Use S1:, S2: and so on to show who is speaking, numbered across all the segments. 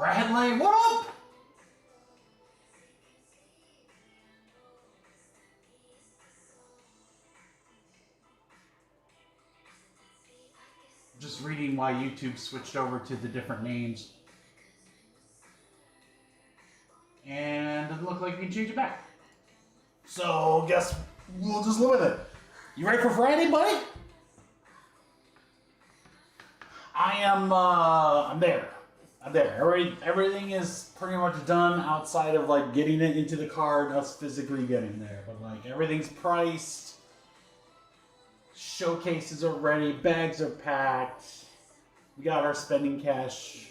S1: Bradley, what up? Just reading why YouTube switched over to the different names. And it doesn't look like you can change it back. So, guess we'll just live with it. You ready for Friday, buddy? I'm there. Everything is pretty much done outside of like getting it into the card, us physically getting there. But like everything's priced. Showcases are ready, bags are packed. We got our spending cash.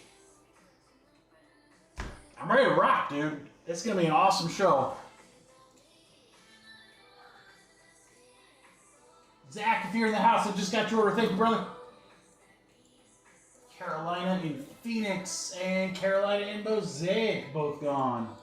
S1: I'm ready to rock, dude. It's gonna be an awesome show. Zach, if you're in the house, I just got your order. Thank you, brother. Carolina in Phoenix and Carolina in Mosaic, both gone.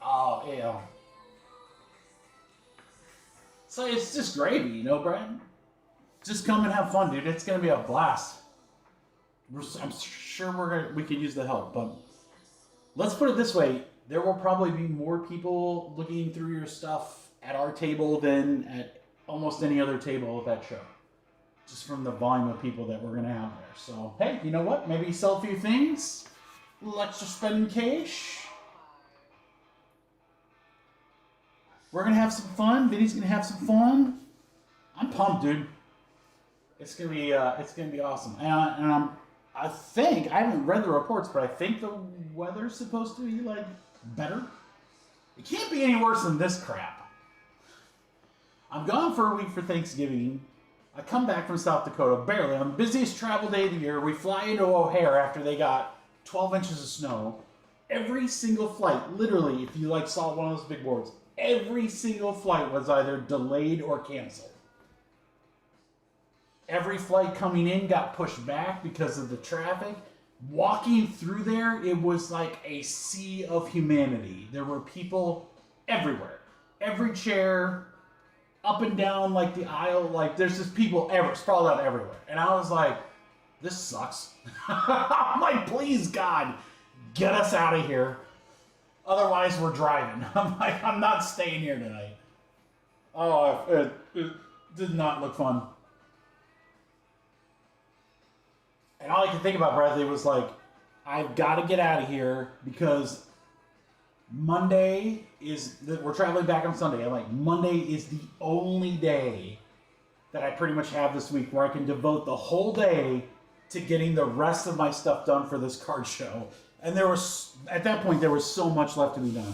S1: Oh, yeah. So it's just gravy, you know, Brad? Just come and have fun, dude. It's going to be a blast. I'm sure we could use the help, but let's put it this way. There will probably be more people looking through your stuff at our table than at almost any other table at that show. Just from the volume of people that we're going to have there. So, hey, you know what? Maybe sell a few things. A little extra spending cash. We're going to have some fun. Vinny's going to have some fun. I'm pumped, dude. It's gonna be awesome, and I think I haven't read the reports, but I think the weather's supposed to be like better. It can't be any worse than this crap. I'm gone for a week for Thanksgiving. I come back from South Dakota barely on the busiest travel day of the year. We fly into O'Hare after they got 12 inches of snow. Every single flight, literally, if you like saw one of those big boards, every single flight was either delayed or canceled. Every flight coming in got pushed back because of the traffic. Walking through there, it was like a sea of humanity. There were people everywhere. Every chair, up and down like the aisle, like there's just people sprawled out everywhere. And I was like, this sucks. I'm like, please God, get us out of here. Otherwise we're driving. I'm like, I'm not staying here tonight. Oh, it did not look fun. And all I could think about, Bradley, was like, I've got to get out of here because Monday we're traveling back on Sunday. I'm like, Monday is the only day that I pretty much have this week where I can devote the whole day to getting the rest of my stuff done for this card show. And at that point, there was so much left to be done.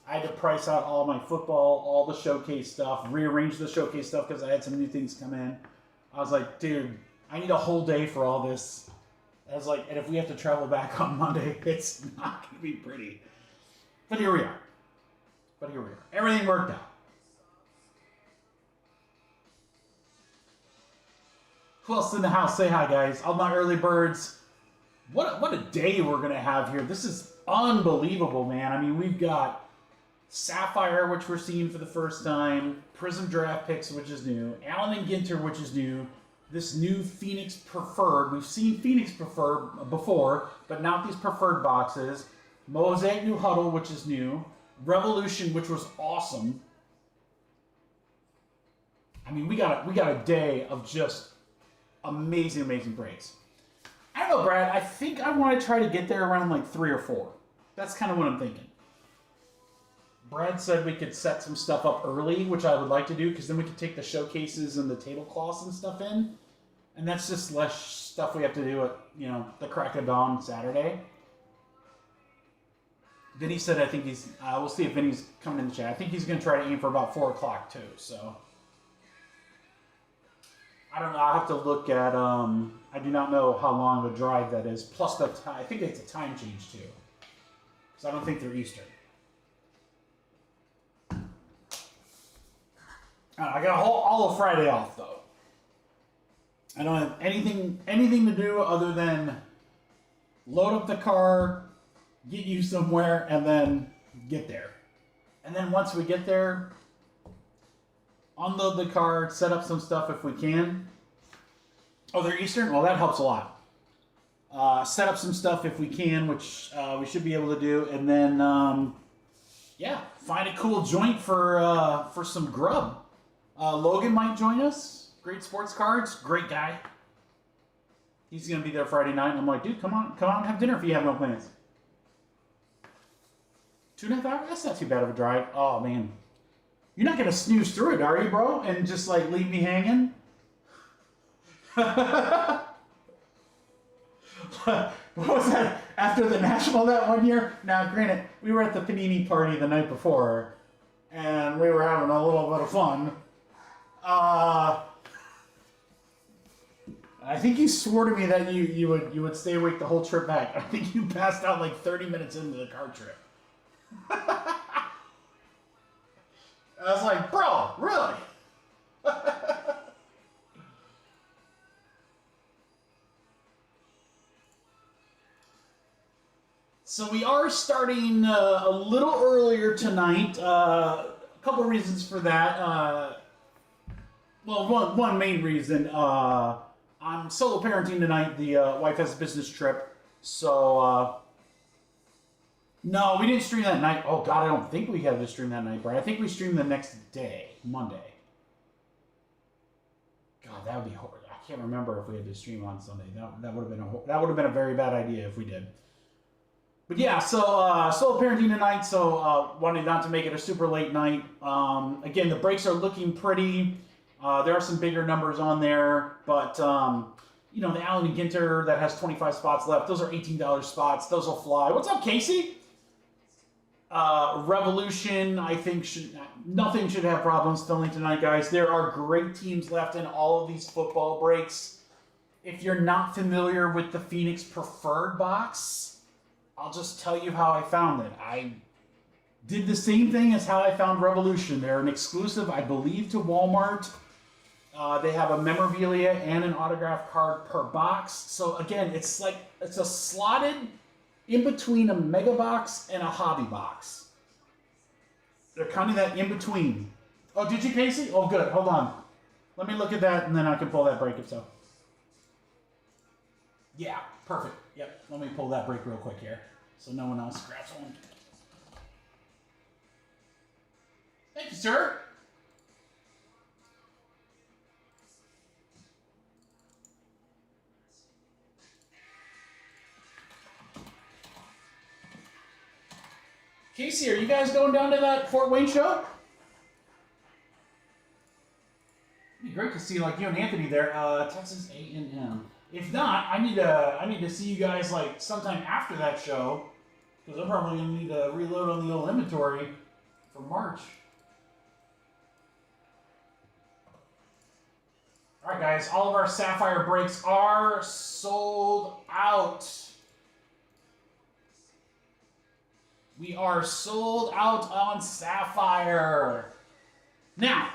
S1: I had to price out all my football, all the showcase stuff, rearrange the showcase stuff because I had some new things come in. I was like, dude, I need a whole day for all this. I was like, and if we have to travel back on Monday, it's not going to be pretty. But here we are. Everything worked out. Who else in the house? Say hi, guys. All my early birds. What a day we're going to have here. This is unbelievable, man. I mean, we've got Sapphire, which we're seeing for the first time. Prizm draft picks, which is new. Allen Ginter, which is new. This new Phoenix Preferred. We've seen Phoenix Preferred before, but not these Preferred boxes. Mosaic No Huddle, which is new. Revolution, which was awesome. I mean, we got a day of just amazing breaks. I don't know, Brad. I think I want to try to get there around like 3 or 4. That's kind of what I'm thinking. Brad said we could set some stuff up early, which I would like to do, because then we could take the showcases and the tablecloths and stuff in. And that's just less stuff we have to do at, the crack of dawn Saturday. Vinny said, I think we'll see if Vinny's coming in the chat. I think he's going to try to aim for about 4 o'clock too, so. I don't know, I'll have to look at, I do not know how long of a drive that is, plus I think it's a time change too. Because I don't think they're Eastern. I got all of Friday off, though. I don't have anything to do other than load up the car, get you somewhere, and then get there. And then once we get there, unload the car, set up some stuff if we can. Oh, they're Eastern? Well, that helps a lot. Set up some stuff if we can, which we should be able to do. And then, yeah, find a cool joint for some grub. Logan might join us. Great Sports Cards. Great guy. He's going to be there Friday night. And I'm like, dude, come on and have dinner if you have no plans. 2.5 hours? That's not too bad of a drive. Oh, man. You're not going to snooze through it, are you, bro? And just, like, leave me hanging? What was that? After the National that one year? Now, granted, we were at the Panini party the night before, and we were having a little bit of fun. I think you swore to me that you would stay awake the whole trip back. I think you passed out like 30 minutes into the car trip. I was like, bro, really? So we are starting a little earlier tonight. A couple reasons for that. Well, one main reason. I'm solo parenting tonight. The wife has a business trip. So, no, we didn't stream that night. Oh, God, I don't think we had to stream that night, Brian. I think we streamed the next day, Monday. God, that would be horrible. I can't remember if we had to stream on Sunday. That would have been a very bad idea if we did. But yeah, so solo parenting tonight, so wanted not to make it a super late night. Again, the breaks are looking pretty. There are some bigger numbers on there, but you know, the Allen Ginter that has 25 spots left, those are $18 spots. Those will fly. What's up, Casey? Revolution, I think nothing should have problems filling tonight, guys. There are great teams left in all of these football breaks. If you're not familiar with the Phoenix Preferred box, I'll just tell you how I found it. I did the same thing as how I found Revolution. They're an exclusive, I believe, to Walmart. They have a memorabilia and an autograph card per box. So again, it's a slotted in between a mega box and a hobby box. They're kind of that in between. Oh, did you, Casey? Oh, good. Hold on. Let me look at that, and then I can pull that break if so. Yeah, perfect. Yep, let me pull that break real quick here so no one else grabs one. Thank you, sir. Casey, are you guys going down to that Fort Wayne show? It'd be great to see like you and Anthony there. Texas A&M. If not, I need to see you guys like sometime after that show, because I'm probably gonna need to reload on the old inventory for March. All right, guys, all of our Sapphire breaks are sold out. We are sold out on Sapphire. Now,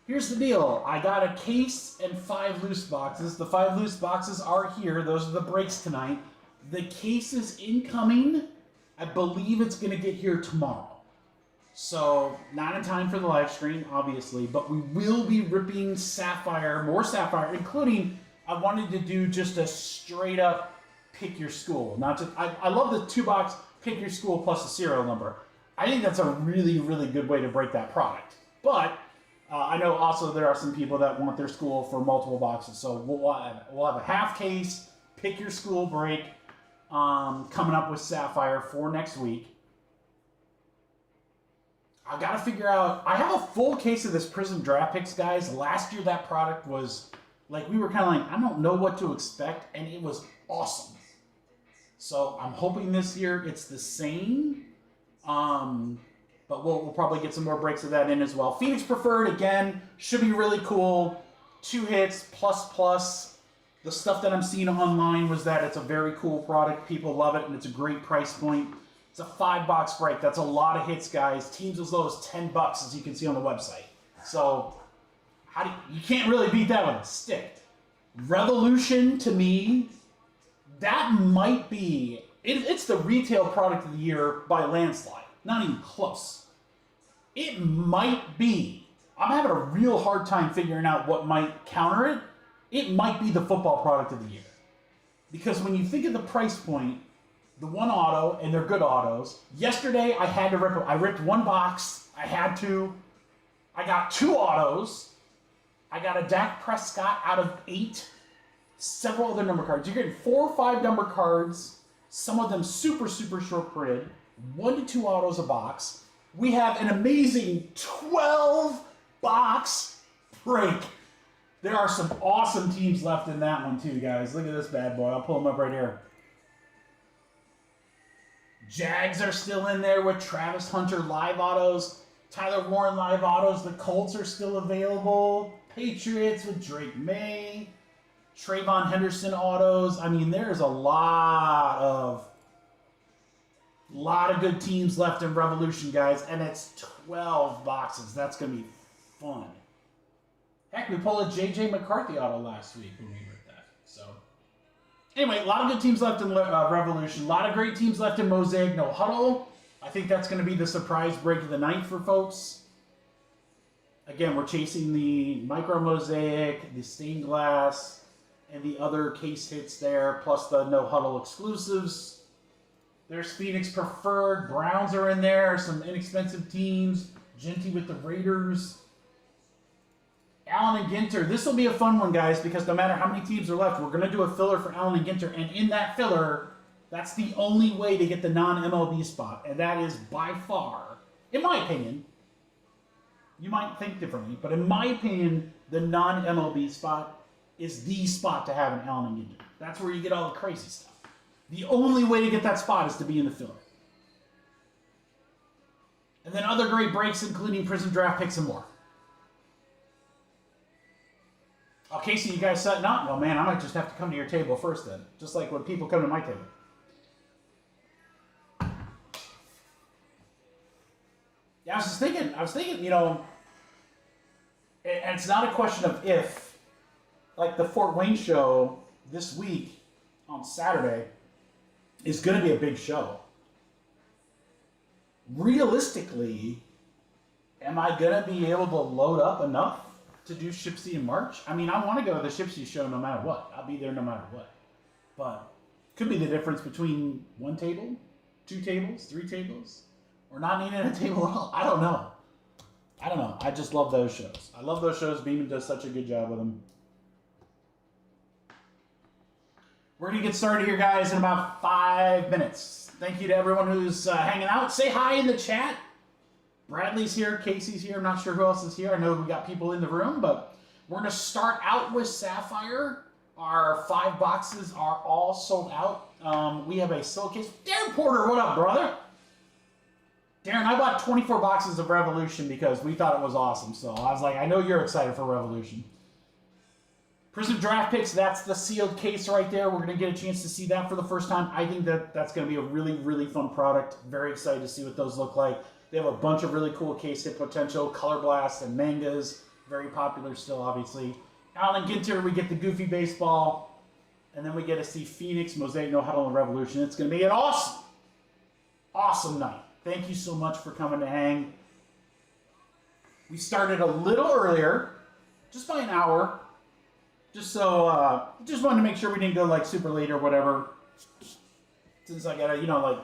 S1: here's the deal. I got a case and 5 loose boxes. The 5 loose boxes are here. Those are the breaks tonight. The case is incoming. I believe it's going to get here tomorrow. So, not in time for the live stream, obviously, but we will be ripping Sapphire, more Sapphire, including I wanted to do just a straight up pick your school. Not just I love the 2-box pick your school plus a serial number. I think that's a really, really good way to break that product. But I know also there are some people that want their school for multiple boxes, so we'll have a half case pick your school break coming up with Sapphire for next week. I've got to figure out. I have a full case of this Prizm draft picks, guys. Last year that product was like we were kind of like I don't know what to expect, and it was awesome. So I'm hoping this year it's the same. But we'll probably get some more breaks of that in as well. Phoenix Preferred, again, should be really cool. 2 hits, plus. The stuff that I'm seeing online was that it's a very cool product. People love it, and it's a great price point. It's a 5-box break. That's a lot of hits, guys. Teams as low as $10, as you can see on the website. So you can't really beat that with a stick. Revolution, to me, that might be... It's the retail product of the year by landslide. Not even close. It might be. I'm having a real hard time figuring out what might counter it. It might be the football product of the year. Because when you think of the price point, the one auto, and they're good autos. Yesterday, I had to rip. I ripped one box. I had to. I got 2 autos. I got a Dak Prescott out of 8. Several other number cards. You're getting 4 or 5 number cards. Some of them super, super short grid. 1 to 2 autos a box. We have an amazing 12 box break. There are some awesome teams left in that one too, guys. Look at this bad boy. I'll pull them up right here. Jags are still in there with Travis Hunter live autos. Tyler Warren live autos. The Colts are still available. Patriots with Drake May. Trayvon Henderson autos. I mean, there's a lot of good teams left in Revolution, guys. And it's 12 boxes. That's going to be fun. Heck, we pulled a J.J. McCarthy auto last week when we ripped that. So, anyway, a lot of good teams left in Revolution. A lot of great teams left in Mosaic No Huddle. I think that's going to be the surprise break of the night for folks. Again, we're chasing the Micro Mosaic, the Stained Glass, and the other case hits there, plus the No Huddle exclusives. There's Phoenix Preferred. Browns are in there. Some inexpensive teams. Genty with the Raiders. Allen and Ginter. This will be a fun one, guys, because no matter how many teams are left, we're going to do a filler for Allen and Ginter. And in that filler, that's the only way to get the non-MLB spot. And that is by far, in my opinion, you might think differently, but in my opinion, the non-MLB spot is the spot to have in Allen and Ginter. That's where you get all the crazy stuff. The only way to get that spot is to be in the filler. And then other great breaks, including Prizm draft picks and more. Oh, Casey, you guys setting up? Well, man, I might just have to come to your table first then. Just like when people come to my table. Yeah, I was thinking, you know, and it's not a question of if, like the Fort Wayne show this week on Saturday is going to be a big show. Realistically, am I going to be able to load up enough to do Shipsy in March? I mean, I want to go to the Shipsy show no matter what. I'll be there no matter what. But could be the difference between 1 table, 2 tables, 3 tables, or not needing a table at all. I don't know. I just love those shows. I love those shows. Beeman does such a good job with them. We're going to get started here, guys, in about 5 minutes. Thank you to everyone who's hanging out. Say hi in the chat. Bradley's here. Casey's here. I'm not sure who else is here. I know we got people in the room, but we're going to start out with Sapphire. Our 5 boxes are all sold out. We have a silk case. Darren Porter, what up, brother? Darren, I bought 24 boxes of Revolution because we thought it was awesome. So I was like, I know you're excited for Revolution. Prizm draft picks, that's the sealed case right there. We're going to get a chance to see that for the first time. I think that's going to be a really, really fun product. Very excited to see what those look like. They have a bunch of really cool case hit potential. Color Blast and mangas. Very popular still, obviously. Allen Ginter, we get the Goofy Baseball. And then we get to see Phoenix, Mosaic No Huddle, and Revolution. It's going to be an awesome, awesome night. Thank you so much for coming to hang. We started a little earlier, just by an hour. Just so, just wanted to make sure we didn't go like super late or whatever. Since I gotta, like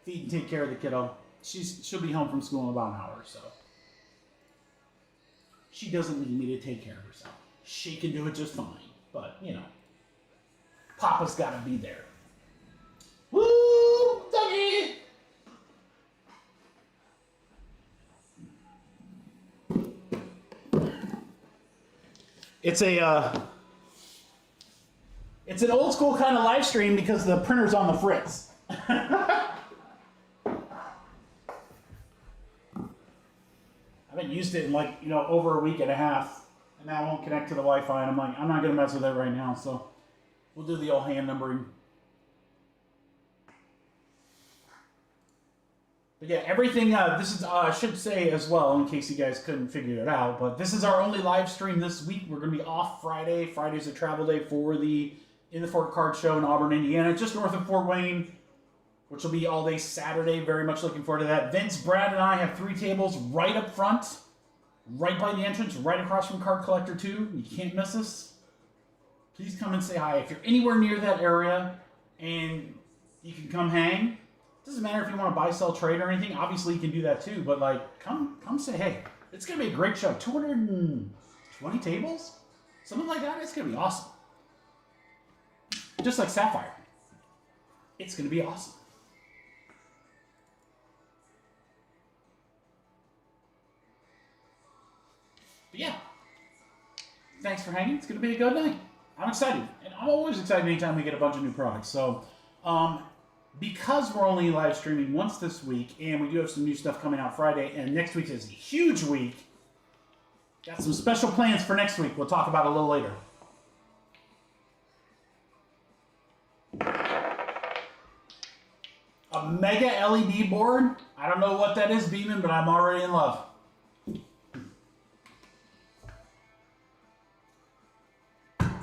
S1: feed and take care of the kiddo. She'll be home from school in about an hour, so. She doesn't need me to take care of herself. She can do it just fine, but Papa's gotta be there. Woo, doggy! It's an old school kind of live stream because the printer's on the fritz. I haven't used it in over a week and a half, and now I won't connect to the Wi-Fi, and I'm like, I'm not going to mess with it right now, so we'll do the old hand numbering. But yeah, everything, this is, I should say as well, in case you guys couldn't figure it out, but this is our only live stream this week. We're going to be off Friday. Friday's a travel day for the In the Fort Card Show in Auburn, Indiana, just north of Fort Wayne, which will be all day Saturday. Very much looking forward to that. Vince, Brad, and I have 3 tables right up front, right by the entrance, right across from Card Collector 2. You can't miss us. Please come and say hi. If you're anywhere near that area and you can come hang, doesn't matter if you want to buy, sell, trade, or anything. Obviously, you can do that too. But like, come say hey. It's gonna be a great show. 220 tables, something like that. It's gonna be awesome. Just like Sapphire, it's gonna be awesome. But yeah, thanks for hanging. It's gonna be a good night. I'm excited, and I'm always excited anytime we get a bunch of new products. So, because we're only live streaming once this week, and we do have some new stuff coming out Friday, and next week is a huge week, got some special plans for next week. We'll talk about it a little later. A mega LED board. I don't know what that is, Beeman, but I'm already in love.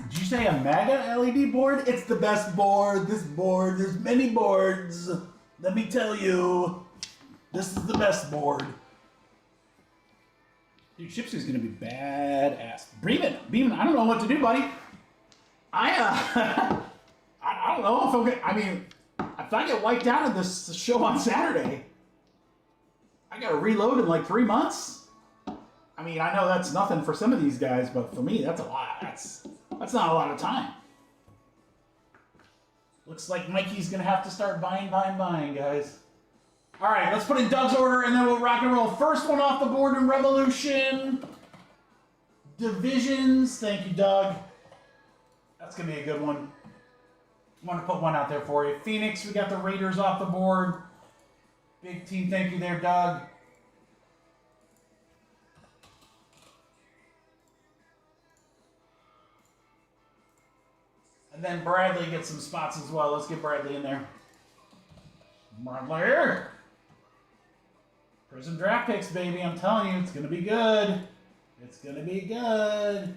S1: Did you say a mega LED board? It's the best board. This board, there's many boards. Let me tell you, this is the best board. Dude, Chipsy's gonna be badass. Beeman, I don't know what to do, buddy. I don't know if I'm gonna, I mean, if I get wiped out of this show on Saturday, I gotta reload in like 3 months. I mean, I know that's nothing for some of these guys, but for me, that's a lot. That's not a lot of time. Looks like Mikey's gonna have to start buying, guys. All right, let's put in Doug's order, and then we'll rock and roll. First one off the board in Revolution. Divisions. Thank you, Doug. That's gonna be a good one. I want to put one out there for you. Phoenix, we got the Raiders off the board. Big team, thank you there, Doug. And then Bradley gets some spots as well. Let's get Bradley in there. Bradley! Prizm draft picks, baby. I'm telling you, it's going to be good. It's going to be good.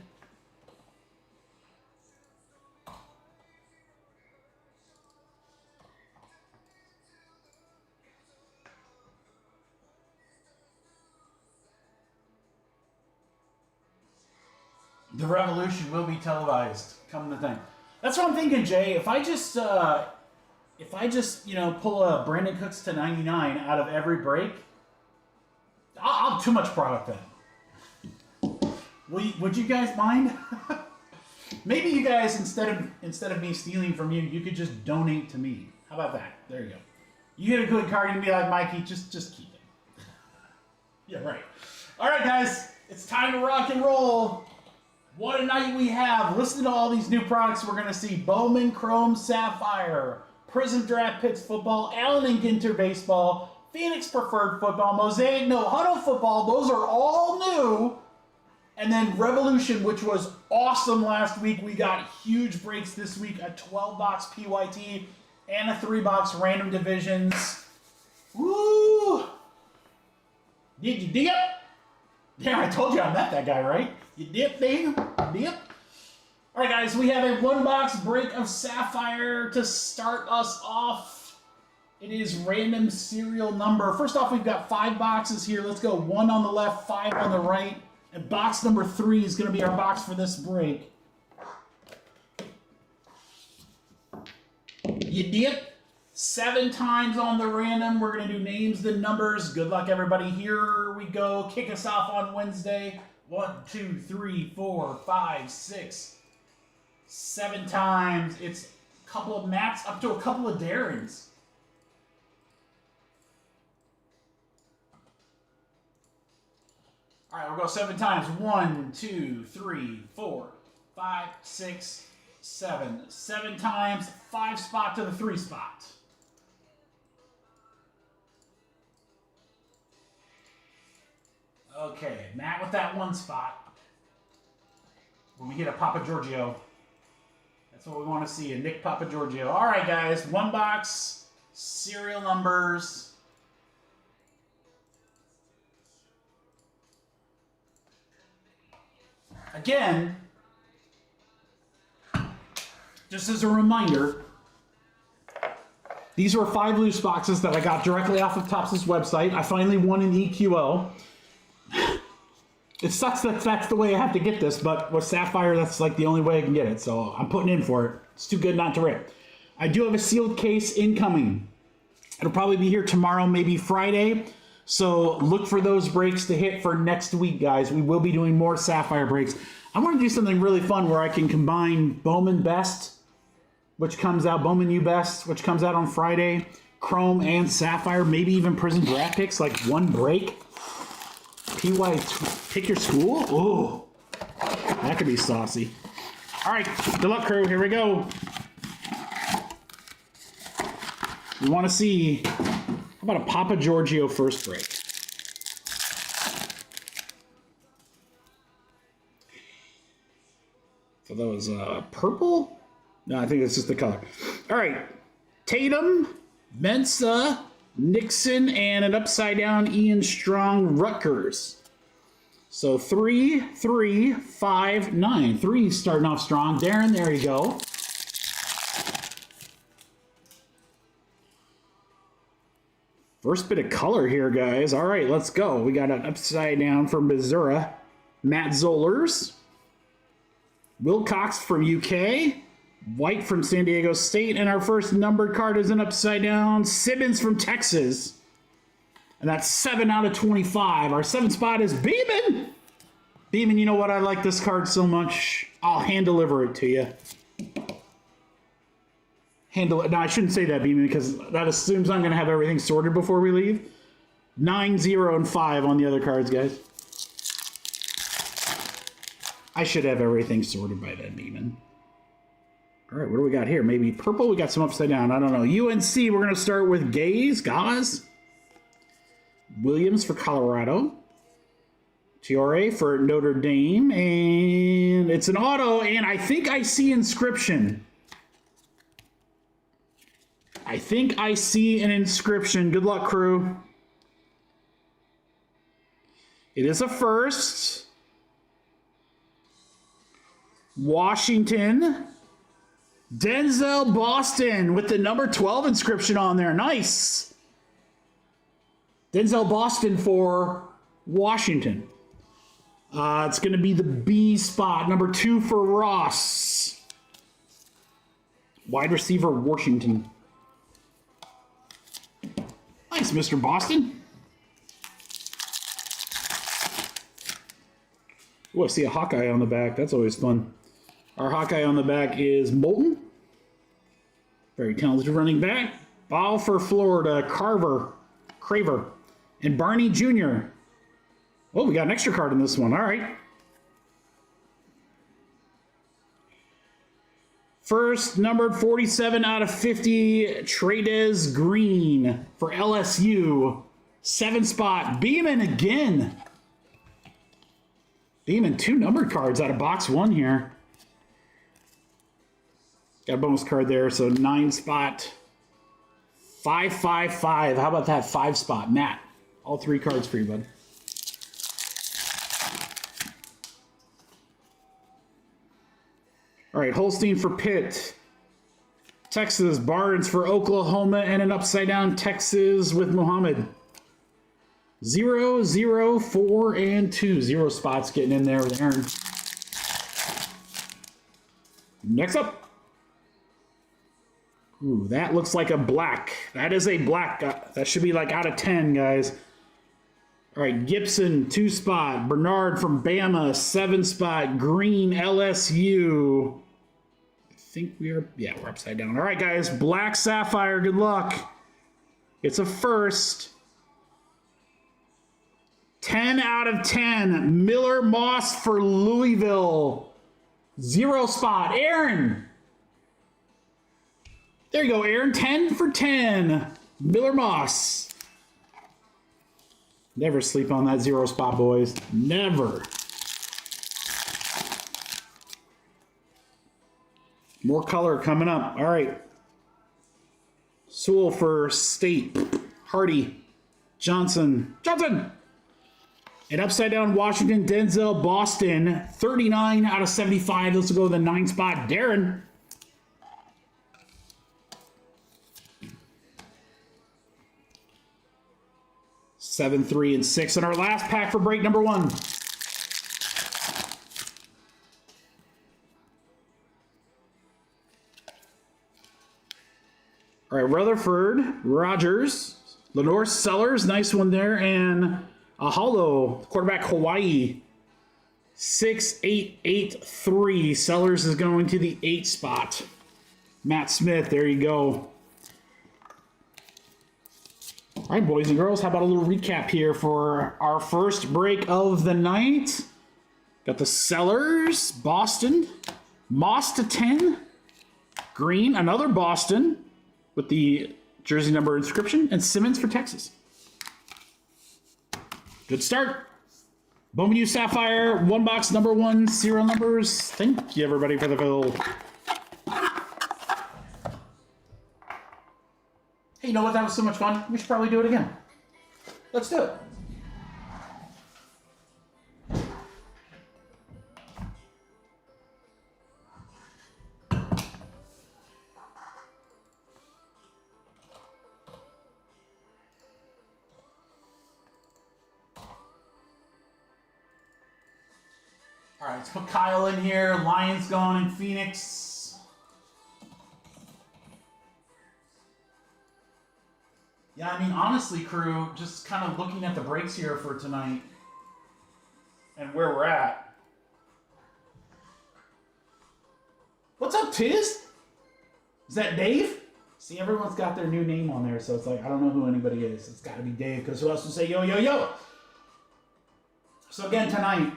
S1: The Revolution will be televised. Come to think. That's what I'm thinking, Jay. If I just pull a Brandon Cooks to 99 out of every break, I'll have too much product then. Would you guys mind? Maybe you guys, instead of me stealing from you, you could just donate to me. How about that? There you go. You get a good card, you can be like, Mikey, just keep it. Yeah, right. All right, guys, it's time to rock and roll. What a night we have. Listen to all these new products we're going to see. Bowman Chrome Sapphire, Prizm Draft Picks Football, Allen Ginter Baseball, Phoenix Preferred Football, Mosaic No Huddle Football. Those are all new. And then Revolution, which was awesome last week. We got huge breaks this week. A 12-box PYT and a 3-box Random Divisions. Woo! Did you dig it? Yeah, I told you I met that guy, right? You dip, baby. Dip. All right, guys, we have a 1-box break of Sapphire to start us off. It is random serial number. First off, we've got 5 boxes here. Let's go 1 on the left, 5 on the right. And box number 3 is going to be our box for this break. You dip. 7 times on the random. We're going to do names, then numbers. Good luck, everybody. Here we go. Kick us off on Wednesday. 1, 2, 3, 4, 5, 6, 7 times. It's a couple of Matts up to a couple of Darrens. All right, we'll go 7 times. 1, 2, 3, 4, 5, 6, 7. 7 times. 5 spot to the 3 spot. Okay, Matt with that 1 spot. When we get a Papa Giorgio. That's what we want to see, a Nick Papa Giorgio. All right, guys, 1 box, serial numbers. again, just as a reminder, these were 5 loose boxes that I got directly off of Topps' website. I finally won an EQO. It sucks that that's the way I have to get this, but with Sapphire, that's like the only way I can get it. So I'm putting in for it. It's too good not to rip. I do have a sealed case incoming. It'll probably be here tomorrow, maybe Friday. So look for those breaks to hit for next week, guys. We will be doing more Sapphire breaks. I want to do something really fun where I can combine Bowman Best, which comes out, Bowman U Best, which comes out on Friday, Chrome and Sapphire, maybe even Prizm draft picks, like one break. PY, pick your school? Oh, that could be saucy. All right, good luck, crew. Here we go. We want to see, how about a Papa Giorgio first break? So that was purple? No, I think it's just the color. All right, Tatum, Mensa, Nixon, and an upside down Ian Strong Rutgers. So 3, 3, 5, 9. 3 starting off strong. Darren, there you go. First bit of color here, guys. All right, let's go. We got an upside down from Missouri. Matt Zollers. Wilcox from UK. White from San Diego State. And our first numbered card is an upside down Simmons from Texas. And that's 7 out of 25. Our 7th spot is Beeman. Beeman, you know what? I like this card so much. I'll hand deliver it to you. No, I shouldn't say that, Beeman, because that assumes I'm going to have everything sorted before we leave. 9, 0, and 5 on the other cards, guys. I should have everything sorted by then, Beeman. All right, what do we got here? Maybe purple? We got some upside down. I don't know. UNC, we're going to start with Gaz. Williams for Colorado. Tiore for Notre Dame. And it's an auto, and I think I see inscription. I think I see an inscription. Good luck, crew. It is a first. Washington. Denzel Boston with the number 12 inscription on there. Nice. Denzel Boston for Washington. It's going to be the B spot. Number 2 for Ross. Wide receiver, Washington. Nice, Mr. Boston. Oh, I see a Hawkeye on the back. That's always fun. Our Hawkeye on the back is Moulton. Very talented running back. Ball for Florida, Craver, and Barney Jr. Oh, we got an extra card in this one. All right. First, numbered 47 out of 50, Trades Green for LSU. 7th spot, Beeman again. Beeman, 2 numbered cards out of box 1 here. Got a bonus card there, so 9 spot. 555. How about that 5 spot? Matt, all 3 cards for you, bud. All right, Holstein for Pitt. Texas, Barnes for Oklahoma, and an upside-down Texas with Muhammad. 0, 0, 4, and 2. 0 spots getting in there with Aaron. Next up. Ooh, that looks like a black. That is a black. That should be like out of 10, guys. All right, Gibson, 2 spot. Bernard from Bama, 7 spot. Green, LSU. I think we're upside down. All right, guys, black Sapphire, good luck. It's a first. 10 out of 10. Miller Moss for Louisville. 0 spot. Aaron. There you go, Aaron. 10 for 10. Miller Moss. Never sleep on that 0 spot, boys. Never. More color coming up. All right. Sewell for State. Hardy. Johnson. And upside down Washington, Denzel, Boston, 39 out of 75. This will go to the 9 spot. Darren. Seven, 3, and 6. And our last pack for break number 1. All right, Rutherford, Rogers, Lenore Sellers, nice one there, and a hollow, quarterback Hawaii, 6883. Sellers is going to the 8 spot. Matt Smith, there you go. All right, boys and girls, how about a little recap here for our first break of the night? Got the Sellers, Boston, Moss to 10, Green, another Boston with the jersey number inscription, and Simmons for Texas. Good start. Bowman U Sapphire, 1 box, number 1, serial numbers. Thank you, everybody, for the fill. Hey, you know what? That was so much fun. We should probably do it again. Let's do it. All right, let's put Kyle in here. Lions gone in Phoenix. Yeah, I mean, honestly, crew, just kind of looking at the breaks here for tonight and where we're at. What's up, Tiz? Is that Dave? See, everyone's got their new name on there, so it's like, I don't know who anybody is. It's got to be Dave, because who else will say yo, yo, yo? So again, tonight,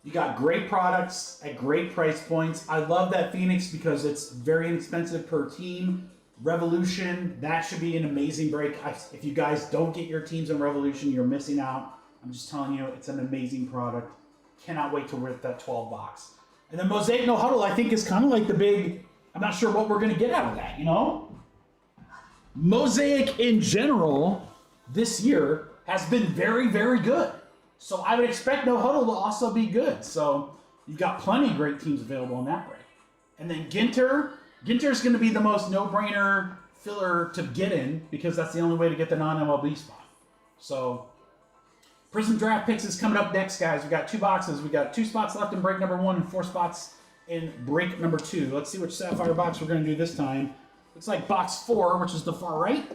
S1: you got great products at great price points. I love that Phoenix because it's very inexpensive per team. Revolution, that should be an amazing break. If you guys don't get your teams in Revolution, you're missing out. I'm just telling you, it's an amazing product. Cannot wait to rip that 12 box. And then Mosaic No Huddle, I think, is kind of like the big, I'm not sure what we're going to get out of that, you know? Mosaic in general this year has been very, very good. So I would expect No Huddle to also be good. So you've got plenty of great teams available in that break. And then Ginter's going to be the most no-brainer filler to get in because that's the only way to get the non-MLB spot. So Prizm Draft Picks is coming up next, guys. We got 2 boxes. We got 2 spots left in break number 1 and 4 spots in break number 2. Let's see which Sapphire box we're going to do this time. Looks like box 4, which is the far right.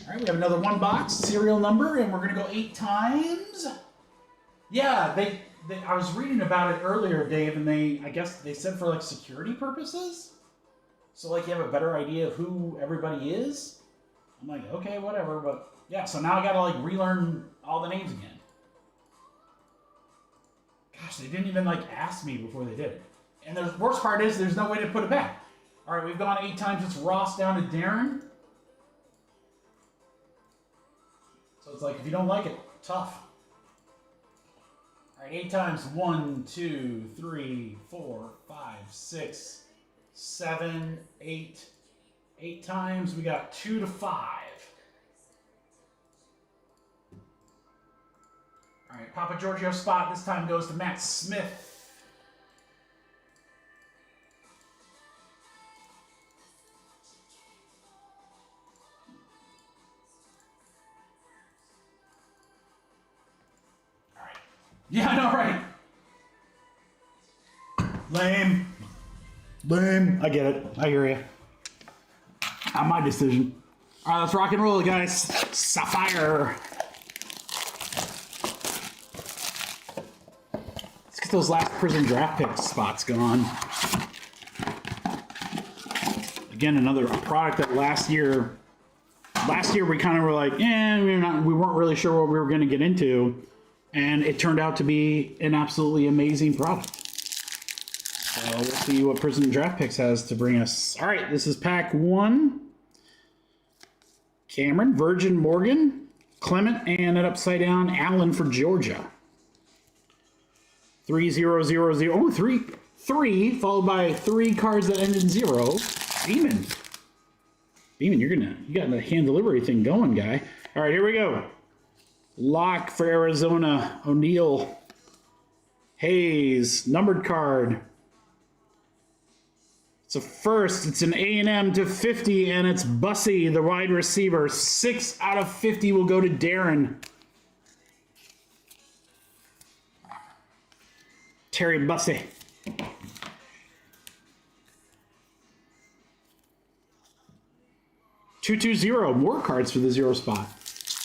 S1: All right, we have another 1 box, serial number, and we're going to go 8 times. Yeah, I was reading about it earlier, Dave, and I guess they said for like security purposes. So like you have a better idea of who everybody is. I'm like, okay, whatever, but yeah, so now I got to like relearn all the names again. Gosh, they didn't even like ask me before they did it. And the worst part is there's no way to put it back. All right, we've gone 8 times. It's Ross down to Darren. So it's like, if you don't like it, tough. All right, 8 times. 1, 2, 3, 4, 5, 6, 7, 8. 8 times. We got 2 to 5. All right, Papa Giorgio spot this time goes to Matt Smith. Yeah, I know, right? Lame. Lame. I get it. I hear you. Not my decision. All right, let's rock and roll, guys. Sapphire. Let's get those last Prizm Draft Pick spots going. Again, another product that last year we kind of were like, we weren't really sure what we were going to get into. And it turned out to be an absolutely amazing product. So we'll see what Prizm Draft Picks has to bring us. All right, this is pack 1. Cameron, Virgin, Morgan, Clement, and an upside down Allen for Georgia. 3000. Oh, 3, followed by 3 cards that end in 0. Beeman, you got the hand delivery thing going, guy. All right, here we go. Lock for Arizona, O'Neill. Hayes, numbered card. It's a first. It's an A&M to 50, and it's Bussy, the wide receiver. 6 out of 50 will go to Darren. Terry Bussey. $220. More cards for the 0 spot.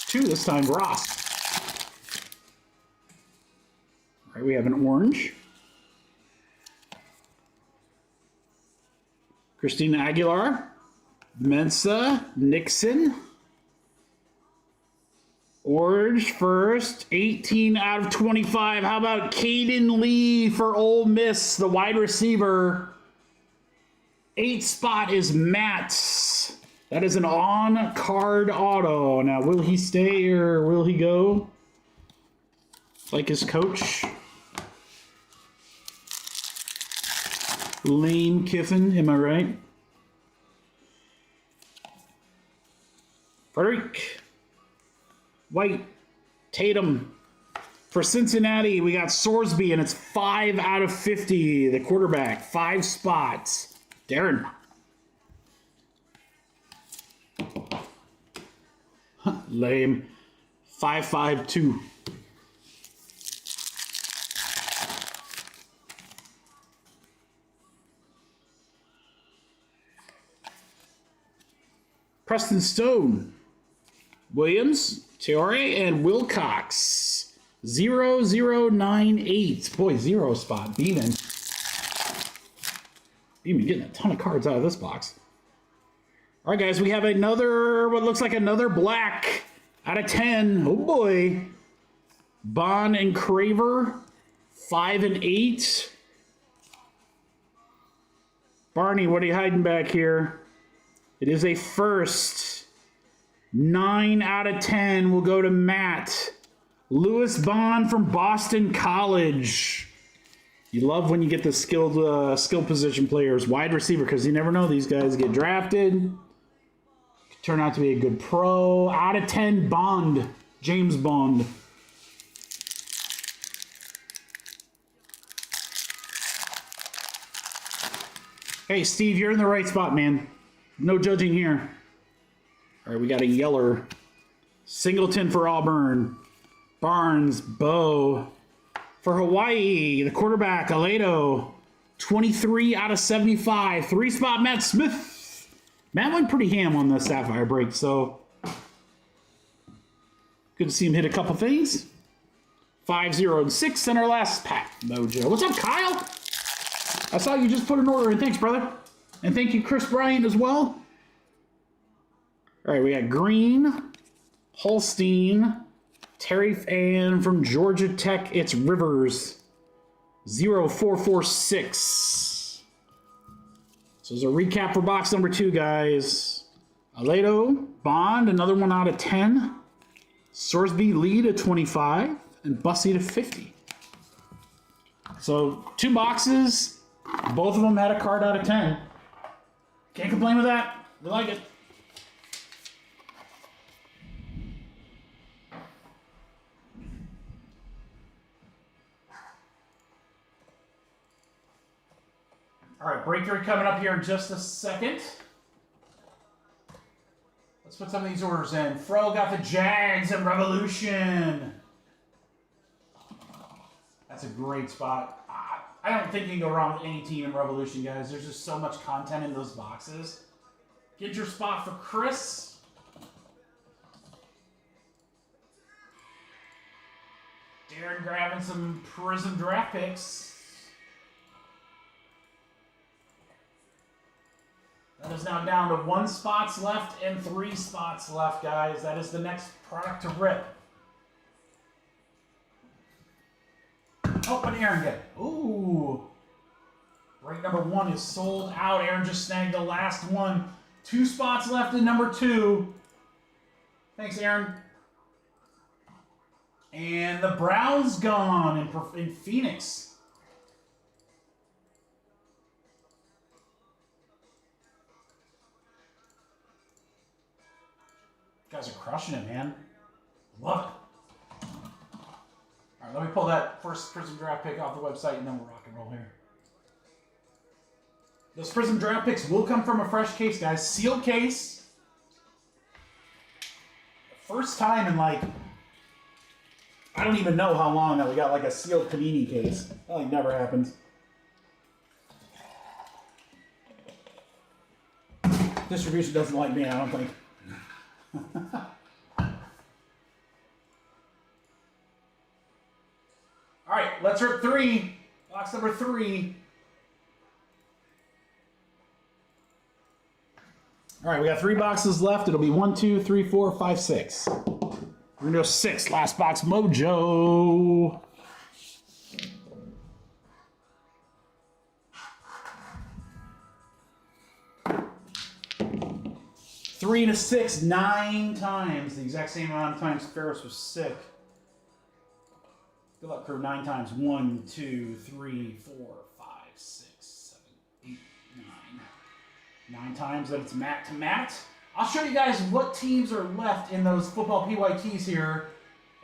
S1: 2 this time, Ross. All right, we have an orange. Christina Aguilar, Mensa, Nixon. Orange first, 18 out of 25. How about Caden Lee for Ole Miss, the wide receiver? 8 spot is Matt. That is an on-card auto. Now, will he stay or will he go? Like his coach. Lane Kiffin, am I right? Frederick. White. Tatum. For Cincinnati, we got Sorsby, and it's 5 out of 50. The quarterback, 5 spots. Darren. Lame. 552. Preston Stone, Williams, Teore, and Wilcox. 0098. Boy, 0 spot. Beeman. Beeman getting a ton of cards out of this box. All right, guys, we have another, what looks like another black out of 10. Oh, boy. Bond and Craver, 5 and 8. Barney, what are you hiding back here? It is a first. 9 out of 10 will go to Matt. Lewis Bond from Boston College. You love when you get the skilled skill position players. Wide receiver, because you never know. These guys get drafted. Turn out to be a good pro. Out of 10, Bond. James Bond. Hey, Steve, you're in the right spot, man. No judging here. All right, we got a Yeller. Singleton for Auburn. Barnes, Bo. For Hawaii, the quarterback, Aledo. 23 out of 75. 3-spot Matt Smith. Matt went pretty ham on the Sapphire break, so good to see him hit a couple things. 5-0-6 in our last pack, Mojo. What's up, Kyle? I saw you just put an order in. Thanks, brother. And thank you, Chris Bryant, as well. All right, we got Green, Holstein, Terry Fan from Georgia Tech. It's Rivers. 0446. So there's a recap for box number 2, guys. Aledo, Bond, another one out of 10. Sorsby, Lee to 25. And Bussy to 50. So 2 boxes. Both of them had a card out of 10. Can't complain with that. We like it. All right, breakthrough coming up here in just a second. Let's put some of these orders in. Fro got the Jags and Revolution. That's a great spot. I don't think you can go wrong with any team in Revolution, guys. There's just so much content in those boxes. Get your spot for Chris. Darren grabbing some Prizm draft picks. That is now down to 1 spot left and 3 spots left, guys. That is the next product to rip. Oh, what did Aaron get? Ooh. Break number 1 is sold out. Aaron just snagged the last one. 2 spots left in number 2. Thanks, Aaron. And the Browns gone in Phoenix. You guys are crushing it, man. Love it. Let me pull that first Prizm draft pick off the website, and then we'll rock and roll here. Those Prizm draft picks will come from a fresh case, guys. Sealed case. First time in like, I don't even know how long that we got like a sealed Panini case. That like never happens. Distribution doesn't like me, I don't think. All right, let's rip 3. Box number 3. All right, we got 3 boxes left. It'll be 1, 2, 3, 4, 5, 6. We're gonna go 6. Last box mojo. Three to 6, 9 times. The exact same amount of times Ferris was sick. Good luck, crew. 9 times. 1, 2, 3, 4, 5, 6, 7, 8, 9. 9 times that it's Matt to Matt. I'll show you guys what teams are left in those football PYTs here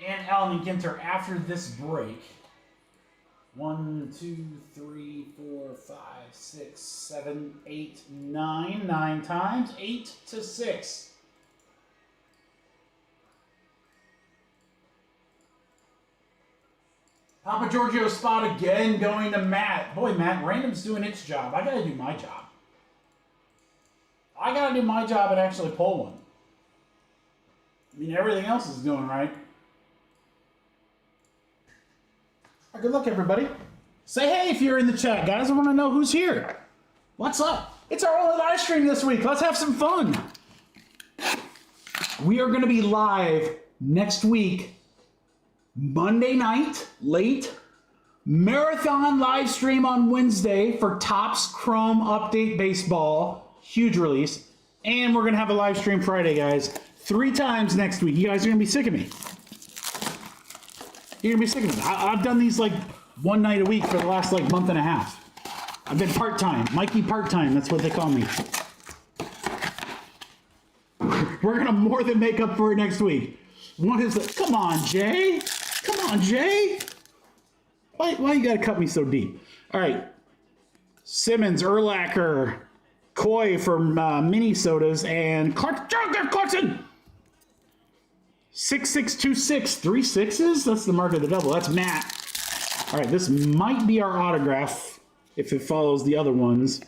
S1: and Allen Ginter after this break. 1, 2, 3, 4, 5, 6, 7, 8, 9. 9 times. 8 to 6. Papa Giorgio spot again going to Matt. Boy, Matt, random's doing its job. I gotta do my job. I gotta do my job and actually pull one. I mean, everything else is doing right. Right, good luck, everybody. Say hey if you're in the chat, guys. I want to know who's here. What's up? It's our only live stream this week. Let's have some fun. We are going to be live next week, Monday night, late. Marathon live stream on Wednesday for Topps Chrome Update Baseball. Huge release. And we're going to have a live stream Friday, guys. 3 times next week. You guys are going to be sick of me. You're going to be sick of me. I've done these like one night a week for the last like month and a half. I've been part-time. Mikey part-time. That's what they call me. We're going to more than make up for it next week. One is the, come on, Jay. Come on, Jay. Why you got to cut me so deep? All right. Simmons, Urlacher, Coy from Mini Sodas, and Clarkson. 6626, 3 6s? That's the mark of the devil. That's Matt. All right, this might be our autograph if it follows the other ones.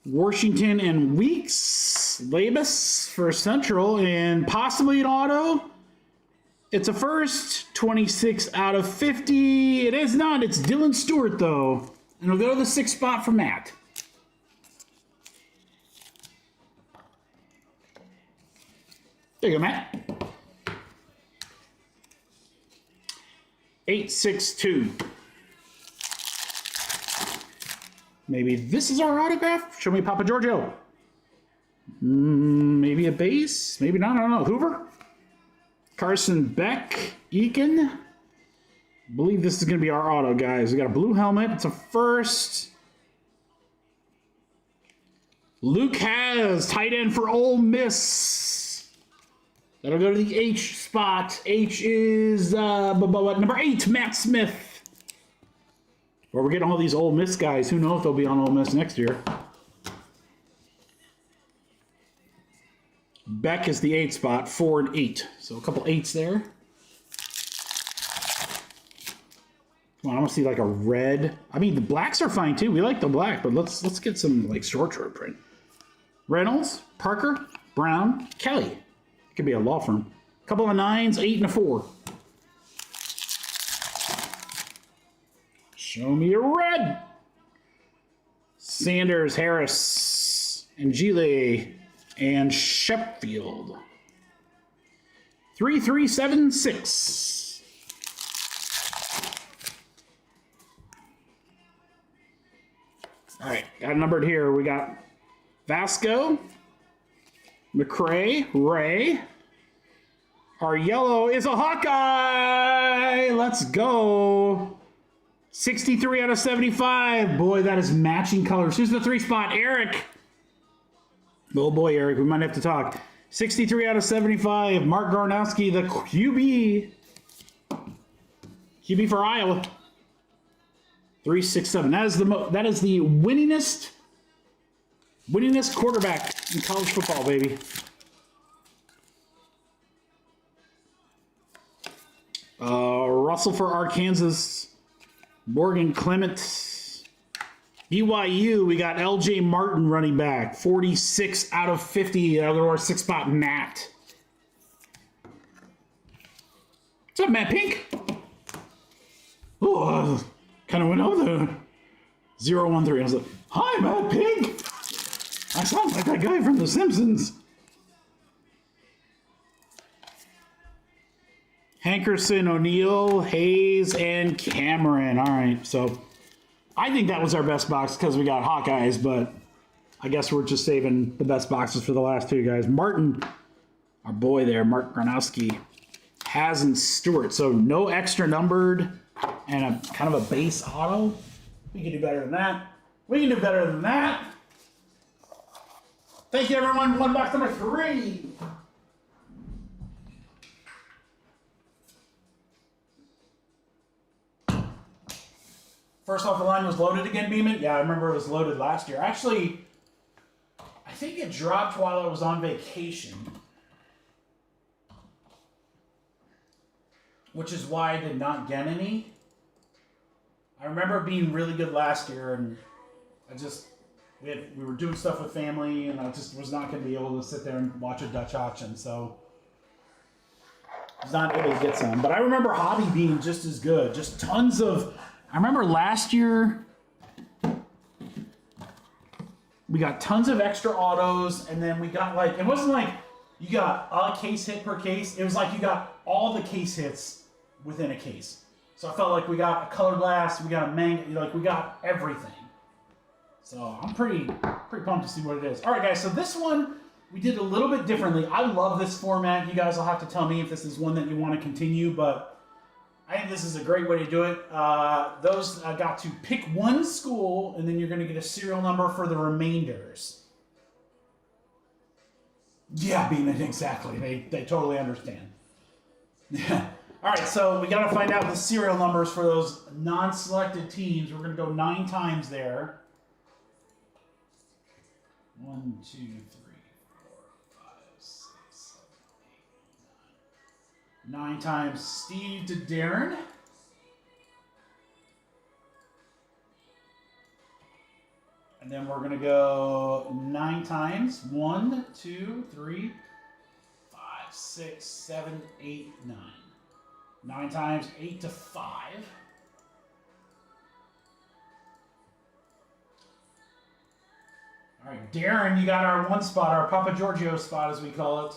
S1: Washington and Weeks, Labus for Central, and possibly an auto. It's a first, 26 out of 50. It is not. It's Dylan Stewart, though. And we'll go to the 6th spot for Matt. There you go, Matt. 862. Maybe this is our autograph? Show me Papa Giorgio. Maybe a base? Maybe not. I don't know. Hoover? Carson Beck. Eakin. I believe this is going to be our auto, guys. We got a blue helmet. It's a first. Luke has tight end for Ole Miss. That'll go to the H spot. H is number 8, Matt Smith. Well, we're getting all these Ole Miss guys. Who knows if they'll be on Ole Miss next year. Beck is the 8 spot, 4 and 8. So a couple 8s there. Come on, I want to see like a red. I mean, the blacks are fine too. We like the black, but let's get some like short print. Reynolds, Parker, Brown, Kelly. It could be a law firm. A couple of 9s, 8 and a 4. Show me a red. Sanders, Harris, and Gile, and Sheffield. 3376. All right, got numbered here. We got Vasco, McCray, Ray. Our yellow is a Hawkeye. Let's go. 63 out of 75. Boy, that is matching colors. Who's the 3 spot? Eric. Oh boy, Eric, we might have to talk. 63 out of 75. Mark Garnowski, the QB. QB for Iowa. 367. That is the winningest quarterback in college football, baby. Russell for Arkansas. Morgan Clement. BYU, we got LJ Martin running back. 46 out of 50 out of our 6-spot Matt. What's up, Matt Pink? Oh, kind of went over the 013. I was like, hi, Matt Pink. I sound like that guy from The Simpsons. Hankerson, O'Neal, Hayes, and Cameron. All right, so I think that was our best box because we got Hawkeyes, but I guess we're just saving the best boxes for the last two guys. Martin, our boy there, Mark Gronowski, Hazen Stewart. So no extra numbered and a kind of a base auto. We can do better than that. We can do better than that. Thank you, everyone. One box number 3. First off, the line was loaded again, Beeman. Yeah, I remember it was loaded last year. Actually, I think it dropped while I was on vacation, which is why I did not get any. I remember being really good last year, and we were doing stuff with family, and I just was not going to be able to sit there and watch a Dutch auction, so I was not able to get some. But I remember Hobby being just as good. Just tons of... I remember last year, we got tons of extra autos, and then we got like, it wasn't like you got a case hit per case. It was like you got all the case hits within a case. So I felt like we got a color glass, we got a manga, like we got everything. So I'm pretty pumped to see what it is. All right, guys, so this one we did a little bit differently. I love this format. You guys will have to tell me if this is one that you want to continue, but I think this is a great way to do it. Those got to pick one school, and then you're going to get a serial number for the remainders. Yeah, Beeman, exactly. They totally understand. Yeah. All right, so we got to find out the serial numbers for those non-selected teams. We're going to go 9 times there. 1, 2, 3, 4, 5, 6, 7, 8, 9. 9 times Steve to Darren. And then we're going to go 9 times. 1, 2, 3, 5, 6, 7, 8, 9. 9 times 8 to 5. All right, Darren, you got our 1 spot, our Papa Giorgio spot, as we call it.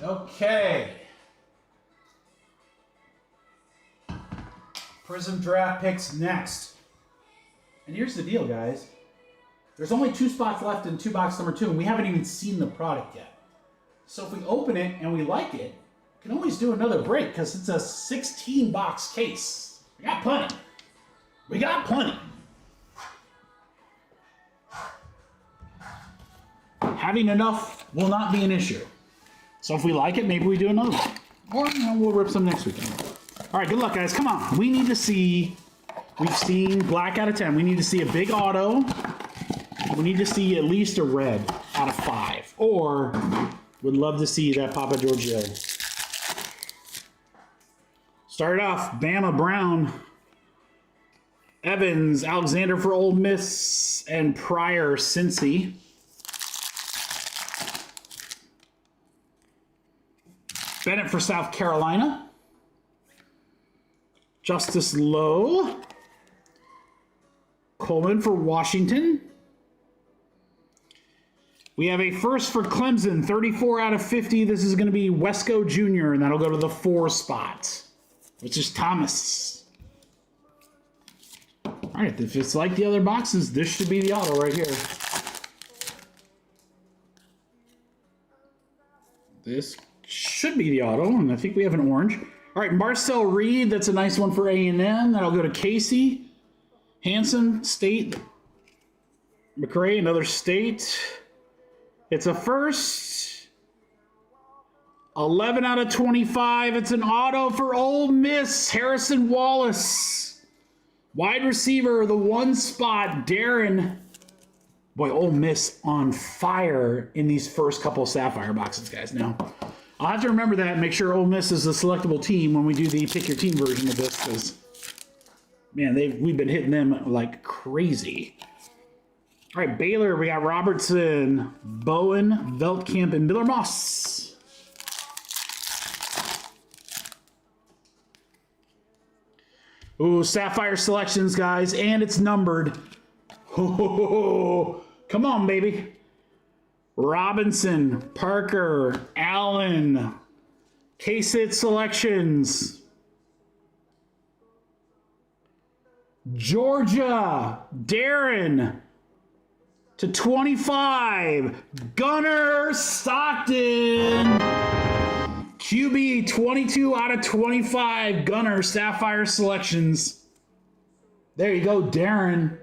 S1: Okay. Prizm draft picks next. And here's the deal, guys. There's only 2 spots left in 2 box number 2, and we haven't even seen the product yet. So if we open it and we like it, we can always do another break because it's a 16 box case. We got plenty. We got plenty. Having enough will not be an issue. So if we like it, maybe we do another one. Or we'll rip some next weekend. All right, good luck, guys. Come on. We need to see... We've seen black out of 10. We need to see a big auto. We need to see at least a red out of 5. Or would love to see that Papa Giorgio. Start off, Bama Brown. Evans, Alexander for Ole Miss, and Pryor Cincy. Bennett for South Carolina. Justice Lowe. Coleman for Washington. We have a first for Clemson, 34 out of 50. This is going to be Wesco Jr., and that'll go to the 4 spot, which is Thomas. All right, if it's like the other boxes, this should be the auto right here. This should be the auto, and I think we have an orange. All right, Marcel Reed. That's a nice one for A&M. That'll go to Casey. Hanson, State. McRae, another State. It's a first. 11 out of 25. It's an auto for Ole Miss. Harrison Wallace. Wide receiver, the one spot, Darren. Boy, Ole Miss on fire in these first couple of Sapphire boxes, guys. Now, I'll have to remember that and make sure Ole Miss is a selectable team when we do the pick your team version of this, because, man, we've been hitting them like crazy. All right, Baylor, we got Robertson, Bowen, Veldkamp, and Miller Moss. Ooh, Sapphire selections, guys, and it's numbered. Oh, come on, baby. Robinson, Parker, Allen, K-Sit selections. Georgia, Darren to 25. Gunner Stockton. QB 22 out of 25. Gunner Sapphire selections. There you go, Darren.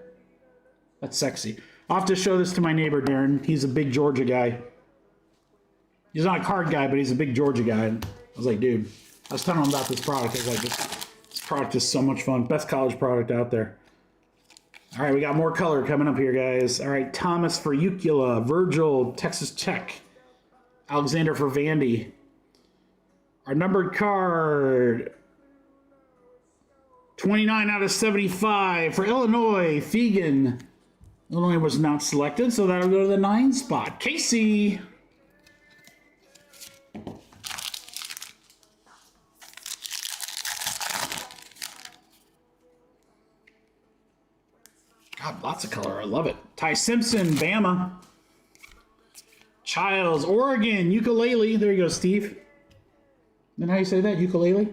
S1: That's sexy. I'll have to show this to my neighbor, Darren. He's a big Georgia guy. He's not a card guy, but he's a big Georgia guy. I was like, dude, I was telling him about this product. I was like, this product is so much fun. Best college product out there. All right, we got more color coming up here, guys. All right, Thomas for Ucula, Virgil, Texas Tech, Alexander for Vandy. Our numbered card, 29 out of 75 for Illinois, Fegan. Illinois was not selected, so that'll go to the 9 spot. Casey. God, lots of color. I love it. Ty Simpson, Bama. Childs, Oregon, ukulele. There you go, Steve. Then how do you say that? Ukulele?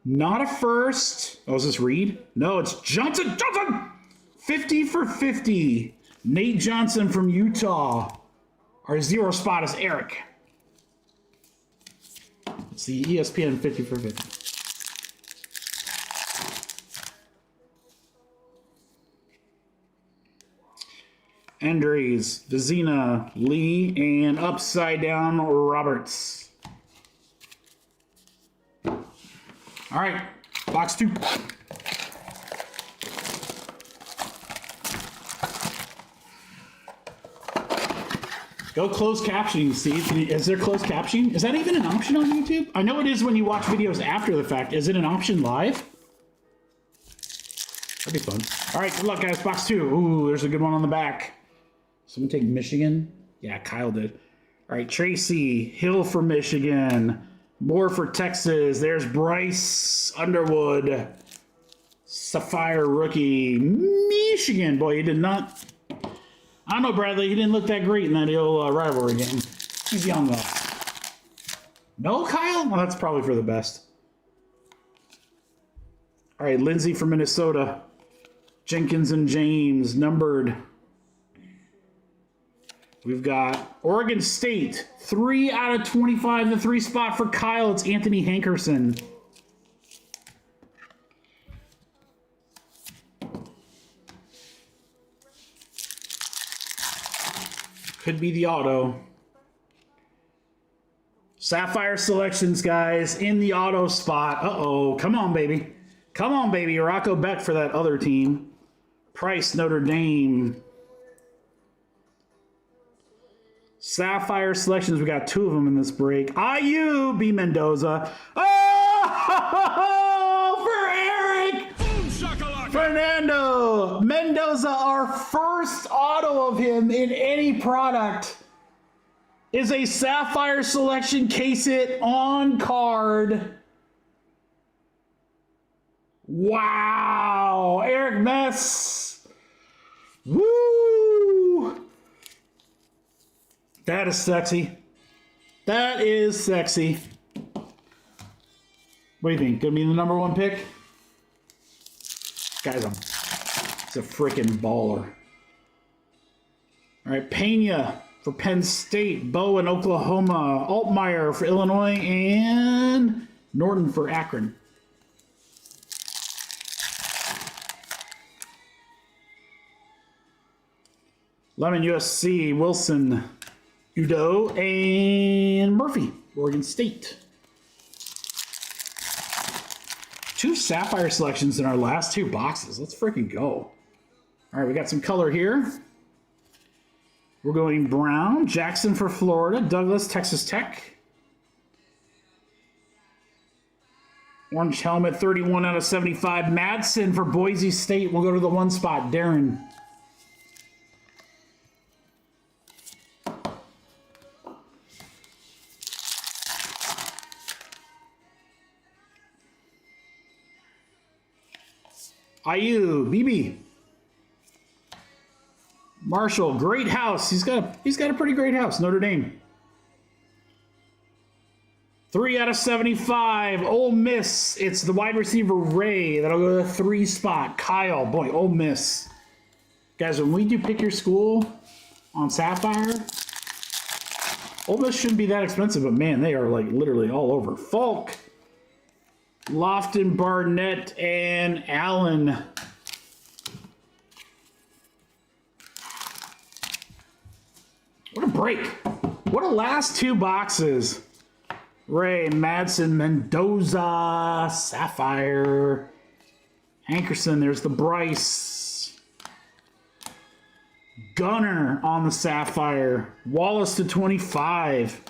S1: Not a first. Oh, is this Reed? No, it's Johnson. 50 for 50. Nate Johnson from Utah. Our 0 spot is Eric. It's the ESPN 50 for 50. Andres, Vizina, Lee, and upside down Roberts. All right, box 2. Go closed captioning, Steve. Is there closed captioning? Is that even an option on YouTube? I know it is when you watch videos after the fact. Is it an option live? That'd be fun. All right, good luck, guys. Box 2. Ooh, there's a good one on the back. Someone take Michigan? Yeah, Kyle did. All right, Tracy, Hill for Michigan. Moore for Texas. There's Bryce Underwood. Sapphire rookie. Michigan. Boy, he did not... I don't know, Bradley. He didn't look that great in that old rivalry game. He's young, though. No, Kyle? Well, that's probably for the best. All right, Lindsay from Minnesota. Jenkins and James, numbered. We've got Oregon State, 3 out of 25, the 3 spot for Kyle. It's Anthony Hankerson. Could be the auto. Sapphire selections, guys, in the auto spot. Uh-oh, come on, baby. Come on, baby. Rocco Beck for that other team. Price, Notre Dame. Sapphire selections, we got 2 of them in this break. IU, B. Mendoza. Oh, for Eric! Boom, Fernando Mendoza, our first auto of him in any product is a Sapphire selection K-Sit on card. Wow, Eric Mess. Woo! That is sexy. That is sexy. What do you think? Gonna be the number 1 pick? Guys, it's a freaking baller. All right, Pena, for Penn State, Bowen, Oklahoma, Altmaier for Illinois, and Norton for Akron. Lemon, USC, Wilson, Udo, and Murphy, Oregon State. 2 Sapphire selections in our last 2 boxes. Let's freaking go. All right, we got some color here. We're going brown. Jackson for Florida. Douglas, Texas Tech. Orange helmet, 31 out of 75. Madsen for Boise State. We'll go to the 1 spot. Darren. IU, BB. Marshall, great house. He's got a pretty great house. Notre Dame. 3 out of 75. Ole Miss. It's the wide receiver Ray. That'll go to the 3 spot. Kyle, boy, Ole Miss. Guys, when we do pick your school on Sapphire, Ole Miss shouldn't be that expensive, but man, they are like literally all over. Falk, Lofton, Barnett, and Allen. What a break. What a last 2 boxes. Ray, Madsen, Mendoza, Sapphire. Hankerson, there's the Bryce. Gunner on the Sapphire. Wallace to 25.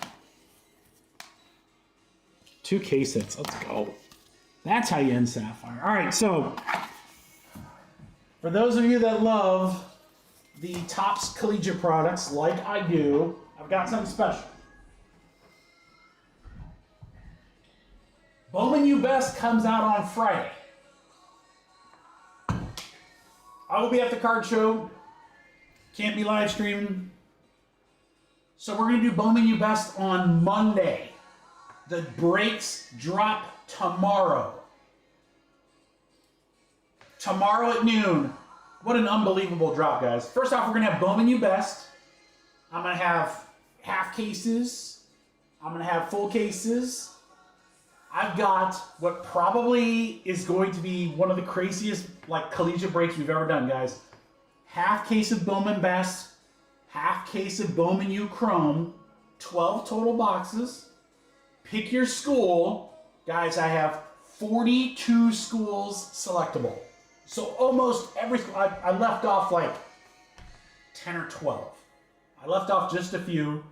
S1: 2 case hits. Let's go. That's how you end Sapphire. All right, so for those of you that love the Topps collegiate products like I do, I've got something special. Bowman U Best comes out on Friday. I will be at the card show. Can't be live streaming. So we're going to do Bowman U Best on Monday. The breaks drop tomorrow. Tomorrow at noon. What an unbelievable drop, guys. First off, we're going to have Bowman U Best. I'm going to have half cases. I'm going to have full cases. I've got what probably is going to be one of the craziest collegiate breaks we've ever done, guys. Half case of Bowman Best, half case of Bowman U Chrome, 12 total boxes. Pick your school. Guys, I have 42 schools selectable. So almost every school, I left off like 10 or 12. I left off just a few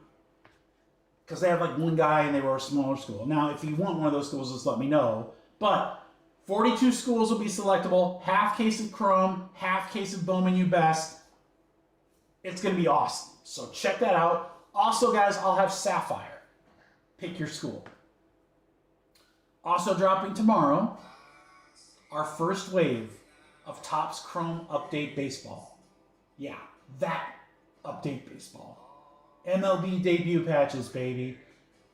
S1: because they have like one guy and they were a smaller school. Now, if you want one of those schools, just let me know. But 42 schools will be selectable. Half case of Chrome, half case of Bowman U Best. It's going to be awesome. So check that out. Also, guys, I'll have Sapphire. Pick your school. Also dropping tomorrow, our first wave of Topps Chrome Update Baseball. Yeah, that Update Baseball. MLB debut patches, baby.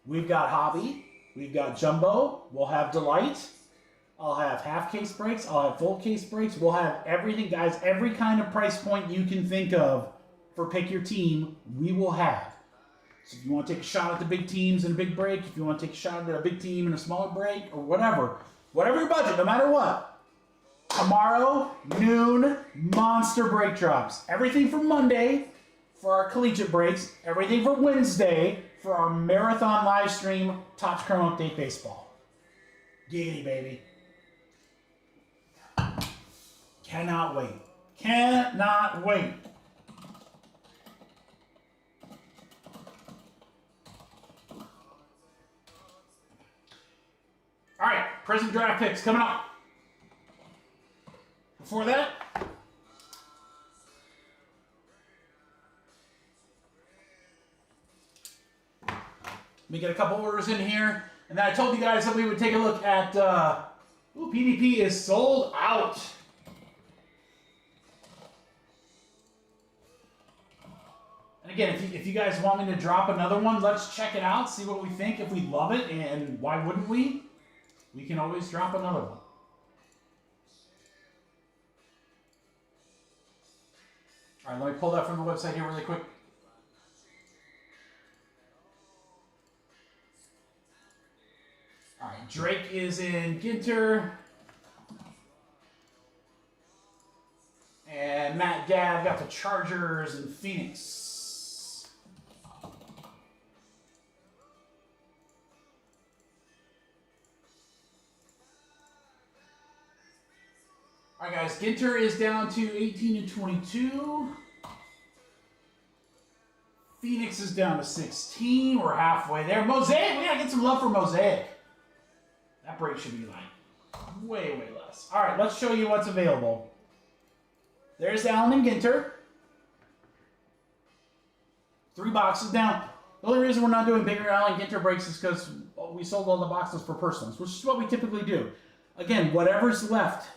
S1: We've got Hobby. We've got Jumbo. We'll have Delight. I'll have half case breaks. I'll have full case breaks. We'll have everything, guys. Every kind of price point you can think of for pick your team, we will have. So if you want to take a shot at the big teams and a big break, if you want to take a shot at a big team and a smaller break, or whatever your budget, no matter what, tomorrow, noon, monster break drops. Everything for Monday for our collegiate breaks, everything for Wednesday for our marathon live stream, Topps Chrome Update Baseball. Giggity, baby. Cannot wait. Cannot wait. All right, Prizm draft picks coming up. Before that, let me get a couple orders in here. And then I told you guys that we would take a look at, PDP is sold out. And again, if you guys want me to drop another one, let's check it out, see what we think. If we love it, and why wouldn't we? We can always drop another one. All right, let me pull that from the website here really quick. Drake is in Ginter. And Matt Gav got the Chargers and Phoenix. All right, guys. Ginter is down to 18 and 22. Phoenix is down to 16. We're halfway there. Mosaic, we gotta get some love for Mosaic. That break should be like way, way less. All right, let's show you what's available. There's Allen Ginter. 3 boxes down. The only reason we're not doing bigger Allen Ginter breaks is because we sold all the boxes for personals, which is what we typically do. Again, whatever's left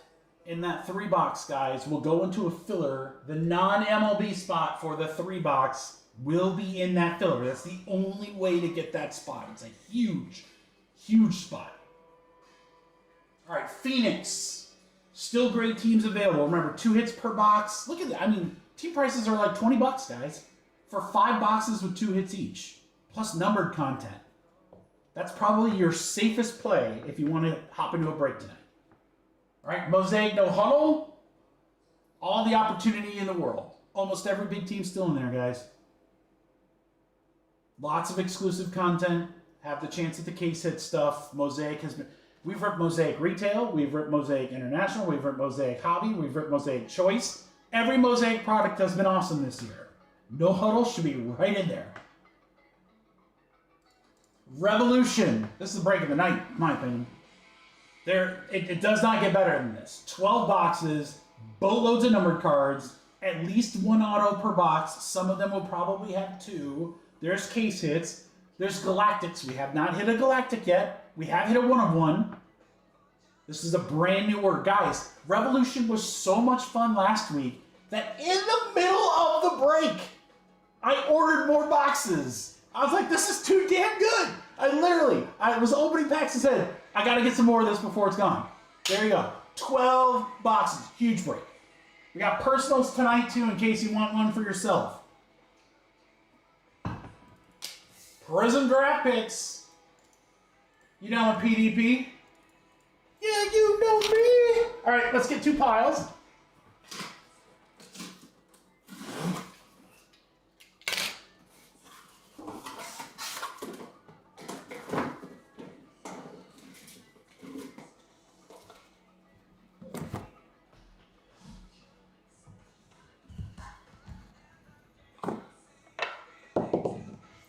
S1: in that 3 box, guys, will go into a filler. The non-MLB spot for the 3 box will be in that filler. That's the only way to get that spot. It's a huge, huge spot. All right, Phoenix. Still great teams available. Remember, 2 hits per box. Look at that. I mean, team prices are like 20 bucks, guys, for 5 boxes with 2 hits each, plus numbered content. That's probably your safest play if you want to hop into a break tonight. All right, Mosaic No Huddle. All the opportunity in the world. Almost every big team still in there, guys. Lots of exclusive content. Have the chance at the case hit stuff. Mosaic has been... We've ripped Mosaic Retail, we've ripped Mosaic International, we've ripped Mosaic Hobby, we've ripped Mosaic Choice. Every Mosaic product has been awesome this year. No Huddle should be right in there. Revolution. This is the break of the night, in my opinion. It does not get better than this. 12 boxes, boatloads of numbered cards, at least 1 auto per box. Some of them will probably have 2. There's case hits. There's Galactics. We have not hit a Galactic yet. We have hit a 1 of 1. This is a brand new order. Guys, Revolution was so much fun last week that in the middle of the break, I ordered more boxes. I was like, this is too damn good. I was opening packs and said, I got to get some more of this before it's gone. There you go. 12 boxes. Huge break. We got personals tonight, too, in case you want one for yourself. Prizm draft picks. You down with PDP? Yeah, you know me. All right, let's get 2 piles.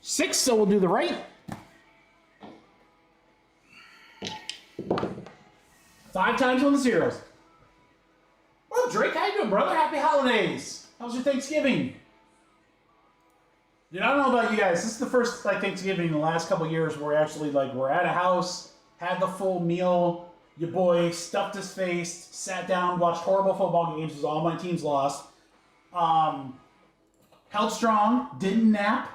S1: Six, so we'll do the right. 5 times on the zeros. Well, Drake, how you doing, brother? Happy holidays. How was your Thanksgiving? Dude, I don't know about you guys. This is the first Thanksgiving in the last couple years where we actually we're at a house, had the full meal. Your boy stuffed his face, sat down, watched horrible football games because all my teams lost. Held strong, didn't nap.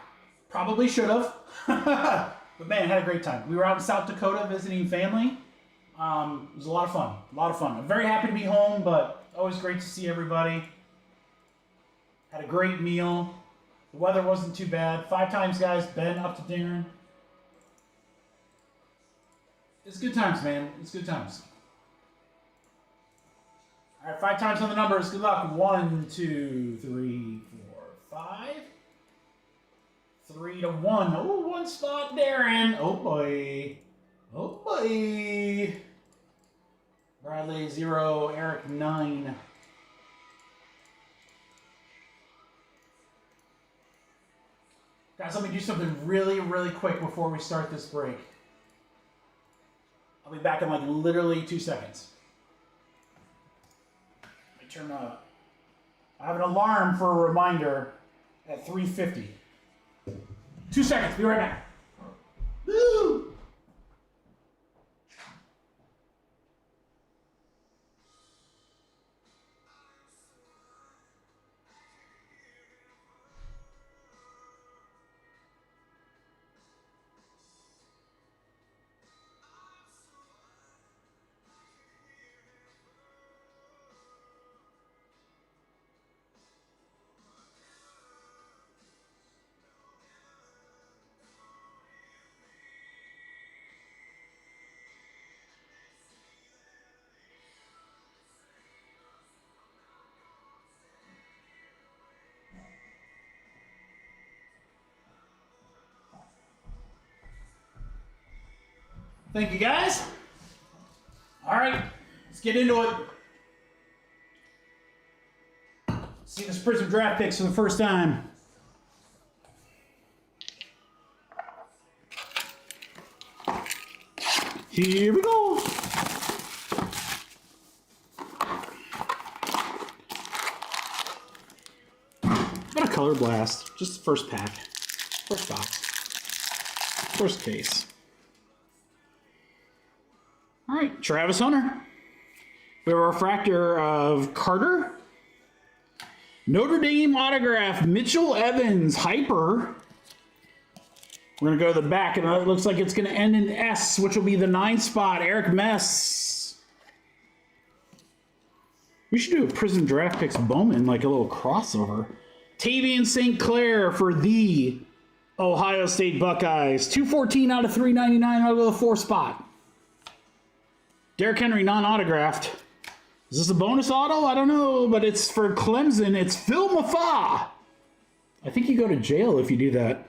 S1: Probably should have. But man, had a great time. We were out in South Dakota visiting family. It was a lot of fun. A lot of fun. I'm very happy to be home, but always great to see everybody. Had a great meal. The weather wasn't too bad. 5 times, guys. Ben up to Darren. It's good times, man. It's good times. All right, 5 times on the numbers. Good luck. 1, 2, 3, 4, 5. 3 to 1. Oh, 1 spot, Darren. Oh, boy. Oh, boy. Bradley, 0. Eric, 9. Guys, let me do something really, really quick before we start this break. I'll be back in literally 2 seconds. Let me turn up. I have an alarm for a reminder at 3:50. 2 seconds. Be right back. Woo! Thank you, guys. All right, let's get into it. See this Prizm draft picks for the first time. Here we go. Got a color blast. Just the first pack. First box. First case. All right, Travis Hunter. We have a refractor of Carter. Notre Dame autograph, Mitchell Evans, Hyper. We're going to go to the back, and it looks like it's going to end in S, which will be the 9 spot, Eric Mess. We should do a Prizm draft picks Bowman, like a little crossover. Tavian St. Clair for the Ohio State Buckeyes. 214 out of 399 out of the 4 spot. Derrick Henry, non-autographed. Is this a bonus auto? I don't know, but it's for Clemson. It's Phil Mafah. I think you go to jail if you do that.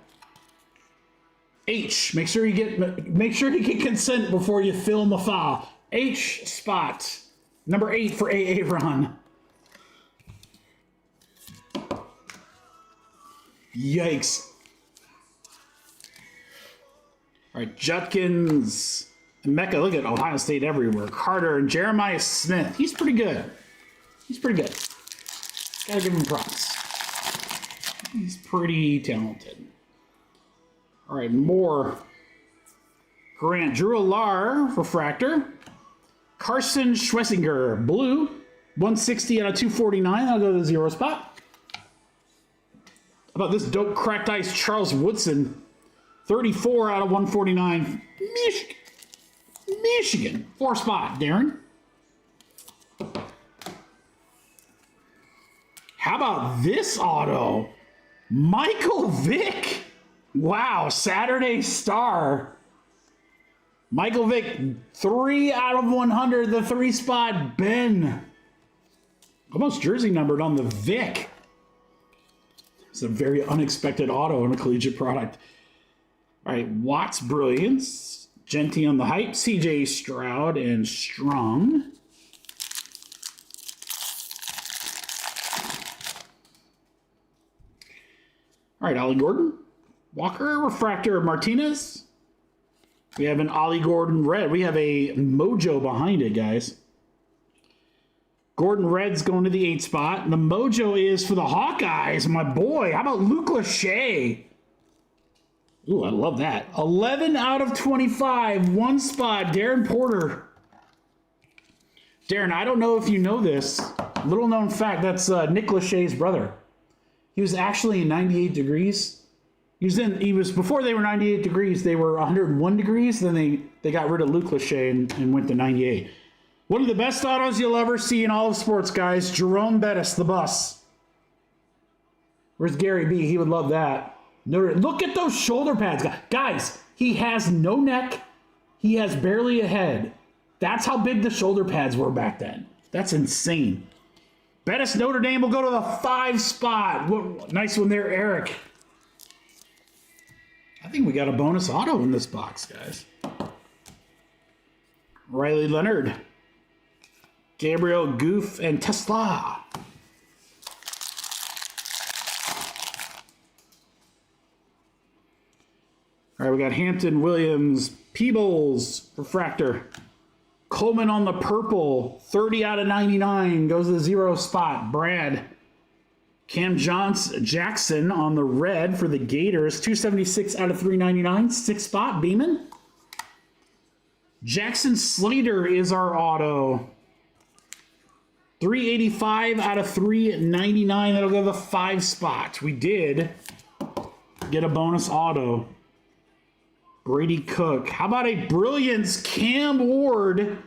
S1: H. Make sure you get consent before you Phil Mafah. H spot. Number 8 for A. Ron. Yikes. All right, Judkins. Mecca, look at Ohio State everywhere. Carter and Jeremiah Smith. He's pretty good. He's pretty good. Gotta give him props. He's pretty talented. All right, more. Grant. Drew Alar, refractor. Carson Schwessinger, blue. 160 out of 249. I'll go to the 0 spot. How about this dope cracked ice Charles Woodson? 34 out of 149. Michigan. 4 spot, Darren. How about this auto? Michael Vick. Wow, Saturday Star. Michael Vick, 3 out of 100, the 3 spot, Ben. Almost jersey numbered on the Vick. It's a very unexpected auto in a collegiate product. All right, Watts Brilliance. Genty on the hype. CJ Stroud and Strong. All right, Ollie Gordon. Walker, refractor, Martinez. We have an Ollie Gordon red. We have a Mojo behind it, guys. Gordon Red's going to the 8 spot. The Mojo is for the Hawkeyes, my boy. How about Luke Lachey? Ooh, I love that. 11 out of 25, 1 spot, Darren Porter. Darren, I don't know if you know this. Little known fact, that's Nick Lachey's brother. He was actually in 98 degrees. He was before they were 98 degrees, they were 101 degrees. Then they got rid of Luke Lachey and went to 98. One of the best autos you'll ever see in all of sports, guys. Jerome Bettis, the bus. Where's Gary B? He would love that. Look at those shoulder pads. Guys, he has no neck. He has barely a head. That's how big the shoulder pads were back then. That's insane. Bettis Notre Dame will go to the 5 spot. Nice one there, Eric. I think we got a bonus auto in this box, guys. Riley Leonard. Gabriel Goof and Tesla. All right, we got Hampton, Williams, Peebles, refractor. Coleman on the purple, 30 out of 99, goes to the 0 spot. Brad. Cam Jackson on the red for the Gators, 276 out of 399, 6 spot. Beeman. Jackson Slater is our auto. 385 out of 399, that'll go to the 5 spot. We did get a bonus auto. Brady Cook. How about a Brilliance Cam Ward?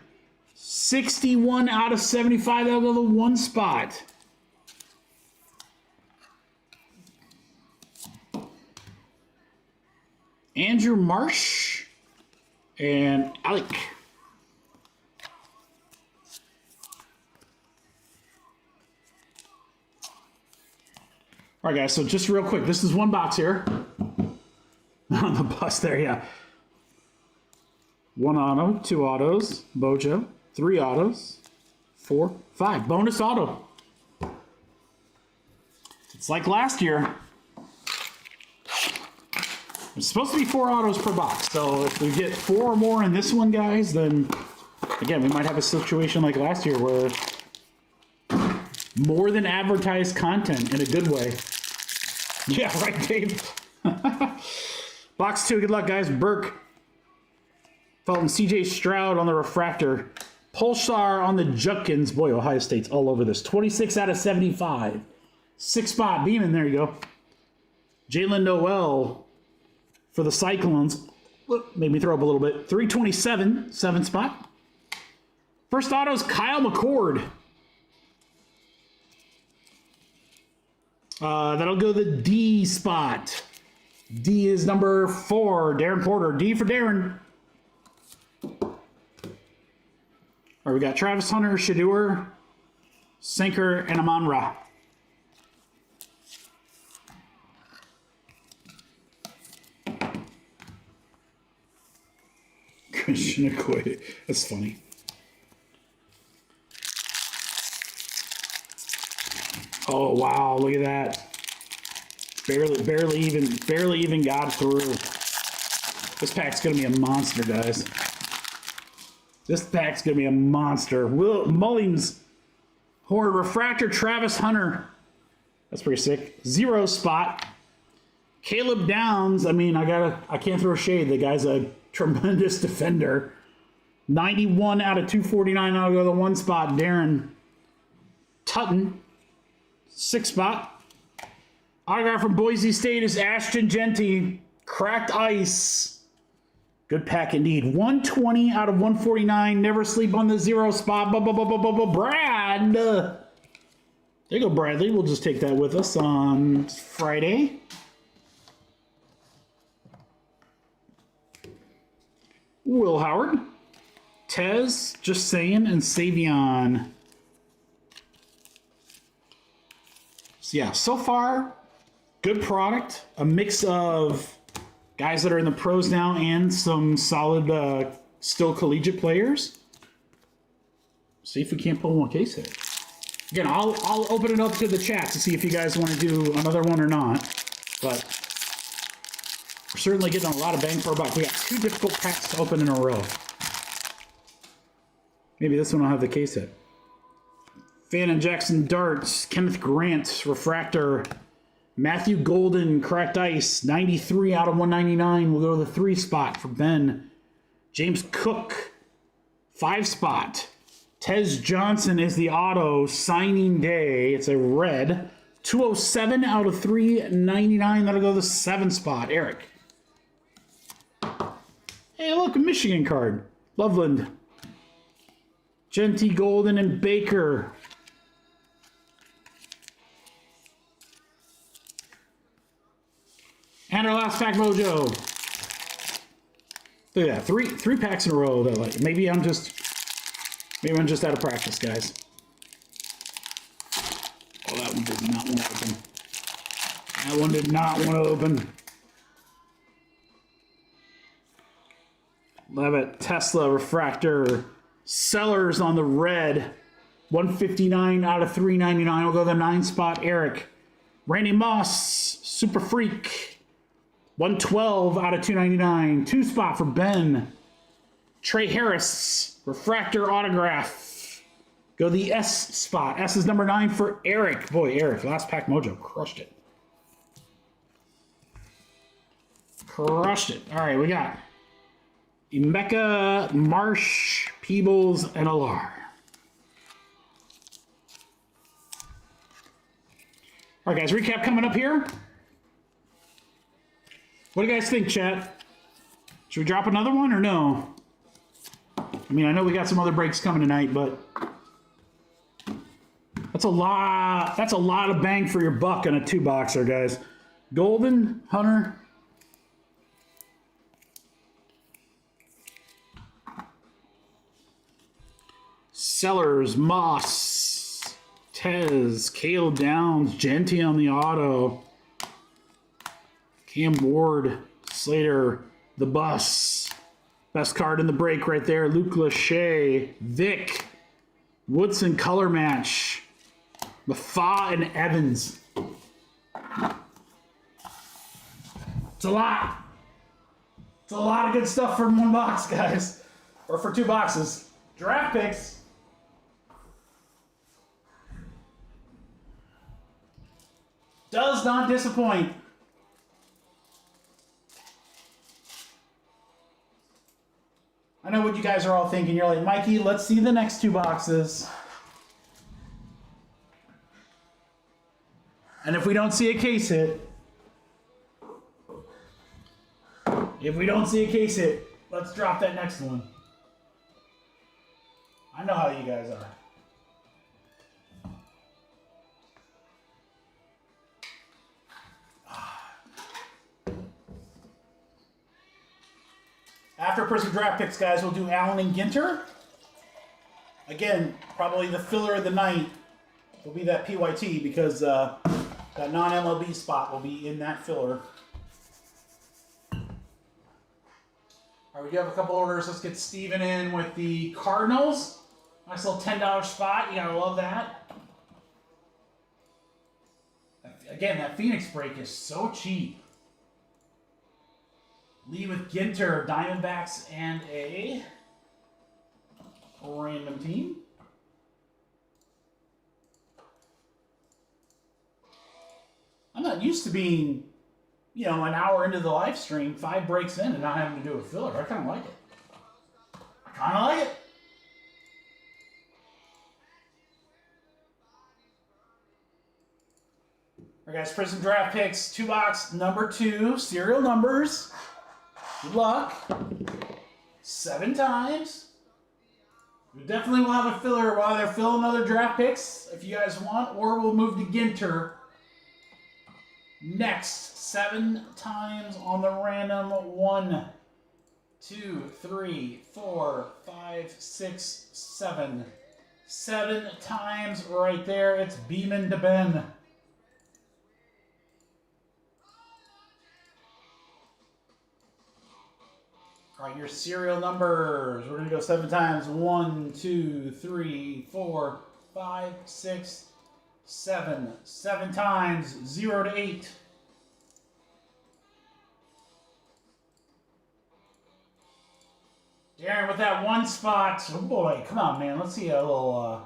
S1: 61 out of 75. That'll go to the 1 spot. Andrew Marsh and Alec. All right, guys, so just real quick, this is one box here. On the bus there, yeah. 1 auto, 2 autos, Bojo, 3 autos, 4, 5. Bonus auto. It's like last year. It's supposed to be 4 autos per box. So if we get 4 or more in this one, guys, then again, we might have a situation like last year where more than advertised content in a good way. Yeah, right, Dave. Box 2, good luck, guys. Burke, Felton, CJ Stroud on the refractor. Pulsar on the Judkins. Boy, Ohio State's all over this. 26 out of 75. 6 spot. Beeman, there you go. Jalen Noel for the Cyclones. Made me throw up a little bit. 327, 7 spot. First auto's Kyle McCord. That'll go the D spot. D is number 4, Darren Porter. D for Darren. All right, we got Travis Hunter, Shadeur, Sinker, and Amon-Ra. Christian Okoye. That's funny. Oh wow, look at that. Barely even got through. This pack's gonna be a monster, guys. This pack's gonna be a monster. Will Mullings, Horde Refractor, Travis Hunter. That's pretty sick. 0 spot. Caleb Downs. I mean, I can't throw shade. The guy's a tremendous defender. 91 out of 249. I'll go to the 1 spot. Darren Tutton. 6 spot. Autograph from Boise State is Ashton Genty. Cracked ice. Good pack indeed. 120 out of 149. Never sleep on the 0 spot. Brad. There you go, Bradley. We'll just take that with us on Friday. Will Howard. Tez, Just Saying, and Savion. So yeah, so far, good product. A mix of guys that are in the pros now and some solid, still collegiate players. See if we can't pull one case here. Again, I'll open it up to the chat to see if you guys want to do another one or not. But we're certainly getting a lot of bang for our buck. We got 2 difficult packs to open in a row. Maybe this one will have the case hit. Fannin Jackson Darts, Kenneth Grant, Refractor, Matthew Golden, Cracked Ice, 93 out of 199. We'll go to the 3 spot for Ben. James Cook, 5 spot. Tez Johnson is the auto, signing day. It's a red. 207 out of 399. That'll go to the 7 spot. Eric. Hey, look, a Michigan card. Loveland. Genty, Golden, and Baker. And our last pack, Mojo. Look at that, three packs in a row. That like maybe I'm just out of practice, guys. Oh, that one did not want to open. That one did not want to open. Love it. Tesla Refractor. Sellers on the red. 159 out of 399. We'll go to the 9 spot. Eric. Randy Moss. Super Freak. 112 out of 299. 2 spot for Ben. Trey Harris. Refractor autograph. Go the S spot. S is number 9 for Eric. Boy, Eric. Last pack Mojo. Crushed it. Crushed it. All right, we got Emeka, Marsh, Peebles, and Alar. All right, guys, recap coming up here. What do you guys think, chat? Should we drop another one or no? I mean, I know we got some other breaks coming tonight, but that's a lot of bang for your buck in a 2-boxer, guys. Golden, Hunter. Sellers, Moss, Tez, Caleb Downs, Genty on the auto, Cam Ward, Slater, the Bus, Best card in the break right there. Luke Lachey, Vic, Woodson color match, Mafa and Evans. It's a lot. It's a lot of good stuff for one box, guys. Or for 2 boxes. Draft picks. Does not disappoint. I know what you guys are all thinking. You're like, Mikey, let's see the next 2 boxes. And if we don't see a case hit, let's drop that next one. I know how you guys are. After Prizm draft picks, guys, we'll do Allen Ginter. Again, probably the filler of the night will be that PYT because that non-MLB spot will be in that filler. All right, we do have a couple orders. Let's get Steven in with the Cardinals. Nice little $10 spot. You gotta love that. Again, that Phoenix break is so cheap. Lee with Ginter, Diamondbacks, and a random team. I'm not used to being, you know, an hour into the live stream, 5 breaks in, and not having to do a filler. I kind of like it. All right, guys, Prizm draft picks, 2 box number 2, serial numbers. Good luck. 7 times. We definitely will have a filler while they're filling other draft picks if you guys want, or we'll move to Ginter next. 7 times on the random. 1, 2, 3, 4, 5, 6, 7. 7 times right there. It's Beeman to Ben. All right, your serial numbers. We're going to go 7 times. 1, 2, 3, 4, 5, 6, 7. 7 times. 0 to 8. Darren with that 1 spot. Oh boy, come on, man. Let's see a little,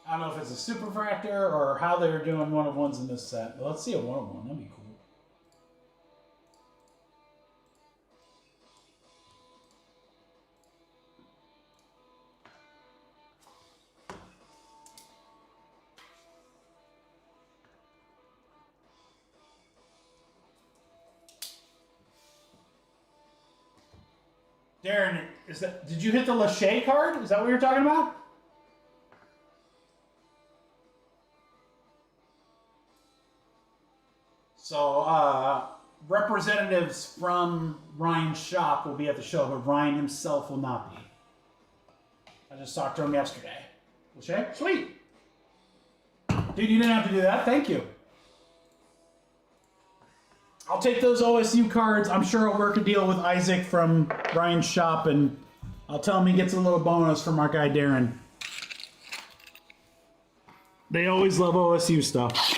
S1: I don't know if it's a super fractor or how they're doing 1-of-1s in this set. But let's see a 1-of-1. That'd be cool. Darren, did you hit the Lachey card? Is that what you're talking about? So, representatives from Ryan's shop will be at the show, but Ryan himself will not be. I just talked to him yesterday. Lachey? Sweet. Dude, you didn't have to do that. Thank you. I'll take those OSU cards. I'm sure I'll work a deal with Isaac from Ryan's shop, and I'll tell him he gets a little bonus from our guy Darren. They always love OSU stuff.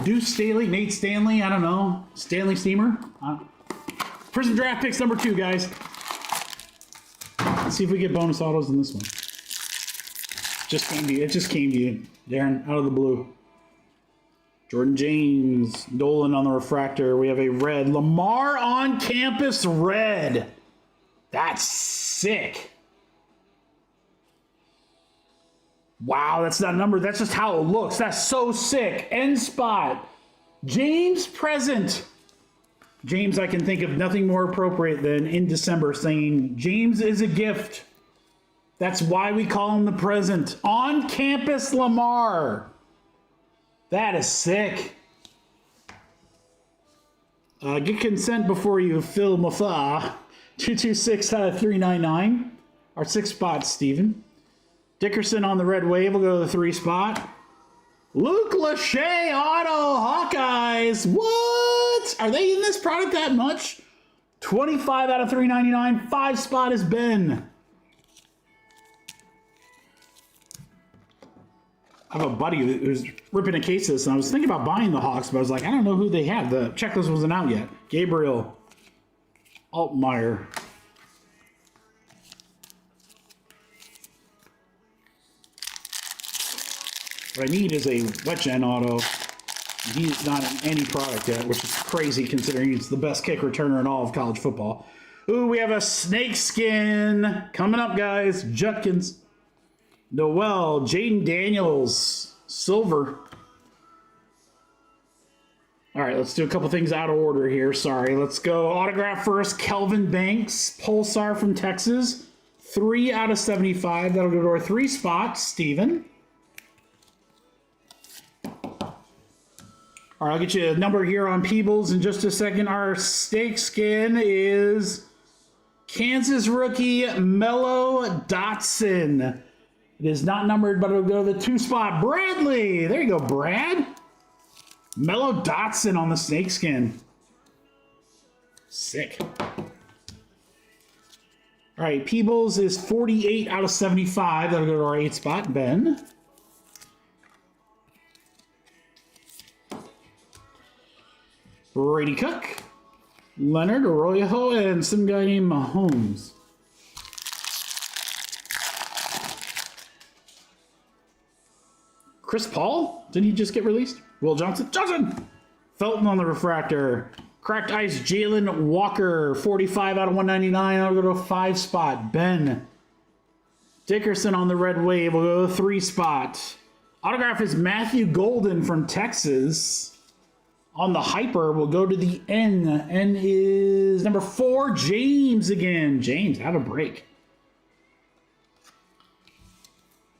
S1: Deuce Staley, Nate Stanley, I don't know. Stanley Steamer. Prizm draft picks number 2, guys. Let's see if we get bonus autos in this one. It just came to you, Darren, out of the blue. Jordan James, Dolan on the refractor. We have a red. Lamar on campus red. That's sick. Wow, that's not a number. That's just how it looks. That's so sick. End spot. James present. James, I can think of nothing more appropriate than in December saying, James is a gift. That's why we call him the present. On campus Lamar. That is sick. Get consent before you fill Mafa. 226 out of 399. Our 6 spot, Steven. Dickerson on the red wave will go to the 3 spot. Luke Lachey auto Hawkeyes. What? what? Are they in this product that much? 25 out of 399. 5 spot is Ben. I have a buddy who's ripping a case of this, and I was thinking about buying the Hawks, but I was like, I don't know who they have. The checklist wasn't out yet. Gabriel Altmaier. What I need is a wet gen auto. He's not in any product yet, which is crazy considering he's the best kick returner in all of college football. Ooh, we have a snake skin coming up, guys. Judkins. Noel, Jaden Daniels, silver. All right, let's do a couple things out of order here. Sorry. Let's go autograph first. Kelvin Banks, Pulsar from Texas. 3 out of 75. That'll go to our 3 spot. Steven. All right, I'll get you a number here on Peebles in just a second. Our snake skin is Kansas rookie Mello Dotson. It is not numbered, but it'll go to the 2 spot. Bradley! There you go, Brad. Mello Dotson on the snakeskin. Sick. All right, Peebles is 48 out of 75. That'll go to our 8 spot. Ben. Brady Cook. Leonard Arroyo, and some guy named Mahomes. Chris Paul? Didn't he just get released? Will Johnson? Johnson! Felton on the refractor. Cracked ice, Jalen Walker. 45 out of 199. I'll go to a 5 spot. Ben. Dickerson on the red wave. We'll go to a 3 spot. Autograph is Matthew Golden from Texas. On the hyper, we'll go to the N. N is number 4, James again. James, have a break.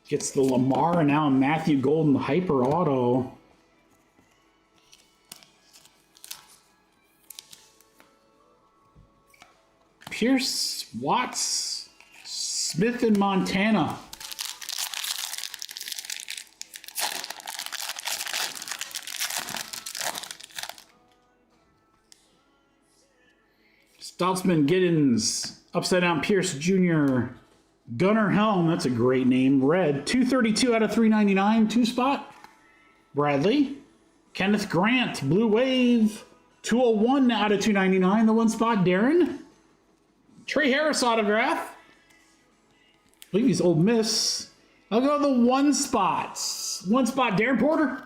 S1: Gets the Lamar and now Matthew Golden hyper auto. Pierce, Watts, Smith in Montana. Stoutsman Giddens, Upside Down Pierce Jr., Gunnar Helm, that's a great name. Red, 232 out of 399, 2 spot. Bradley. Kenneth Grant, Blue Wave, 201 out of 299, the 1 spot. Darren. Trey Harris autograph. I believe he's Ole Miss. I'll go the 1 spot. 1 spot, Darren Porter.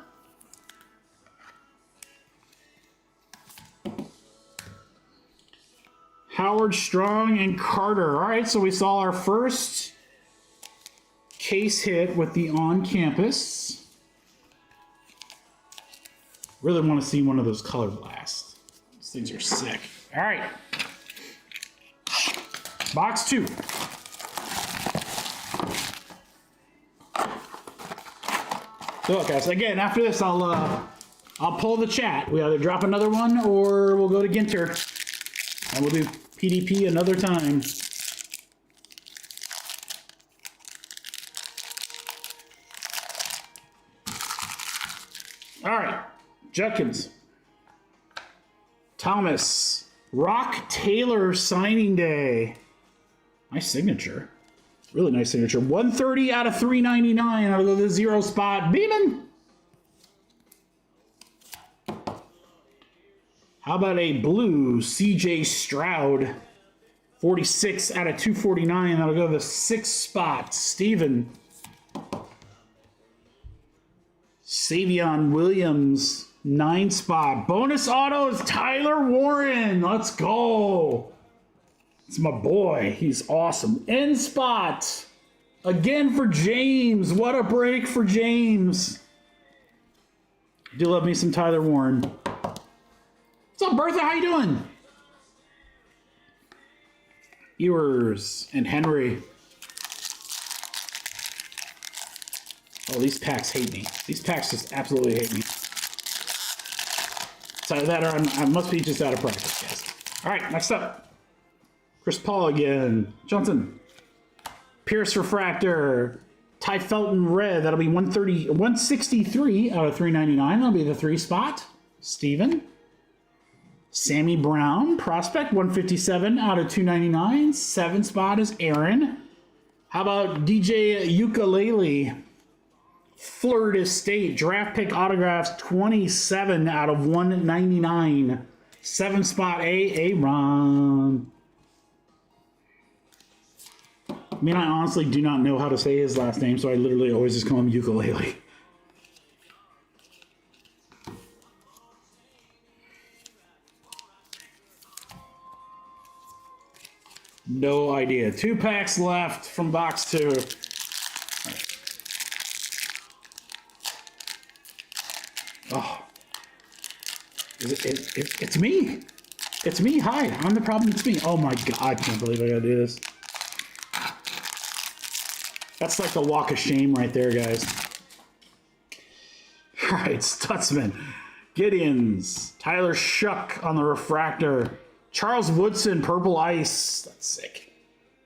S1: Howard Strong and Carter. All right, so we saw our first case hit with the on-campus. Really want to see one of those color blasts. These things are sick. All right. Box 2. So look, guys, again, after this, I'll pull the chat. We either drop another one or we'll go to Ginter. And we'll do PDP another time. All right, Judkins. Thomas. Rock Taylor signing day. Nice signature. Really nice signature. 130 out of 399 out of the 0 spot. Beeman. How about a blue CJ Stroud? 46 out of 249. That'll go to the 6 spot. Steven. Savion Williams, 9 spot. Bonus auto is Tyler Warren. Let's go. It's my boy. He's awesome. N spot. Again for James. What a break for James. I do love me some Tyler Warren. What's up, Bertha? How you doing? Ewers and Henry. Oh, these packs hate me. These packs just absolutely hate me. So that or I must be just out of practice, guys. All right, next up. Chris Paul again. Johnson. Pierce Refractor. Ty Felton Red. That'll be 163 out of 399. That'll be the 3 spot. Steven. Sammy Brown, prospect, 157 out of 299. 7 spot is Aaron. How about DJ Ukulele? Florida State, draft pick autographs, 27 out of 199. 7 spot Aaron. I mean, I honestly do not know how to say his last name, so I literally always just call him Ukulele. No idea. 2 packs left from box 2. Oh. It's me. It's me. Hi. I'm the problem. It's me. Oh my God. I can't believe I gotta do this. That's like the walk of shame right there, guys. All right. Stutzman. Gideons. Tyler Shuck on the refractor. Charles Woodson, purple ice. That's sick.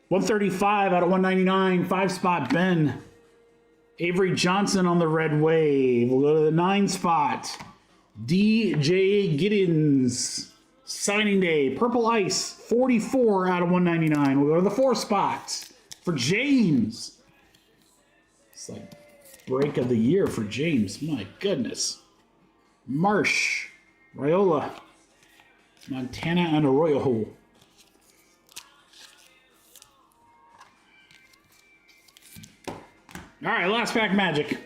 S1: 135 out of 199. 5 spot Ben. Avery Johnson on the red wave. We'll go to the 9 spot. DJ Giddens. Signing day. Purple ice. 44 out of 199. We'll go to the 4 spot for James. It's like break of the year for James. My goodness. Marsh. Raiola. Montana and Arroyo. All right, last pack Magic.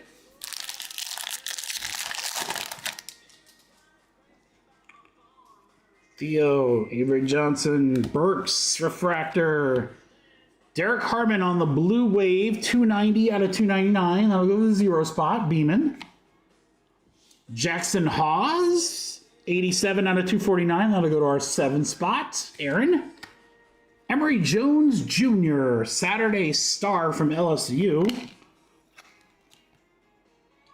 S1: Theo, Avery Johnson, Burks, refractor. Derek Harmon on the blue wave, 290 out of 299. That'll go to the 0 spot, Beeman. Jackson Hawes, 87 out of 249. That'll go to our 7 spot, Aaron. Emory Jones Jr., Saturday Star from LSU.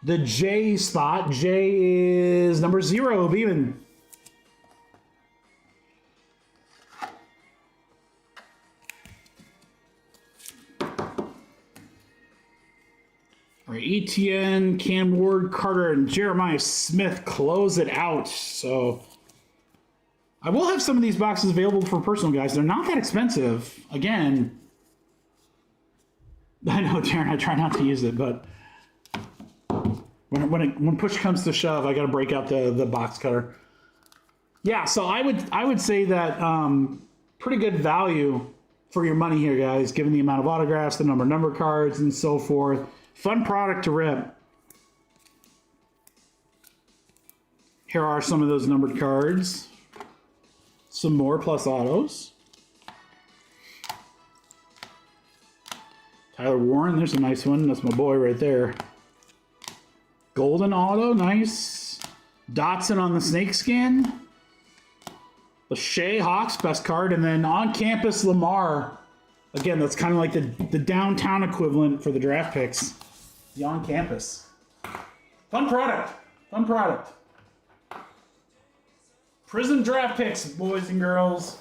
S1: The J spot, J is number 0, Beeman. All right, ETN, Cam Ward, Carter, and Jeremiah Smith close it out. So I will have some of these boxes available for personal guys. They're not that expensive. Again, I know, Darren, I try not to use it, but when push comes to shove, I got to break out the box cutter. Yeah, so I would say that pretty good value for your money here, guys, given the amount of autographs, the number cards, and so forth. Fun product to rip. Here are some of those numbered cards. Some more plus autos. Tyler Warren, there's a nice one. That's my boy right there. Golden auto, nice. Dotson on the snakeskin. Lachey Hawks, best card. And then on campus Lamar. Again, that's kind of like the downtown equivalent for the draft picks. The on campus. Fun product. Fun product. Prizm draft picks, boys and girls.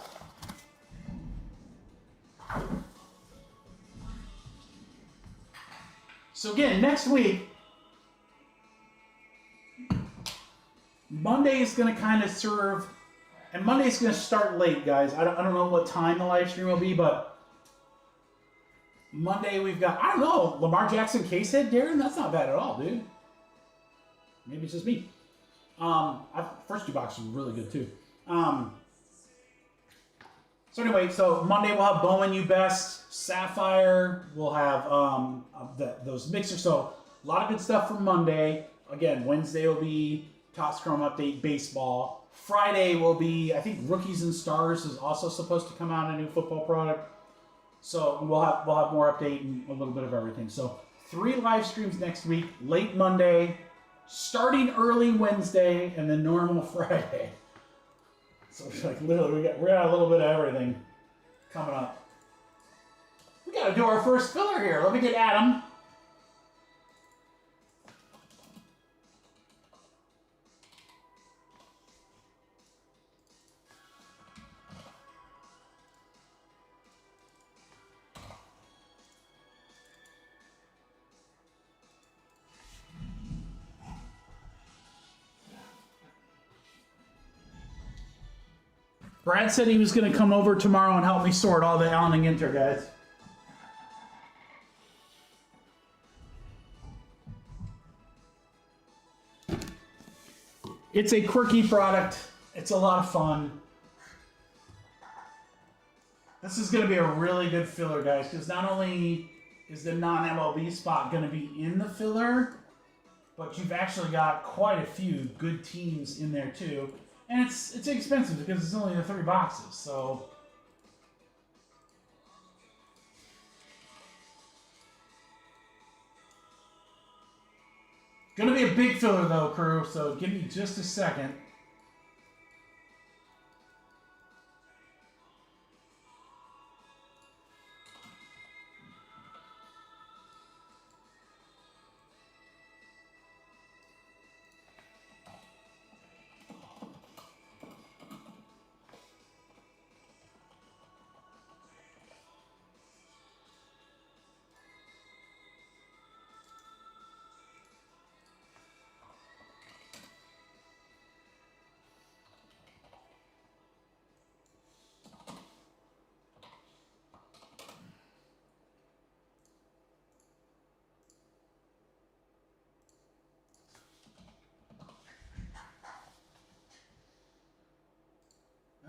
S1: So again, next week, Monday is going to kind of serve, and Monday's going to start late, guys. I don't know what time the live stream will be, but Monday we've got, I don't know, Lamar Jackson case hit, Darren? That's not bad at all, dude. Maybe it's just me. First 2 boxes were really good, too. So anyway, so Monday we'll have Bowman U Sapphire. We'll have those mixers. So a lot of good stuff for Monday. Again, Wednesday will be Topps Chrome Update Baseball. Friday will be, I think, Rookies and Stars is also supposed to come out, a new football product. So we'll have more update and a little bit of everything. So 3 live streams next week, late Monday, starting early Wednesday, and then normal Friday. So it's like literally we got a little bit of everything coming up. We got to do our first filler here. Let me get Adam. Brad said he was going to come over tomorrow and help me sort all the Allen Ginter guys. It's a quirky product. It's a lot of fun. This is going to be a really good filler, guys, because not only is the non-MLB spot going to be in the filler, but you've actually got quite a few good teams in there too. And it's expensive because it's only the 3 boxes, so... Gonna be a big filler though, crew, so give me just a second.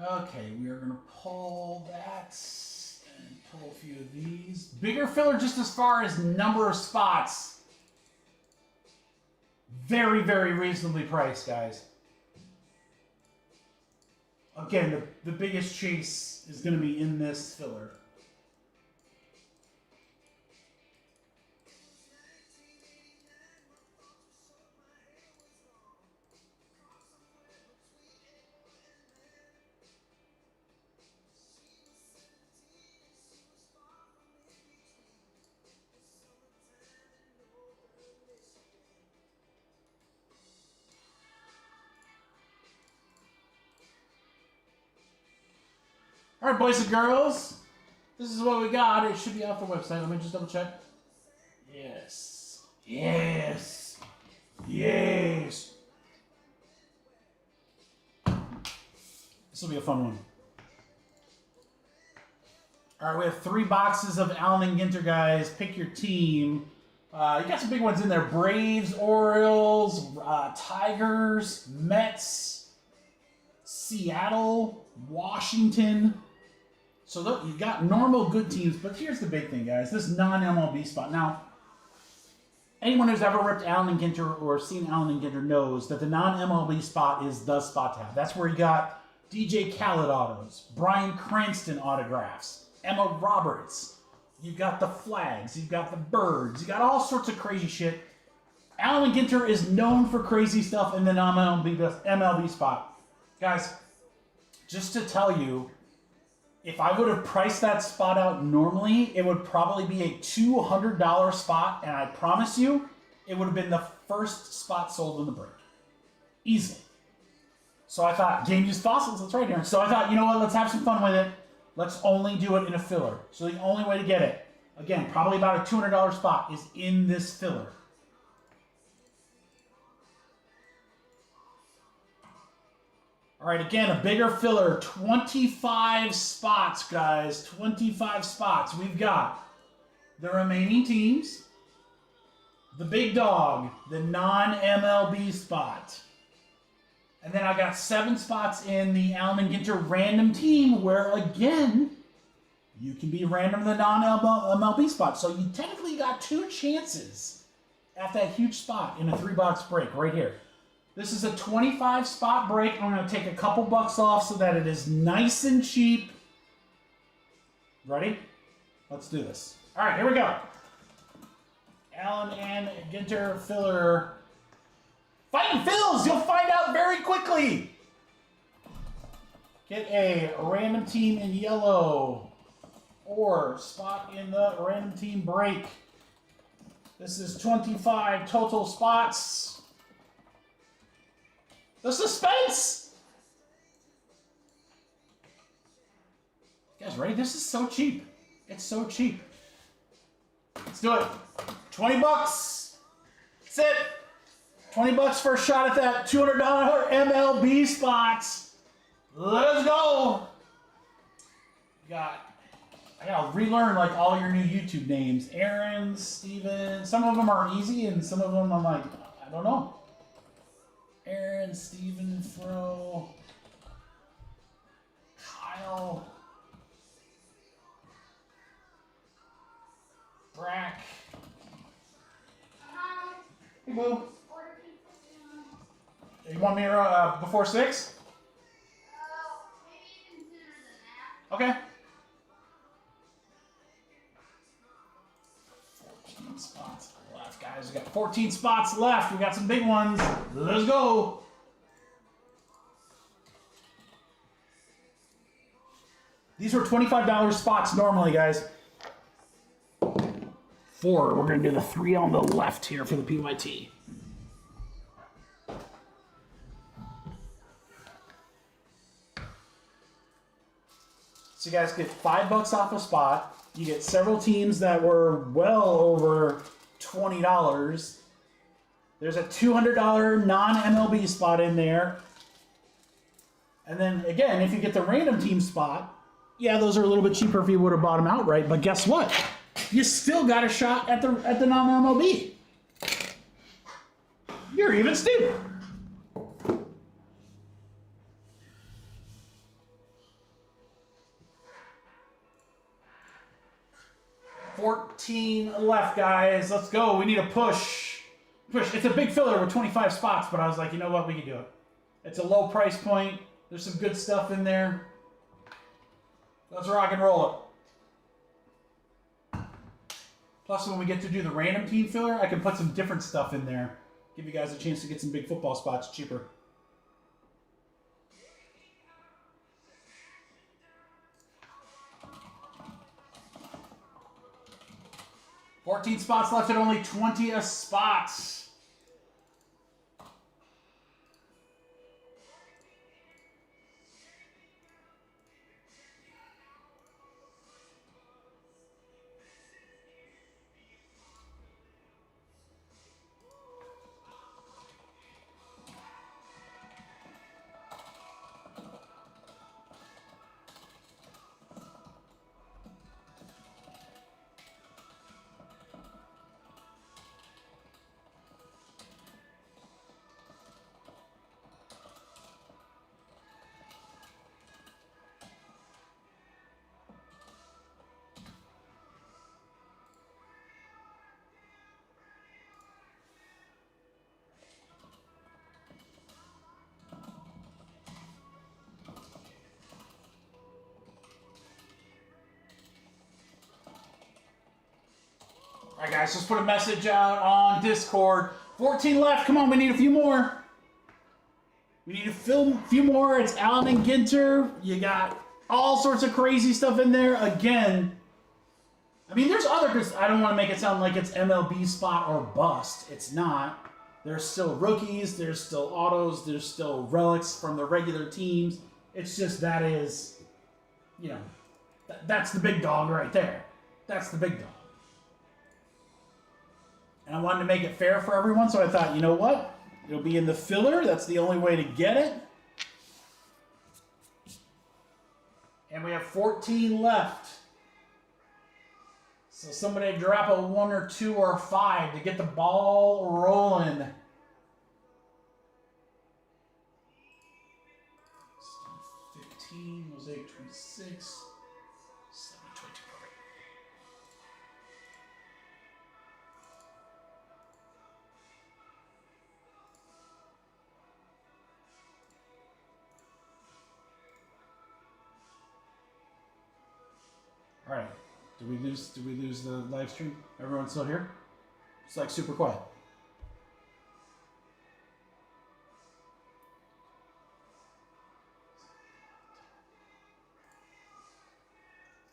S1: Okay, we are going to pull that and pull a few of these. Bigger filler just as far as number of spots. Very, very reasonably priced, guys. Again, the biggest chase is going to be in this filler. All right, boys and girls, this is what we got. It should be off the website. Let me just double check. Yes. Yes. Yes. This will be a fun one. All right, we have 3 boxes of Allen Ginter, guys. Pick your team. You got some big ones in there. Braves, Orioles, Tigers, Mets, Seattle, Washington. So look, you got normal good teams, but here's the big thing, guys. This non-MLB spot. Now, anyone who's ever ripped Allen Ginter or seen Allen Ginter knows that the non-MLB spot is the spot to have. That's where you got DJ Khaled autos, Bryan Cranston autographs, Emma Roberts. You've got the flags, you've got the birds, you got all sorts of crazy shit. Allen Ginter is known for crazy stuff in the non-MLB spot. Guys, just to tell you, if I would have priced that spot out normally, it would probably be a $200 spot, and I promise you, it would have been the first spot sold in the break. Easily. So I thought, game used fossils, that's right here. So I thought, you know what, let's have some fun with it. Let's only do it in a filler. So the only way to get it, again, probably about a $200 spot, is in this filler. All right, again, a bigger filler, 25 spots, guys, 25 spots. We've got the remaining teams, the big dog, the non-MLB spot. And then I got 7 spots in the Allen Ginter random team where, again, you can be random in the non-MLB spot. So you technically got 2 chances at that huge spot in a 3-box break right here. This is a 25 spot break. I'm going to take a couple bucks off so that it is nice and cheap. Ready? Let's do this. All right, here we go. Allen and Ginter filler. Fighting fills, you'll find out very quickly. Get a random team in yellow or spot in the random team break. This is 25 total spots. The suspense! You guys ready? This is so cheap. It's so cheap. Let's do it. 20 bucks. That's it. 20 bucks for a shot at that $200 MLB spots. Let's go. I gotta relearn like all your new YouTube names. Aaron, Steven. Some of them are easy and some of them I'm like, I don't know. Aaron, Steven, Fro, Kyle, Brack. Hey, Boo. You want me before 6?
S2: Maybe even sooner than that.
S1: Okay. 14 spots left, guys. We got 14 spots left. We got some big ones. Let's go. These were $25 spots normally, guys. 4. We're going to do the 3 on the left here for the PYT. So you guys get $5 off a spot. You get several teams that were well over $20. There's a $200 non-MLB spot in there. And then again, if you get the random team spot, yeah, those are a little bit cheaper if you would have bought them outright. But guess what? You still got a shot at the non-MLB. You're even Steven. $14 left, guys. Let's go. We need a push. It's a big filler with 25 spots, but I was like, you know what? We can do it. It's a low price point. There's some good stuff in there. Let's rock and roll it. Plus, when we get to do the random team filler, I can put some different stuff in there. Give you guys a chance to get some big football spots cheaper. $14 spots left at only 20 a spot. All right, guys, let's put a message out on Discord. 14 left. Come on, we need a few more. We need a few more. It's Allen Ginter. You got all sorts of crazy stuff in there. Again, I mean, there's other... I don't want to make it sound like it's MLB spot or bust. It's not. There's still rookies. There's still autos. There's still relics from the regular teams. It's just that is, you know, that's the big dog right there. That's the big dog. And I wanted to make it fair for everyone, so I thought, you know what? It'll be in the filler. That's the only way to get it. And we have 14 left. So somebody drop a 1 or 2 or 5 to get the ball rolling. Mosaic 26. All right. Did we lose the live stream? Everyone's still here? It's like super quiet.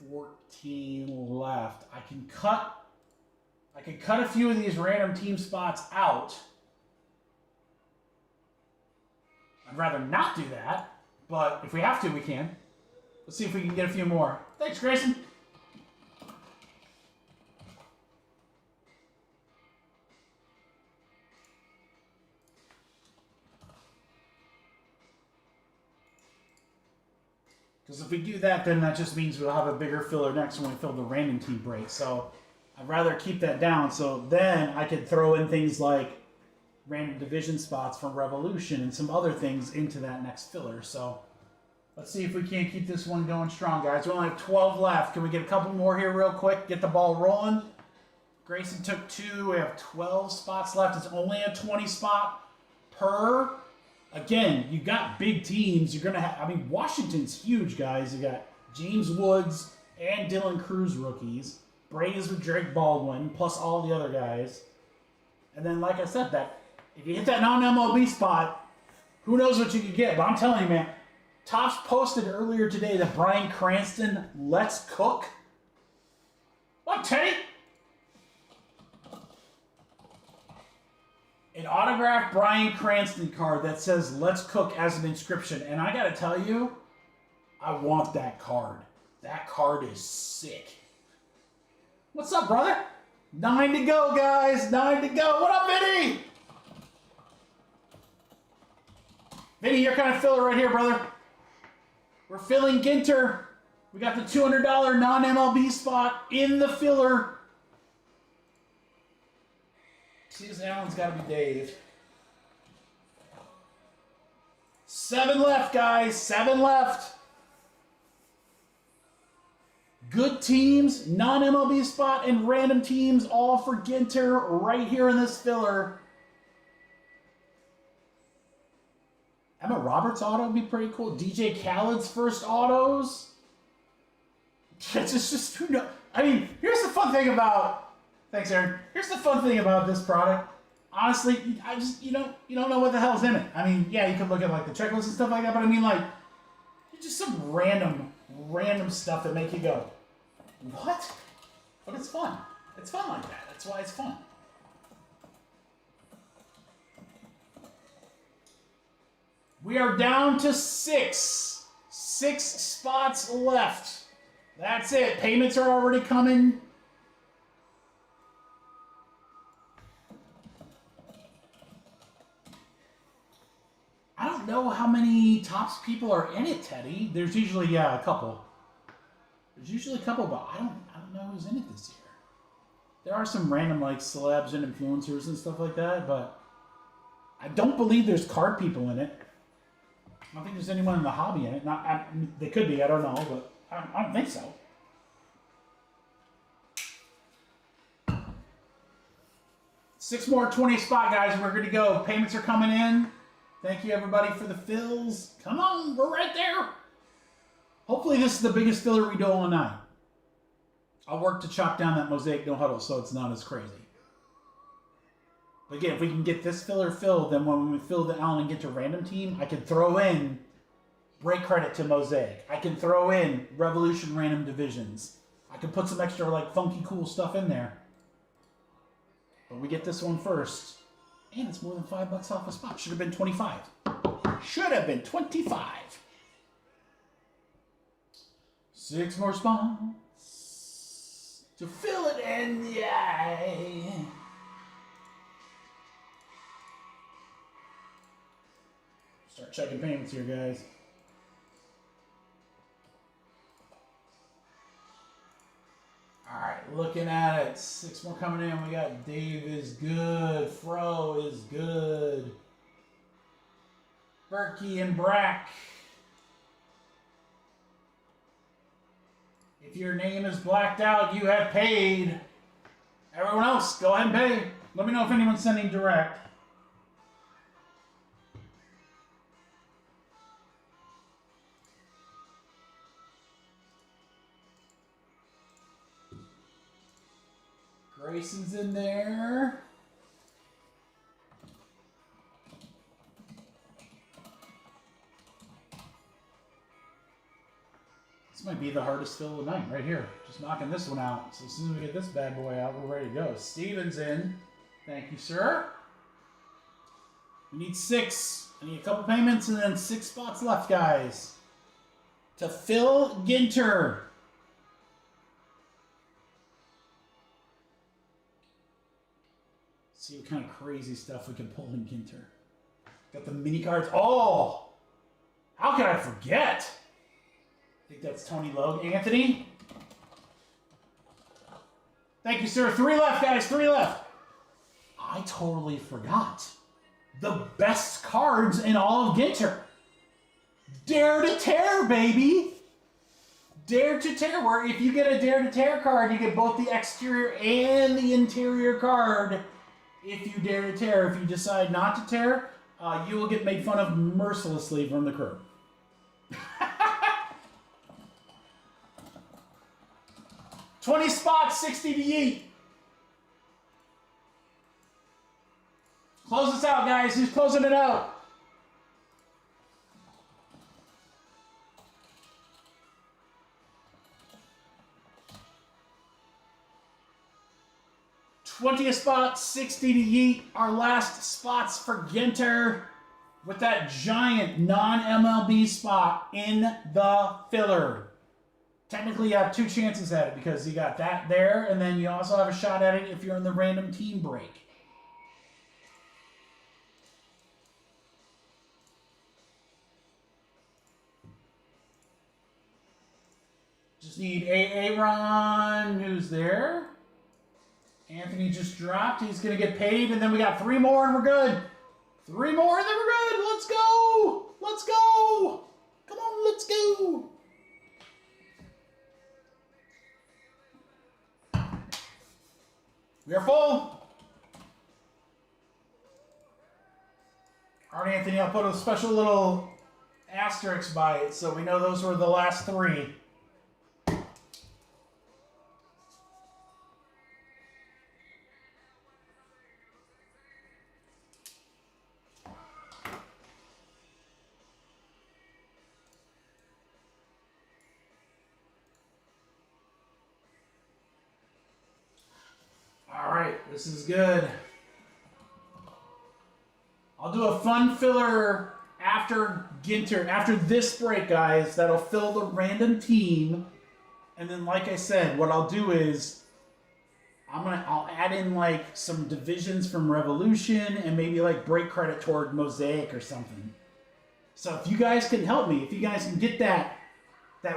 S1: $14 left. I can cut a few of these random team spots out. I'd rather not do that, but if we have to, we can. Let's see if we can get a few more. Thanks, Grayson. Because if we do that, then that just means we'll have a bigger filler next when we fill the random team break. So I'd rather keep that down. So then I could throw in things like random division spots from Revolution and some other things into that next filler. So let's see if we can't keep this one going strong, guys. We only have 12 left. Can we get a couple more here real quick? Get the ball rolling. Grayson took 2. We have 12 spots left. It's only a 20 spot per. Again, you got big teams. You're going to have, I mean, Washington's huge, guys. You got James Woods and Dylan Cruz rookies. Braves with Drake Baldwin, plus all the other guys. And then, like I said, that if you hit that non-MLB spot, who knows what you could get. But I'm telling you, man, Topps posted earlier today that Bryan Cranston, let's cook. What, Teddy? An autographed Bryan Cranston card that says "Let's Cook" as an inscription. And I gotta tell you, I want that card. That card is sick. What's up, brother? 9 to go, guys. 9 to go. What up, Vinny? Vinny, you're kind of filler right here, brother. We're filling Ginter. We got the $200 non-MLB spot in the filler. Susan Allen's got to be Dave. 7 left, guys. 7 left. Good teams, non-MLB spot, and random teams all for Ginter right here in this filler. Emma Roberts' auto would be pretty cool. DJ Khaled's first autos. It's just who knows. I mean, here's the fun thing about. Thanks, Aaron. Here's the fun thing about this product. Honestly, you don't know what the hell's in it. I mean, yeah, you could look at like the checklists and stuff like that, but I mean, like, just some random stuff that make you go, what? But it's fun. It's fun like that. That's why it's fun. We are down to 6. 6 spots left. That's it. Payments are already coming. I don't know how many Topps people are in it, Teddy. There's usually, a couple. There's usually a couple, but I don't know who's in it this year. There are some random, like, celebs and influencers and stuff like that, but I don't believe there's card people in it. I don't think there's anyone in the hobby in it. They could be, I don't know, but I don't think so. Six more 20 spot, guys, and we're good to go. Payments are coming in. Thank you, everybody, for the fills. Come on, we're right there. Hopefully this is the biggest filler we do all night. I'll work to chop down that Mosaic No Huddle so it's not as crazy. But again, if we can get this filler filled, then when we fill the Allen Ginter random team, I can throw in break credit to Mosaic. I can throw in Revolution random divisions. I can put some extra, like, funky, cool stuff in there. But we get this one first. And it's more than $5 off a spot. Should have been 25. Should have been 25. 6 more spots to fill it in. Yay! Start checking payments here, guys. All right, looking at it. 6 more coming in. We got Dave is good. Fro is good. Berkey and Brack. If your name is blacked out, you have paid. Everyone else, go ahead and pay. Let me know if anyone's sending direct. Grayson's in there. This might be the hardest fill of the night right here. Just knocking this one out. So as soon as we get this bad boy out, we're ready to go. Steven's in. Thank you, sir. We need 6. I need a couple payments and then 6 spots left, guys. To Phil Ginter. See what kind of crazy stuff we can pull in Ginter. Got the mini cards. Oh! How could I forget? I think that's Tony Logue. Anthony. Thank you, sir. 3 left, guys. 3 left. I totally forgot. The best cards in all of Ginter. Dare to Tear, baby. Dare to Tear, where if you get a Dare to Tear card, you get both the exterior and the interior card. If you dare to tear, if you decide not to tear, you will get made fun of mercilessly from the crew. 20 spots, 60 to yeet. Close this out, guys. Who's closing it out? $20 a spot, 60 to yeet. Our last spots for Ginter with that giant non-MLB spot in the filler. Technically, you have 2 chances at it because you got that there, and then you also have a shot at it if you're in the random team break. Just need Aaron, who's there. Anthony just dropped. He's going to get paid, and then we got 3 more, and we're good. 3 more, and then we're good. Let's go. Let's go. Come on, let's go. We are full. All right, Anthony, I'll put a special little asterisk by it so we know those were the last 3. This is good. I'll do a fun filler after Ginter, after this break, guys. That'll fill the random team. And then, like I said, what I'll do is I'll add in like some divisions from Revolution and maybe like break credit toward Mosaic or something. So if you guys can help me, if you guys can get that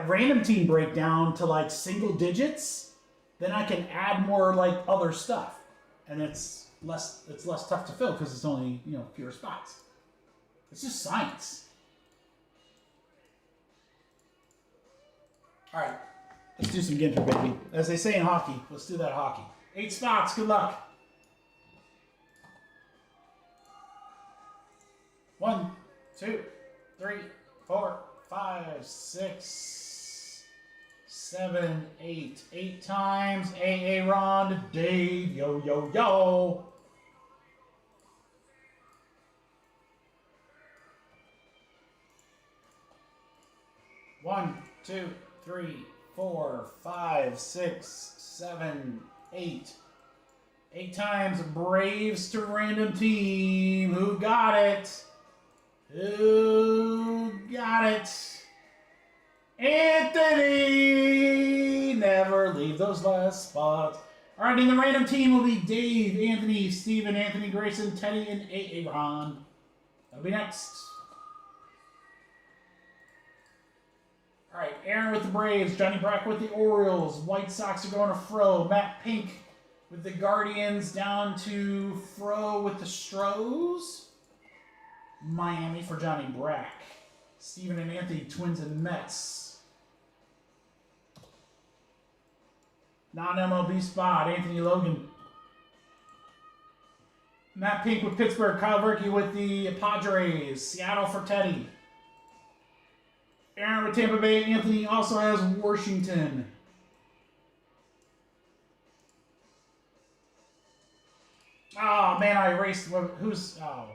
S1: random team breakdown to like single digits, then I can add more like other stuff. And it's less tough to fill because it's only, fewer spots. It's just science. All right, let's do some Ginter, baby. As they say in hockey, let's do that hockey. 8 spots, good luck. 1, 2, 3, 4, 5, 6, 7, 8. 8 times. Aaron to Dave. Yo, yo, yo. One, 2, 3, 4, 5, 6, 7, 8. 8 times. Braves to random team. Who got it? Who got it? Anthony! Never leave those last spots. All right, in the random team will be Dave, Anthony, Steven, Anthony, Grayson, Teddy, and Aaron. That'll be next. All right, Aaron with the Braves, Johnny Brack with the Orioles, White Sox are going to Fro, Matt Pink with the Guardians down to Fro with the Stros, Miami for Johnny Brack, Steven and Anthony, Twins and Mets. Non-MLB spot, Anthony Logan. Matt Pink with Pittsburgh, Kyle Berkey with the Padres, Seattle for Teddy. Aaron with Tampa Bay, Anthony also has Washington. Oh, man, I erased, who's, oh.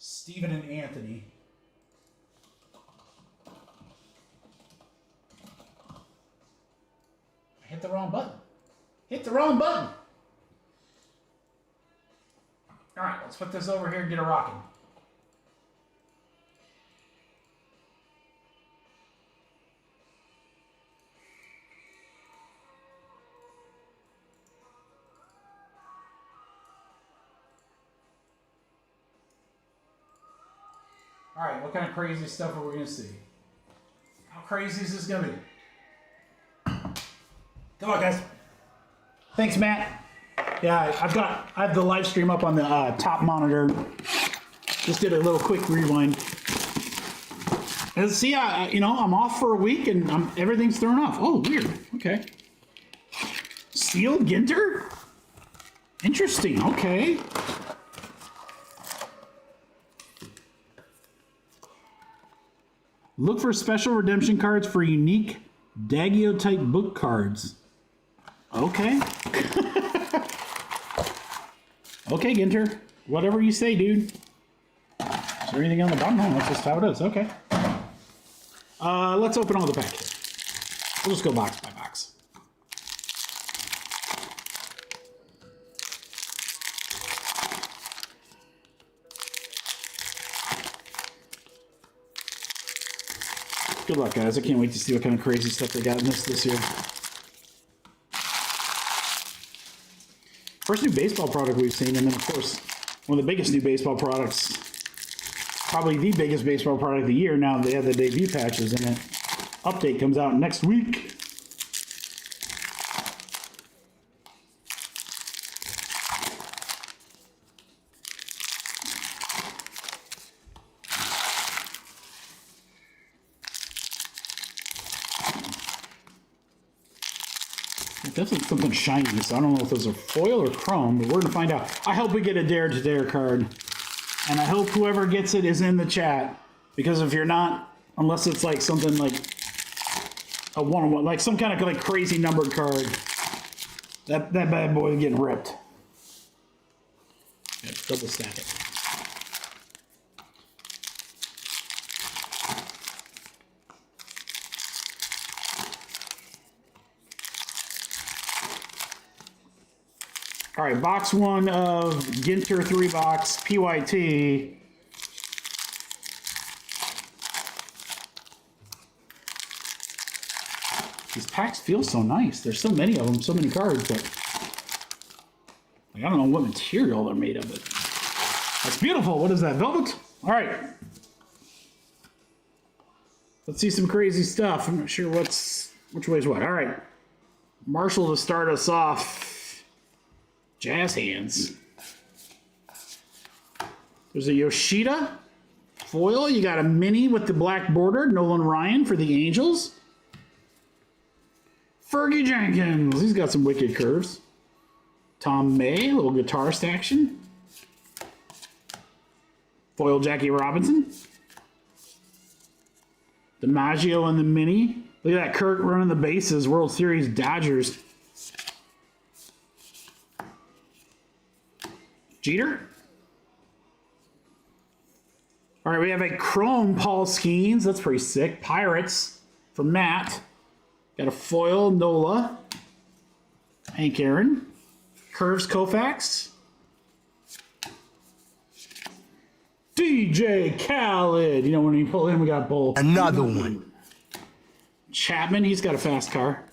S1: Steven and Anthony. I hit the wrong button. Hit the wrong button. All right, let's put this over here and get it rocking. All right, what kind of crazy stuff are we going to see? How crazy is this going to be? Come on, guys. Thanks, Matt. Yeah, I have the live stream up on the top monitor. Just did a little quick rewind. And see, I'm off for a week and everything's thrown off. Oh, weird. Okay. Sealed Ginter? Interesting. Okay. Look for special redemption cards for unique daguerreotype book cards. Okay. Okay, Ginter. Whatever you say, dude. Is there anything on the bottom? No, that's just how it is. Okay. Let's open all the packages. We'll just go box by box. Good luck, guys. I can't wait to see what kind of crazy stuff they got in this year. First new baseball product we've seen, and then, of course, one of the biggest new baseball products, probably the biggest baseball product of the year. Now they have the debut patches in it. Update comes out next week. Definitely something shiny, so I don't know if those are foil or chrome, but we're gonna find out. I hope we get a Dare to Dare card, and I hope whoever gets it is in the chat, because if you're not, unless it's like something like a one-on-one, like some kind of like crazy numbered card, that bad boy is getting ripped. Yeah, double stack it. All right, box one of Ginter 3-box PYT. These packs feel so nice. There's so many of them, so many cards, but like, I don't know what material they're made of, but that's beautiful. What is that, velvet? All right. Let's see some crazy stuff. I'm not sure which way is what. All right. Marshall to start us off. Jazz hands. There's a Yoshida foil. You got a mini with the black border. Nolan Ryan for the Angels. Fergie Jenkins. He's got some wicked curves. Tom May, a little guitarist action. Foil Jackie Robinson. DiMaggio on the mini. Look at that Kirk running the bases. World Series Dodgers. Jeter. All right, we have a chrome Paul Skeens. That's pretty sick. Pirates from Matt. Got a foil Nola. Hank Aaron. Curves Koufax. DJ Khaled. You know, when you pull in, we got both.
S3: Another one.
S1: Chapman, he's got a fast car.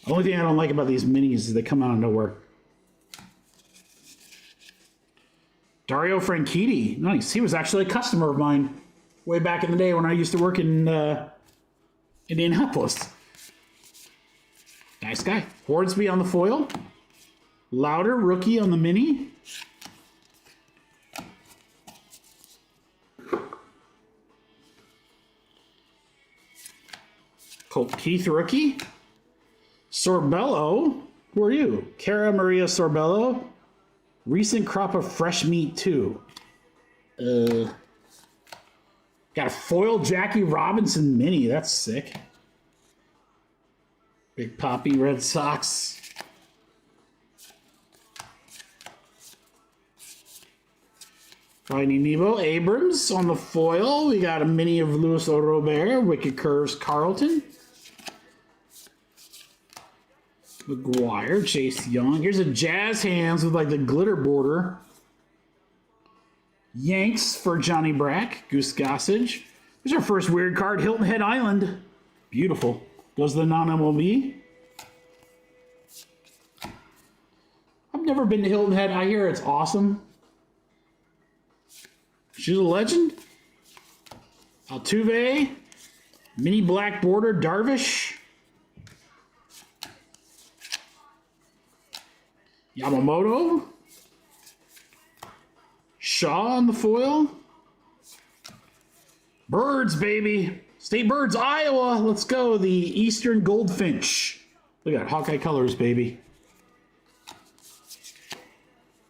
S1: The only thing I don't like about these minis is they come out of nowhere. Dario Franchitti. Nice. He was actually a customer of mine way back in the day when I used to work in Indianapolis. Nice guy. Hornsby on the foil. Louder, rookie on the mini. Colt Keith, rookie. Sorbello, who are you? Cara Maria Sorbello. Recent crop of fresh meat, too. Got a foil Jackie Robinson mini. That's sick. Big Poppy Red Sox. Finding Nebo Abrams on the foil. We got a mini of Luis Robert. Wicked Curves Carlton. McGuire, Chase Young. Here's a Jazz Hands with like the glitter border. Yanks for Johnny Brack. Goose Gossage. Here's our first weird card, Hilton Head Island. Beautiful. Goes to the non-MLB. I've never been to Hilton Head. I hear it's awesome. She's a legend. Altuve. Mini black border, Darvish. Yamamoto. Shaw on the foil. Birds, baby. State Birds, Iowa. Let's go. The Eastern Goldfinch. Look at that. Hawkeye colors, baby.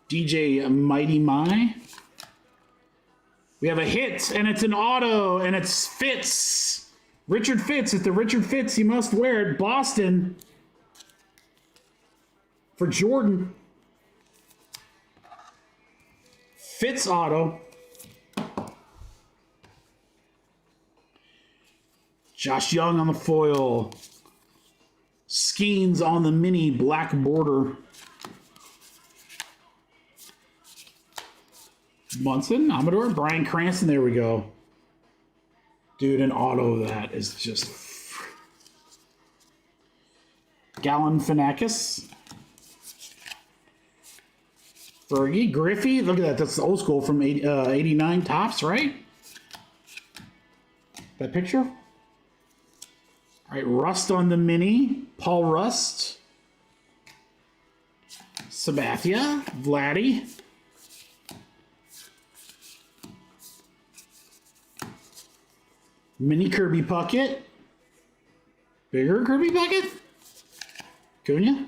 S1: DJ Mighty My. We have a hit, and it's an auto, and it's Fitz. Richard Fitz. If the Richard Fitz, you must wear it. Boston. For Jordan. Fitz auto. Josh Young on the foil. Skeens on the mini black border. Munson, Amador, Brian Cranston. There we go. Dude, an auto that is just... Gallon Finakis. Fergie, Griffey. Look at that. That's the old school from 89 Topps, right? That picture? All right, Rust on the mini. Paul Rust. Sabathia. Vladdy. Mini Kirby Puckett. Bigger Kirby Puckett. Cunha.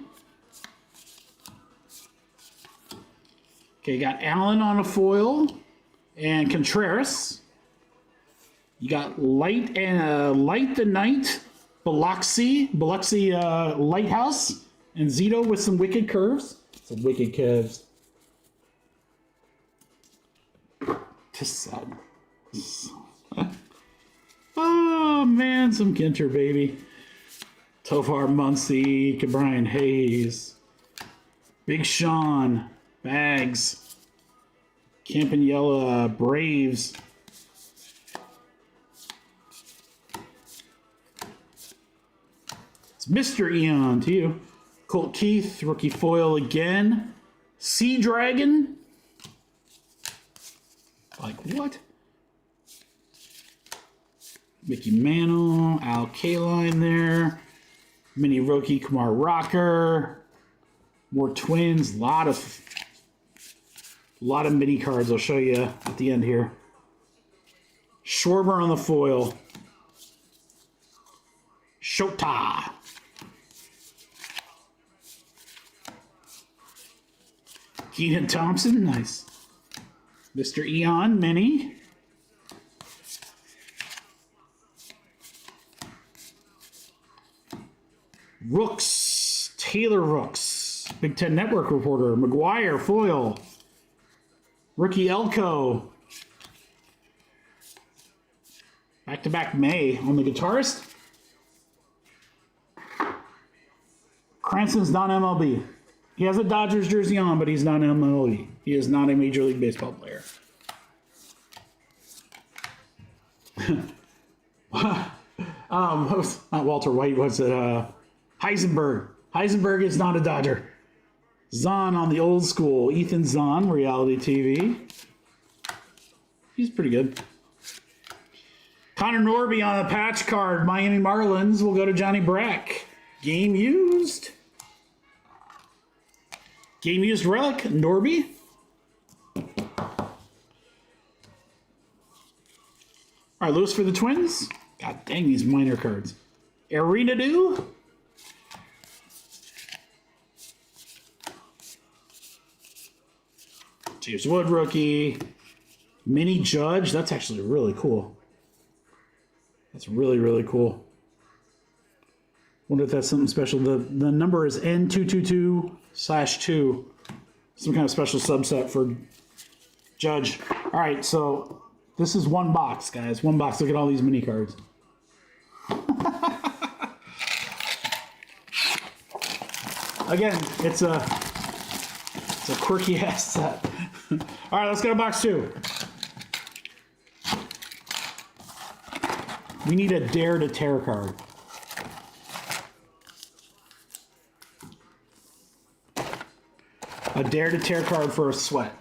S1: Okay, you got Allen on a foil. And Contreras. You got Light and Light the Night. Biloxi Lighthouse. And Zito with some wicked curves. Some wicked curves. Just sad. Oh, man, some Ginter, baby. Tofar Muncy, Brian Hayes. Big Sean. Bags. Campaniella, Braves. It's Mr. Eon to you. Colt Keith, rookie foil again. Sea Dragon. Like what? Mickey Mantle, Al Kaline there. Mini rookie Kumar Rocker. More Twins. A lot of mini cards I'll show you at the end here. Schwarber on the foil. Shota. Keenan Thompson, nice. Mr. Eon, mini. Rooks, Taylor Rooks, Big Ten Network reporter, McGuire, foil, rookie Elko, back-to-back May on the guitarist. Cranston's non-MLB. He has a Dodgers jersey on, but he's not MLB. He is not a Major League Baseball player. Not Walter White, what's it? Heisenberg. Heisenberg is not a Dodger. Zahn on the old school. Ethan Zahn, reality TV. He's pretty good. Connor Norby on a patch card. Miami Marlins will go to Johnny Brack. Game used. Game used relic. Norby. All right, Lewis for the Twins. God dang these minor cards. Arena Do. James Wood rookie. Mini Judge. That's actually really cool. That's really, really cool. Wonder if that's something special. The number is N222/2. Some kind of special subset for Judge. All right, so this is one box, guys. One box. Look at all these mini cards. Again, it's a quirky ass set. All right, let's go to box 2. We need a Dare to Tear card. A Dare to Tear card for a sweat.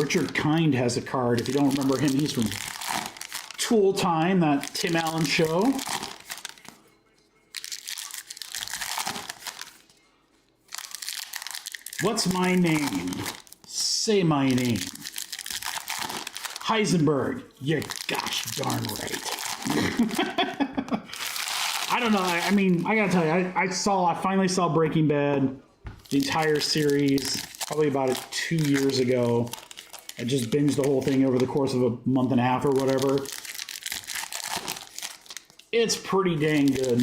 S1: Richard Kind has a card. If you don't remember him, he's from Tool Time, that Tim Allen show. What's my name? Say my name. Heisenberg. You're gosh darn right. I don't know. I mean, I gotta tell you, I finally saw Breaking Bad, the entire series, probably about 2 years ago. I just binged the whole thing over the course of a month and a half or whatever. It's pretty dang good.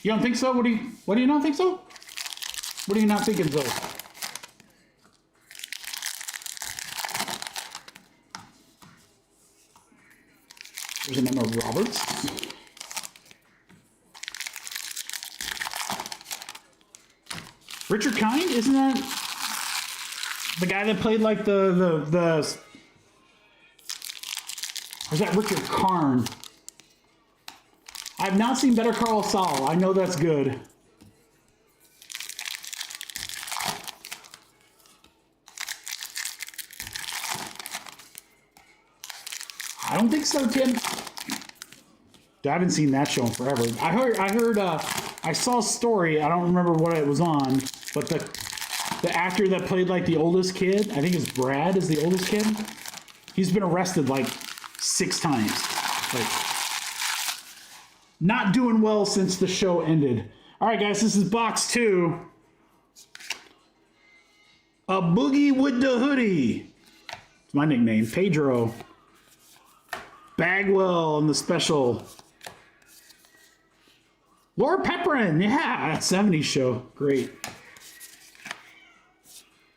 S1: You don't think so? What do you not think so? What are you not thinking so? There's an Emma Roberts. Richard Kind, isn't that the guy that played like the or is that Richard Karn? I've not seen Better Call Saul. I know that's good. I don't think so, Tim. I haven't seen that show in forever. I saw a story. I don't remember what it was on, but the actor that played like the oldest kid, I think it's Brad, is the oldest kid. He's been arrested like 6 times. Like, not doing well since the show ended. All right, guys, this is box 2. A Boogie with the Hoodie. It's my nickname, Pedro. Bagwell on the special. Laura Pepperin, yeah, that 70s show. Great.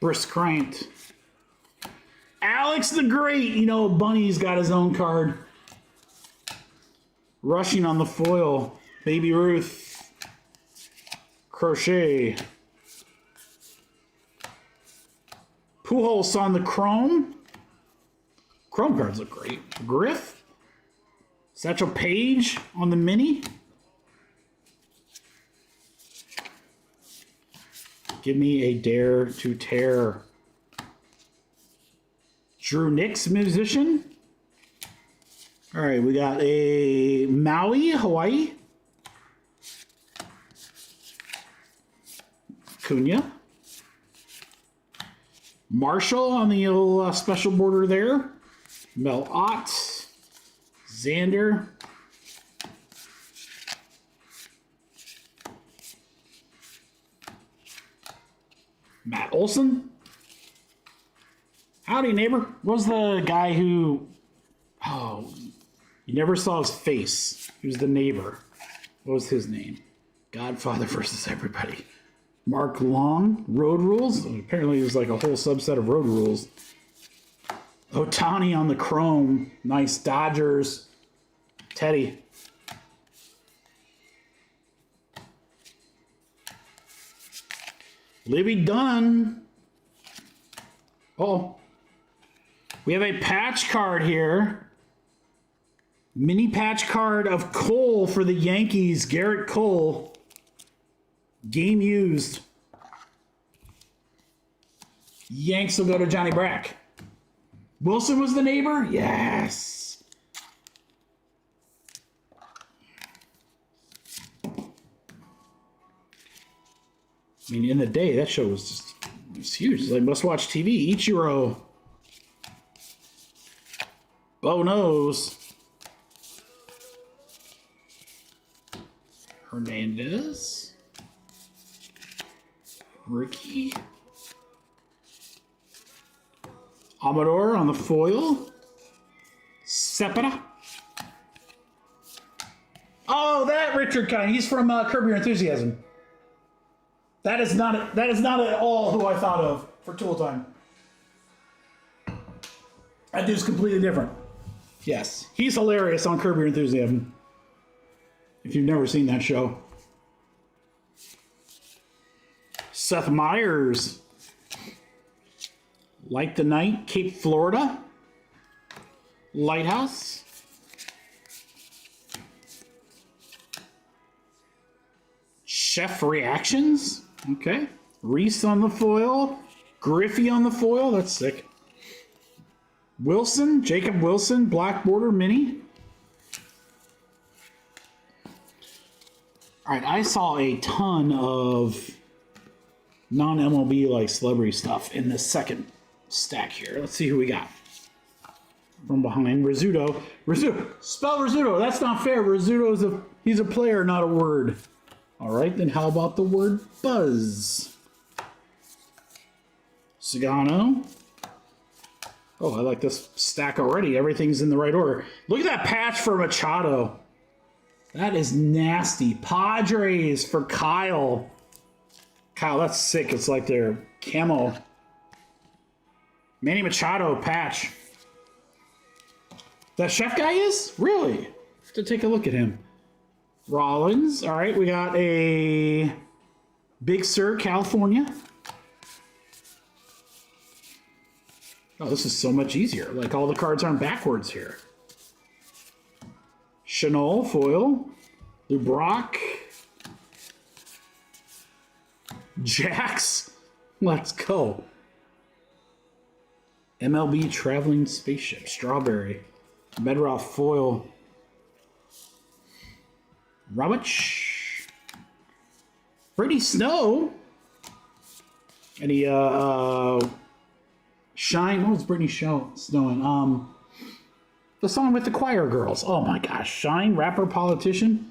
S1: Brisk Cranked. Alex the Great. You know, Bunny's got his own card. Rushing on the foil. Baby Ruth. Crochet. Pujols on the chrome. Chrome cards look great. Griff. Satchel Paige on the mini. Give me a Dare to Tear. Drew Nix, musician. All right, we got a Maui, Hawaii. Cunha. Marshall on the little special border there. Mel Ott. Xander. Matt Olson. Howdy, neighbor. What was the guy who... Oh, you never saw his face. He was the neighbor. What was his name? Godfather versus everybody. Mark Long. Road Rules. Apparently there's like a whole subset of Road Rules. Otani on the chrome. Nice. Dodgers. Teddy. Libby Dunn. Oh. We have a patch card here. Mini patch card of Cole for the Yankees. Garrett Cole. Game used. Yanks will go to Johnny Brack. Wilson was the neighbor? Yes. I mean, in the day, that show was just, it was huge. It's like must-watch TV. Ichiro. Bo knows. Hernandez. Ricky. Amador on the foil. Separa. Oh, that Richard Kind. He's from Curb Your Enthusiasm. That is not at all who I thought of for Tool Time. That dude's completely different. Yes, he's hilarious on Curb Your Enthusiasm. If you've never seen that show. Seth Meyers. Like the Night, Cape Florida. Lighthouse. Chef Reactions. Okay. Reese on the foil. Griffey on the foil. That's sick. Wilson. Jacob Wilson. Black Border Mini. All right. I saw a ton of non-MLB like celebrity stuff in this second stack here. Let's see who we got. From behind, Rizzuto. Spell Rizzuto. That's not fair. Rizzuto's he's a player, not a word. All right, then how about the word buzz? Sagano. Oh, I like this stack already. Everything's in the right order. Look at that patch for Machado. That is nasty. Padres for Kyle. Kyle, that's sick. It's like their camo. Manny Machado patch. That chef guy is? Really? Have to take a look at him. Rollins. All right, we got a Big Sur, California. Oh, this is so much easier. Like all the cards aren't backwards here. Chanel foil. Lubrock. Jax. Let's go. MLB Traveling Spaceship. Strawberry. Bedrock foil. Rumich. Pretty Snow. Any Shine. What was Brittany snowing? The song with the choir girls. Oh my gosh. Shine, rapper, politician.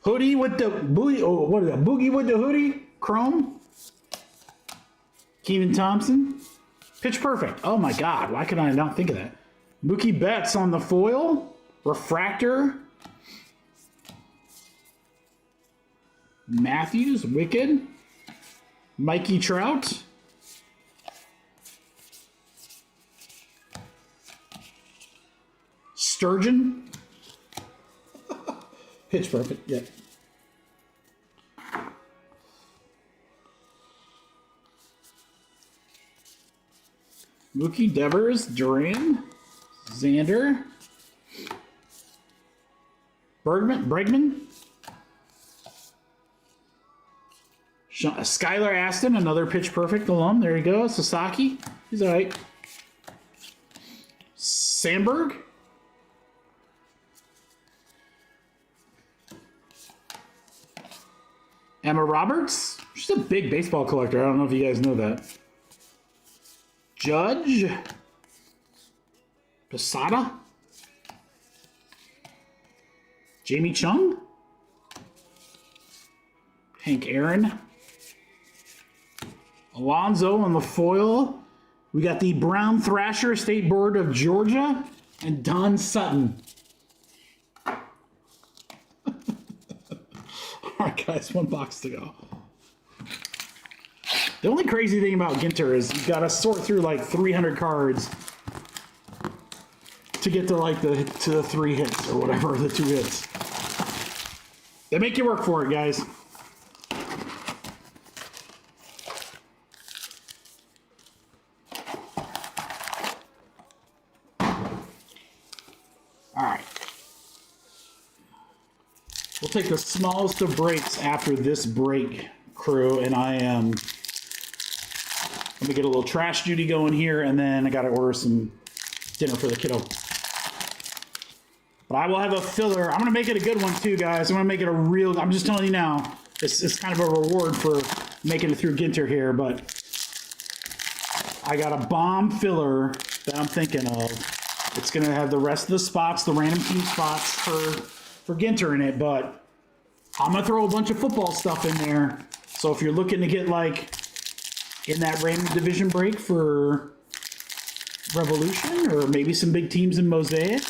S1: Hoodie with the boogie. Oh, what is that? Boogie with the hoodie. Chrome. Keenan Thompson. Pitch Perfect. Oh my God. Why could I not think of that? Mookie Betts on the foil. Refractor. Matthews. Wicked. Mikey Trout. Sturgeon. Pitch Perfect. Yep. Mookie Devers. Duran. Xander. Bregman. Skylar Aston, another Pitch Perfect alum. There you go. Sasaki. He's all right. Sandberg. Emma Roberts. She's a big baseball collector. I don't know if you guys know that. Judge. Posada. Jamie Chung. Hank Aaron. Alonzo on the foil. We got the Brown Thrasher State Board of Georgia and Don Sutton. All right, guys, one box to go. The only crazy thing about Ginter is you got to sort through like 300 cards to get to like the 3 hits or whatever, the 2 hits. They make you work for it, guys. All right. We'll take the smallest of breaks after this break, crew, and I am... let me get a little trash duty going here, and then I got to order some dinner for the kiddo. But I will have a filler. I'm going to make it a good one too, guys. I'm going to make it a real... I'm just telling you now. It's kind of a reward for making it through Ginter here, but I got a bomb filler that I'm thinking of. It's going to have the rest of the spots, the random team spots for Ginter in it, but I'm going to throw a bunch of football stuff in there. So if you're looking to get like in that random division break for Revolution or maybe some big teams in Mosaic,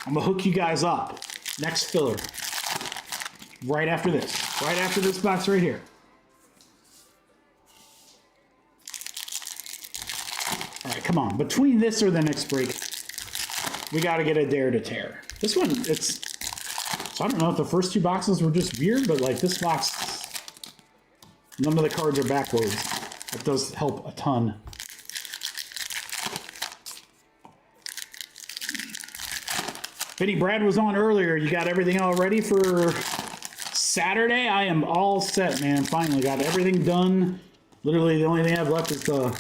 S1: I'm going to hook you guys up. Next filler. Right after this. Right after this box right here. All right, come on. Between this or the next break, we got to get a Dare to Tear. This one, it's... so I don't know if the first 2 boxes were just weird, but like this box, none of the cards are backwards. That does help a ton. Vinny Brad was on earlier. You got everything all ready for Saturday, I am all set, man. Finally got everything done. Literally, the only thing I have left is to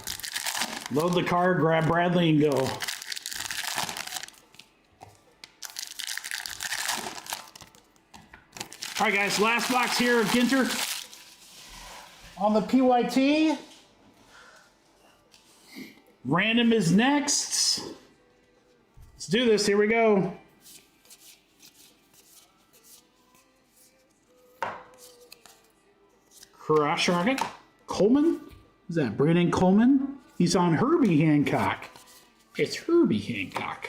S1: load the card, grab Bradley, and go. All right, guys, last box here, Ginter. On the PYT. Random is next. Let's do this. Here we go. Crush Rocket. Coleman? Is that Brandon Coleman? He's on Herbie Hancock. It's Herbie Hancock.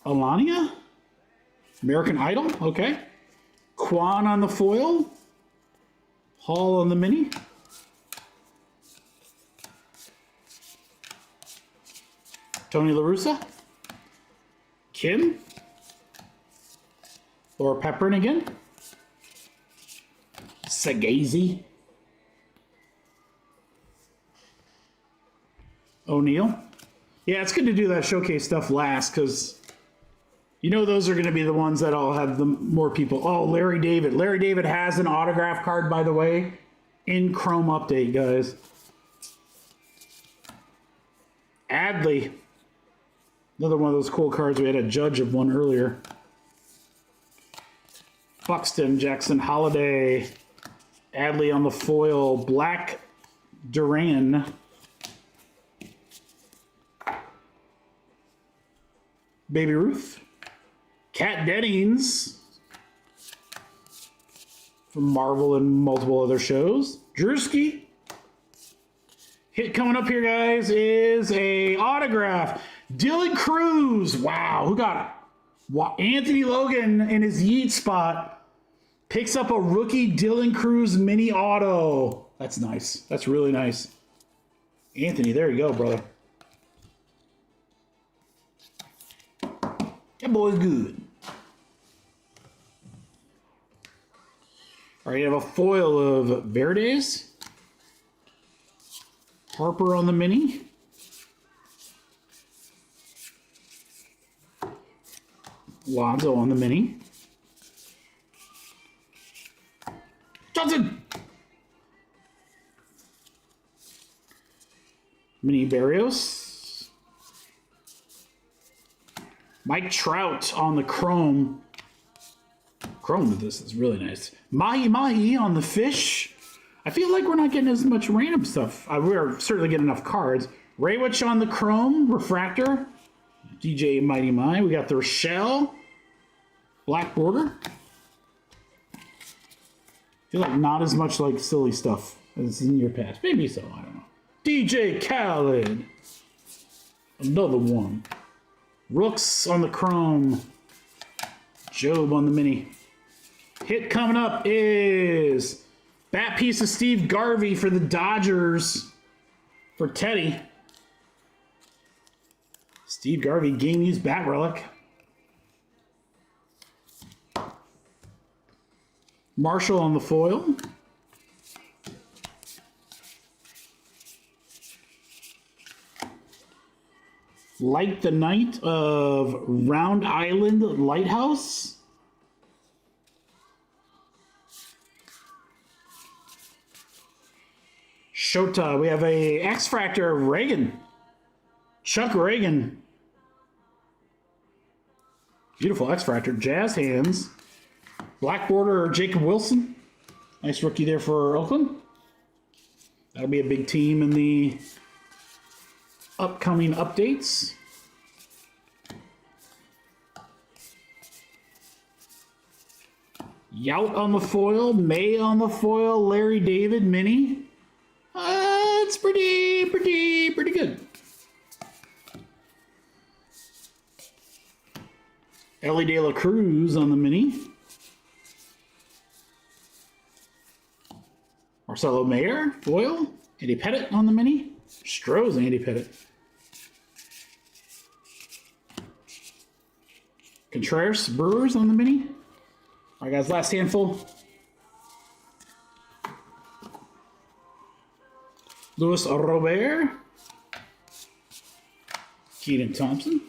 S1: Alania? American Idol? Okay. Quan on the foil. Hall on the mini. Tony La Russa. Kim. Laura Pepperin again. Sagazy. O'Neill. Yeah, it's good to do that showcase stuff last because you know those are going to be the ones that all have the more people. Oh, Larry David. Larry David has an autograph card, by the way, in Chrome Update, guys. Adley. Another one of those cool cards. We had a judge of one earlier. Buxton, Jackson Holiday. Adley on the foil. Black Duran. Baby Ruth. Kat Dennings. From Marvel and multiple other shows. Drewski. Hit coming up here, guys, is a autograph. Dylan Cruz. Wow, who got it? Wow. Anthony Logan in his Yeet spot picks up a rookie Dylan Cruz mini auto. That's nice. That's really nice. Anthony, there you go, brother. That boy's good. All right, you have a foil of Verdes. Harper on the mini. Lonzo on the mini. Johnson! Mini Barrios. Mike Trout on the Chrome. Chrome with this is really nice. Mahi Mahi on the Fish. I feel like we're not getting as much random stuff. We're certainly getting enough cards. Raywitch on the Chrome. Refractor. DJ Mighty Mai. We got the Rochelle. Black border. I feel like not as much like silly stuff as in your past. Maybe so, I don't know. DJ Khaled. Another one. Rooks on the Chrome. Job on the mini. Hit coming up is bat piece of Steve Garvey for the Dodgers for Teddy. Steve Garvey game used bat relic. Marshall on the foil. Light the Night of Round Island Lighthouse. Shota. We have a X-Fractor of Reagan. Chuck Reagan. Beautiful X-Fractor. Jazz hands. Black border Jacob Wilson. Nice rookie there for Oakland. That'll be a big team in the upcoming updates. Yout on the foil. May on the foil. Larry David mini. It's pretty good. Ellie De La Cruz on the mini. Marcelo Mayer, foil. Andy Pettit on the mini. Stroh's Andy Pettit. Contreras, Brewers on the mini. All right, guys, last handful. Luis Robert. Keaton Thompson.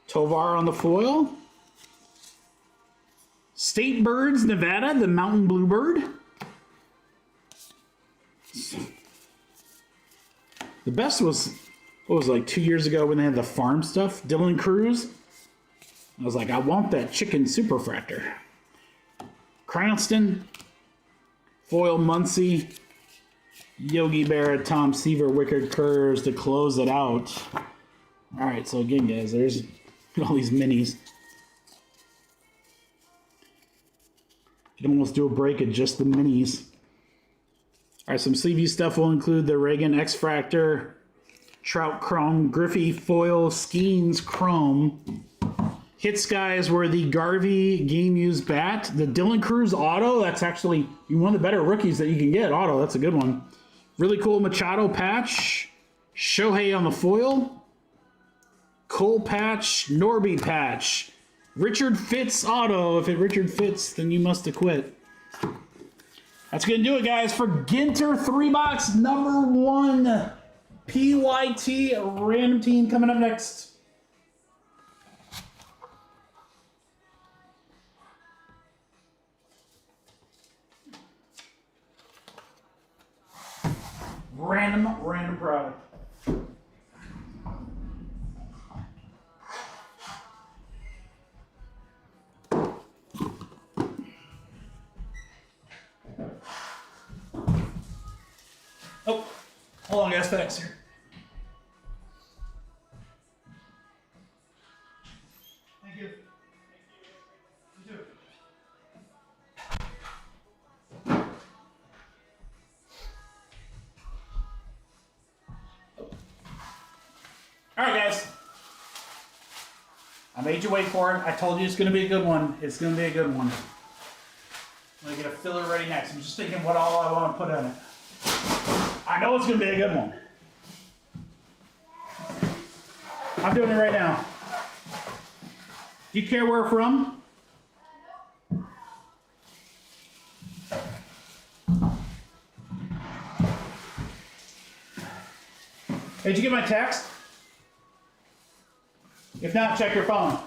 S1: Tovar on the foil. State Birds, Nevada, the mountain bluebird. The best was, what was it, like 2 years ago when they had the farm stuff, Dylan Cruz. I was like, I want that chicken superfractor. Cranston, Foil Muncie, Yogi Berra, Tom Seaver, Wicked Curves to close it out. All right, so again, guys, there's all these minis. You can almost do a break of just the minis. All right, some sleevey stuff will include the Reagan X-Fractor, Trout Chrome, Griffey Foil, Skeens Chrome. Hit skies were the Garvey Game Used Bat, the Dylan Cruz Auto. That's actually one of the better rookies that you can get. Auto, that's a good one. Really cool Machado patch, Shohei on the foil, Cole patch, Norby patch, Richard Fitz Auto. If it Richard Fitz, then you must have quit. That's going to do it, guys, for Ginter 3-box number 1. PYT random team coming up next. Random product. Oh, hold on, guys. FedEx here. Thank you. You too. All right, guys. I made you wait for it. I told you it's going to be a good one. It's going to be a good one. I'm going to get a filler ready next. I'm just thinking what all I want to put in it. I know it's going to be a good one. I'm doing it right now. Do you care where from? Hey, did you get my text? If not, check your phone.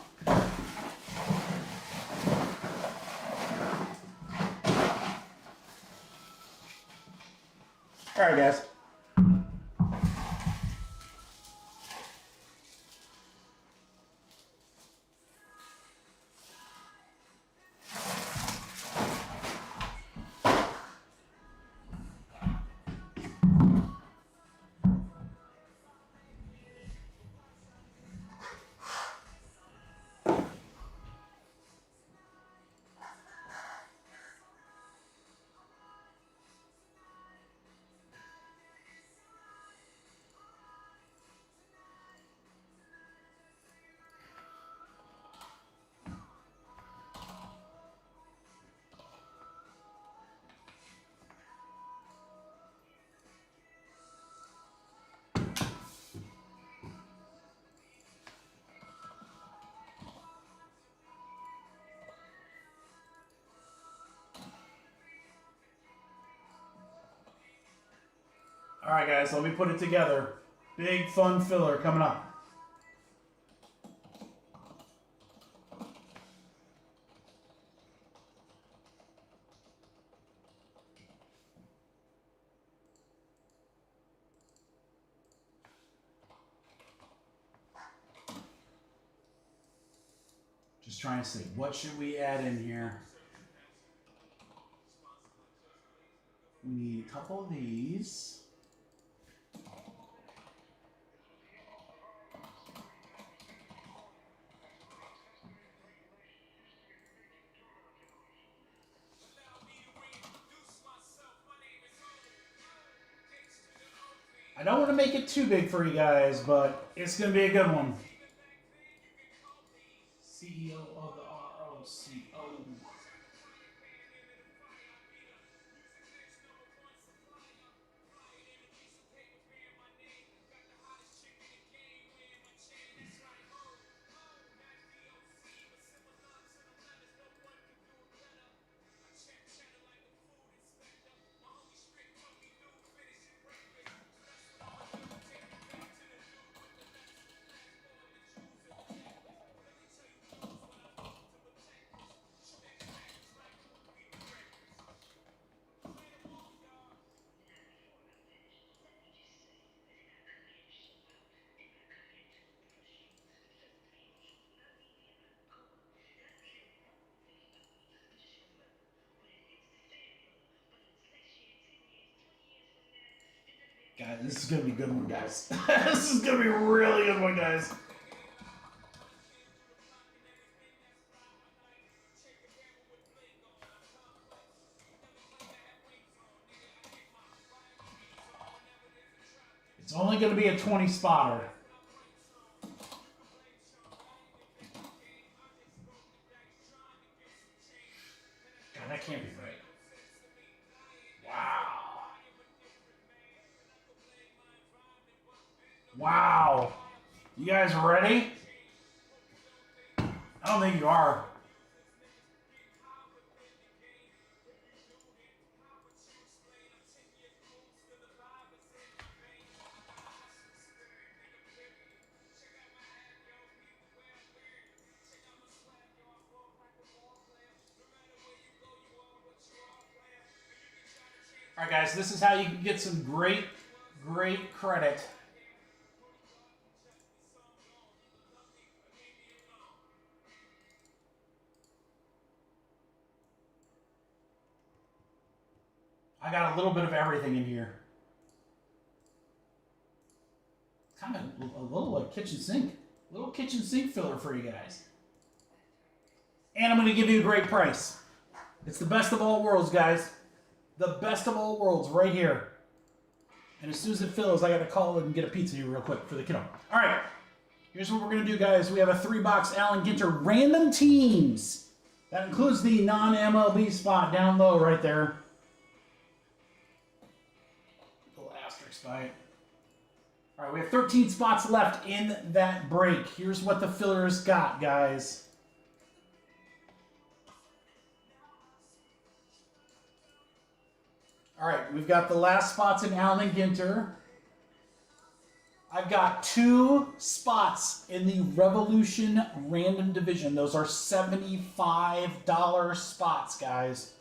S1: All right, guys. All right, guys, let me put it together. Big fun filler coming up. Just trying to see, what should we add in here? We need a couple of these. I don't want to make it too big for you guys, but it's going to be a good one. CEO of the ROCO. Guys, this is going to be a good one, guys. This is going to be a really good one, guys. It's only going to be a 20 spotter. God, that can't be right. Wow. Wow. You guys ready? I don't think you are. All right, guys, this is how you can get some great credit. I got a little bit of everything in here. Kind of a little like kitchen sink. Little kitchen sink filler for you guys. And I'm going to give you a great price. It's the best of all worlds, guys. The best of all worlds right here. And as soon as it fills, I got to call it and get a pizza here real quick for the kiddo. All right. Here's what we're going to do, guys. We have a 3-box Allen Ginter random teams. That includes the non-MLB spot down low right there. Little asterisk by it. All right, we have 13 spots left in that break. Here's what the fillers got, guys. All right, we've got the last spots in Allen Ginter. I've got 2 spots in the Revolution Random Division. Those are $75 spots, guys.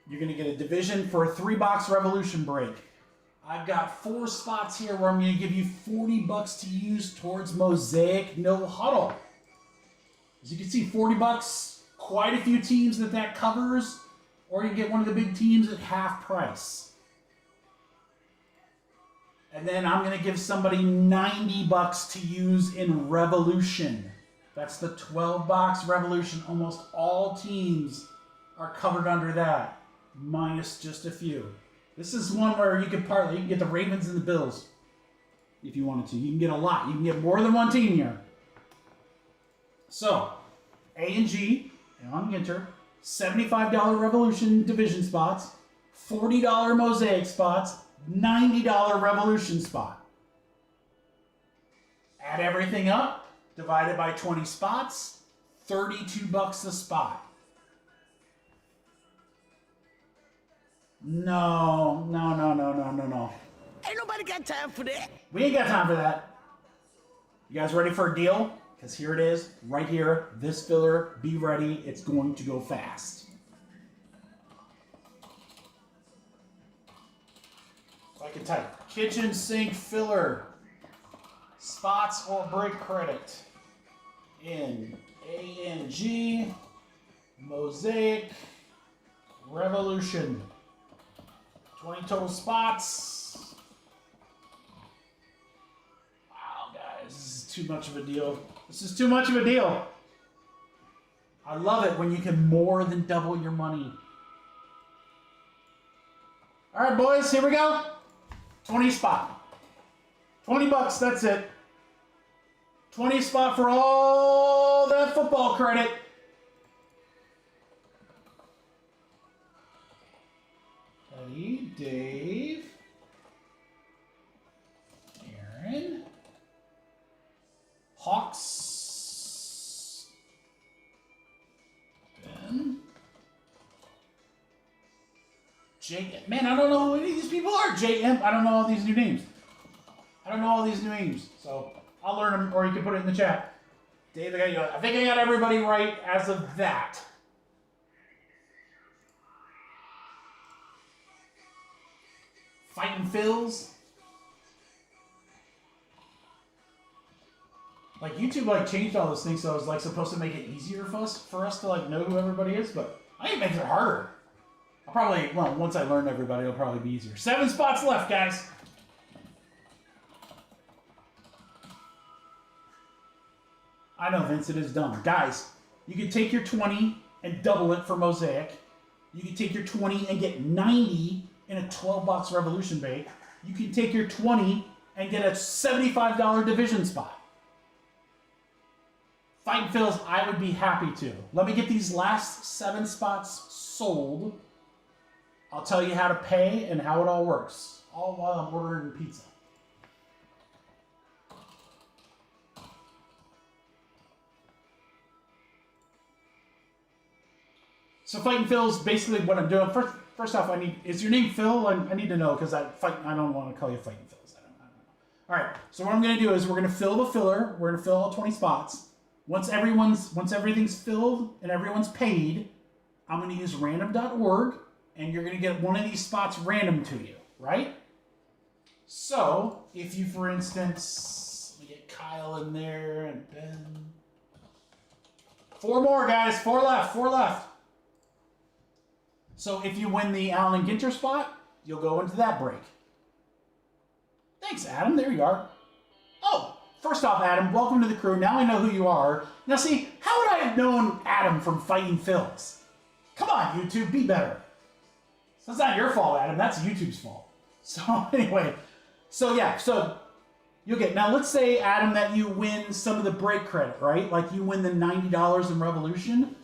S1: You're going to get a division for a 3-box Revolution break. I've got 4 spots here where I'm going to give you $40 to use towards Mosaic No Huddle. As you can see, $40, quite a few teams that covers. Or you can get one of the big teams at half price. And then I'm going to give somebody $90 to use in Revolution. That's the 12-box Revolution. Almost all teams are covered under that, minus just a few. This is one where you can parlay. You can get the Ravens and the Bills if you wanted to. You can get a lot. You can get more than one team here. So, A and G, Allen Ginter, $75 Revolution division spots, $40 Mosaic spots, $90 Revolution spot. Add everything up, divided by 20 spots, $32 a spot. No.
S3: Ain't nobody got time for that.
S1: We ain't got time for that. You guys ready for a deal? Because here it is, right here, this filler, be ready, it's going to go fast. So I can type kitchen sink filler, spots or break credit in ANG, Mosaic, Revolution. 20 total spots. Wow, guys, this is too much of a deal. This is too much of a deal. I love it when you can more than double your money. All right, boys, here we go. 20 spot. $20, that's it. 20 spot for all that football credit. Eddie, Dave, Aaron, Hawks, Ben, Jay. Man, I don't know who any of these people are. JM. I don't know all these new names. So I'll learn them, or you can put it in the chat. Dave, I think I got everybody right as of that. Fighting Phils. Like YouTube changed all those things, so I was supposed to make it easier for us to know who everybody is, but I think it makes it harder. I'll probably once I learn everybody, it'll probably be easier. 7 spots left, guys. I know, Vince, it is dumb. Guys, you can take your 20 and double it for Mosaic. You can take your 20 and get 90 in a 12-box Revolution break. You can take your 20 and get a $75 division spot. Fighting Phils, I would be happy to. Let me get these last 7 spots sold. I'll tell you how to pay and how it all works. All while I'm ordering pizza. So Fighting Phil's basically what I'm doing. First off, is your name Phil? I need to know because I don't want to call you Fighting Phil's. I don't know. All right. So what I'm going to do is we're going to fill the filler. We're going to fill all 20 spots. Once everything's filled and everyone's paid, I'm going to use random.org, and you're going to get one of these spots random to you, right? So if you, for instance, let me get Kyle in there and Ben. 4 more, guys. 4 left. 4 left. So if you win the Allen Ginter spot, you'll go into that break. Thanks, Adam. There you are. Oh, first off, Adam, welcome to the crew. Now I know who you are. Now see, how would I have known Adam from Fighting Phils? Come on, YouTube, be better. So it's not your fault, Adam. That's YouTube's fault. So anyway, so you'll get, now let's say, Adam, that you win some of the break credit, right? Like you win the $90 in Revolution.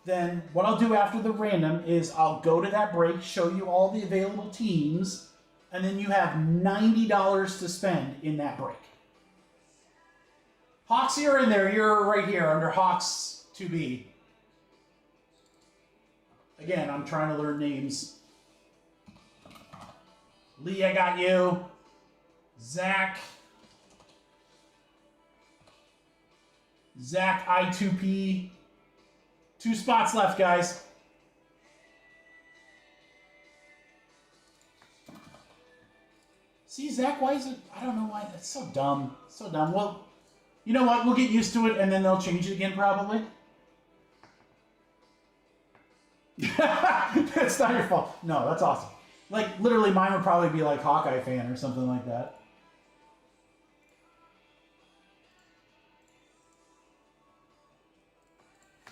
S1: Then what I'll do after the random is I'll go to that break, show you all the available teams, and then you have $90 to spend in that break. Hawks, you're in there. You're right here under Hawks 2B. Again, I'm trying to learn names. Lee, I got you. Zach, I2P. 2 spots left, guys. See, Zach, why is it? I don't know why. That's so dumb. So dumb. Well, you know what? We'll get used to it, and then they'll change it again, probably. That's not your fault. No, that's awesome. Like, literally, mine would probably be like Hawkeye fan or something like that.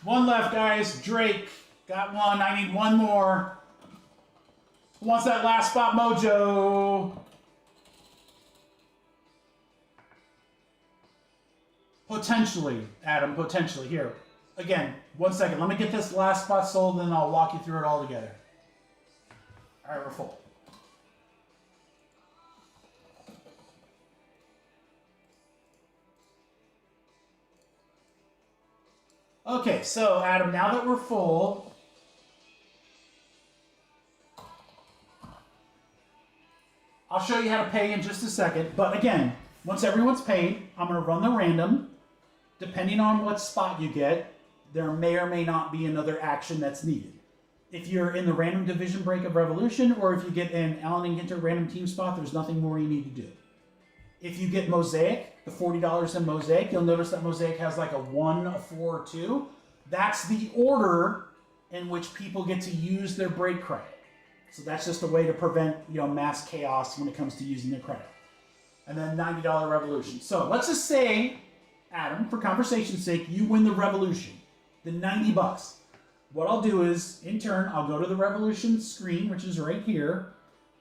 S1: One left, guys. Drake. Got one. I need one more. Who wants that last spot mojo? Potentially, Adam. Potentially. Here. Again, 1 second. Let me get this last spot sold, and then I'll walk you through it all together. All right, we're full. Okay, so Adam, now that we're full, I'll show you how to pay in just a second. But again, once everyone's paid, I'm going to run the random. Depending on what spot you get, there may or may not be another action that's needed. If you're in the random division break of Revolution, or if you get an Allen Ginter random team spot, there's nothing more you need to do. If you get Mosaic, the $40 in Mosaic, you'll notice that Mosaic has like a 1, a 4, or 2. That's the order in which people get to use their break credit. So that's just a way to prevent, mass chaos when it comes to using their credit. And then $90 Revolution. So let's just say, Adam, for conversation's sake, you win the Revolution, the 90 bucks. What I'll do is, in turn, I'll go to the Revolution screen, which is right here.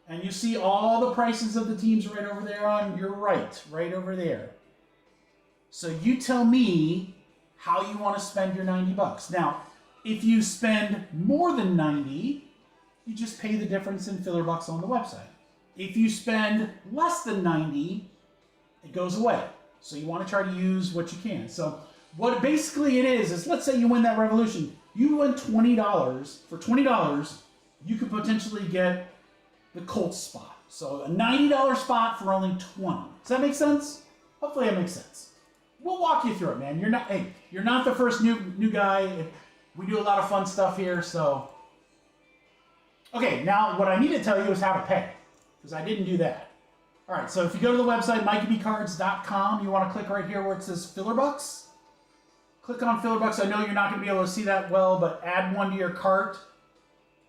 S1: And you see all the prices of the teams right over there on your right over there. So you tell me how you want to spend your 90 bucks. Now, if you spend more than 90, you just pay the difference in filler bucks on the website. If you spend less than 90, it goes away. So you want to try to use what you can. So what basically it is let's say you win that Revolution. You win $20. For $20, you could potentially get the Colts spot. So a $90 spot for only $20. Does that make sense? Hopefully that makes sense. We'll walk you through it, man. You're not the first new guy. We do a lot of fun stuff here, so. Okay, now what I need to tell you is how to pay, because I didn't do that. All right, so if you go to the website, MikeyBCards.com, you want to click right here where it says Filler Bucks. Click on Filler Bucks. I know you're not going to be able to see that well, but add one to your cart.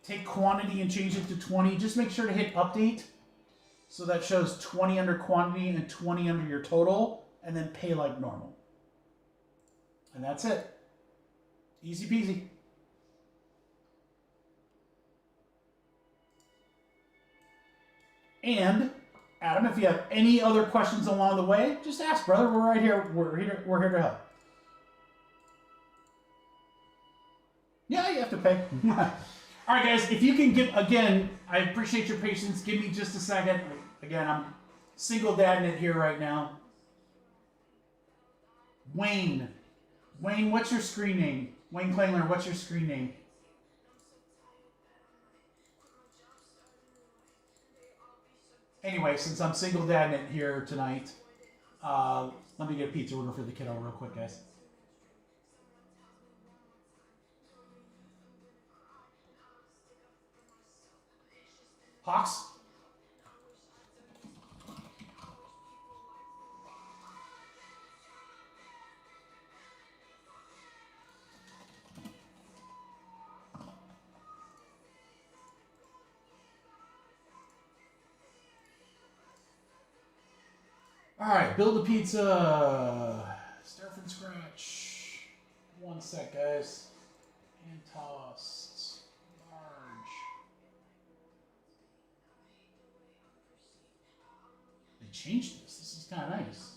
S1: Take quantity and change it to 20. Just make sure to hit update. So that shows 20 under quantity and 20 under your total, and then pay like normal. And that's it. Easy peasy. And Adam, if you have any other questions along the way, just ask, brother. We're right here. We're here to help. Yeah, you have to pay. All right, guys. If you can give again, I appreciate your patience. Give me just a second. Again, I'm single dadding it here right now. Wayne, what's your screen name? Wayne Klingler, what's your screen name? Anyway, since I'm single dadding it here tonight, let me get a pizza order for the kiddo real quick, guys. Hawks? All right, build a pizza. Start from scratch. One sec, guys. And tossed. Large. They changed this. This is kind of nice.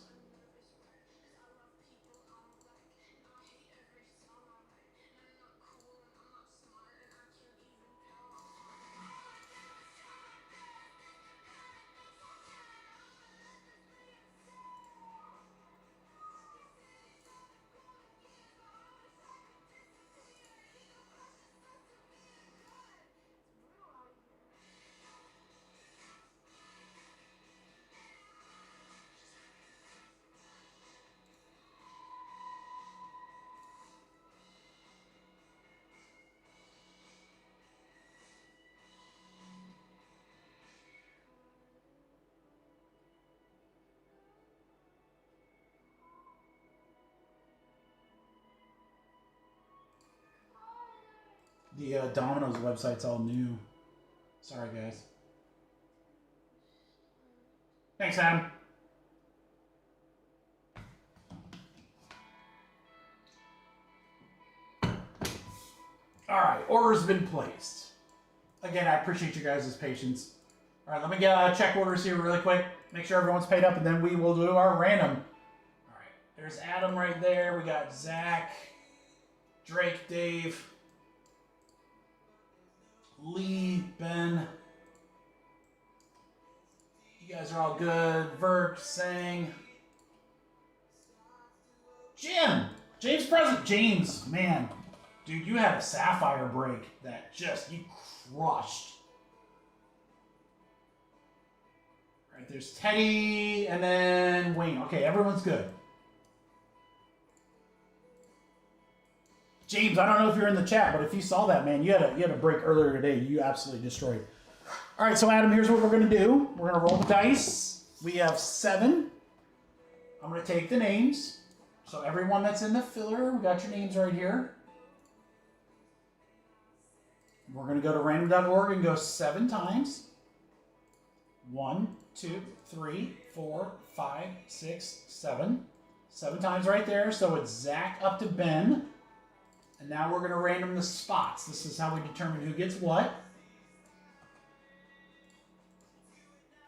S1: The Domino's website's all new. Sorry, guys. Thanks, Adam. All right, order's been placed. Again, I appreciate you guys' patience. All right, let me get check orders here really quick. Make sure everyone's paid up, and then we will do our random. All right, there's Adam right there. We got Zach, Drake, Dave, Lee, Ben. You guys are all good. Vert, Sang. Jim! James present. James, man. Dude, you had a Sapphire break that just, you crushed. All right, there's Teddy, and then Wayne. Okay, everyone's good. James, I don't know if you're in the chat, but if you saw that, man, you had a break earlier today. You absolutely destroyed. All right, so Adam, here's what we're going to do. We're going to roll the dice. We have 7. I'm going to take the names. So everyone that's in the filler, we got your names right here. We're going to go to random.org and go 7 times. 1, 2, 3, 4, 5, 6, 7. 7 times right there. So it's Zach up to Ben. And now we're going to random the spots. This is how we determine who gets what.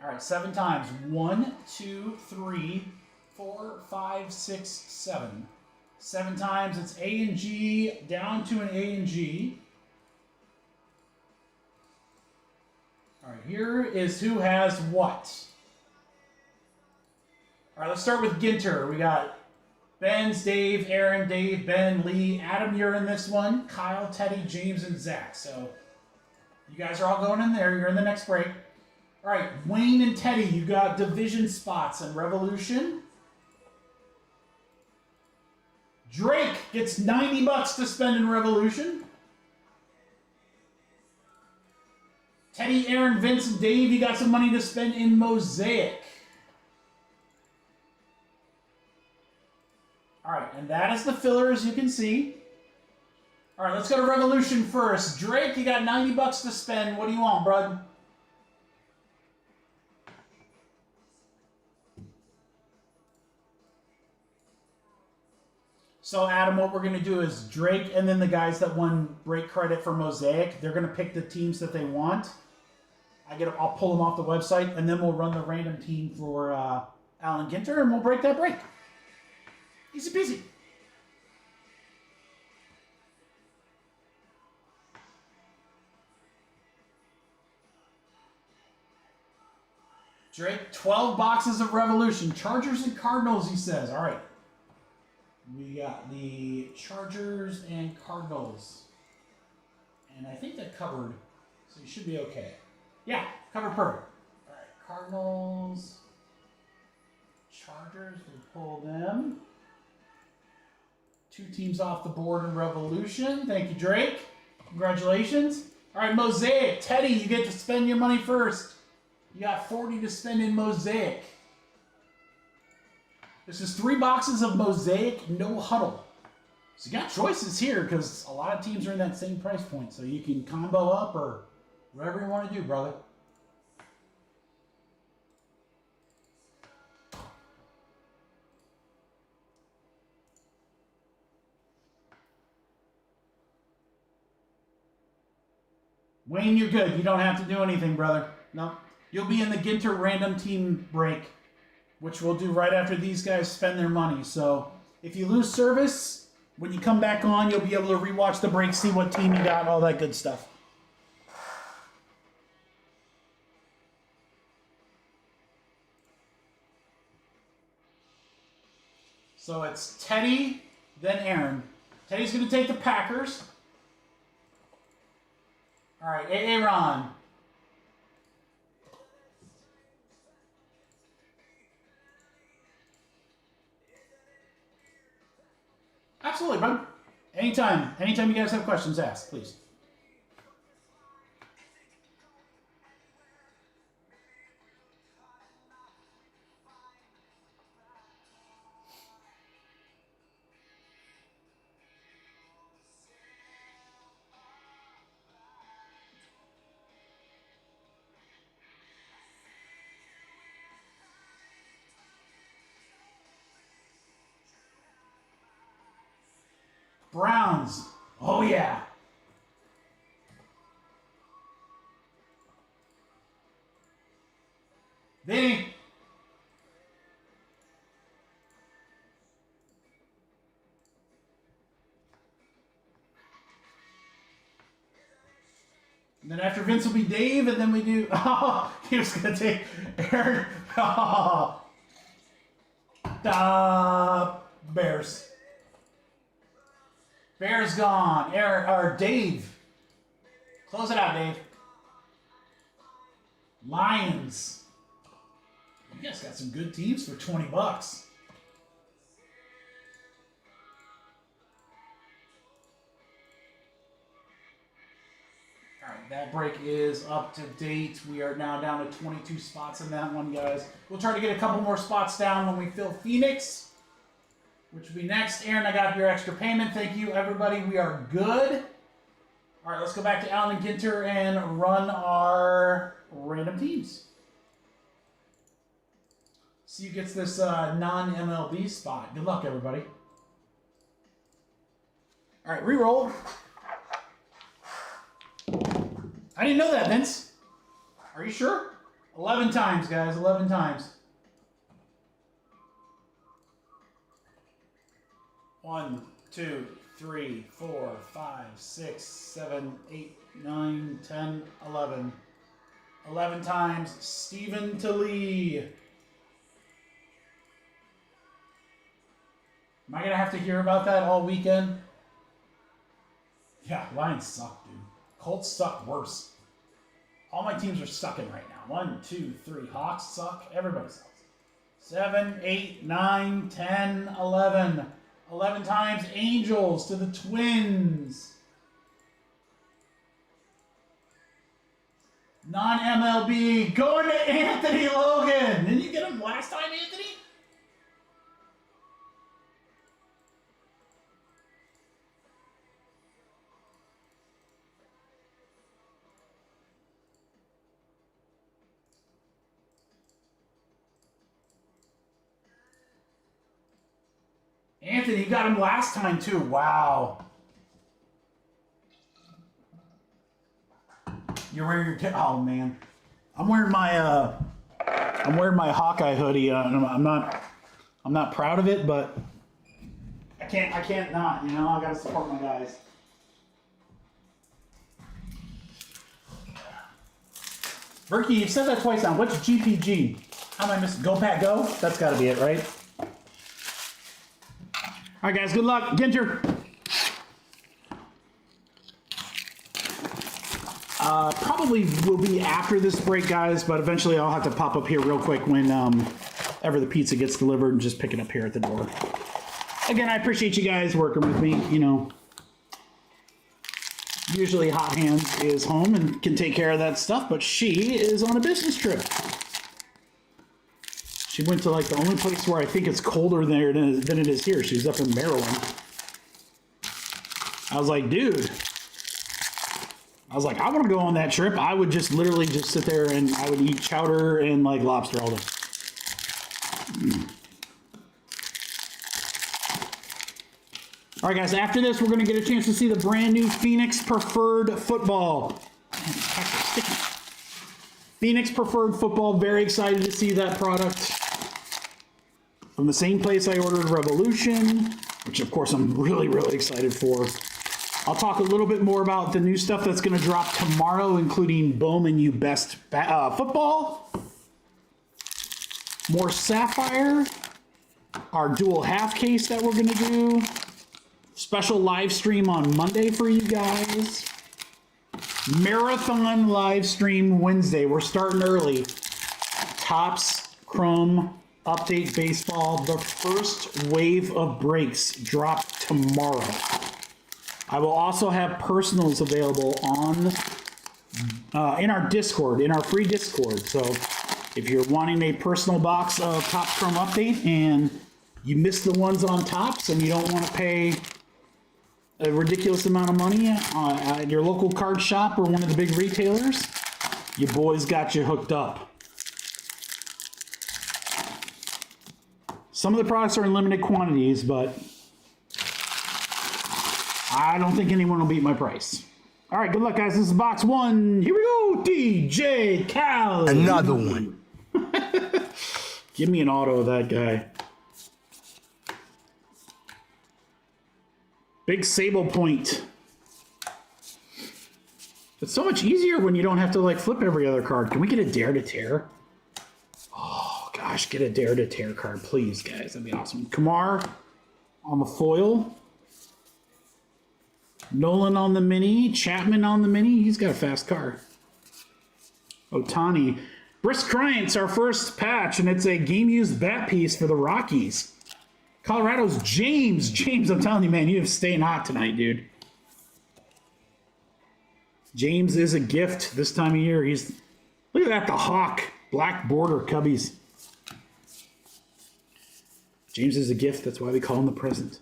S1: All right, 7 times. 1, 2, 3, 4, 5, 6, 7. 7 times. It's A and G down to an A and G. All right, here is who has what. All right, let's start with Ginter. We got Ben's, Dave, Aaron, Dave, Ben, Lee. Adam, you're in this one. Kyle, Teddy, James, and Zach. So you guys are all going in there. You're in the next break. All right, Wayne and Teddy, you got division spots and Revolution. Drake gets $90 to spend in Revolution. Teddy, Aaron, Vince, and Dave, you got some money to spend in Mosaic. All right, and that is the filler, as you can see. All right, let's go to Revolution first. Drake, you got $90 to spend. What do you want, bud? So, Adam, what we're going to do is Drake and then the guys that won break credit for Mosaic, they're going to pick the teams that they want. I'll pull them off the website, and then we'll run the random team for Allen Ginter, and we'll break that break. Easy peasy. Drake, 12 boxes of Revolution. Chargers and Cardinals, he says. All right. We got the Chargers and Cardinals. And I think that covered, so you should be okay. Yeah, covered perfect. All right, Cardinals, Chargers, we pull them. 2 teams off the board in Revolution. Thank you, Drake. Congratulations. All right, Mosaic. Teddy, you get to spend your money first. You got 40 to spend in Mosaic. This is 3 boxes of Mosaic No Huddle. So you got choices here because a lot of teams are in that same price point. So you can combo up or whatever you want to do, brother. Wayne, you're good. You don't have to do anything, brother. No. You'll be in the Ginter random team break, which we'll do right after these guys spend their money. So if you lose service, when you come back on, you'll be able to rewatch the break, see what team you got, all that good stuff. So it's Teddy, then Aaron. Teddy's going to take the Packers. All right, Aaron. Absolutely, bud. Anytime you guys have questions, ask, please. Browns. Oh, yeah. Vinny. And then after Vince will be Dave, and then we do... Oh, he was going to take Aaron. Oh. Bears. Bears gone. Or Dave. Close it out, Dave. Lions. You guys got some good teams for 20 bucks. All right, that break is up to date. We are now down to 22 spots in that one, guys. We'll try to get a couple more spots down when we fill Phoenix, which will be next. Aaron, I got your extra payment. Thank you, everybody. We are good. All right, let's go back to Allen Ginter and run our random teams. See who gets this non-MLB spot. Good luck, everybody. All right, re-roll. I didn't know that, Vince. Are you sure? 11 times, guys. 11 times. 1, 2, 3, 4, 5, 6, 7, 8, 9, 10, 11. 11 times. Stephen Tully. Am I going to have to hear about that all weekend? Yeah, Lions suck, dude. Colts suck worse. All my teams are sucking right now. 1, 2, 3. Hawks suck. Everybody sucks. 7, 8, 9, 10, 11. 11 times Angels to the Twins. Non-MLB going to Anthony Logan. Didn't you get him last time, Anthony? Anthony, you got him last time too. Wow. You're wearing your oh man. I'm wearing my Hawkeye hoodie. I'm not proud of it, but I can't not, you know, I gotta support my guys. Ricky, you've said that twice now. What's GPG? How am I missing? Go Pat Go? That's gotta be it, right? Alright guys, good luck. Ginter. Probably will be after this break, guys, but eventually I'll have to pop up here real quick when ever the pizza gets delivered and just pick it up here at the door. Again, I appreciate you guys working with me, you know. Usually Hot Hands is home and can take care of that stuff, but she is on a business trip. She went to like the only place where I think it's colder there than it is here. She's up in Maryland. I was like, dude. I was like, I want to go on that trip. I would just literally just sit there and I would eat chowder and like lobster all day. All right, guys, after this, we're going to get a chance to see the brand new Phoenix Preferred Football. Phoenix Preferred Football, very excited to see that product. From the same place I ordered Revolution, which of course I'm really, really excited for. I'll talk a little bit more about the new stuff that's going to drop tomorrow, including Bowman U Football, more Sapphire, our dual half case that we're going to do, special live stream on Monday for you guys, marathon live stream Wednesday. We're starting early. Topps Chrome Update Baseball. The first wave of breaks drop tomorrow. I will also have personals available on in our Discord, in our free Discord. So if you're wanting a personal box of Topps Chrome Update and you missed the ones on Topps and you don't want to pay a ridiculous amount of money at your local card shop or one of the big retailers, your boys got you hooked up. Some of the products are in limited quantities, but I don't think anyone will beat my price. All right, good luck, guys. This is box one. Here we go, DJ Khaled.
S3: Another one.
S1: Give me an auto of that guy. Big Sable Point. It's so much easier when you don't have to like flip every other card. Can we get a Dare to Tear? Oh gosh, get a Dare to Tear card, please, guys. That'd be awesome. Kamar on the foil. Nolan on the mini. Chapman on the mini. He's got a fast card. Otani. Brisk Bryant's our first patch, and it's a game-used bat piece for the Rockies. Colorado's James. James, I'm telling you, man, you have staying hot tonight, dude. James is a gift this time of year. Look at that, the Hawk. Black border Cubbies. James is a gift. That's why we call him the present.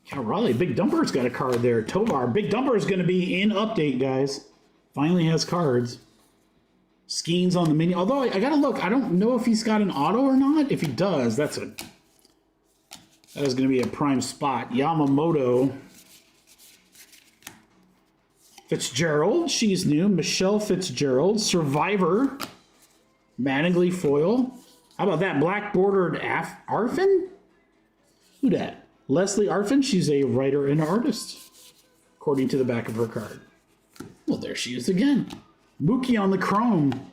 S1: Cal Raleigh. Big Dumper's got a card there. Tovar. Big Dumper is going to be in update, guys. Finally has cards. Skeens on the mini. Although I gotta look. I don't know if he's got an auto or not. If he does, that is going to be a prime spot. Yamamoto. Fitzgerald. She's new. Michelle Fitzgerald. Survivor. Mattingly foil. How about that? Black bordered Arfin? Who dat? Leslie Arfin. She's a writer and artist, according to the back of her card. Well, there she is again. Mookie on the chrome.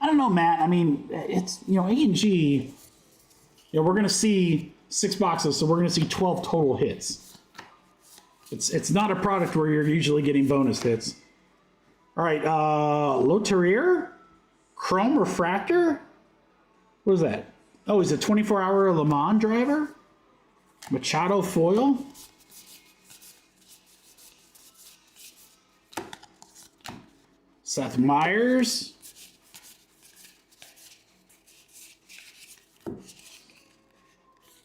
S1: I don't know, Matt. I mean, it's, you know, A&G, you know, we're going to see 6 boxes, so we're going to see 12 total hits. It's not a product where you're usually getting bonus hits. All right, Loterier, Chrome Refractor. What is that? Oh, he's a 24-hour Le Mans driver. Machado foil. Seth Meyers.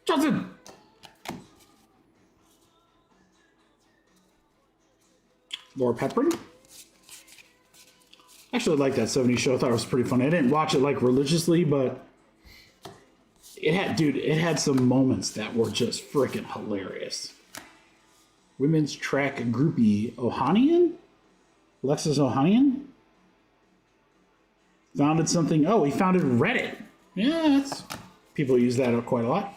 S1: Johnson. Laura Pepperin. Actually, I liked that 70s show. I thought it was pretty funny. I didn't watch it like religiously, but it had some moments that were just freaking hilarious. Women's track groupie Ohanian? Alexis Ohanian? Founded something. Oh, he founded Reddit. Yeah, people use that quite a lot.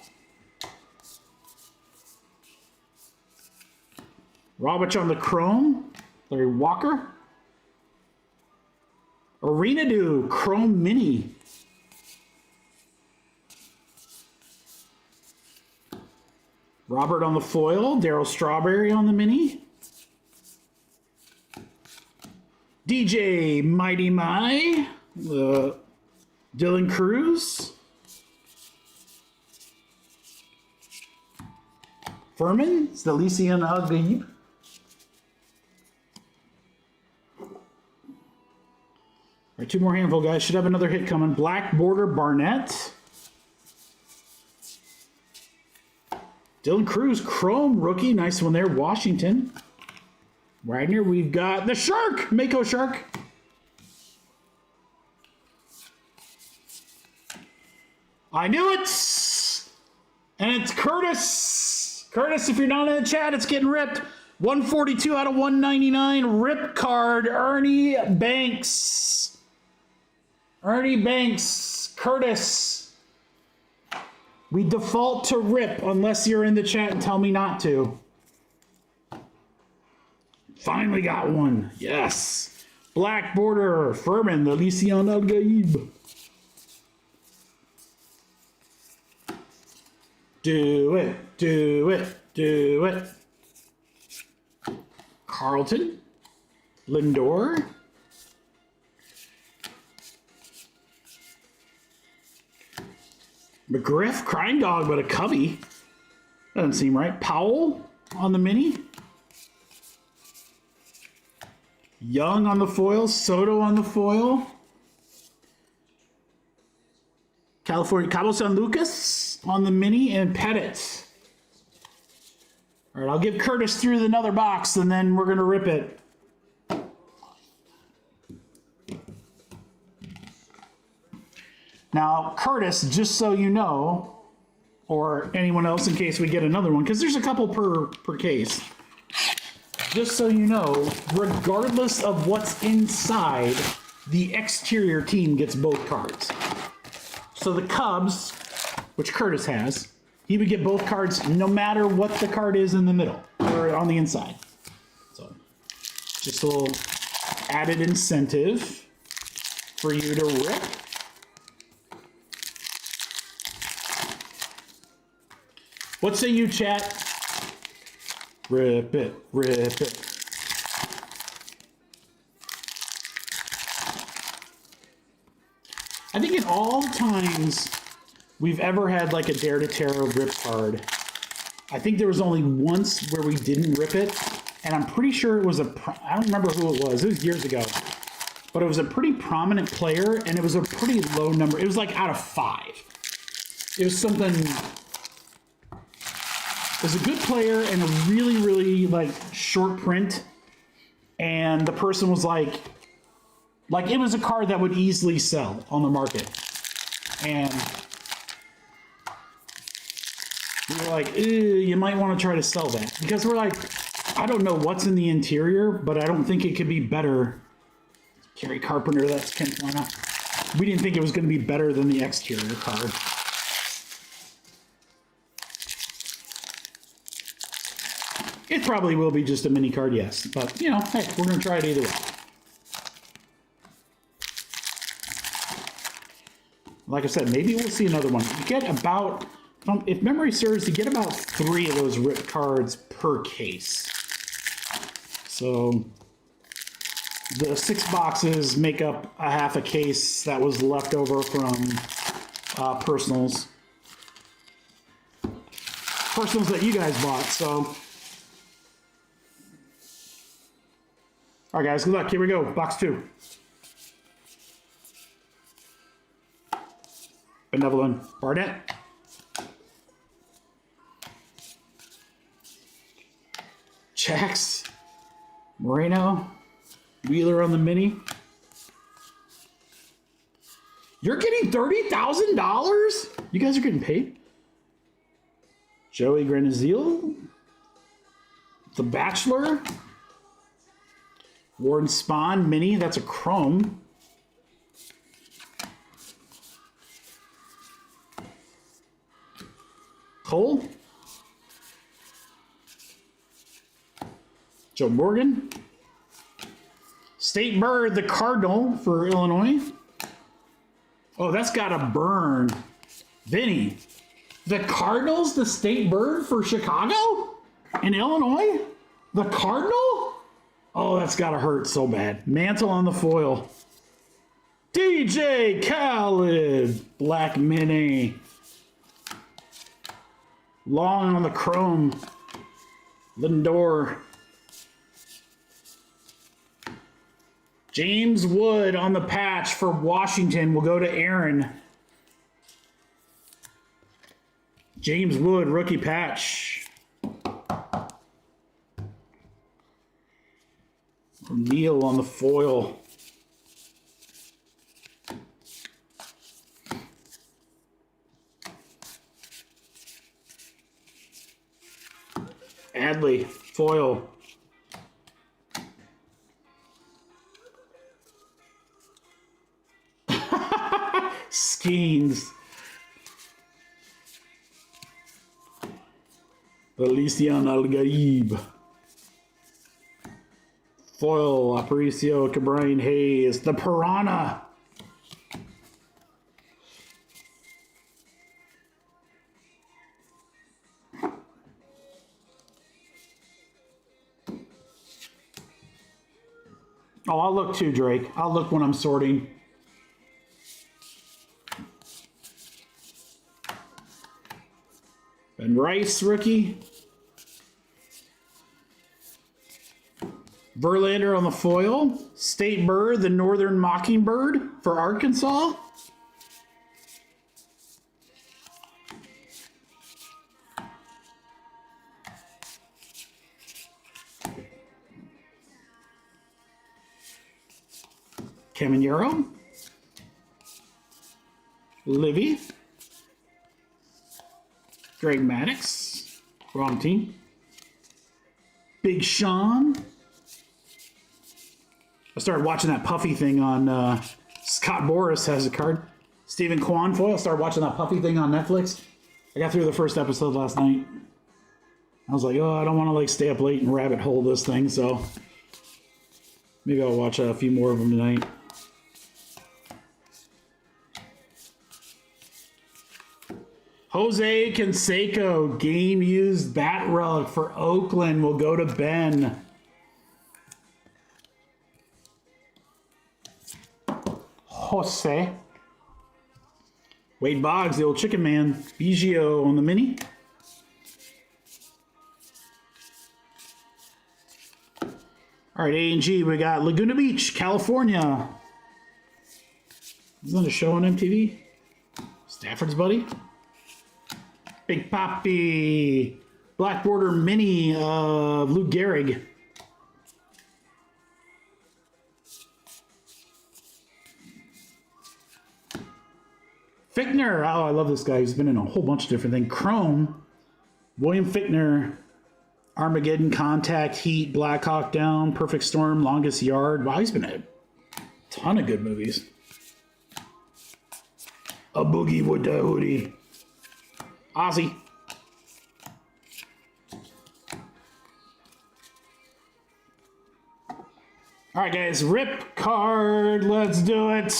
S1: Robich on the Chrome. Larry Walker. Arena Do Chrome Mini. Robert on the foil. Daryl Strawberry on the mini. DJ Mighty My. Dylan Cruz. Furman. It's the Lycian Al-Gaib. All right, 2 more handful, guys. Should have another hit coming. Black Border Barnett. Dylan Cruz, Chrome rookie. Nice one there. Washington. Wagner, we've got the Shark. Mako Shark. I knew it. And it's Curtis. Curtis, if you're not in the chat, it's getting ripped. 142 out of 199. Rip card. Ernie Banks. Ernie Banks. Curtis. We default to rip unless you're in the chat and tell me not to. Finally got one. Yes. Black Border. Furman, the Lycian Al-Gaib. Do it. Do it. Do it. Carlton. Lindor. McGriff, Crying Dog, but a Cubby. Doesn't seem right. Powell on the mini. Young on the foil. Soto on the foil. California, Cabo San Lucas on the mini, and Pettit. All right, I'll give Curtis through another box, and then we're going to rip it. Now, Curtis, just so you know, or anyone else in case we get another one, because there's a couple per case. Just so you know, regardless of what's inside, the exterior team gets both cards. So the Cubs, which Curtis has, he would get both cards no matter what the card is in the middle or on the inside. So just a little added incentive for you to rip. What say you, chat? Rip it, rip it. I think in all times we've ever had like a Dare to Terror rip card, I think there was only once where we didn't rip it, and I'm pretty sure it was I don't remember who it was years ago, but it was a pretty prominent player, and it was a pretty low number. It was like out of 5. It was something, it was a good player and a really, really like short print, and the person was like it was a card that would easily sell on the market. And we were like, you might want to try to sell that. Because we're like, I don't know what's in the interior, but I don't think it could be better. Kerry Carpenter, that's Ken Flana. We didn't think it was going to be better than the exterior card. It probably will be just a mini card, yes. But, you know, hey, we're going to try it either way. Like I said, maybe we'll see another one. You get about, if memory serves, you get about 3 of those rip cards per case. So the 6 boxes make up a half a case that was left over from personals. Personals that you guys bought, so. All right, guys, good luck. Here we go. Box 2. Benevolent Barnett. Jax. Moreno. Wheeler on the mini. You're getting $30,000? You guys are getting paid? Joey Grenazil. The Bachelor. Warren Spahn Mini. That's a chrome. Cole. Joe Morgan. State Bird, the Cardinal for Illinois. Oh, that's got to burn. Vinny. The Cardinals, the State Bird for Chicago? In Illinois? The Cardinal? Oh, that's got to hurt so bad. Mantle on the foil. DJ Khaled. Black Mini. Long on the chrome. Lindor. James Wood on the patch for Washington will go to Aaron. James Wood, rookie patch. Neil on the foil. Adley, foil. Skeens. Felician Algaib. Foil, Aparicio Cabrine Hayes. The Piranha. Oh, I'll look too, Drake. I'll look when I'm sorting. Ben Rice, rookie. Verlander on the foil. State Bird, the Northern Mockingbird for Arkansas. Caminero. Livy. Greg Maddux. Wrong team. Big Sean. I started watching that Puffy thing on Scott Boras has a card. Stephen Kwan foil. I started watching that Puffy thing on Netflix. I got through the first episode last night. I was like, oh, I don't want to like stay up late and rabbit hole this thing, so maybe I'll watch a few more of them tonight. Jose Canseco, game-used bat rug for Oakland will go to Ben. Jose. Wade Boggs, the old chicken man. Biggio on the mini. All right, A&G, we got Laguna Beach, California. Isn't that a show on MTV? Stafford's buddy. Big Papi. Black Border Mini of Lou Gehrig. Fichtner. Oh, I love this guy. He's been in a whole bunch of different things. Chrome. William Fichtner. Armageddon, Contact, Heat, Black Hawk Down, Perfect Storm, Longest Yard. Wow, he's been in a ton of good movies. A Boogie with the Hoodie. Ozzy. All right, guys. Rip card. Let's do it.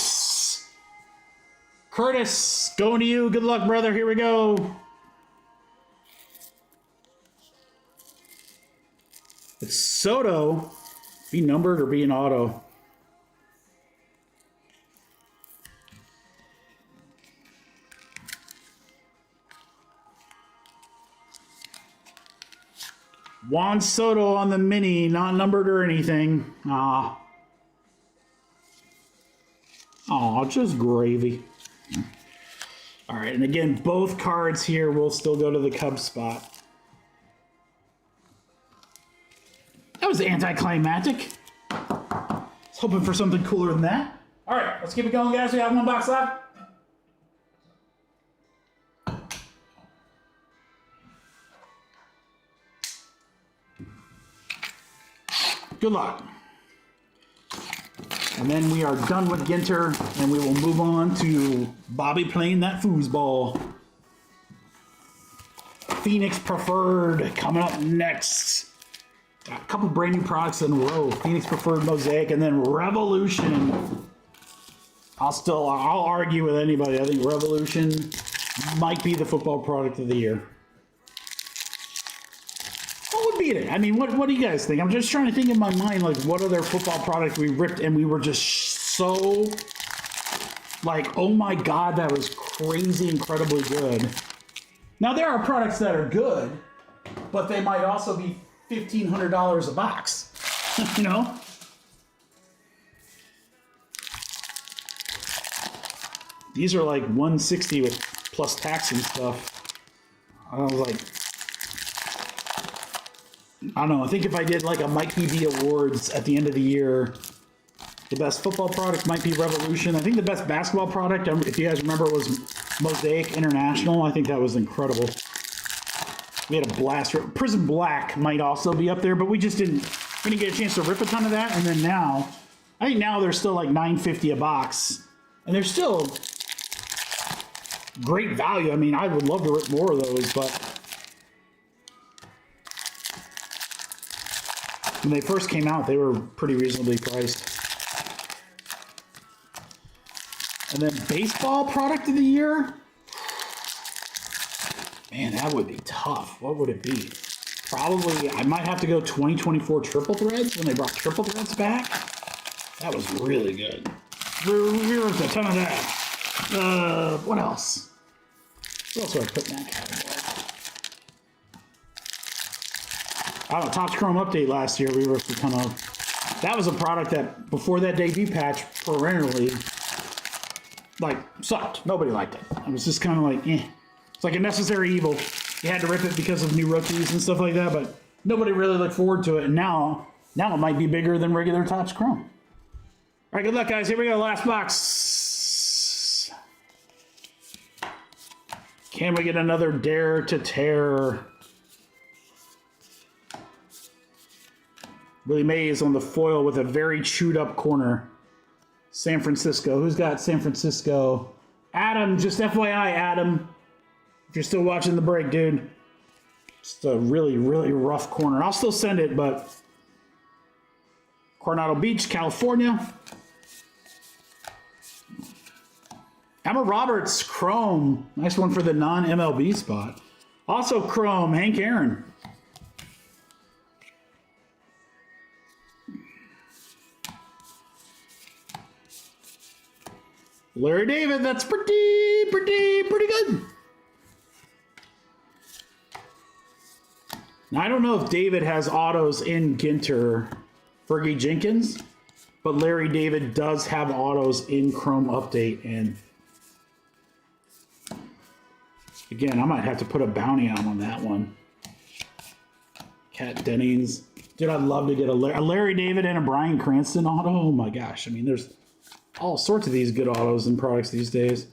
S1: Curtis, going to you. Good luck, brother. Here we go. It's Soto. Be numbered or be an auto. Juan Soto on the mini, not numbered or anything. Aw, just gravy. All right, and again, both cards here will still go to the Cubs spot. That was anticlimactic. I was hoping for something cooler than that. All right, let's keep it going, guys. We have one box left. Good luck. And then we are done with Ginter, and we will move on to Bobby playing that foosball. Phoenix Preferred coming up next. Got a couple brand new products in a row. Phoenix Preferred, Mosaic, and then Revolution. I'll argue with anybody. I think Revolution might be the football product of the year. What would beat it? I mean, what do you guys think? I'm just trying to think in my mind, like, what other football product we ripped and we were just so, like, oh my God, that was crazy, incredibly good. Now, there are products that are good, but they might also be $1,500 a box, you know? These are like $160 with plus tax and stuff. I was like, I don't know. I think if I did like a Mike BB Awards at the end of the year, the best football product might be Revolution. I think the best basketball product, if you guys remember, was Mosaic International. I think that was incredible. We had a blast. Prizm Black might also be up there, but we didn't get a chance to rip a ton of that. And then now, I think now they're still like $9.50 a box, and they're still great value. I mean, I would love to rip more of those, but when they first came out, they were pretty reasonably priced. And then baseball product of the year? Man, that would be tough. What would it be? Probably, I might have to go 2024 Triple Threads when they brought Triple Threads back. That was really good. We ripped a ton of that. What else? What else do I put in that category? I don't know, Topps Chrome Update last year, we ripped a ton of. That was a product that, before that debut patch, perennially, like, sucked. Nobody liked it. It was just kind of like, eh. It's like a necessary evil. You had to rip it because of new rookies and stuff like that, but nobody really looked forward to it. And now it might be bigger than regular Topps Chrome. All right, good luck, guys. Here we go. Last box. Can we get another Dare to Tear? Willie Mays on the foil with a very chewed up corner. San Francisco. Who's got San Francisco? Adam, just FYI, Adam. If you're still watching the break, dude. Just a really, really rough corner. I'll still send it, but Coronado Beach, California. Emma Roberts, Chrome. Nice one for the non-MLB spot. Also Chrome, Hank Aaron. Larry David, that's pretty good. Now, I don't know if David has autos in Ginter, Fergie Jenkins, but Larry David does have autos in Chrome Update. And again, I might have to put a bounty on that one. Kat Dennings. Dude, I'd love to get a Larry David and a Bryan Cranston auto. Oh my gosh. I mean, there's all sorts of these good autos and products these days.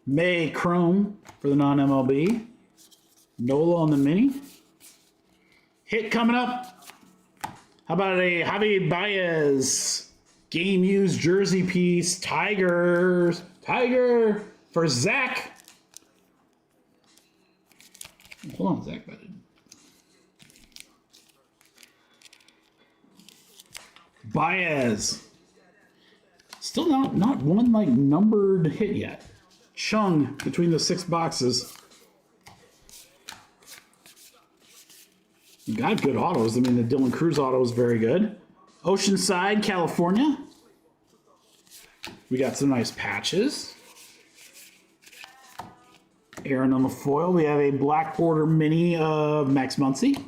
S1: May Chrome for the non-MLB. Nola on the mini. Hit coming up. How about a Javi Baez game used jersey piece? Tiger for Zach. Hold on, Zach. Baez. Still not one like numbered hit yet. Chung between the 6 boxes. You got good autos. I mean, the Dylan Cruz auto is very good. Oceanside, California. We got some nice patches. Aaron on the foil. We have a black border mini of Max Muncy.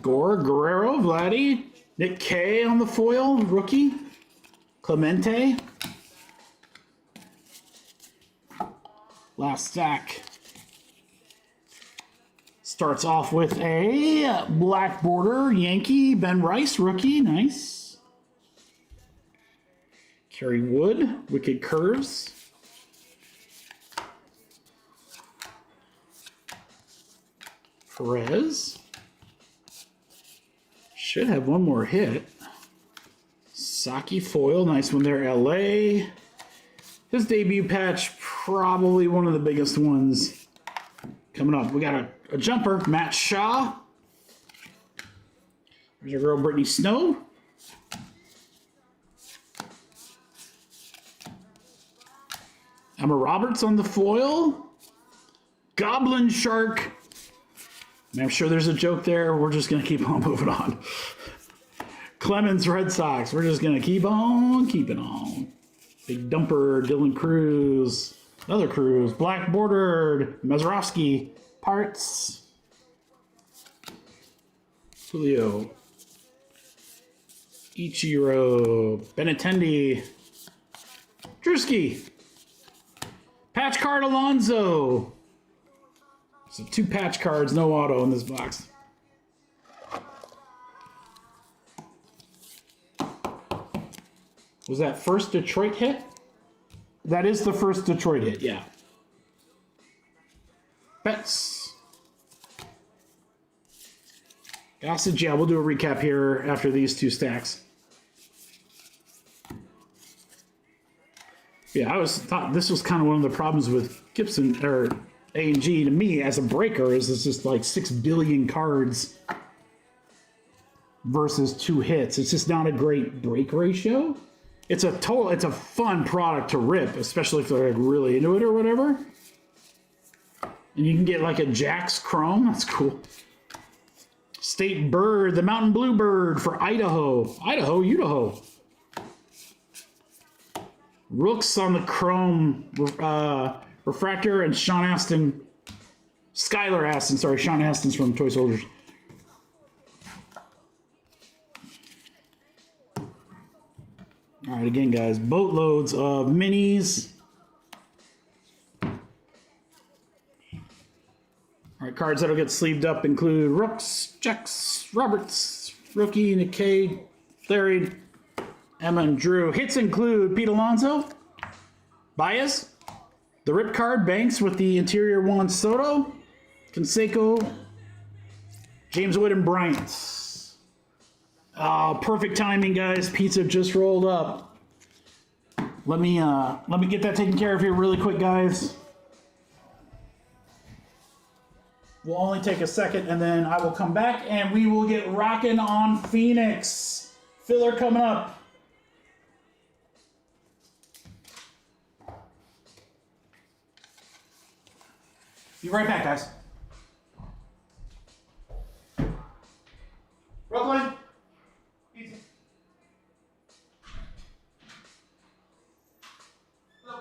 S1: Gore, Guerrero, Vladdy, Nick K on the foil, rookie, Clemente. Last stack starts off with a black border Yankee, Ben Rice, rookie, nice. Kerry Wood, Wicked Curves. Perez. Should have one more hit. Saki foil, nice one there, LA. His debut patch, probably one of the biggest ones coming up. We got a jumper, Matt Shaw. There's your girl, Brittany Snow. Emma Roberts on the foil. Goblin Shark. I'm sure there's a joke there. We're just going to keep on moving on. Clemens Red Sox. We're just going to keep on keeping on. Big Dumper, Dylan Cruz. Another Cruz. Black Bordered. Mazerovsky. Parts. Julio. Ichiro. Benintendi. Drewski. Patch card Alonso. So 2 patch cards, no auto in this box. Was that first Detroit hit? That is the first Detroit hit, yeah. Betts. Gossage, yeah, we'll do a recap here after these 2 stacks. Yeah, I thought this was kind of one of the problems with Gibson, or A&G to me as a breaker, is it's just like 6 billion cards versus 2 hits. It's just not a great break ratio. It's a fun product to rip, especially if they're like really into it or whatever. And you can get like a Jax Chrome, that's cool. State Bird, the Mountain Bluebird for Idaho. Idaho. Rooks on the Chrome Refractor, and Sean Astin. Skylar Astin, sorry, Sean Astin's from Toy Soldiers. All right, again, guys, boatloads of minis. All right, cards that'll get sleeved up include Rooks, Jax, Roberts, Rookie, Nikkei, Larry, Emma, and Drew. Hits include Pete Alonso, Baez, the Rip Card, Banks with the interior Juan Soto, Canseco, James Wood, and Bryant. Oh, perfect timing, guys. Pizza just rolled up. Let me get that taken care of here really quick, guys. We'll only take a second, and then I will come back, and we will get rocking on Phoenix. Filler coming up. Be right back, guys. Brooklyn. Pizza. Hello.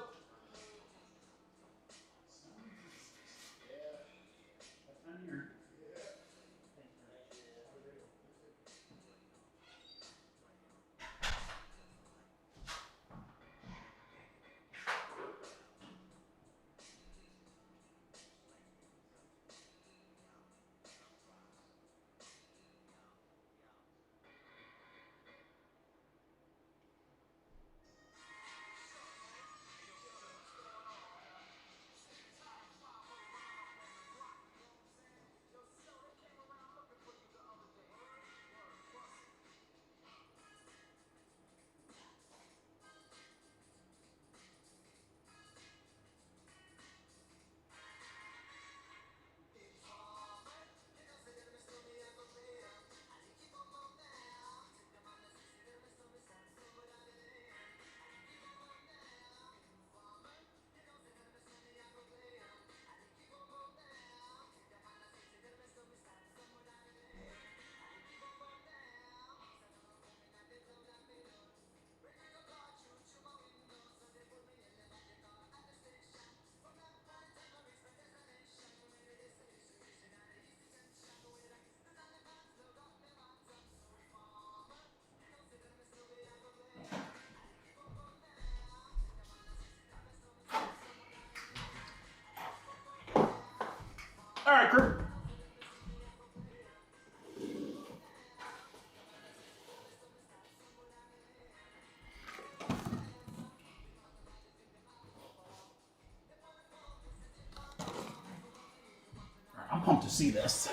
S1: pumped to see this.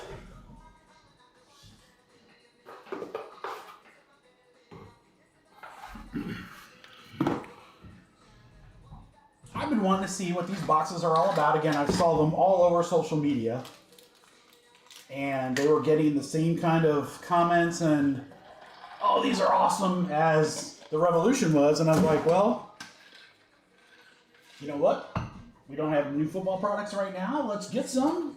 S1: I've been wanting to see what these boxes are all about. Again, I saw them all over social media. And they were getting the same kind of comments and, oh, these are awesome, as the Revolution was. And I was like, well, you know what? We don't have new football products right now. Let's get some.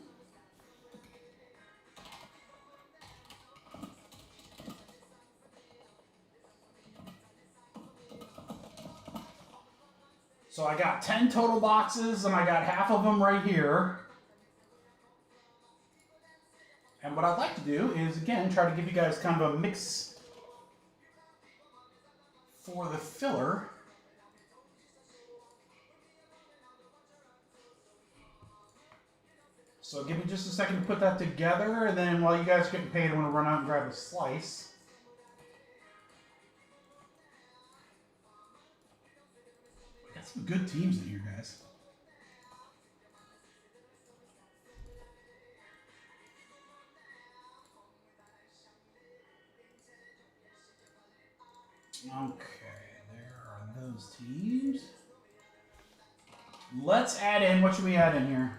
S1: So I got 10 total boxes, and I got half of them right here. And what I'd like to do is, again, try to give you guys kind of a mix for the filler. So give me just a second to put that together, and then while you guys are getting paid, I'm going to run out and grab a slice. We got some good teams in here, guys. Okay, there are those teams. Let's add in, what should we add in here?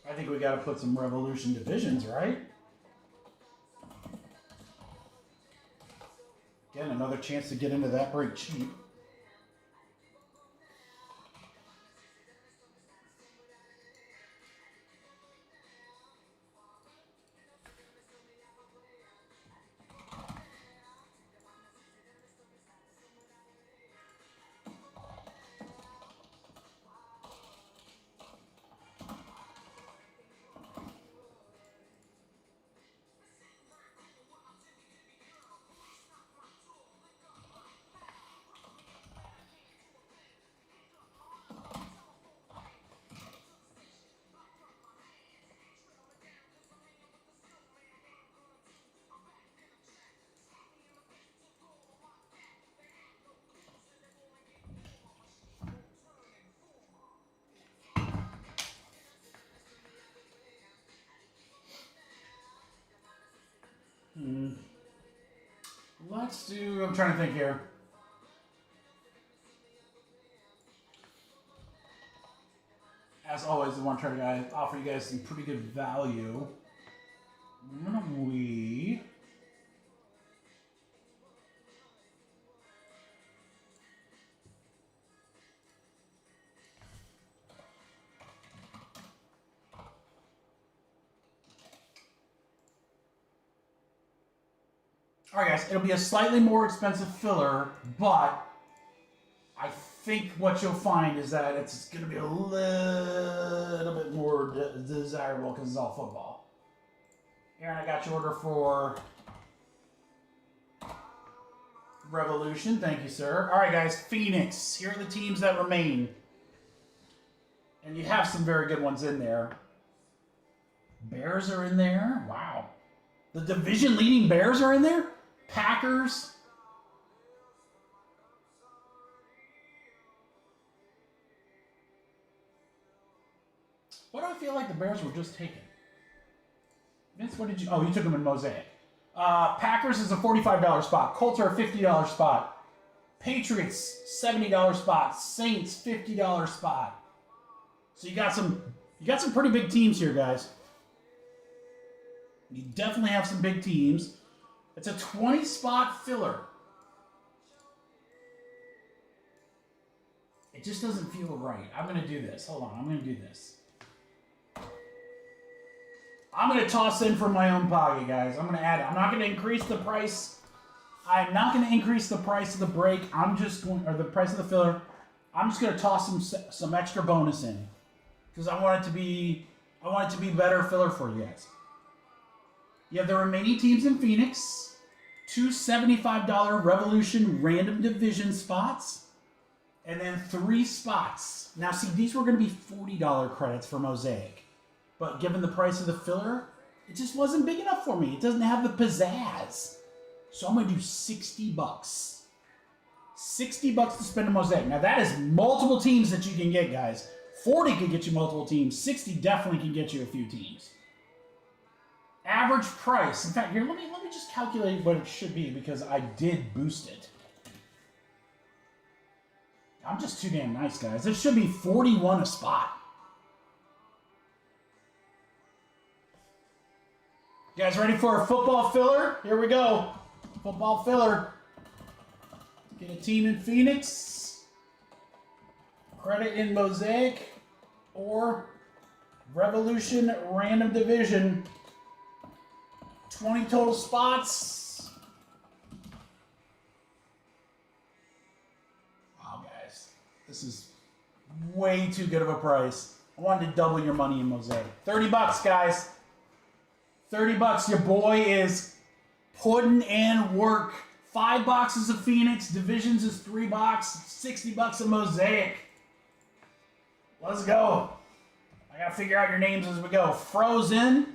S1: I think we got to put some Revolution divisions, right? Again, another chance to get into that break cheap. Let's do, I'm trying to think here. As always, I want to try to offer you guys some pretty good value. Alright guys, it'll be a slightly more expensive filler, but I think what you'll find is that it's going to be a little bit more desirable because it's all football. Aaron, I got your order for Revolution. Thank you, sir. Alright guys, Phoenix. Here are the teams that remain. And you have some very good ones in there. Bears are in there. Wow. The division-leading Bears are in there? Packers. What do I feel like the Bears were just taken? Vince, what did you... Oh, you took them in Mosaic. Packers is a $45 spot. Colts are a $50 spot. Patriots, $70 spot. Saints, $50 spot. So you got some pretty big teams here, guys. You definitely have some big teams. It's a 20-spot filler. It just doesn't feel right. I'm going to do this. Hold on. I'm going to do this. I'm going to toss in from my own pocket, guys. I'm going to add it. I'm not going to increase the price. I'm not going to increase the price of the break. I'm just going, or the price of the filler. I'm just going to toss some extra bonus in because I want it to be better filler for you guys. You have the remaining teams in Phoenix, 2 $75 Revolution random division spots, and then 3 spots. Now, see, these were going to be $40 credits for Mosaic, but given the price of the filler, it just wasn't big enough for me. It doesn't have the pizzazz. So I'm going to do $60. $60 to spend a Mosaic. Now, that is multiple teams that you can get, guys. 40 could get you multiple teams. 60 definitely can get you a few teams. Average price. In fact, here, let me just calculate what it should be because I did boost it. I'm just too damn nice, guys. It should be 41 a spot. You guys ready for a football filler? Here we go. Football filler. Get a team in Phoenix. Credit in Mosaic. Or Revolution Random Division. 20 total spots. Wow, guys. This is way too good of a price. I wanted to double your money in Mosaic. 30 bucks, guys. 30 bucks. Your boy is putting in work. 5 boxes of Phoenix. Divisions is 3 boxes. 60 bucks of Mosaic. Let's go. I gotta figure out your names as we go. Frozen.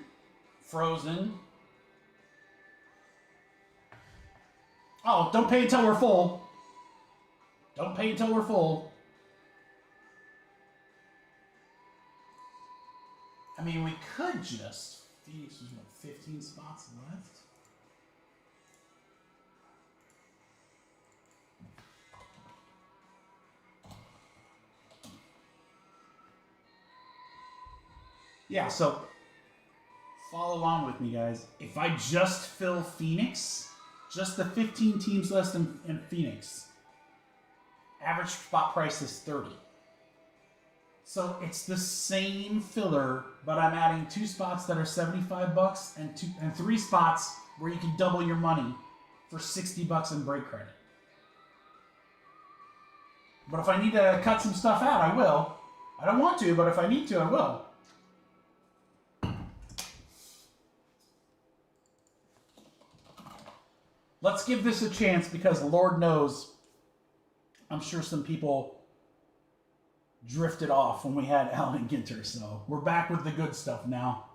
S1: Oh, don't pay until we're full. Don't pay until we're full. I mean, we could just... Phoenix was what, 15 spots left? Yeah, so follow along with me, guys. If I just fill Phoenix, just the 15 teams left in Phoenix, average spot price is 30. So it's the same filler, but I'm adding 2 spots that are 75 bucks and 3 spots where you can double your money for 60 bucks in break credit. But if I need to cut some stuff out, I will. I don't want to, but if I need to, I will. Let's give this a chance because Lord knows, I'm sure some people drifted off when we had Allen Ginter. So we're back with the good stuff now.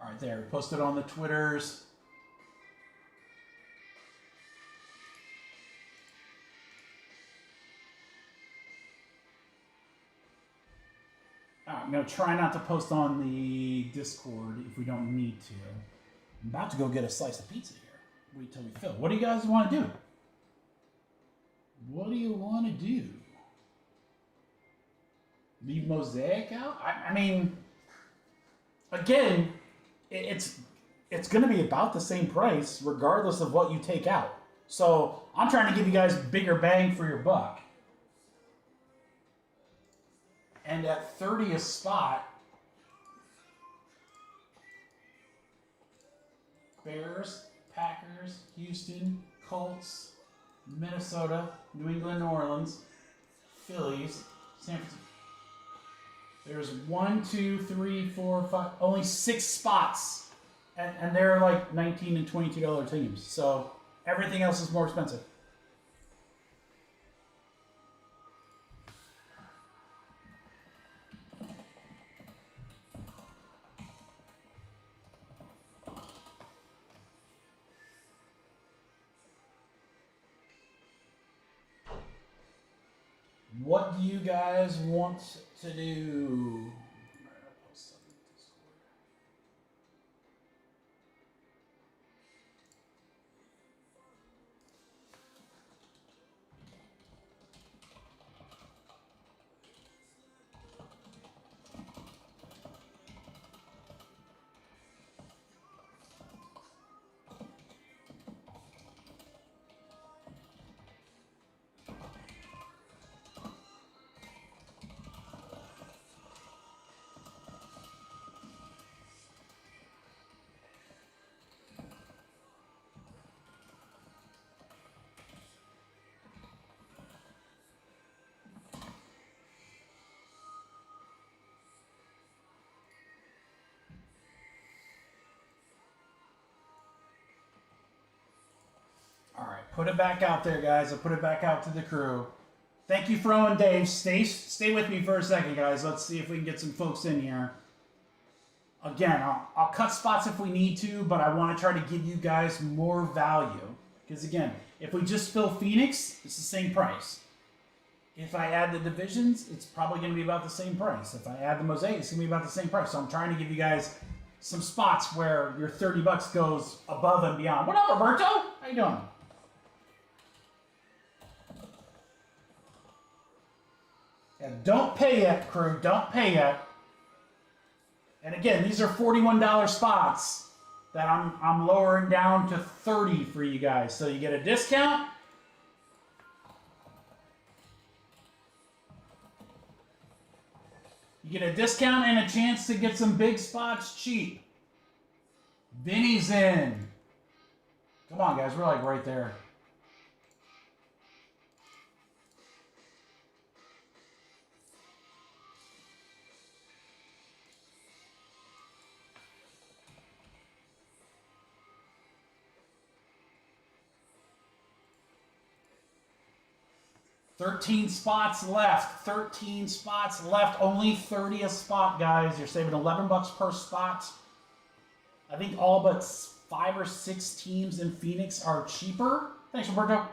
S1: All right, there. Posted on the Twitters. All right, I'm going to try not to post on the Discord if we don't need to. I'm about to go get a slice of pizza here. Wait till we fill. What do you guys want to do? What do you want to do? Leave Mosaic out? I mean, again, it's going to be about the same price regardless of what you take out. So I'm trying to give you guys bigger bang for your buck. And at 30 a spot, Bears, Packers, Houston, Colts, Minnesota, New England, New Orleans, Phillies, San Francisco. There's 1, 2, 3, 4, 5, only 6 spots. And they're like $19 and $22 teams. So everything else is more expensive. What do you guys want to do? Put it back out there, guys. I'll put it back out to the crew. Thank you, Fro and Dave. Stay with me for a second, guys. Let's see if we can get some folks in here. Again, I'll cut spots if we need to, but I want to try to give you guys more value. Because, again, if we just fill Phoenix, it's the same price. If I add the divisions, it's probably going to be about the same price. If I add the Mosaic, it's going to be about the same price. So I'm trying to give you guys some spots where your $30 goes above and beyond. What up, Roberto? How you doing? Yeah, don't pay yet, crew. Don't pay yet. And again, these are $41 spots that I'm lowering down to $30 for you guys. So you get a discount. You get a discount and a chance to get some big spots cheap. Vinny's in. Come on, guys. We're like right there. $13 spots left. 13 spots left. Only 30 a spot, guys. You're saving $11 per spot. I think all but 5 or 6 teams in Phoenix are cheaper. Thanks, Roberto.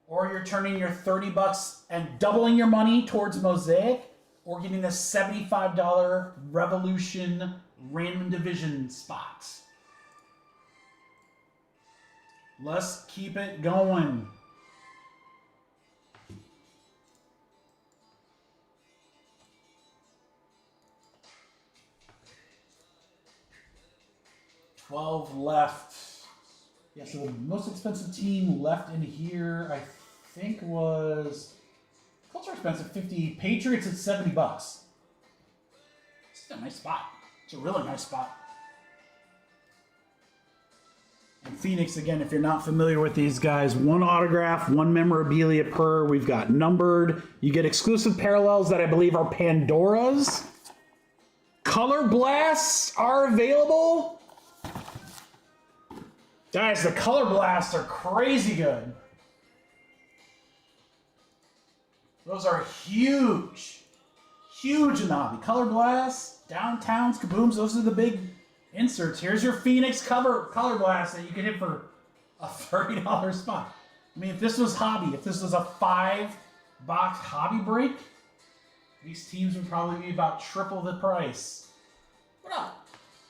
S1: Or you're turning your $30 and doubling your money towards Mosaic, or getting the $75 Revolution Random Division spot. Let's keep it going. $12 left. Yeah, so the most expensive team left in here, I think, was Colts are expensive, $50. Patriots at $70. It's a nice spot. It's a really nice spot. And Phoenix, again, if you're not familiar with these guys, 1 autograph, 1 memorabilia per. We've got numbered. You get exclusive parallels that I believe are Pandoras. Color blasts are available. Guys, the color blasts are crazy good. Those are huge. Huge in the hobby. Color blasts, downtowns, kabooms, those are the big inserts. Here's your Phoenix color blast that you can hit for a $30 spot. I mean, if this was hobby, if this was a 5-box hobby break, these teams would probably be about triple the price. What up,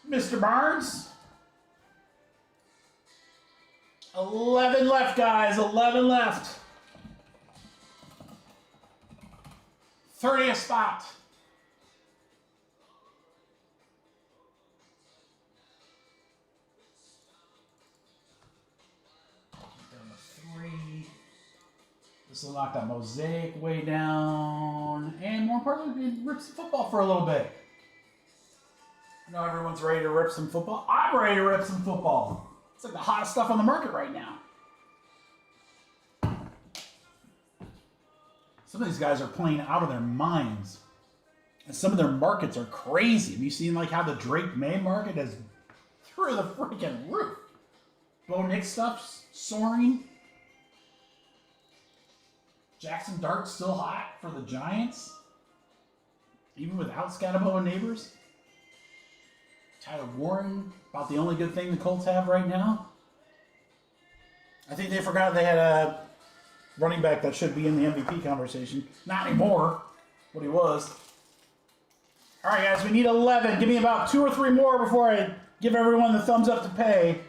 S1: Mr. Barnes? 11 left, guys. 11 left. 30 a spot. This will knock that Mosaic way down. And more importantly, rip some football for a little bit. I know everyone's ready to rip some football. I'm ready to rip some football. It's like the hottest stuff on the market right now. Some of these guys are playing out of their minds. And some of their markets are crazy. Have you seen like how the Drake May market is through the freaking roof? Bo Nix stuff's soaring. Jackson Dart's still hot for the Giants. Even without Scatterbo and Neighbors. Tyler Warren, about the only good thing the Colts have right now. I think they forgot they had a running back that should be in the MVP conversation. Not anymore, what he was. All right, guys, we need 11. Give me about 2 or 3 more before I give everyone the thumbs up to pay.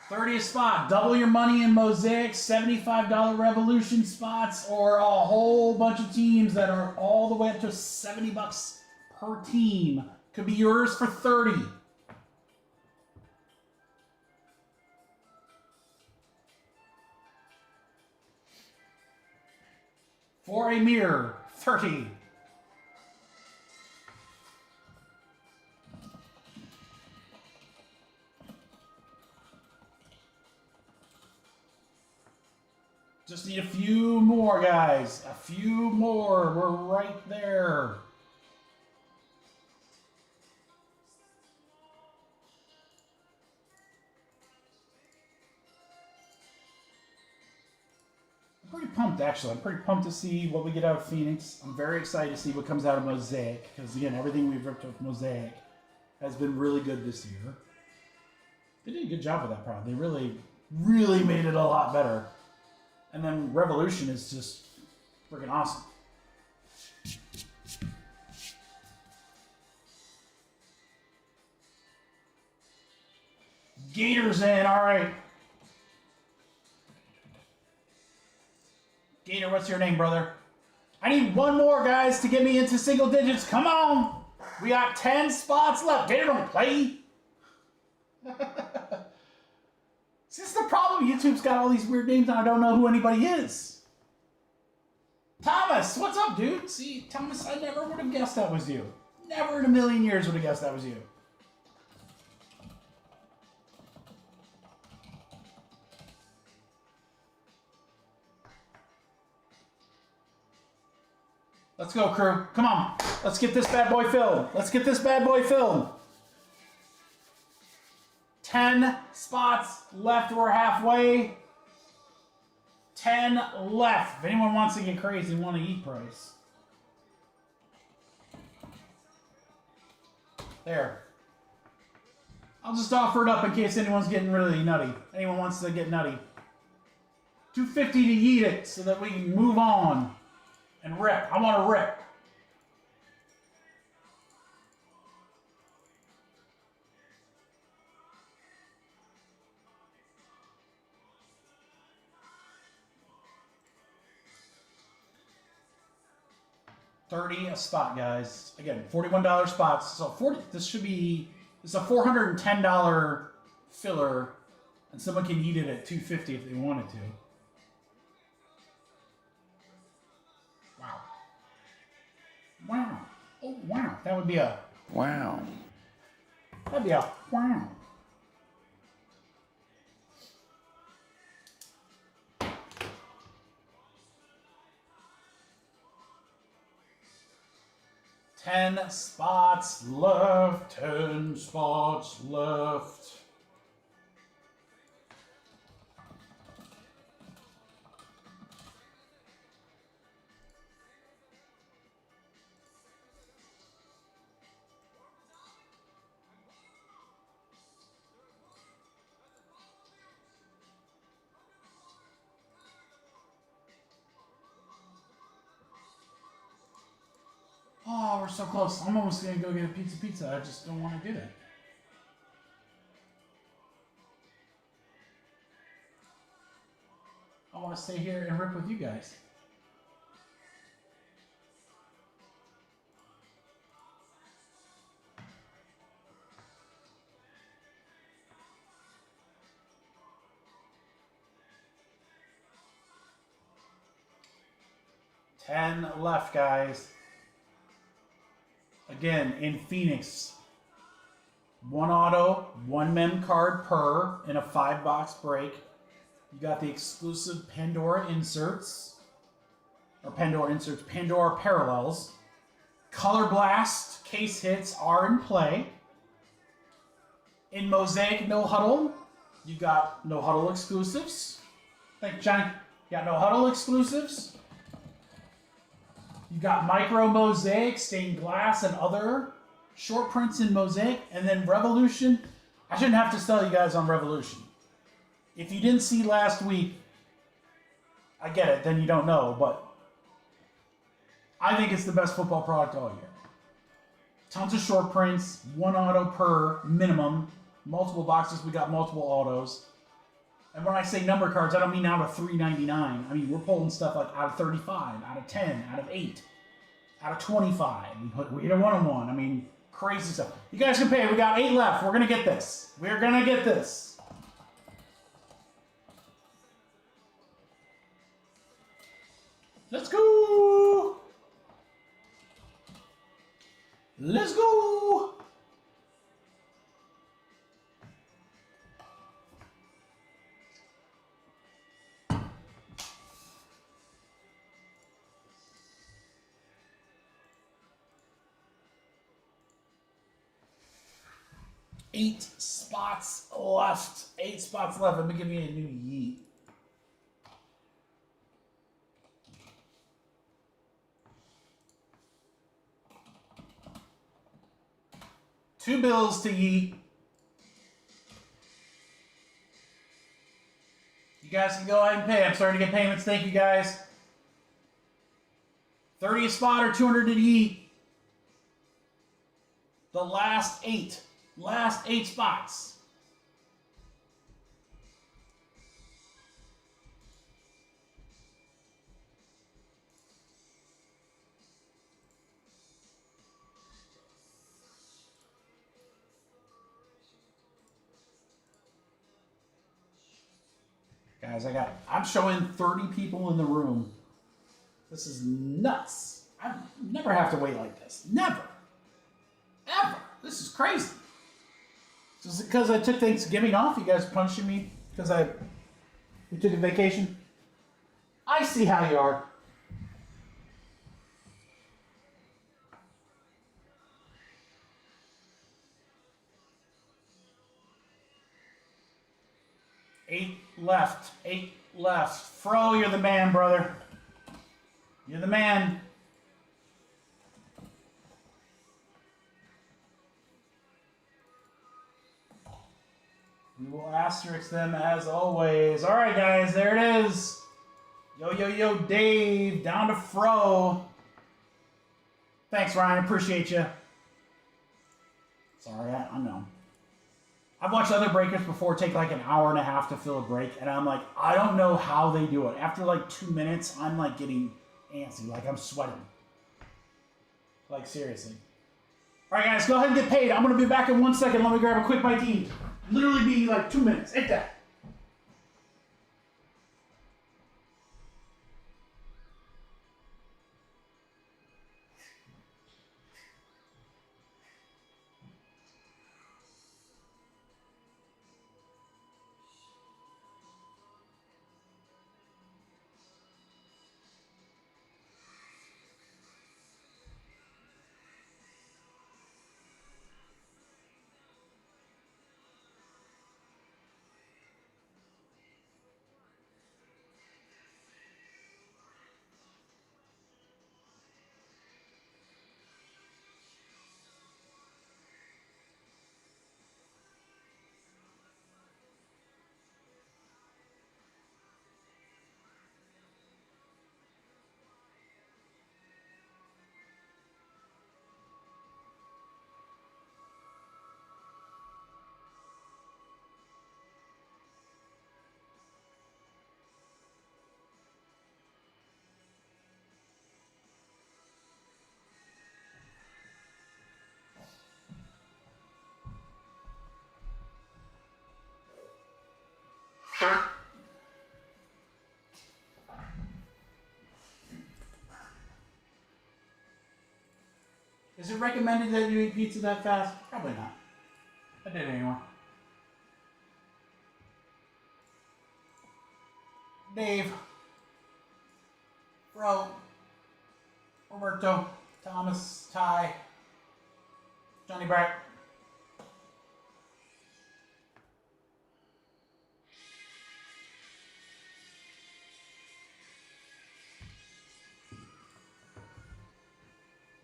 S1: 30 a spot. Double your money in Mosaic, $75 Revolution spots, or a whole bunch of teams that are all the way up to $70 per team. Could be yours for 30. For a mere 30. Just need a few more, guys. A few more. We're right there. pumped, actually. I'm pretty pumped to see what we get out of Phoenix. I'm very excited to see what comes out of Mosaic, because, again, everything we've ripped with Mosaic has been really good this year. They did a good job with that product. They really, really made it a lot better. And then Revolution is just freaking awesome. Gators in, all right. Gator, what's your name, brother? I need one more, guys, to get me into single digits. Come on. We got 10 spots left. Gator don't play. See, this is the problem. YouTube's got all these weird names and I don't know who anybody is. Thomas, what's up, dude? See, Thomas, I never would have guessed that was you. Never in a million years would have guessed that was you. Let's go, crew. Come on. Let's get this bad boy filled. Let's get this bad boy filled. 10 spots left. We're halfway. 10 left. If anyone wants to get crazy and want to eat price. There. I'll just offer it up in case anyone's getting really nutty. Anyone wants to get nutty. $2.50 to eat it so that we can move on. And rip. I want to rip. $30 a spot, guys. Again, $41 spots. So this is a $410 filler, and someone can eat it at $2.50 if they wanted to. Wow. Oh, wow. That would be a...
S3: Wow.
S1: That'd be a... Wow. Ten spots left. 10 spots left. Oh, we're so close. I'm almost going to go get a pizza. I just don't want to do that. I want to stay here and rip with you guys. Ten left, guys. Again, in Phoenix, 1 auto, 1 mem card per in a 5-box break. You got the exclusive Pandora inserts, Pandora parallels. Color Blast case hits are in play. In Mosaic No Huddle, you got No Huddle exclusives. Thank you, Johnny. You got No Huddle exclusives. You got Micro Mosaic, Stained Glass, and other short prints in Mosaic. And then Revolution. I shouldn't have to sell you guys on Revolution. If you didn't see last week, I get it, then you don't know. But I think it's the best football product all year. Tons of short prints, 1 auto per minimum. Multiple boxes, we got multiple autos. And when I say number cards, I don't mean out of $3.99. I mean, we're pulling stuff like out of 35, out of 10, out of 8, out of 25. We hit a 1-on-1. I mean, crazy stuff. You guys can pay. We got 8 left. We're going to get this. We're going to get this. Let's go. Let's go. Eight spots left. 8 spots left. Let me give you a new yeet. 2 bills to yeet. You guys can go ahead and pay. I'm starting to get payments. Thank you, guys. 30 a spot or 200 to yeet. The last 8. Last 8 spots. Guys, I'm showing 30 people in the room. This is nuts. I never have to wait like this. Never. Ever. This is crazy. Just because I took Thanksgiving off, you guys punishing me because we took a vacation? I see how you are. Eight left. Fro, you're the man, brother. You're the man. We will asterisk them as always. All right, guys, there it is. Yo, Dave, down to Fro. Thanks, Ryan. Appreciate you. Sorry, I know. I've watched other breakers before take like an hour and a half to fill a break, and I'm like, I don't know how they do it. After like 2 minutes, I'm like getting antsy, like I'm sweating. Like, seriously. All right, guys, go ahead and get paid. I'm going to be back in 1 second. Let me grab a quick bite to eat. Literally be like 2 minutes. Ain't that? Is it recommended that you eat pizza that fast? Probably not. I did it anyway. Dave. Bro. Roberto. Thomas. Ty. Johnny Brack.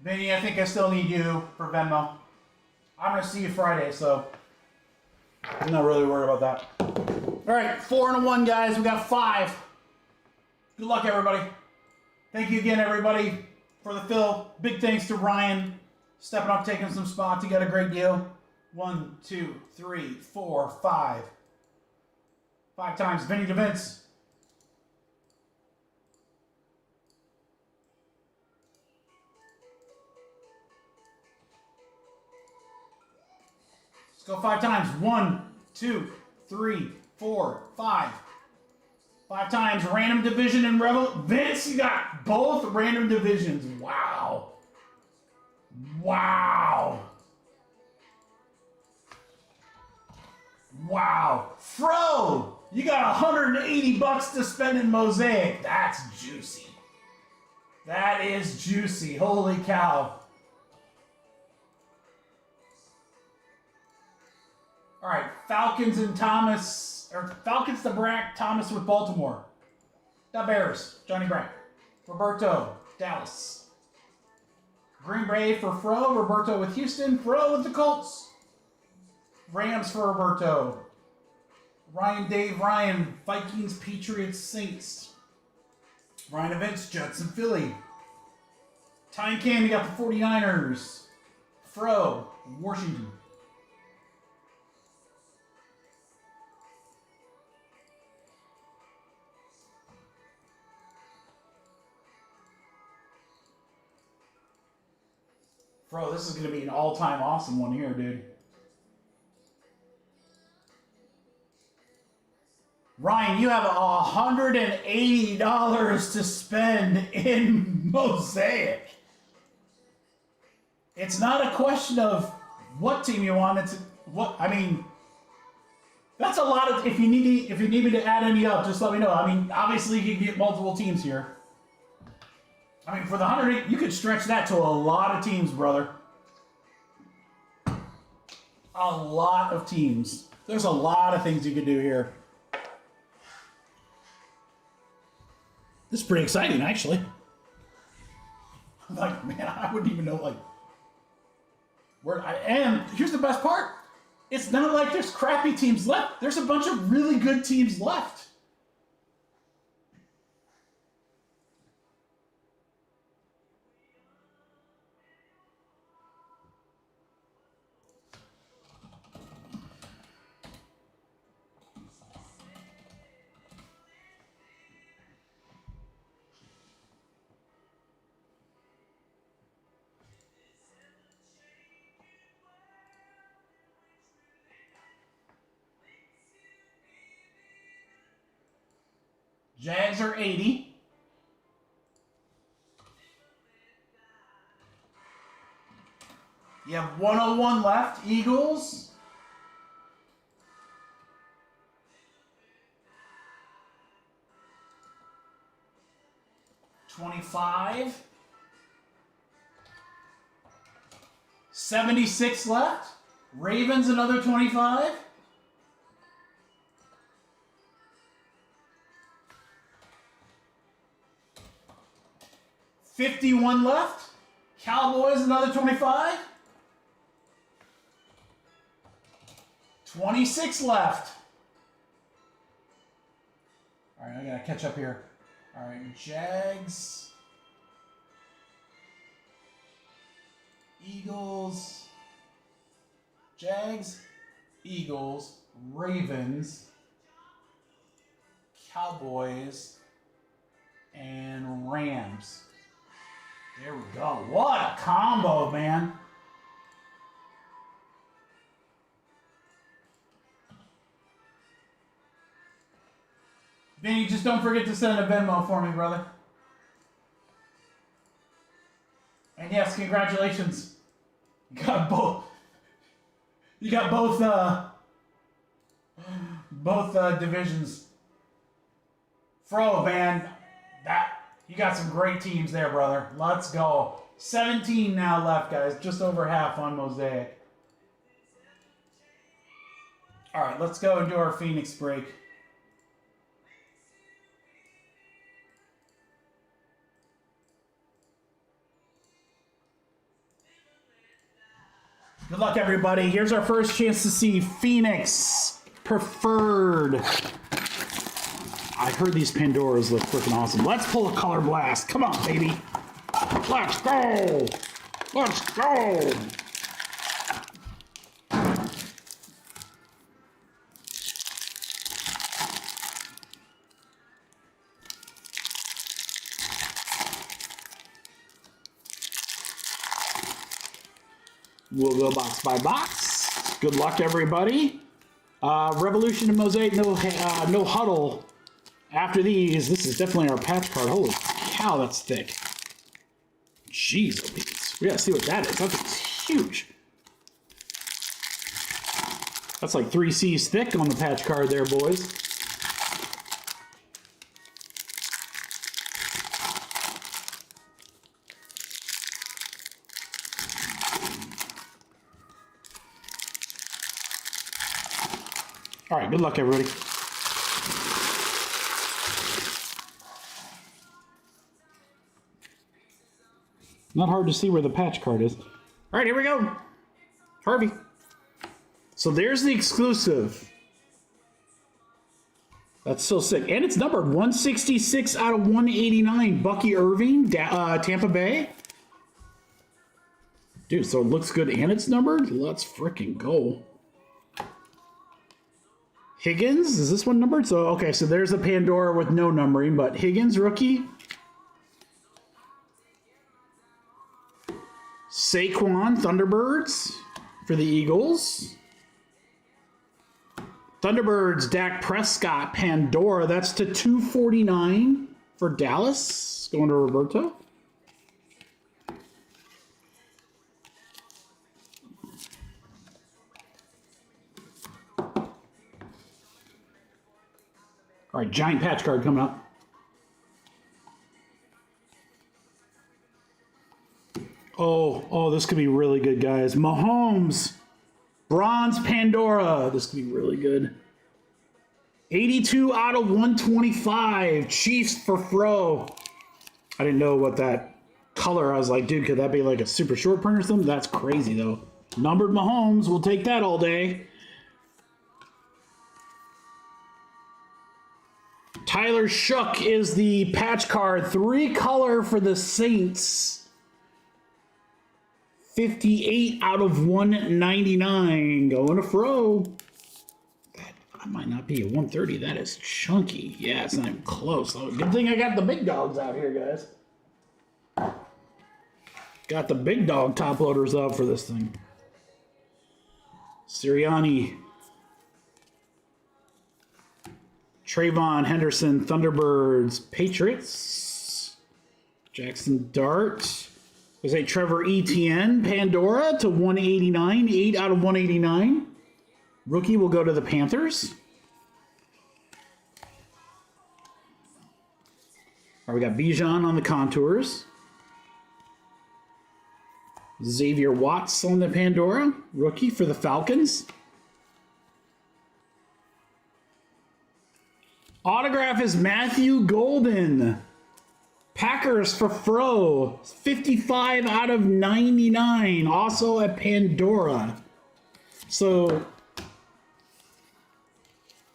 S1: Vinny, I think I still need you for Venmo. I'm going to see you Friday, so I'm not really worried about that. All right, 4 and a 1, guys. We got 5. Good luck, everybody. Thank you again, everybody, for the fill. Big thanks to Ryan stepping up, taking some spots. He got a great deal. 1, 2, 3, 4, 5. 5 times. Vinny DeVince. Go 5 times. 1, 2, 3, 4, 5. 5 times. Random division and Revel. Vince, you got both random divisions. Wow. Wow. Wow. Fro, you got $180 to spend in Mosaic. That's juicy. That is juicy. Holy cow. All right, Falcons and Thomas, or Falcons to Brack, Thomas with Baltimore. The Bears, Johnny Brack. Roberto, Dallas. Green Bay for Fro, Roberto with Houston, Fro with the Colts. Rams for Roberto. Ryan, Dave, Ryan, Vikings, Patriots, Saints. Ryan Events, Jets and Philly. Ty and Cam, you got the 49ers. Fro, Washington. Bro, this is going to be an all-time awesome one here, dude. Ryan, you have $180 to spend in Mosaic. It's not a question of what team you want. It's what I mean. That's a lot of. If you need me to add any up, just let me know. I mean, obviously you can get multiple teams here. I mean, for the 100, you could stretch that to a lot of teams, brother. A lot of teams. There's a lot of things you could do here. This is pretty exciting, actually. Like, man, I wouldn't even know, like, where I am. Here's the best part. It's not like there's crappy teams left. There's a bunch of really good teams left. Jags are 80. You have 101 left. Eagles. $25. 76 left. Ravens another 25. $51 left. Cowboys another 25. 26 left. All right, I gotta catch up here. All right, Jags, Eagles, Jags, Eagles, Ravens, Cowboys, and Rams. There we go. What a combo, man. Vinny, just don't forget to send a Venmo for me, brother. And yes, congratulations. You got both. You got both divisions. Fro, man, you got some great teams there, brother. Let's go. 17 now left, guys. Just over half on Mosaic. All right, let's go and do our Phoenix break. Good luck, everybody. Here's our first chance to see Phoenix Preferred. I heard these Pandoras look freaking awesome. Let's pull a color blast. Come on, baby. Let's go. Let's go. We'll go box by box. Good luck, everybody. Revolution and Mosaic No Huddle. After these, this is definitely our patch card. Holy cow, that's thick. Jeez, we gotta see what that is. That's huge. That's like 3 C's thick on the patch card there, boys. All right, good luck, everybody. Not hard to see where the patch card is. All right, here we go. Harvey. So there's the exclusive. That's so sick. And it's numbered 166 out of 189. Bucky Irving, Tampa Bay. Dude, so it looks good and it's numbered? Let's freaking go. Higgins, is this one numbered? So, okay, so there's a Pandora with no numbering, but Higgins, rookie. Saquon, Thunderbirds for the Eagles. Thunderbirds, Dak Prescott, Pandora. That's to 249 for Dallas. Going to Roberto. All right, giant patch card coming up. Oh, this could be really good, guys. Mahomes, bronze Pandora. This could be really good. 82 out of 125. Chiefs for Fro. I didn't know what that color. I was like, dude, could that be like a super short print or something? That's crazy, though. Numbered Mahomes. We'll take that all day. Tyler Shook is the patch card. 3-color for the Saints. 58 out of 199. Going to Fro. That might not be a 130. That is chunky. Yeah, it's not even close. Good thing I got the big dogs out here, guys. Got the big dog top loaders up for this thing. Sirianni. Trayvon Henderson, Thunderbirds, Patriots. Jackson Dart. There's a Trevor Etienne, Pandora to 189, 8 out of 189. Rookie will go to the Panthers. All right, we got Bijan on the contours. Xavier Watts on the Pandora, rookie for the Falcons. Autograph is Matthew Golden. Packers for Fro. 55 out of 99. Also a Pandora. So,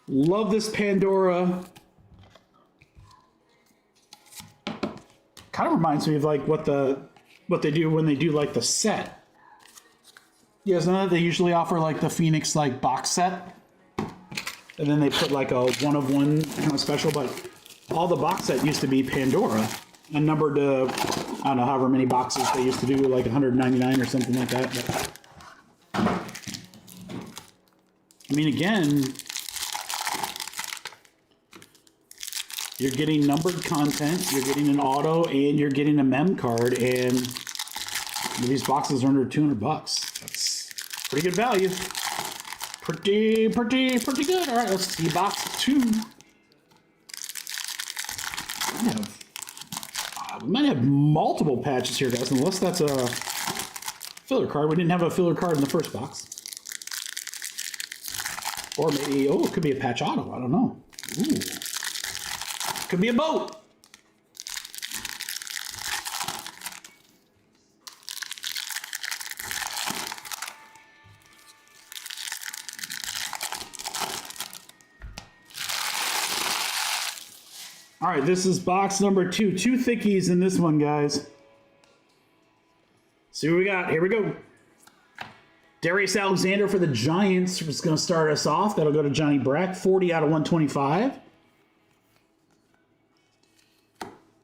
S1: love this Pandora. Kind of reminds me of like what they do when they do like the set. You guys know that they usually offer like the Phoenix like box set? And then they put like a one-of-one kind of special, but all the box set used to be Pandora. And numbered to, I don't know, however many boxes they used to do, like 199 or something like that. But, I mean, again, you're getting numbered content, you're getting an auto, and you're getting a mem card, and these boxes are under $200. That's pretty good value. Pretty good. All right, let's see box 2. We might have multiple patches here, guys, unless that's a filler card. We didn't have a filler card in the first box. Or maybe, it could be a patch auto. I don't know. Ooh. Could be a boat. All right, this is box number 2. 2 thickies in this one, guys. See what we got. Here we go. Darius Alexander for the Giants is going to start us off. That'll go to Johnny Brack. 40 out of 125.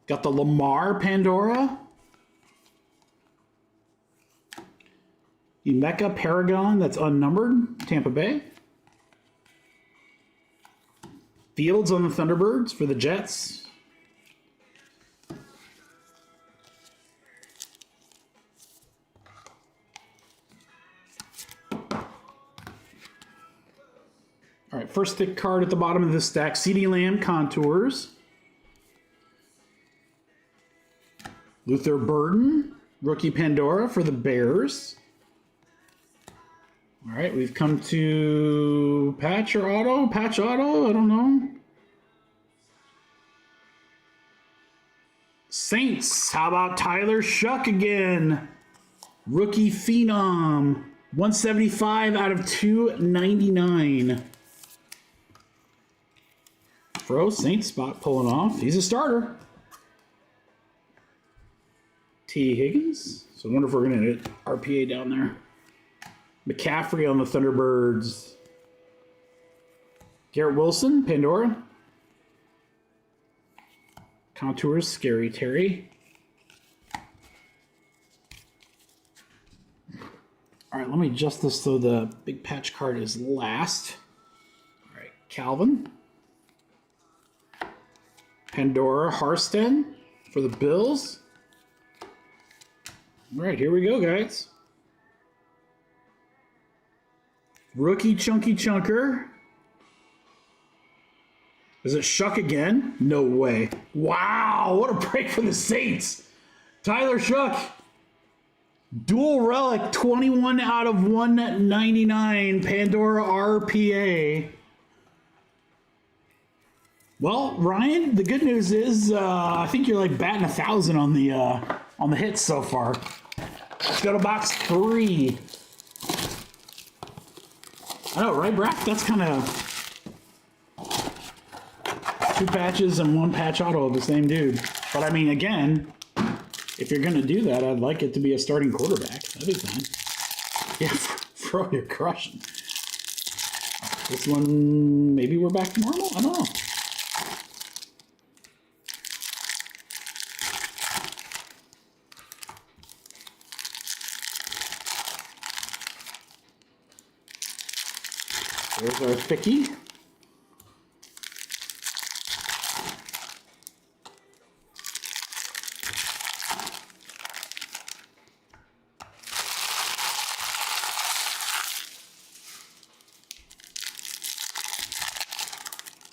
S1: Got the Lamar Pandora. Emeka Paragon, that's unnumbered. Tampa Bay. Fields on the Thunderbirds for the Jets. All right, first thick card at the bottom of this stack. CeeDee Lamb contours. Luther Burden, rookie Pandora for the Bears. All right, we've come to patch or auto? Patch auto? I don't know. Saints, how about Tyler Shook again? Rookie Phenom. 175 out of 299. Fro Saint spot pulling off. He's a starter. T. Higgins. So I wonder if we're going to get RPA down there. McCaffrey on the Thunderbirds. Garrett Wilson, Pandora. Contours, Scary Terry. All right, let me adjust this so the big patch card is last. All right, Calvin. Pandora, Harsten for the Bills. All right, here we go, guys. Rookie Chunky Chunker. Is it Shuck again? No way. Wow, what a break for the Saints. Tyler Shuck. Dual relic, 21 out of 199. Pandora RPA. Well, Ryan, the good news is I think you're like batting 1,000 on the hits so far. Let's go to box 3. I know, right, Brack? That's kind of 2 patches and 1 patch auto of the same dude. But I mean, again, if you're going to do that, I'd like it to be a starting quarterback. That'd be fine. Yeah, Fro, you're crushing. This one, maybe we're back to normal? I don't know. There's our Thicky.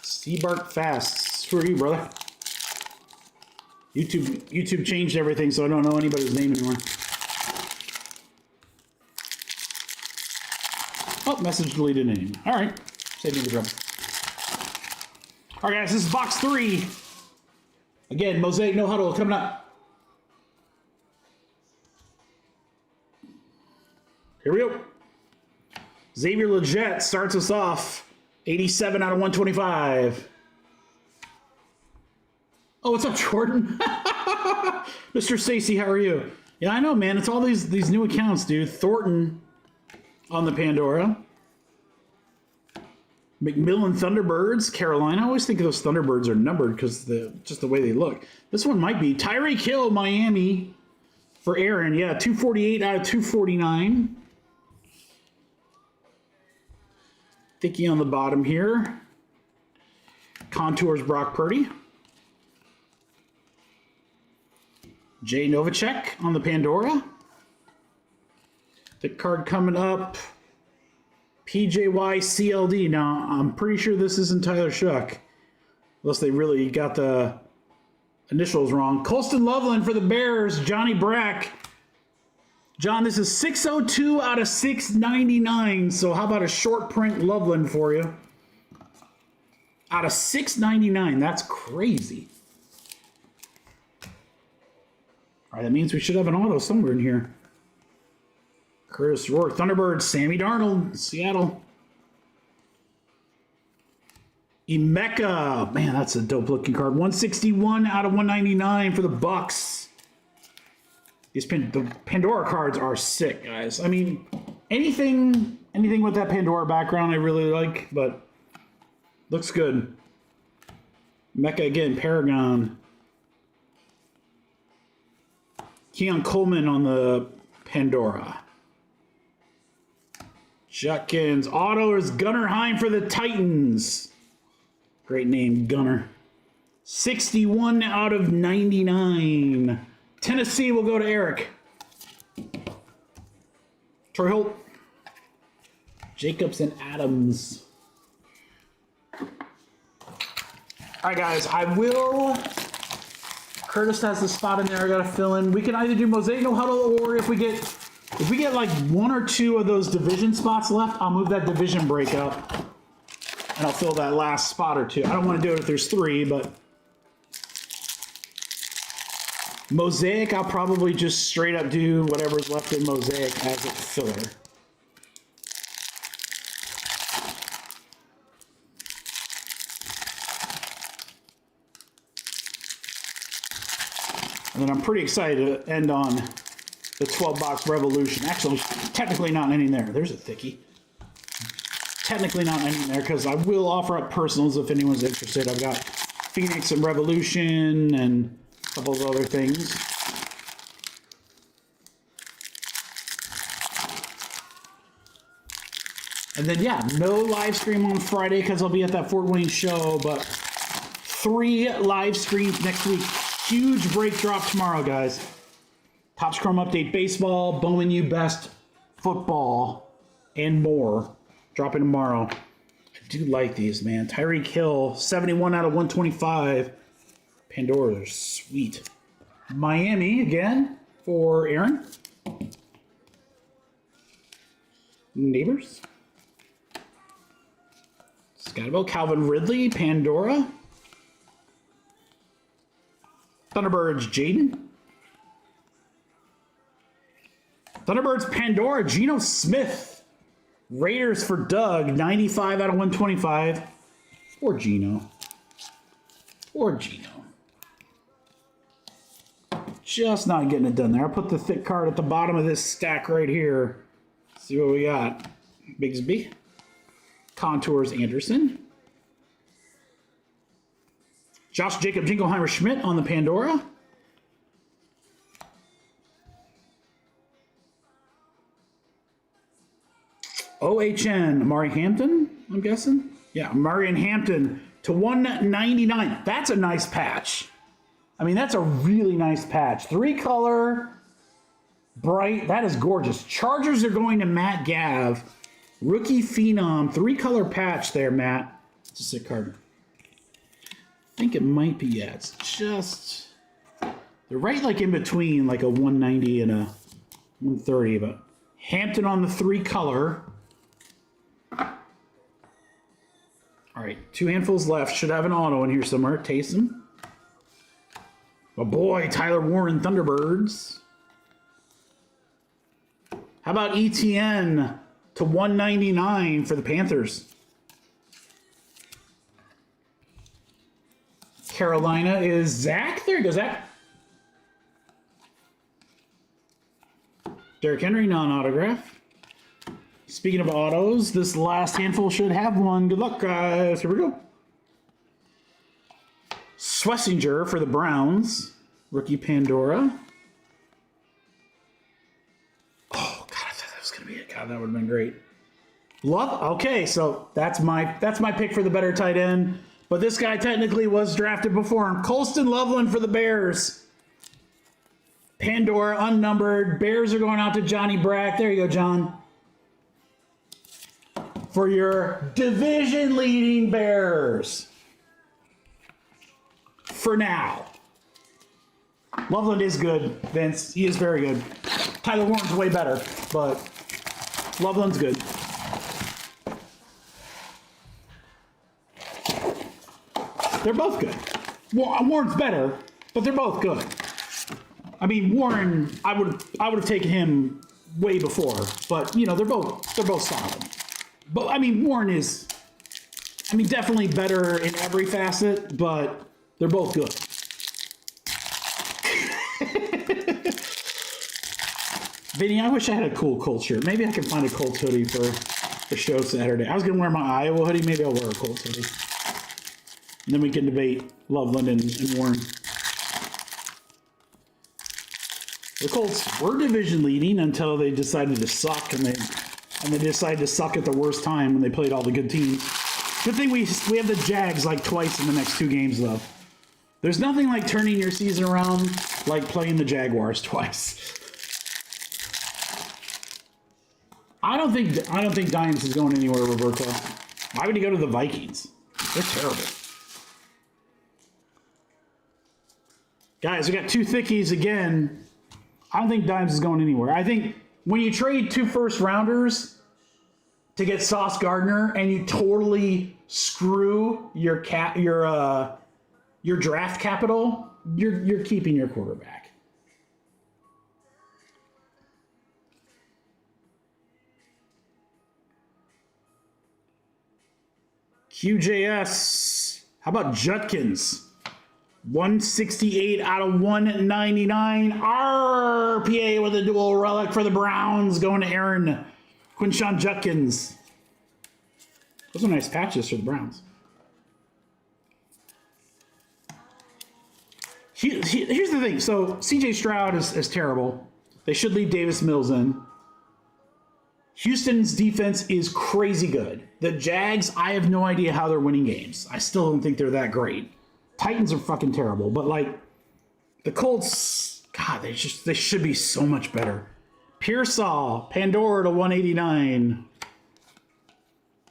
S1: Seabart Fast. Who are you, brother? YouTube changed everything, so I don't know anybody's name anymore. Oh, message deleted name. All right. Save me the trouble. All right, guys, this is box 3. Again, Mosaic No Huddle coming up. Here we go. Xavier Legette starts us off. 87 out of 125. Oh, what's up, Jordan? Mr. Stacy, how are you? Yeah, I know, man. It's all these new accounts, dude. Thornton on the Pandora. McMillan Thunderbirds, Carolina. I always think those Thunderbirds are numbered because just the way they look. This one might be. Tyreek Hill, Miami for Aaron. Yeah, 248 out of 249. Thicky on the bottom here. Contours Brock Purdy. Jay Novacek on the Pandora. The card coming up. PJY CLD. Now, I'm pretty sure this isn't Tyler Shuck. Unless they really got the initials wrong. Colston Loveland for the Bears. Johnny Brack. John, this is 602 out of 699. So how about a short print Loveland for you? Out of 699. That's crazy. All right, that means we should have an auto somewhere in here. Curtis Rourke, Thunderbird, Sammy Darnold, Seattle. Emeka. Man, that's a dope looking card. 161 out of 199 for the Bucks. The Pandora cards are sick, guys. I mean, anything with that Pandora background I really like, but looks good. Mecca again, Paragon. Keon Coleman on the Pandora. Judkins. Auto is Gunnar Heim for the Titans. Great name, Gunnar. 61 out of 99. Tennessee will go to Eric. Troy Holt. Jacobs and Adams. All right, guys. I will. Curtis has the spot in there. I got to fill in. We can either do Mosaic No Huddle, or if we get like 1 or 2 of those division spots left, I'll move that division break up, and I'll fill that last spot or 2. I don't want to do it if there's 3, but. Mosaic, I'll probably just straight up do whatever's left in Mosaic as a filler. And then I'm pretty excited to end on the 12-box Revolution. Actually, technically not ending there. There's a thickie. Technically not ending there because I will offer up personals if anyone's interested. I've got Phoenix and Revolution and a couple of other things. And then, yeah, no live stream on Friday because I'll be at that Fort Wayne show, but 3 live streams next week. Huge break drop tomorrow, guys. Topps Chrome Update Baseball, Bowman U Best Football, and more. Dropping tomorrow. I do like these, man. Tyreek Hill, 71 out of 125. Pandora, sweet. Miami again for Aaron. Neighbors. Scottville, Calvin Ridley, Pandora. Thunderbirds, Jaden. Thunderbirds, Pandora, Geno Smith. Raiders for Doug, 95 out of 125. Or Geno. Just not getting it done there. I'll put the thick card at the bottom of this stack right here. See what we got. Bigsby. Contours, Anderson. Josh Jacob Jingleheimer Schmidt on the Pandora. OHN, Amari Hampton, I'm guessing. Yeah, Amari and Hampton to 199. That's a nice patch. I mean, that's a really nice patch. 3-color, bright. That is gorgeous. Chargers are going to Matt Gav. Rookie Phenom, 3-color patch there, Matt. It's a sick card. I think it might be, yeah, it's just, they're right like in between, like a 190 and a 130, but Hampton on the 3-color. All right, 2 handfuls left. Should have an auto in here somewhere. Taysom. Oh boy, Tyler Warren, Thunderbirds. How about ETN to 199 for the Panthers? Carolina is Zach. There you go, Zach. Derrick Henry, non-autograph. Speaking of autos, this last handful should have one. Good luck, guys. Here we go. Schlesinger for the Browns. Rookie Pandora. Oh, God, I thought that was going to be it. God, that would have been great. Love. Okay, so that's my pick for the better tight end. But this guy technically was drafted before him. Colston Loveland for the Bears. Pandora, unnumbered. Bears are going out to Johnny Brack. There you go, John. For your division-leading Bears. For now. Loveland is good, Vince. He is very good. Tyler Warren's way better, but Loveland's good. They're both good. Warren's better, but they're both good. I mean, Warren, I would have taken him way before, but you know, they're both solid. But I mean, Warren is, definitely better in every facet, but they're both good. Vinny, I wish I had a cool Colts shirt. Maybe I can find a Colts hoodie for the show Saturday. I was going to wear my Iowa hoodie. Maybe I'll wear a Colts hoodie. And then we can debate Loveland and Warren. The Colts were division leading until they decided to suck, and they decided to suck at the worst time when they played all the good teams. Good thing we have the Jags like twice in the next 2 games, though. There's nothing like turning your season around like playing the Jaguars twice. I don't think Dimes is going anywhere, Roberto. Why would he go to the Vikings? They're terrible. Guys, we got 2 thickies again. I don't think Dimes is going anywhere. I think when you trade 2 first-rounders to get Sauce Gardner and you totally screw your draft capital, you're keeping your quarterback. QJS. How about Judkins? 168 out of 199. RPA with a dual relic for the Browns going to Aaron. Quinshawn Judkins. Those are nice patches for the Browns. Here's the thing. So CJ Stroud is terrible. They should leave Davis Mills in. Houston's defense is crazy good. The Jags, I have no idea how they're winning games. I still don't think they're that great. Titans are fucking terrible. But, like, the Colts, God, they should be so much better. Pearsall, Pandora to 189.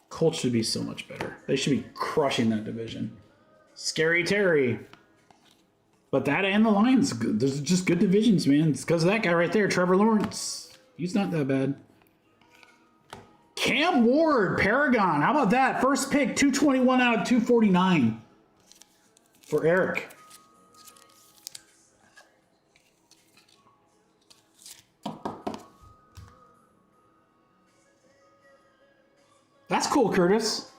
S1: Colts should be so much better. They should be crushing that division. Scary Terry. But that and the Lions, those are just good divisions, man. It's because of that guy right there, Trevor Lawrence. He's not that bad. Cam Ward, Paragon. How about that? First pick, 221 out of 249 for Eric. That's cool, Curtis.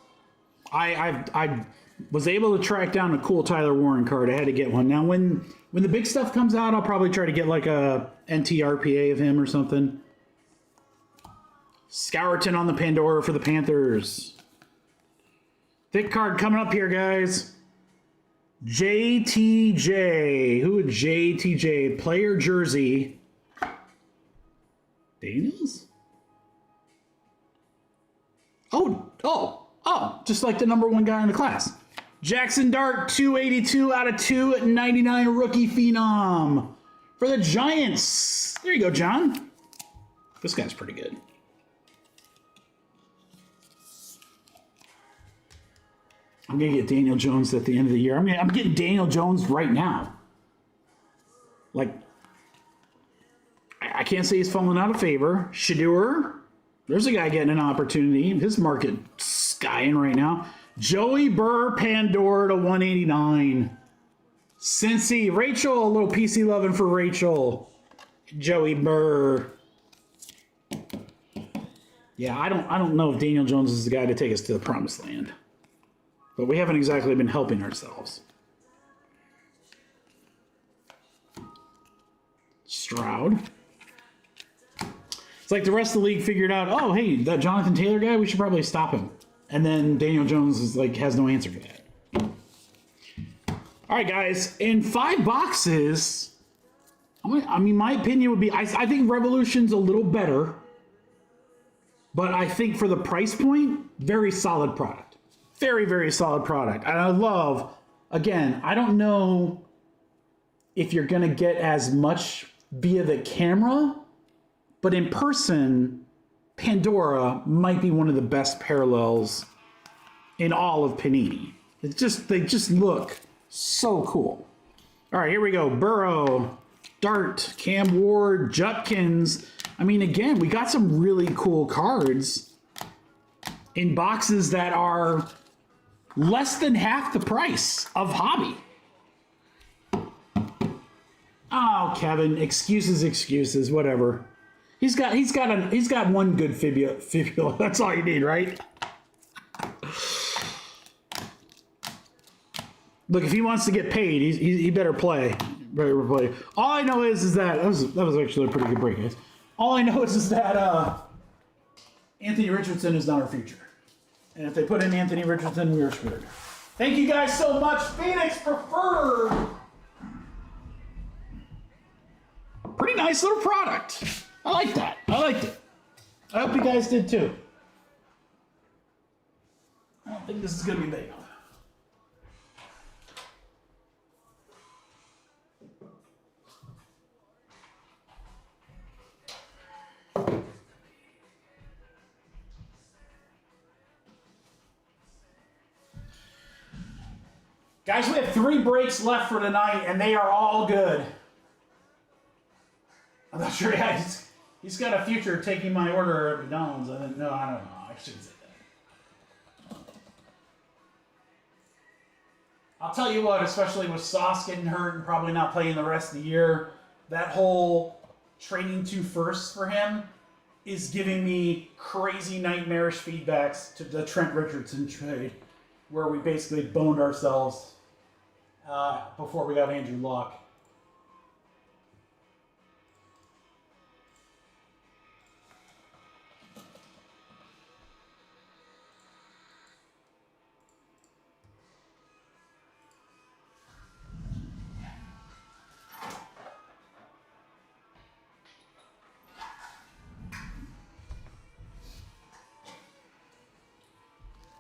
S1: I was able to track down a cool Tyler Warren card. I had to get one. Now, when the big stuff comes out, I'll probably try to get like a NTRPA of him or something. Scourton on the Pandora for the Panthers. Thick card coming up here, guys. JTJ. Who would JTJ? Player jersey. Daniels? Oh, just like the number one guy in the class. Jackson Dart, 282 out of 299 rookie phenom for the Giants. There you go, John. This guy's pretty good. I'm going to get Daniel Jones at the end of the year. I'm getting Daniel Jones right now. Like, I can't say he's fallen out of favor. Shadeur, there's a guy getting an opportunity. His market skying right now. Joey Burr, Pandora to 189. Cincy, Rachel, a little PC loving for Rachel. Joey Burr. Yeah, I don't know if Daniel Jones is the guy to take us to the promised land. But we haven't exactly been helping ourselves. Stroud. It's like the rest of the league figured out, oh, hey, that Jonathan Taylor guy, we should probably stop him. And then Daniel Jones is like has no answer for that. All right, guys. In 5 boxes, I mean, my opinion would be, I think Revolution's a little better. But I think for the price point, very solid product. Very, very solid product. And I love, again, I don't know if you're going to get as much via the camera, but in person, Pandora might be one of the best parallels in all of Panini. They just look so cool. All right, here we go. Burrow, Dart, Cam Ward, Judkins. I mean, again, we got some really cool cards in boxes that are less than half the price of Hobby. Oh, Kevin, excuses, whatever. He's got one good fibula. That's all you need, right? Look, if he wants to get paid, he better play. Better play. All I know is that was actually a pretty good break, guys. All I know is that Anthony Richardson is not our future. And if they put in Anthony Richardson, we are screwed. Thank you guys so much. Phoenix Preferred. Pretty nice little product. I like that. I liked it. I hope you guys did too. I don't think this is going to be big enough. Guys, we have 3 breaks left for tonight, and they are all good. I'm not sure he's got a future taking my order at McDonald's. No, I don't know. I shouldn't say that. I'll tell you what, especially with Sauce getting hurt and probably not playing the rest of the year, that whole trading 2 firsts for him is giving me crazy nightmarish feedbacks to the Trent Richardson trade, where we basically boned ourselves before we got Andrew Luck.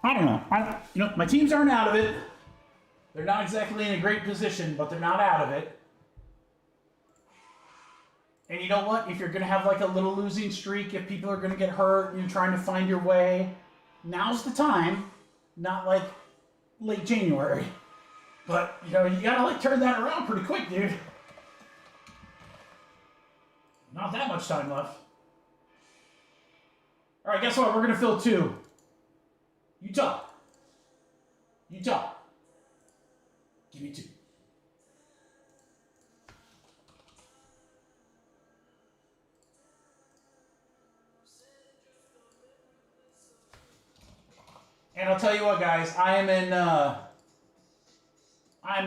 S1: I don't know. My teams aren't out of it. They're not exactly in a great position, but they're not out of it. And you know what? If you're going to have like a little losing streak, if people are going to get hurt and you're trying to find your way, now's the time. Not like late January. But, you got to like turn that around pretty quick, dude. Not that much time left. All right, guess what? We're going to fill 2. Utah. Give me 2. And I'll tell you what, guys, I'm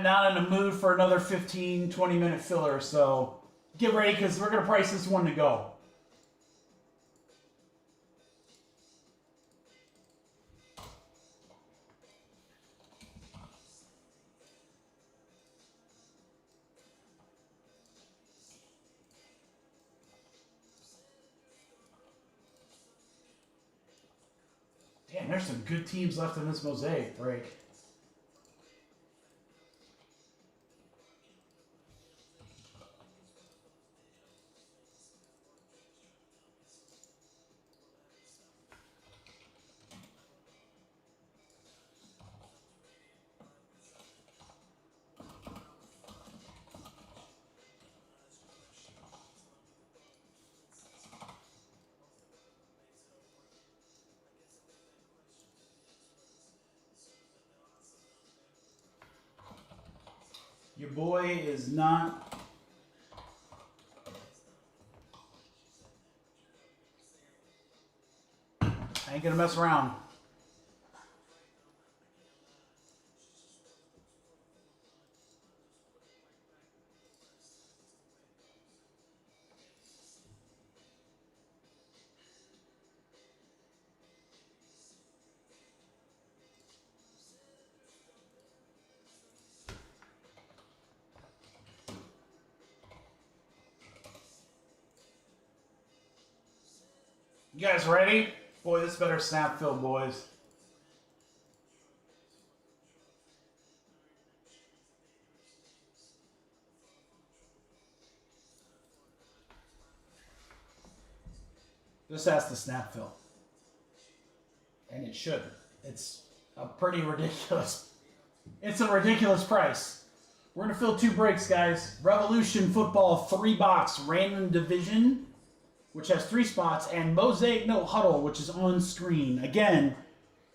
S1: not in the mood for another 15, 20-minute filler, so get ready because we're going to price this one to go. Damn, there's some good teams left in this Mosaic break. Your boy is not... I ain't gonna mess around. You guys ready? Boy, this better snap fill, boys. This has to snap fill. And it should. It's a pretty ridiculous. It's a ridiculous price. We're going to fill 2 breaks, guys. Revolution Football 3-box random division, which has 3 spots, and Mosaic No Huddle, which is on screen. Again,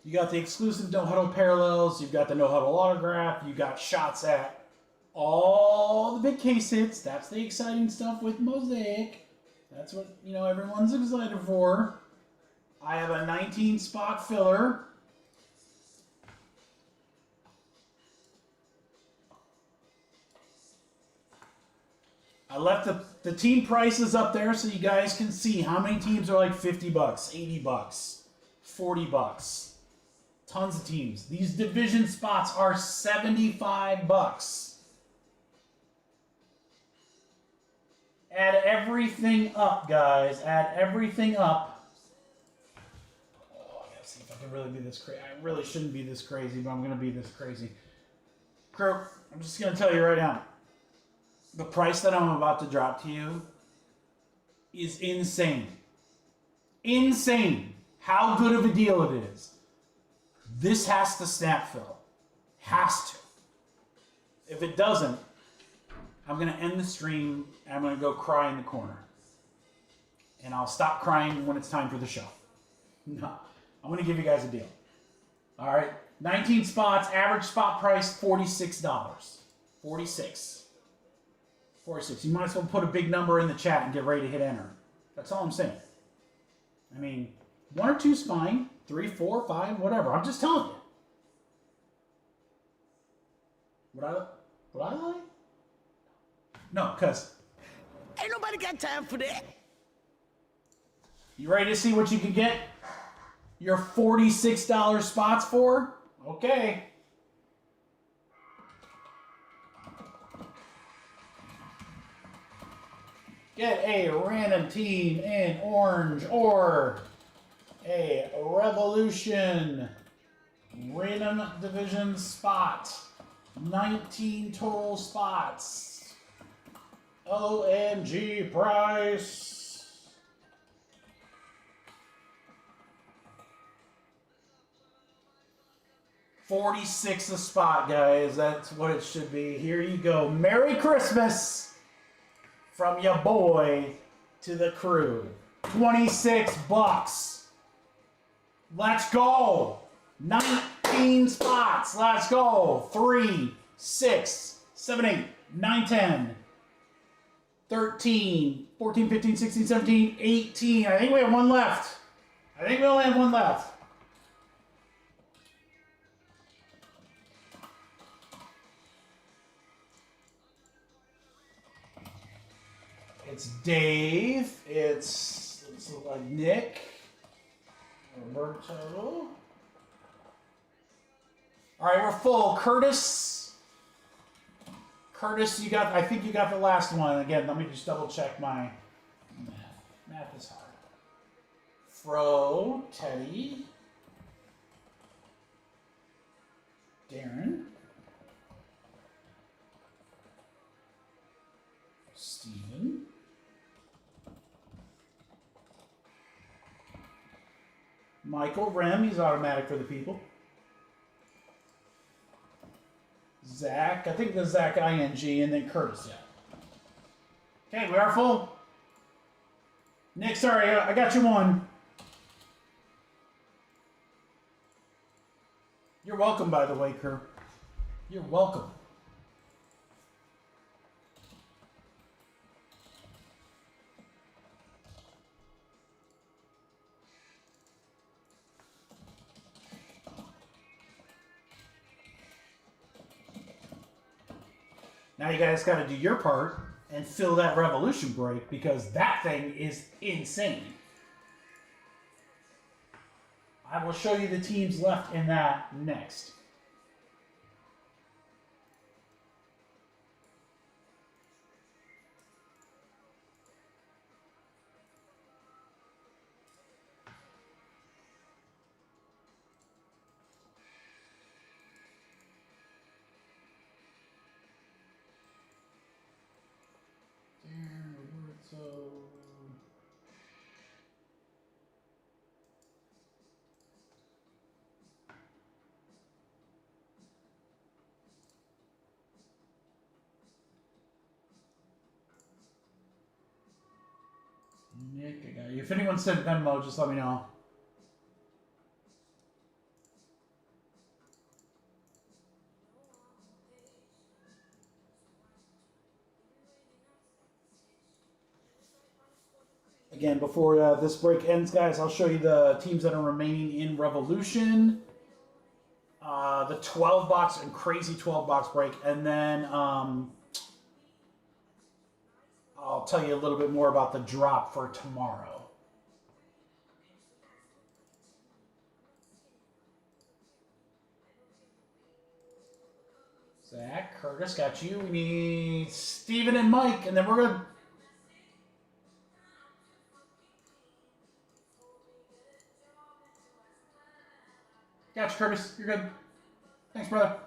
S1: you got the exclusive No Huddle parallels, you've got the No Huddle autograph, you got shots at all the big case hits. That's the exciting stuff with Mosaic. That's what, everyone's excited for. I have a 19-spot filler. I left the team prices up there so you guys can see how many teams are like $50, $80, $40. Tons of teams. These division spots are $75. Add everything up, guys. Add everything up. Oh, I gotta see if I can really be this crazy. I really shouldn't be this crazy, but I'm gonna be this crazy. Crew, I'm just gonna tell you right now. The price that I'm about to drop to you is insane. Insane how good of a deal it is. This has to snap fill. Has to. If it doesn't, I'm going to end the stream and I'm going to go cry in the corner. And I'll stop crying when it's time for the show. No, I'm going to give you guys a deal. All right, 19 spots, average spot price $46. 46. You might as well put a big number in the chat and get ready to hit enter. That's all I'm saying. I mean, 1 or 2's fine. 3, 4, 5, whatever. I'm just telling you. What I like? No, because...
S3: Ain't nobody got time for that.
S1: You ready to see what you can get your $46 spots for? Okay. Get a random team in orange or a Revolution random division spot. 19 total spots. OMG price. $46 a spot, guys. That's what it should be. Here you go. Merry Christmas from your boy to the crew. 26 bucks. Let's go. 19 spots. Let's go. 3, 6, 7, 8, 9, 10, 13, 14, 15, 16, 17, 18. I think we have one left. I think we only have one left. It's Dave. It's like Nick. Roberto. All right, we're full. Curtis, you got. I think you got the last one. Again, let me just double check my math. Math is hard. Fro, Teddy, Darren, Steven. Michael Rem, he's automatic for the people. Zach, I think the Zach ING, and then Curtis, yeah. Okay, we are full. Nick, sorry, I got you one. You're welcome, by the way, Kerr. You're welcome. Now you guys got to do your part and fill that Revolution break because that thing is insane. I will show you the teams left in that next. Nick, I got you. If anyone sent Venmo, just let me know. Again, before this break ends, guys, I'll show you the teams that are remaining in Revolution. The 12-box and crazy 12-box break. And then I'll tell you a little bit more about the drop for tomorrow. Zach, Curtis, got you. We need Steven and Mike, and then we're good. Gotcha, Curtis. You're good. Thanks, brother.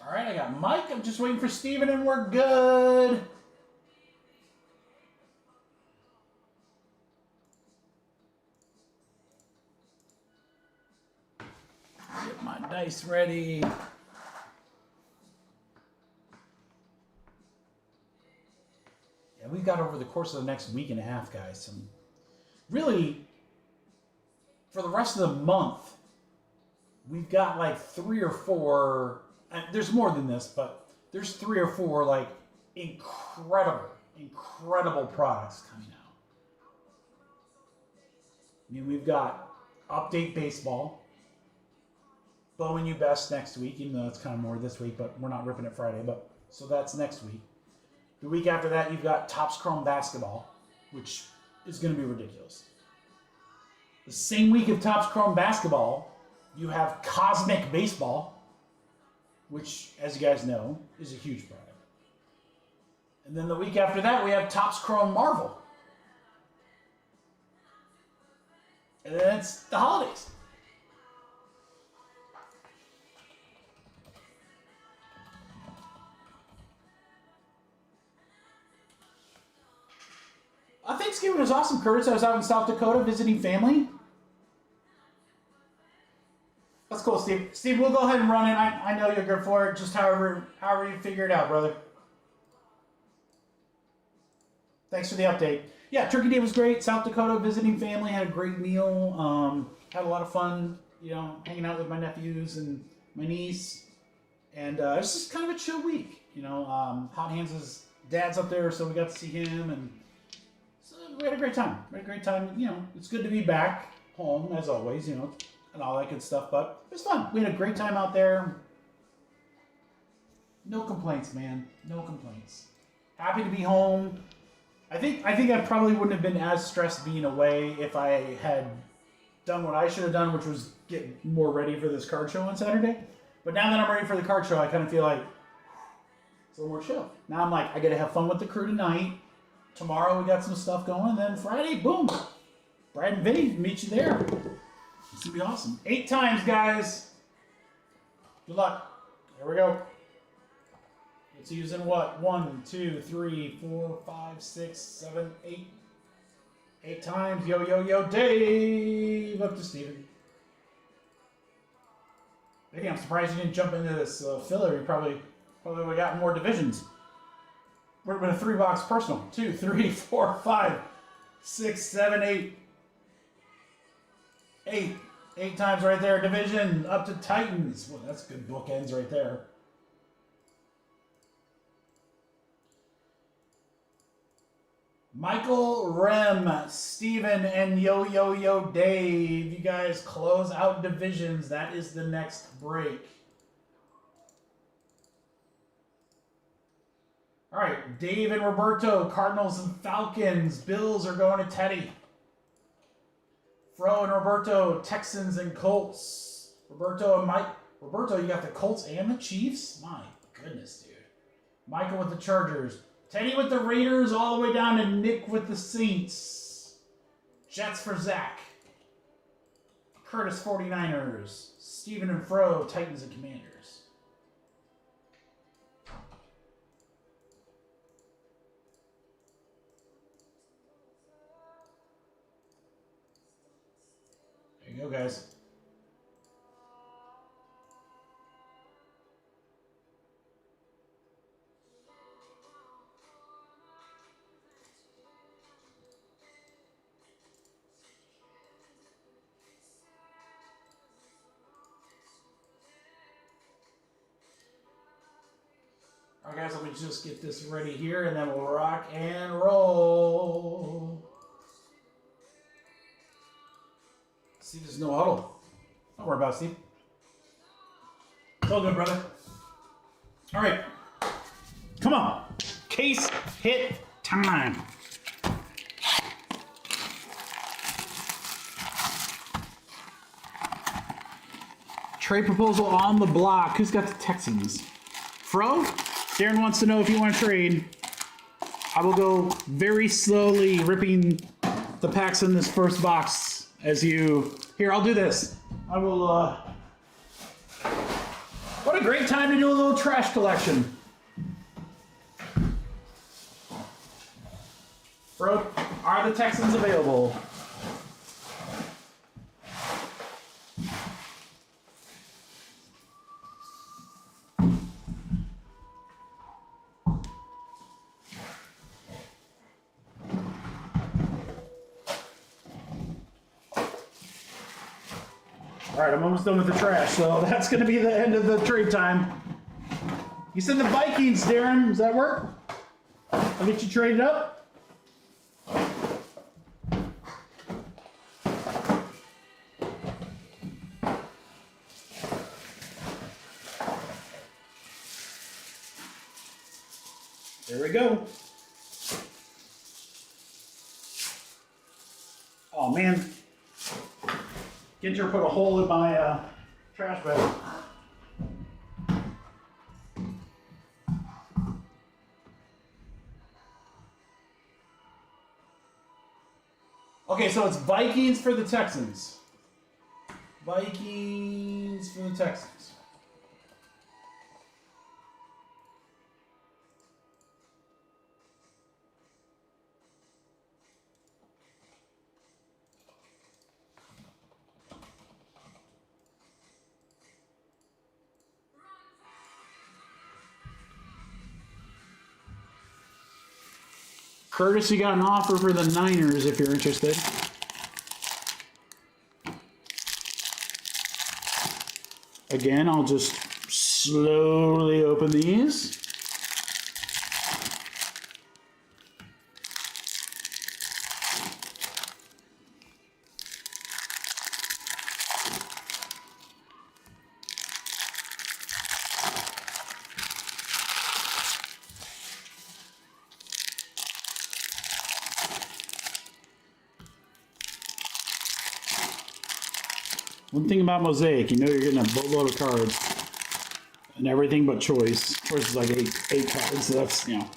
S1: All right, I got Mike. I'm just waiting for Steven, and we're good. Get my dice ready. Yeah, we've got over the course of the next week and a half, guys, some really, for the rest of the month, we've got like 3 or 4 there's more than this, but there's 3 or 4 like incredible products coming out. I mean, we've got Update Baseball, Bowman U Best next week, even though it's kind of more this week, but we're not ripping it Friday, but so that's next week. The week after that, you've got Topps Chrome Basketball, which is going to be ridiculous. The same week of Topps Chrome Basketball, you have Cosmic Baseball, which, as you guys know, is a huge product. And then the week after that, we have Topps Chrome Marvel. And then it's the holidays. Thanksgiving was awesome, Curtis. I was out in South Dakota visiting family. That's cool, Steve. Steve, we'll go ahead and run it. I know you're good for it. Just however you figure it out, brother. Thanks for the update. Yeah, Turkey Day was great. South Dakota visiting family, had a great meal. Had a lot of fun, hanging out with my nephews and my niece. And it was just kind of a chill week. Hot Hands' dad's up there, so we got to see him, and so we had a great time. It's good to be back home as always, and all that good stuff. But it was fun. We had a great time out there. No complaints, man. No complaints. Happy to be home. I think I probably wouldn't have been as stressed being away if I had done what I should have done, which was get more ready for this card show on Saturday. But now that I'm ready for the card show, I kind of feel like it's a little more chill. Now I'm like, I got to have fun with the crew tonight. Tomorrow we got some stuff going. And then Friday, boom. Brad and Vinny, meet you there. It's going to be awesome. 8 times, guys. Good luck. Here we go. It's using what? 1, 2, 3, 4, 5, 6, 7, 8. 8 times. Yo, yo, yo, Dave. Up to Steven. Hey, I'm surprised you didn't jump into this filler. You probably would have gotten more divisions. Would have been a 3-box personal. 2, 3, 4, 5, 6, 7, 8. 8. 8 times right there. Division up to Titans. Well, that's good bookends right there. Michael, Rem, Steven, and Yo Yo Yo Dave. You guys close out divisions. That is the next break. All right, Dave and Roberto, Cardinals and Falcons. Bills are going to Teddy. Fro and Roberto, Texans and Colts. Roberto and Mike. Roberto, you got the Colts and the Chiefs? My goodness, dude. Michael with the Chargers. Teddy with the Raiders, all the way down to Nick with the Saints. Jets for Zach. Curtis 49ers. Steven and Fro, Titans and Commanders. There you go, guys. All right, guys, let me just get this ready here, and then we'll rock and roll. See, there's no huddle. Don't worry about it, Steve. It's all good, brother. All right. Come on. Case hit time. Trade proposal on the block. Who's got the Texans? Fro? Darren wants to know if you want to trade. I will go very slowly ripping the packs in this first box as you... Here, I'll do this. I will, What a great time to do a little trash collection. Fro, are the Texans available? All right, I'm almost done with the trash, so that's going to be the end of the trade time. You said the Vikings, Darren. Does that work? I'll get you traded up. There we go. Oh man, Ginter put a hole in my trash bag. Okay, so it's Vikings for the Texans. Vikings for the Texans. Curtis, you got an offer for the Niners if you're interested. Again, I'll just slowly open these. One thing about Mosaic, you know you're getting a boatload of cards. And everything but choice. Choice is like eight cards, so that's, you know.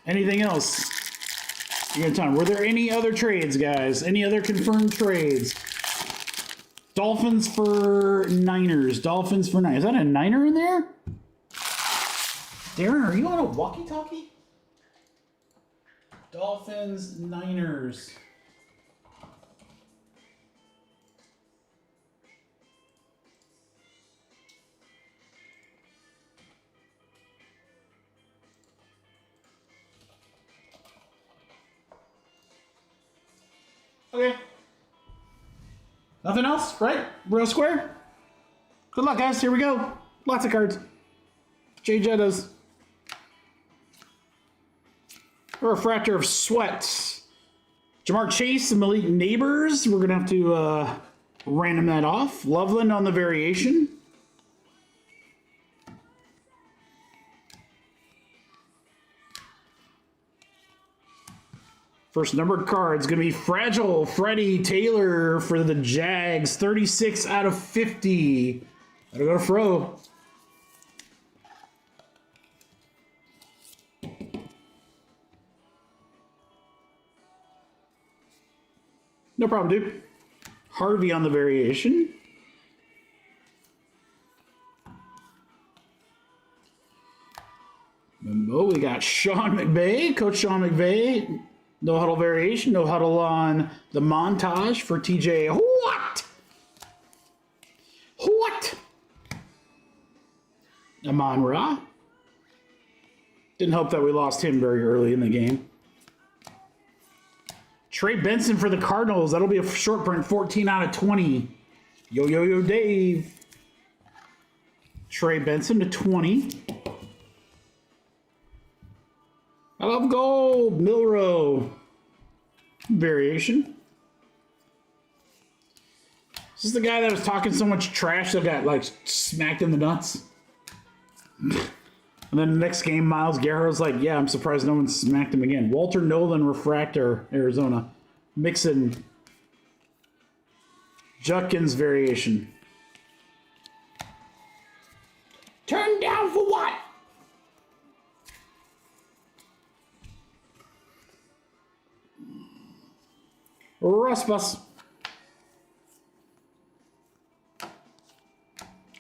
S1: Anything else? You got time. Were there any other trades, guys? Any other confirmed trades? Dolphins for Niners. Dolphins for Niners. Is that a Niner in there? Darren, are you on a walkie-talkie? Dolphins, Niners. Okay. Nothing else, right? Real square? Good luck, guys. Here we go. Lots of cards. J Jettas. A refractor of sweat. Jamar Chase and Malik Neighbors. We're going to have to random that off. Loveland on the variation. First numbered card is going to be Fragile Freddie Taylor for the Jags. 36 out of 50. That'll go to Fro. No problem, dude. Harvey on the variation. Oh, we got Sean McVay, Coach Sean McVay. No huddle variation, no huddle on the montage for TJ. What? What? Amon Ra. Didn't hope that we lost him very early in the game. Trey Benson for the Cardinals. That'll be a short print, 14 out of 20. Yo, Dave. Trey Benson to 20. I love gold. Milrow. Variation. This is the guy that was talking so much trash that got like smacked in the nuts. And then the next game, Myles Garrett's like, yeah, I'm surprised no one smacked him again. Walter Nolan, Refractor, Arizona. Mixon. Judkins variation. Turn down for what? Russ Bus.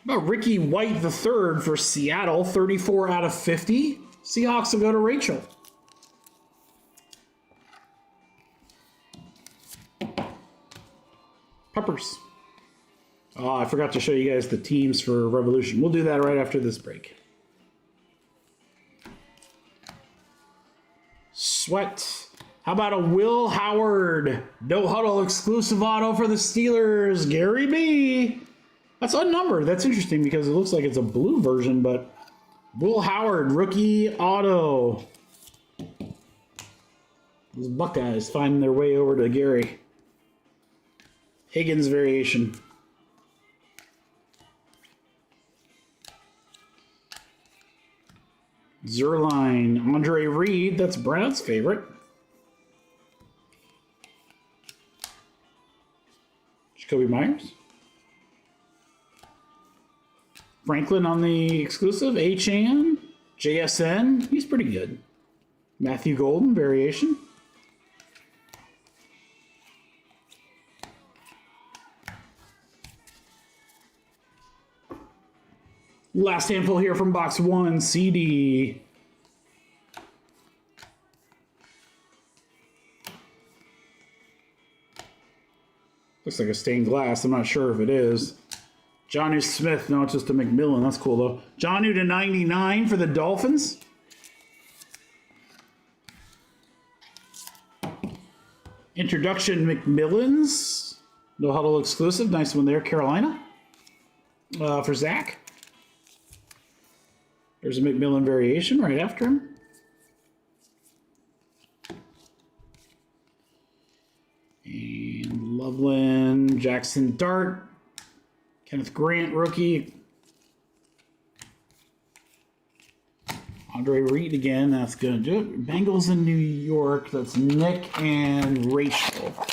S1: About Ricky White III for Seattle, 34 out of 50. Seahawks will go to Rachel. Peppers. Oh, I forgot to show you guys the teams for Revolution. We'll do that right after this break. Sweat. How about a Will Howard no huddle exclusive auto for the Steelers? Gary B. That's unnumbered. That's interesting because it looks like it's a blue version, but Will Howard, rookie auto. Those Buckeyes finding their way over to Gary. Higgins variation. Zerline, Andre Reed, that's Brad's favorite. Jacoby Myers. Franklin on the exclusive. Achan, JSN, he's pretty good. Matthew Golden, variation. Last handful here from box 1, CD. Looks like a stained glass. I'm not sure if it is. Jonnu Smith. No, it's just a McMillan. That's cool, though. Jonnu to 99 for the Dolphins. Introduction McMillans. No Huddle exclusive. Nice one there. Carolina. For Zach. There's a McMillan variation right after him. And Loveland, Jackson Dart, Kenneth Grant, rookie. Andre Reed again, that's going to do it. Bengals in New York, that's Nick and Rachel. All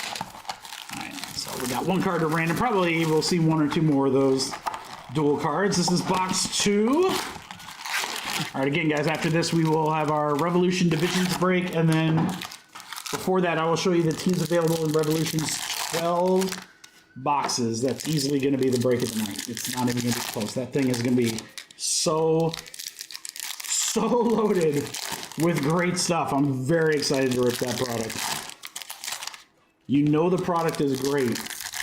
S1: right, so we got one card at random. Probably we'll see one or two more of those dual cards. This is box 2. All right, again, guys, after this, we will have our Revolution Divisions break, and then before that, I will show you the teams available in Revolution's 12 boxes. That's easily going to be the break of the night. It's not even going to be close. That thing is going to be so loaded with great stuff. I'm very excited to rip that product. You know the product is great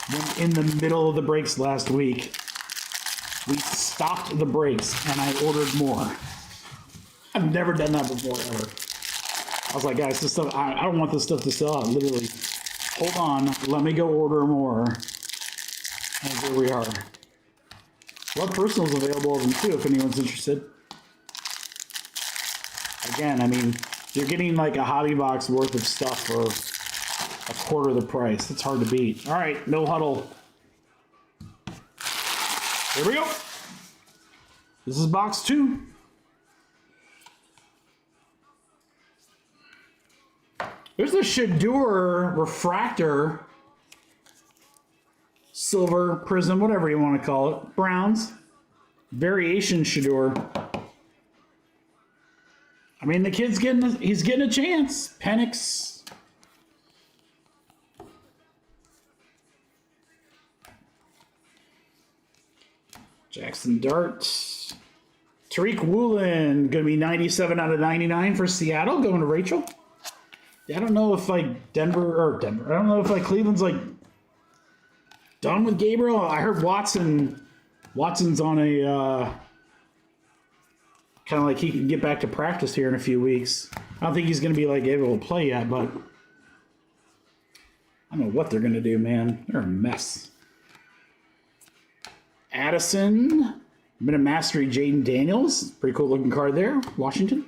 S1: when in the middle of the breaks last week, we stopped the breaks and I ordered more. I've never done that before, ever. I was like, guys, this stuff, I don't want this stuff to sell out. Literally, hold on, let me go order more. And here we are. Blood Personal's available of them too, if anyone's interested. Again, I mean, you're getting like a hobby box worth of stuff for a quarter of the price. It's hard to beat. All right, No Huddle. Here we go. This is box 2. There's the Shador Refractor, Silver, Prizm, whatever you want to call it. Browns. Variation Shador. I mean, the kid's he's getting a chance. Penix. Jackson Dart. Tariq Woolen, going to be 97 out of 99 for Seattle, going to Rachel. Yeah, I don't know if like Denver, I don't know if like Cleveland's like done with Gabriel. I heard Watson's on a kind of like he can get back to practice here in a few weeks. I don't think he's going to be like able to play yet, but I don't know what they're going to do, man. They're a mess. Addison, Minute Mastery, Jaden Daniels. Pretty cool looking card there. Washington.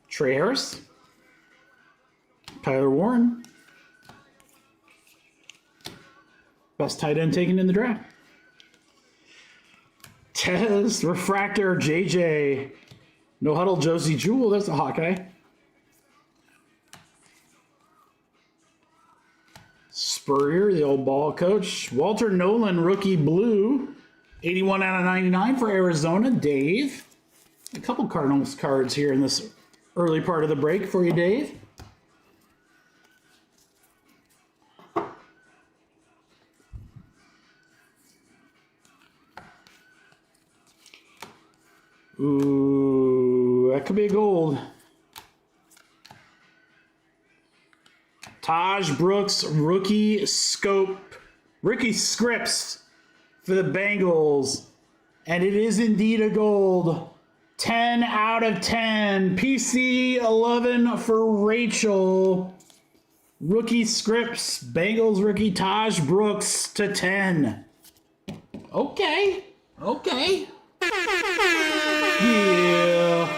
S1: Trey Harris. Tyler Warren. Best tight end taken in the draft. Tez, Refractor, JJ. No Huddle, Josie Jewell. That's a Hawkeye. Spurrier, the old ball coach. Walter Nolan, rookie blue. 81 out of 99 for Arizona. Dave. A couple Cardinals cards here in this early part of the break for you, Dave. Ooh, that could be a gold. Taj Brooks, rookie scripts for the Bengals. And it is indeed a gold. 10 out of 10. PC 11 for Rachel. Rookie scripts. Bengals rookie Taj Brooks /10. Okay. Okay. Yeah.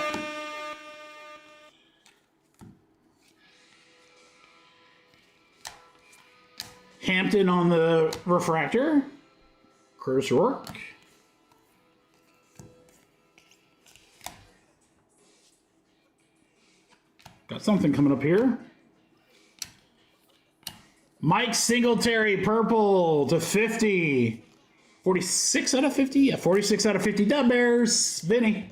S1: Hampton on the refractor. Chris Rourke. Got something coming up here. Mike Singletary, purple /50. 46 out of 50? Yeah, 46 out of 50. Dub Bears. Vinny.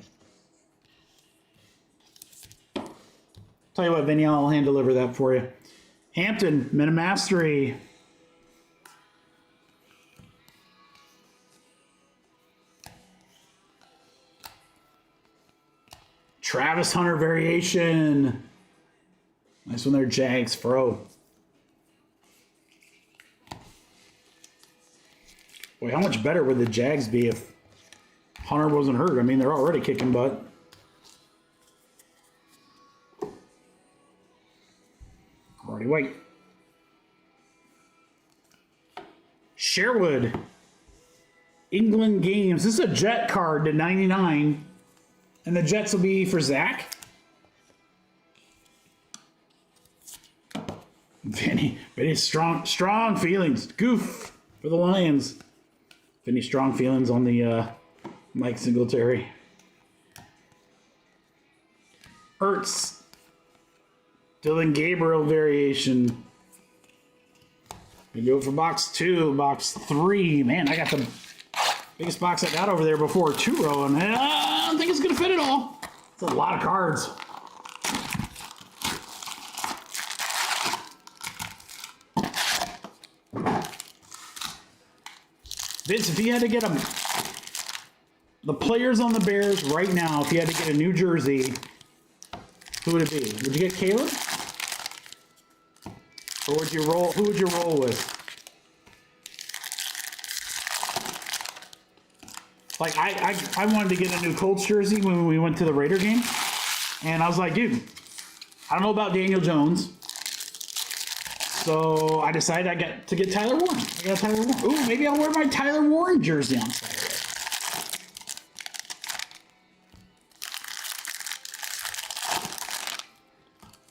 S1: Tell you what, Vinny, I'll hand deliver that for you. Hampton, Minimastery. Travis Hunter variation. Nice one there, Jags, Fro. Boy, how much better would the Jags be if Hunter wasn't hurt? I mean, they're already kicking butt. Already White. Sherwood. England Games. This is a Jet card /99. And the Jets will be for Zach. Vinny strong feelings. Goof for the Lions. Vinny strong feelings on the Mike Singletary. Ertz. Dylan Gabriel variation. We go for box 2, box 3. Man, I got the biggest box I got over there before 2-row, and I don't think it's going to fit at all. It's a lot of cards. Vince, if you had to get the players on the Bears right now, if you had to get a new jersey, who would it be? Would you get Caleb? Or would you roll? Who would you roll with? Like, I wanted to get a new Colts jersey when we went to the Raider game. And I was like, dude, I don't know about Daniel Jones. So I decided I got to get Tyler Warren. I got Tyler Warren. Ooh, maybe I'll wear my Tyler Warren jersey on Saturday.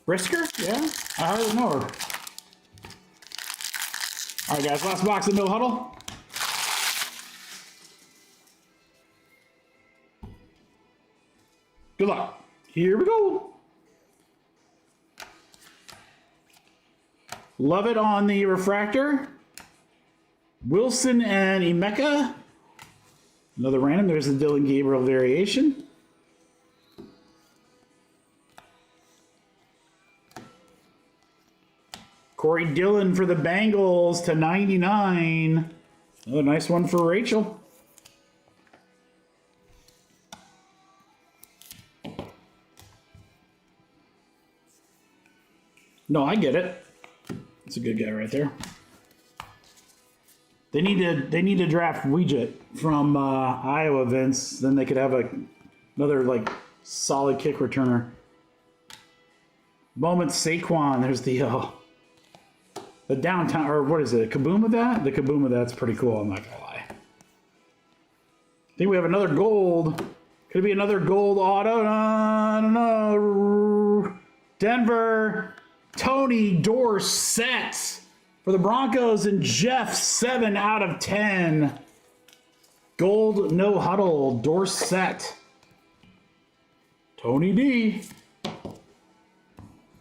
S1: Brisker? Yeah, I hardly know her. All right, guys, last box of No Huddle. Good luck. Here we go. Love it on the refractor. Wilson and Emeka. Another random. There's the Dylan Gabriel variation. Corey Dillon for the Bengals /99. Another nice one for Rachel. No, I get it. That's a good guy right there. They need to draft Weejet from Iowa, Vince. Then they could have another like solid kick returner. Moment Saquon. There's the downtown, or what is it? Kaboom with that? The Kaboom with that's pretty cool. I'm not gonna lie. I think we have another gold. Could it be another gold auto? I don't know. Denver. Tony Dorsett for the Broncos, and Jeff 7 out of 10. Gold No Huddle Dorsett. Tony D.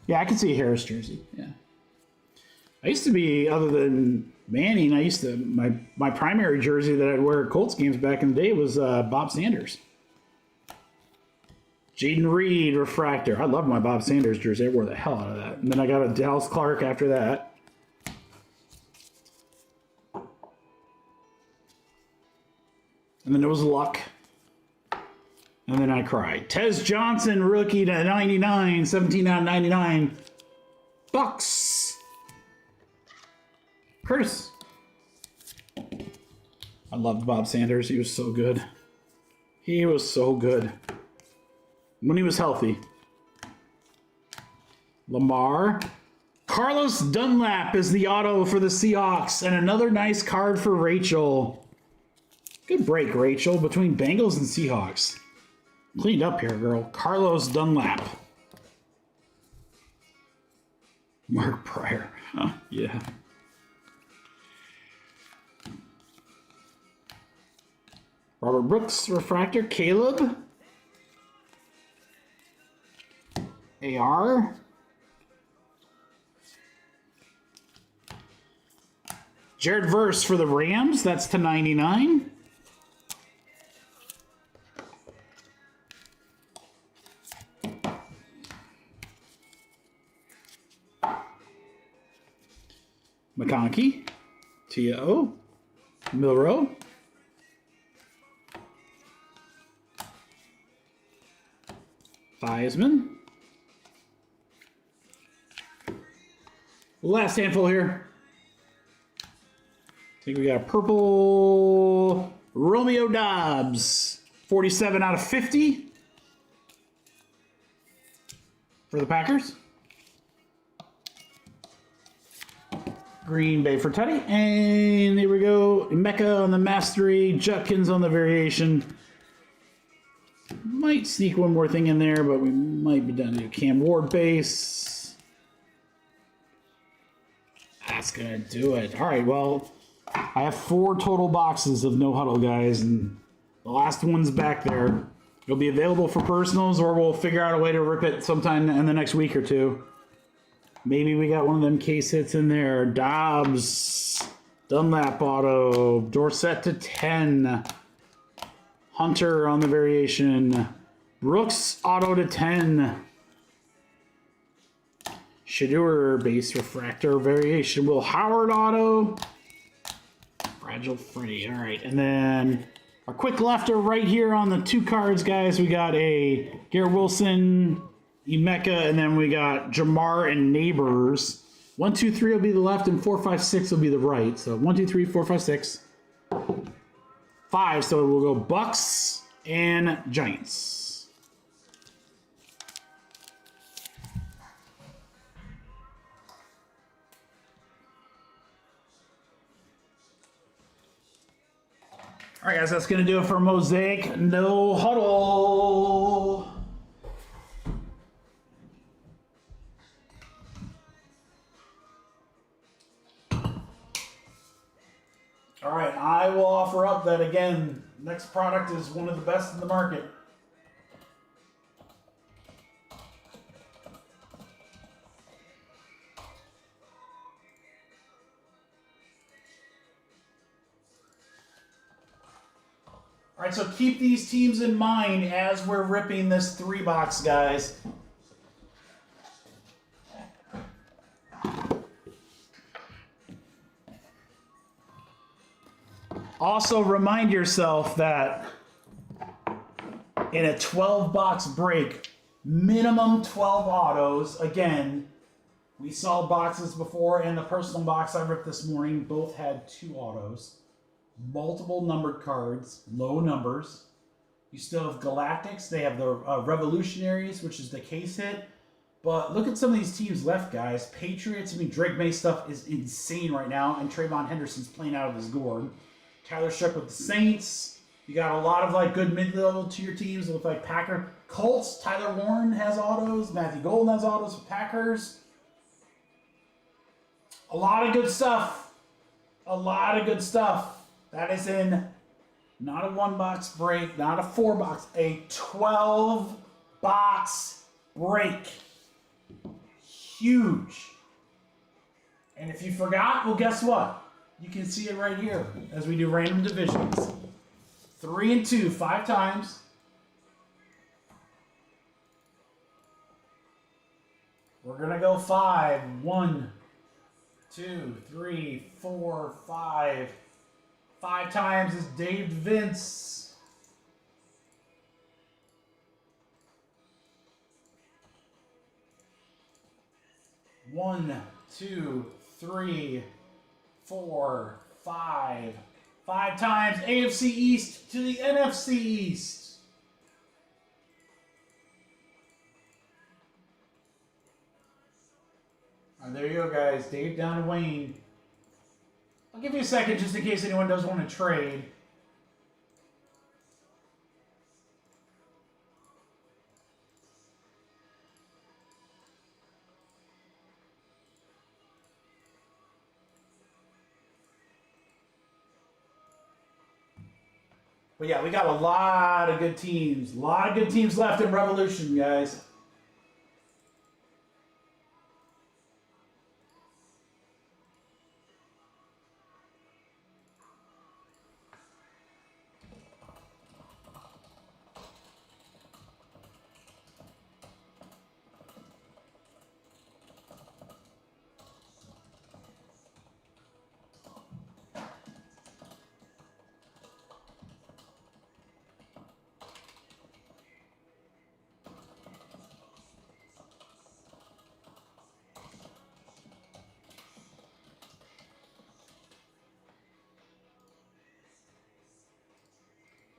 S1: Yeah, I can see a Harris jersey. Yeah. I used to be, other than Manning, my primary jersey that I'd wear at Colts games back in the day was Bob Sanders. Jaden Reed refractor. I loved my Bob Sanders jersey. I wore the hell out of that. And then I got a Dallas Clark after that. And then there was Luck. And then I cried. Tez Johnson, rookie /99, 17 out of 99. Bucks. Curtis. I loved Bob Sanders. He was so good. He was so good. When he was healthy. Lamar. Carlos Dunlap is the auto for the Seahawks, and another nice card for Rachel. Good break, Rachel, between Bengals and Seahawks. Cleaned up here, girl. Carlos Dunlap. Mark Pryor. Oh, yeah. Robert Brooks, refractor. Caleb. AR. Jared Verse for the Rams. That's to 99. McConkey. T.O. Milrow. Theismann. Last handful here. I think we got a purple Romeo Dobbs. 47 out of 50 for the Packers. Green Bay for Teddy. And here we go. Mecca on the Mastery. Judkins on the variation. Might sneak one more thing in there, but we might be done to Cam Ward base. That's going to do it. All right, well, I have 4 total boxes of No Huddle, guys, and the last one's back there. It'll be available for personals, or we'll figure out a way to rip it sometime in the next week or two. Maybe we got one of them case hits in there. Dobbs, Dunlap auto, Dorsett to 10. Hunter on the variation. Brooks auto to 10. Shadeur base refractor variation. Will Howard auto. Fragile Freddy. All right, and then our quick lefter right here on the 2 cards, guys. We got a Garrett Wilson, Emeka, and then we got Jamar and Neighbors. 1, 2, 3 will be the left, and 4, 5, 6 will be the right. So 1, 2, 3, 4, 5, 6. 5, so we'll go Bucks and Giants. All right, guys, that's going to do it for Mosaic No Huddle. All right, I will offer up that, again, next product is one of the best in the market. All right, so keep these teams in mind as we're ripping this 3-box, guys. Also, remind yourself that in a 12-box break, minimum 12 autos. Again, we saw boxes before, and the personal box I ripped this morning both had 2 autos. Multiple numbered cards, low numbers. You still have Galactics. They have the Revolutionaries, which is the case hit. But look at some of these teams left, guys. Patriots, I mean, Drake May stuff is insane right now, and Trayvon Henderson's playing out of his gourd. Tyler Shook with the Saints. You got a lot of like good mid-level tier teams with like Packer. Colts, Tyler Warren has autos. Matthew Golden has autos with Packers. A lot of good stuff. A lot of good stuff. That is in not a 1-box break, not a 4-box, a 12-box break. Huge. And if you forgot, well, guess what? You can see it right here as we do random divisions. 3 and 2, 5 times. We're going to go 5. 1, 2, 3, 4, 5. 5 times is Dave Vince. One, 2, 3, 4, 5. 5 times AFC East to the NFC East. There you go, guys. Dave down to Wayne. I'll give you a second just in case anyone does want to trade. But yeah, we got a lot of good teams. A lot of good teams left in Revolution, guys.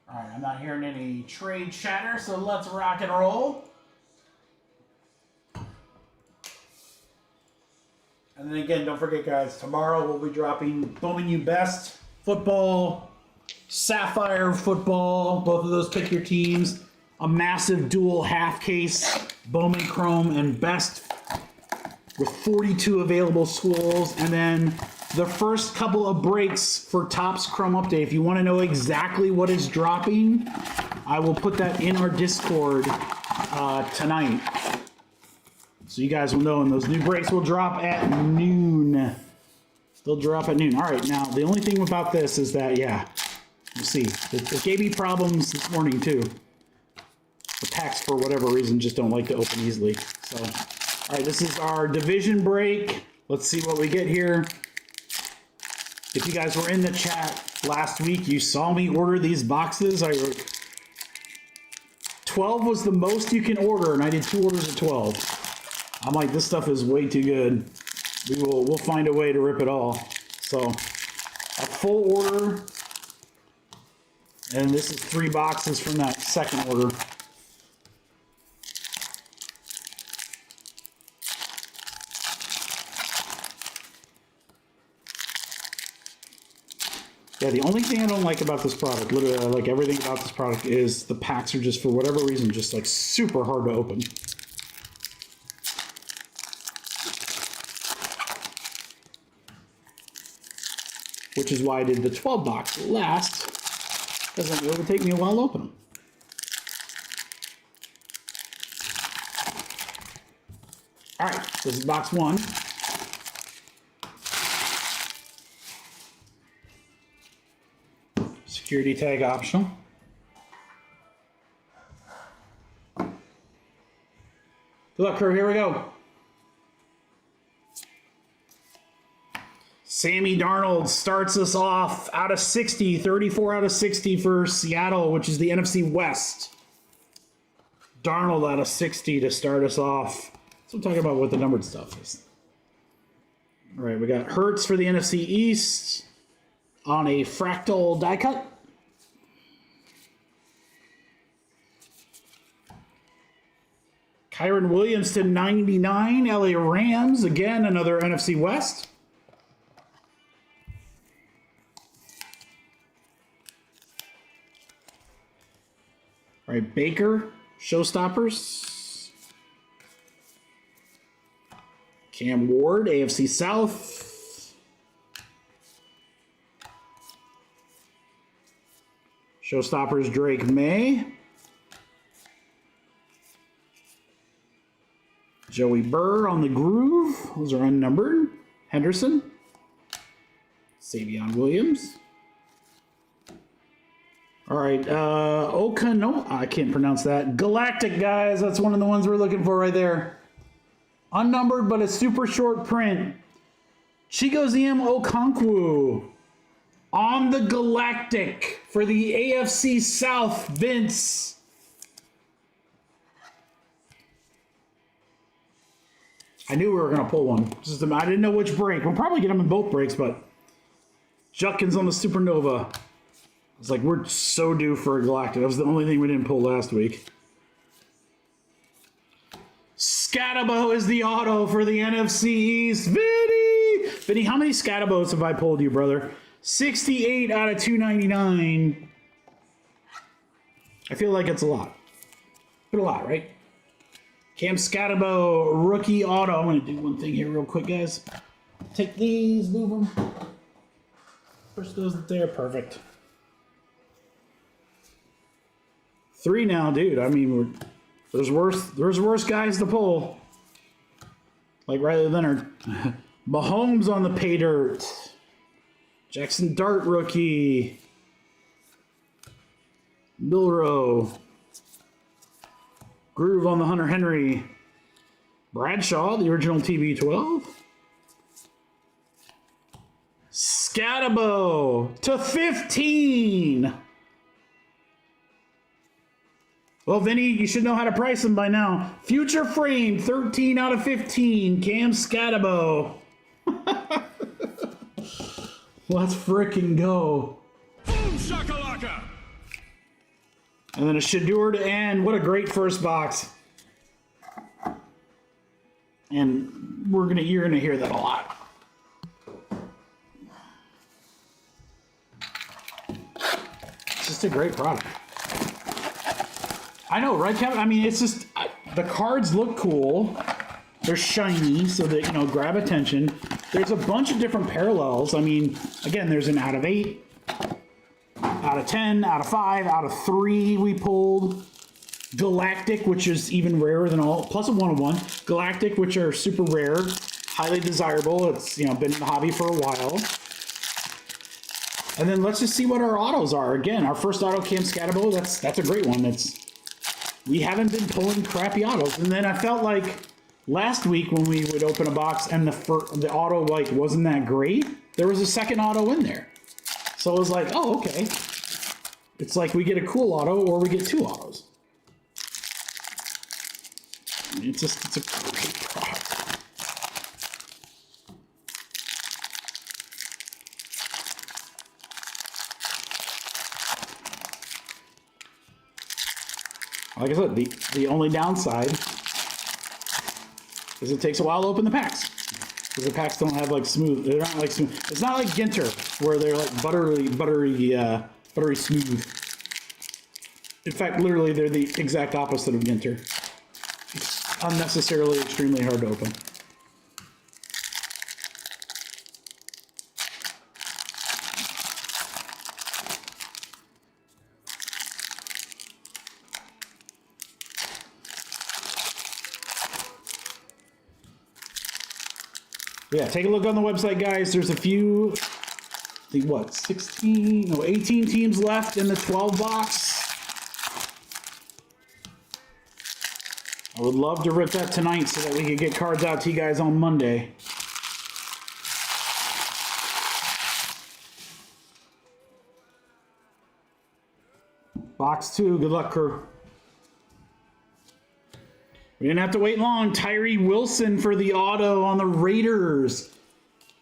S1: All right, I'm not hearing any trade chatter, so let's rock and roll. And then again, don't forget, guys, tomorrow we'll be dropping Bowman U Best Football, Sapphire Football, both of those pick your teams. A massive dual half case, Bowman Chrome and Best, with 42 available schools. And then the first couple of breaks for Topps Chrome Update. If you want to know exactly what is dropping, I will put that in our Discord tonight. So you guys will know, and those new breaks will drop at noon. They'll drop at noon. All right, now the only thing about this is that, yeah, you see, it gave me problems this morning too. The packs, for whatever reason, just don't like to open easily. So, all right, this is our division break. Let's see what we get here. If you guys were in the chat last week, you saw me order these boxes. 12 was the most you can order, and I did 2 orders of 12. I'm like, this stuff is way too good. We'll find a way to rip it all. So, a full order, and this is 3 boxes from that second order. Yeah, the only thing I don't like about this product, literally I like everything about this product, is the packs are just, for whatever reason, just like super hard to open. Which is why I did the 12 box last, because I knew it would take me a while to open them. All right, this is box 1. Security tag optional. Good luck, crew. Here we go. Sammy Darnold starts us off out of 60, 34 out of 60 for Seattle, which is the NFC West. Darnold out of 60 to start us off. So I'm talking about what the numbered stuff is. All right, we got Hurts for the NFC East on a fractal die cut. Kyron Williams to 99, LA Rams. Again, another NFC West. All right, Baker, Showstoppers. Cam Ward, AFC South. Showstoppers, Drake May. Joey Burr on the groove. Those are unnumbered. Henderson. Savion Williams. All right, Okano. I can't pronounce that. Galactic, guys. That's one of the ones we're looking for right there. Unnumbered, but a super short print. Chigoziem Okonkwo on the Galactic for the AFC South, Vince. I knew we were going to pull one. I didn't know which break. We'll probably get them in both breaks, but Judkins on the Supernova. It's like, we're so due for a Galactic. That was the only thing we didn't pull last week. Scatabo is the auto for the NFC East. Vinny, how many Scatabos have I pulled you, brother? 68 out of 299. I feel like it's a lot. But a lot, right? Cam Scatabo, rookie auto. I'm going to do one thing here real quick, guys. Take these, move them. Push those there, perfect. 3 now, dude. I mean, there's worse guys to pull. Like Riley Leonard. Mahomes on the pay dirt. Jackson Dart rookie. Milrow. Groove on the Hunter Henry. Bradshaw, the original TB12. Scatabo to 15. Well, Vinny, you should know how to price them by now. Future Frame, 13 out of 15. Cam Scatabo. Let's frickin' go.
S4: Boom shakalaka.
S1: And then a Shador to end. What a great first box. And you're gonna hear that a lot. It's just a great product. I know, right, Kevin? I mean, it's just the cards look cool. They're shiny, so that, you know, grab attention. There's a bunch of different parallels. I mean, again, there's an out of 8, out of 10, out of 5, out of 3 we pulled. Galactic, which is even rarer than all, plus a 101. Galactic, which are super rare, highly desirable. It's, you know, been in the hobby for a while. And then let's just see what our autos are. Again, our first auto, Cam Scatabo, that's a great one. We haven't been pulling crappy autos. And then I felt like last week when we would open a box and the auto like wasn't that great, there was a second auto in there. So it was like, oh, okay. It's like we get a cool auto or we get 2 autos. It's a great product. Like I said, the only downside is it takes a while to open the packs. Because the packs don't have like smooth, they're not like smooth. It's not like Ginter, where they're like buttery smooth. In fact, literally they're the exact opposite of Ginter. It's unnecessarily extremely hard to open. Yeah, take a look on the website, guys. There's a few, I think what, 18 teams left in the 12 box. I would love to rip that tonight so that we could get cards out to you guys on Monday. Box 2, good luck, crew. We didn't have to wait long. Tyree Wilson for the auto on the Raiders.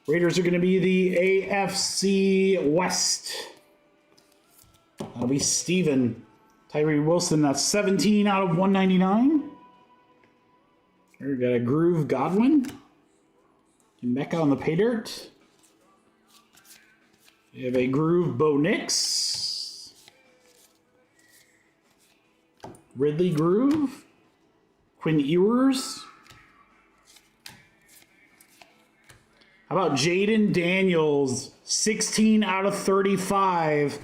S1: Raiders are going to be the AFC West. That'll be Steven. Tyree Wilson, that's 17 out of 199. We got a Groove Godwin. Mecca on the pay dirt. We have a Groove Bo Nix. Ridley Groove. Quinn Ewers. How about Jaden Daniels? 16 out of 35.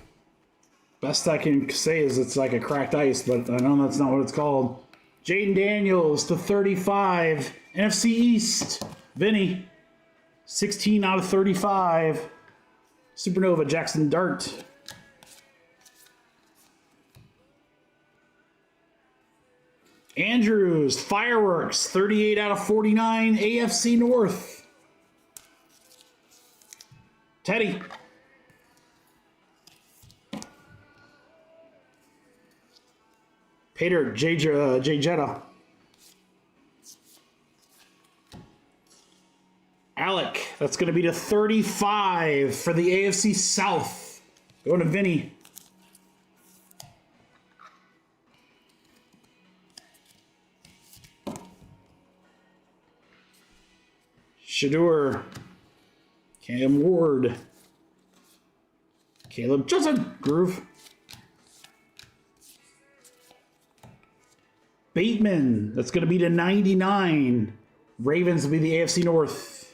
S1: Best I can say is it's like a cracked ice, but I know that's not what it's called. Jaden Daniels to 35. NFC East. Vinny. 16 out of 35. Supernova Jackson Dart. Andrews, Fireworks, 38 out of 49, AFC North. Teddy. Pater, Jay Jetta. Alec, that's going to be to 35 for the AFC South. Going to Vinny. Shador. Cam Ward. Caleb Johnson. Groove. Bateman. That's going to be to 99. Ravens will be the AFC North.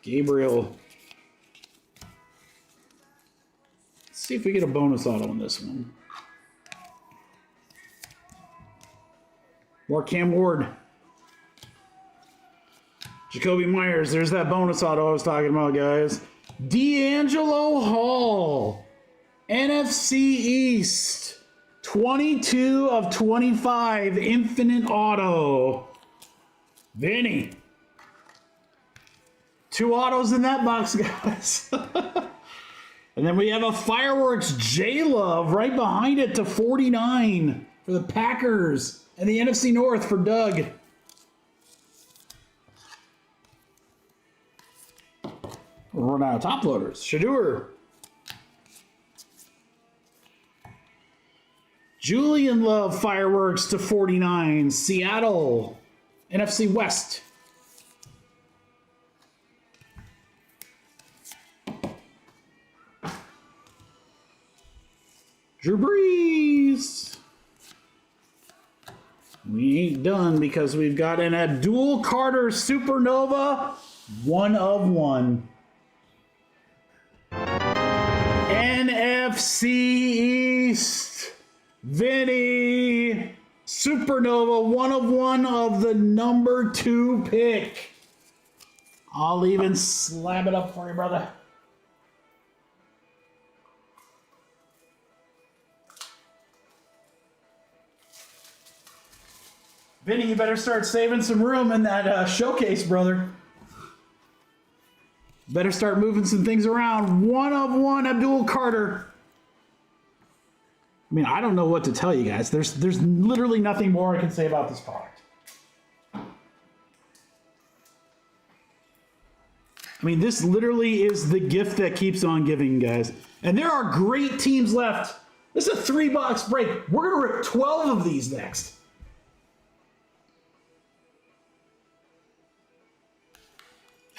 S1: Gabriel. Let's see if we get a bonus auto on this one. More Cam Ward. Jacoby Myers. There's that bonus auto I was talking about, guys. D'Angelo Hall. NFC East. 22 of 25. Infinite auto. Vinny. 2 autos in that box, guys. And then we have a Fireworks J-Love right behind it to 49 for the Packers. And the NFC North for Doug. We're running out of top loaders. Shador. Julian Love Fireworks to 49. Seattle. NFC West. Drew Brees. We ain't done because we've got an Abdul Carter Supernova 1 of 1. NFC East. Vinny. Supernova 1 of 1 of the number 2 pick. I'll even slab it up for you, brother. Vinny, you better start saving some room in that showcase, brother. Better start moving some things around. 1 of 1 Abdul Carter. I mean, I don't know what to tell you guys. There's literally nothing more I can say about this product. I mean, this literally is the gift that keeps on giving, guys. And there are great teams left. This is a 3-box break. We're going to rip 12 of these next.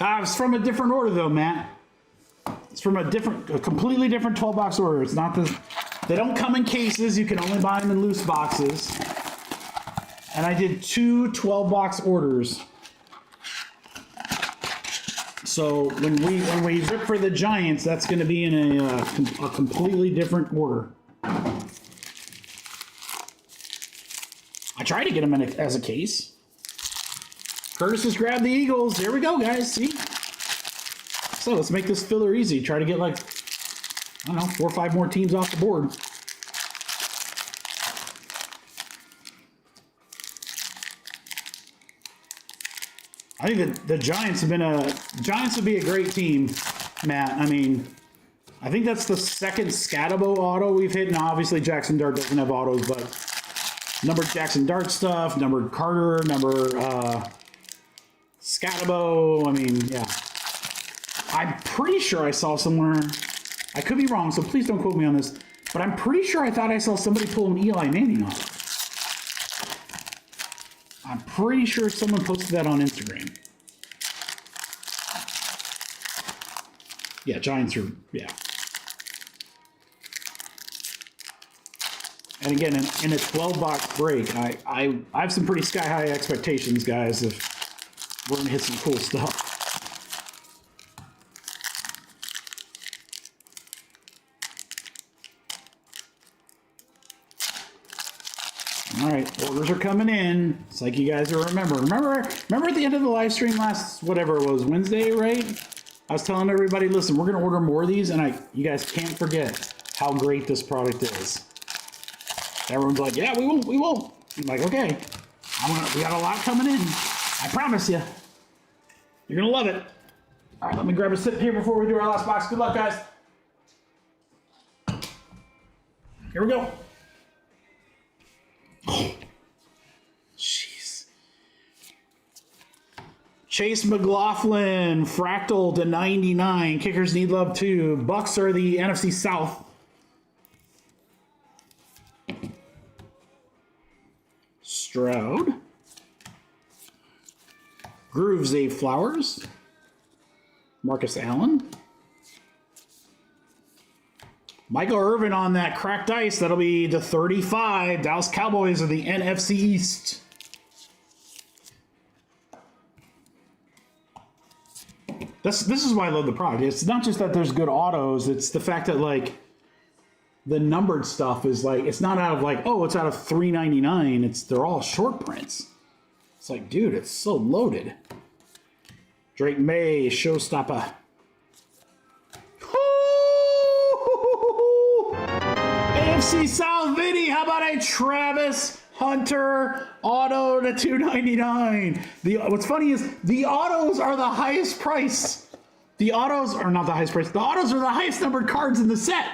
S1: It's from a different order, though, Matt. It's from a completely different 12-box order. It's not the... They don't come in cases. You can only buy them in loose boxes. And I did 2 12-box orders. So when we rip for the Giants, that's going to be in a completely different order. I tried to get them as a case. Curtis just grabbed the Eagles. There we go, guys. See? So let's make this filler easy. Try to get like, I don't know, 4 or 5 more teams off the board. I think the Giants would be a great team, Matt. I mean, I think that's the second Scatabo auto we've hit. Now, obviously, Jackson Dart doesn't have autos, but numbered Jackson Dart stuff, numbered Carter, numbered Scatabo. I mean, yeah. I'm pretty sure I saw somewhere, I could be wrong, so please don't quote me on this, but I'm pretty sure I thought I saw somebody pull an Eli Manning auto. I'm pretty sure someone posted that on Instagram. Yeah, Giants are, yeah. And again, in a 12-box break, I have some pretty sky-high expectations, guys, if we're going to hit some cool stuff. All right, orders are coming in. It's like you guys will remember. Remember at the end of the live stream last, whatever it was, Wednesday, right? I was telling everybody, listen, we're going to order more of these, and you guys can't forget how great this product is. Everyone's like, yeah, we will. I'm like, okay. We got a lot coming in. I promise you. You're going to love it. All right, let me grab a sip here before we do our last box. Good luck, guys. Here we go. Oh, jeez. Chase McLaughlin, Fractal to 99. Kickers need love too. Bucks are the NFC South. Stroud. Grooves A Flowers. Marcus Allen. Michael Irvin on that cracked ice. That'll be the 35. Dallas Cowboys of the NFC East. This is why I love the product. It's not just that there's good autos. It's the fact that, like, the numbered stuff is like, it's not out of like, oh, it's out of $3.99. They're all short prints. It's like, dude, it's so loaded. Drake May, Showstopper. AFC South Vinny, how about a Travis Hunter auto to $2.99? What's funny is the autos are the highest price. The autos are not the highest price. The autos are the highest numbered cards in the set.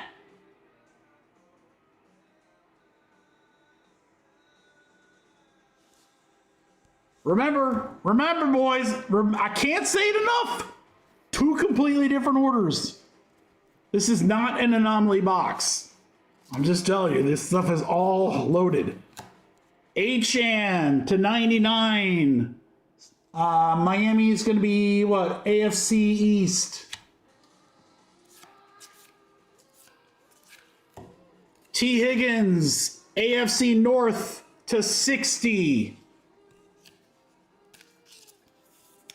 S1: Remember, boys, I can't say it enough. 2 completely different orders. This is not an anomaly box. I'm just telling you, this stuff is all loaded. Achan to 99. Miami is going to be, what, AFC East. T. Higgins, AFC North to 60.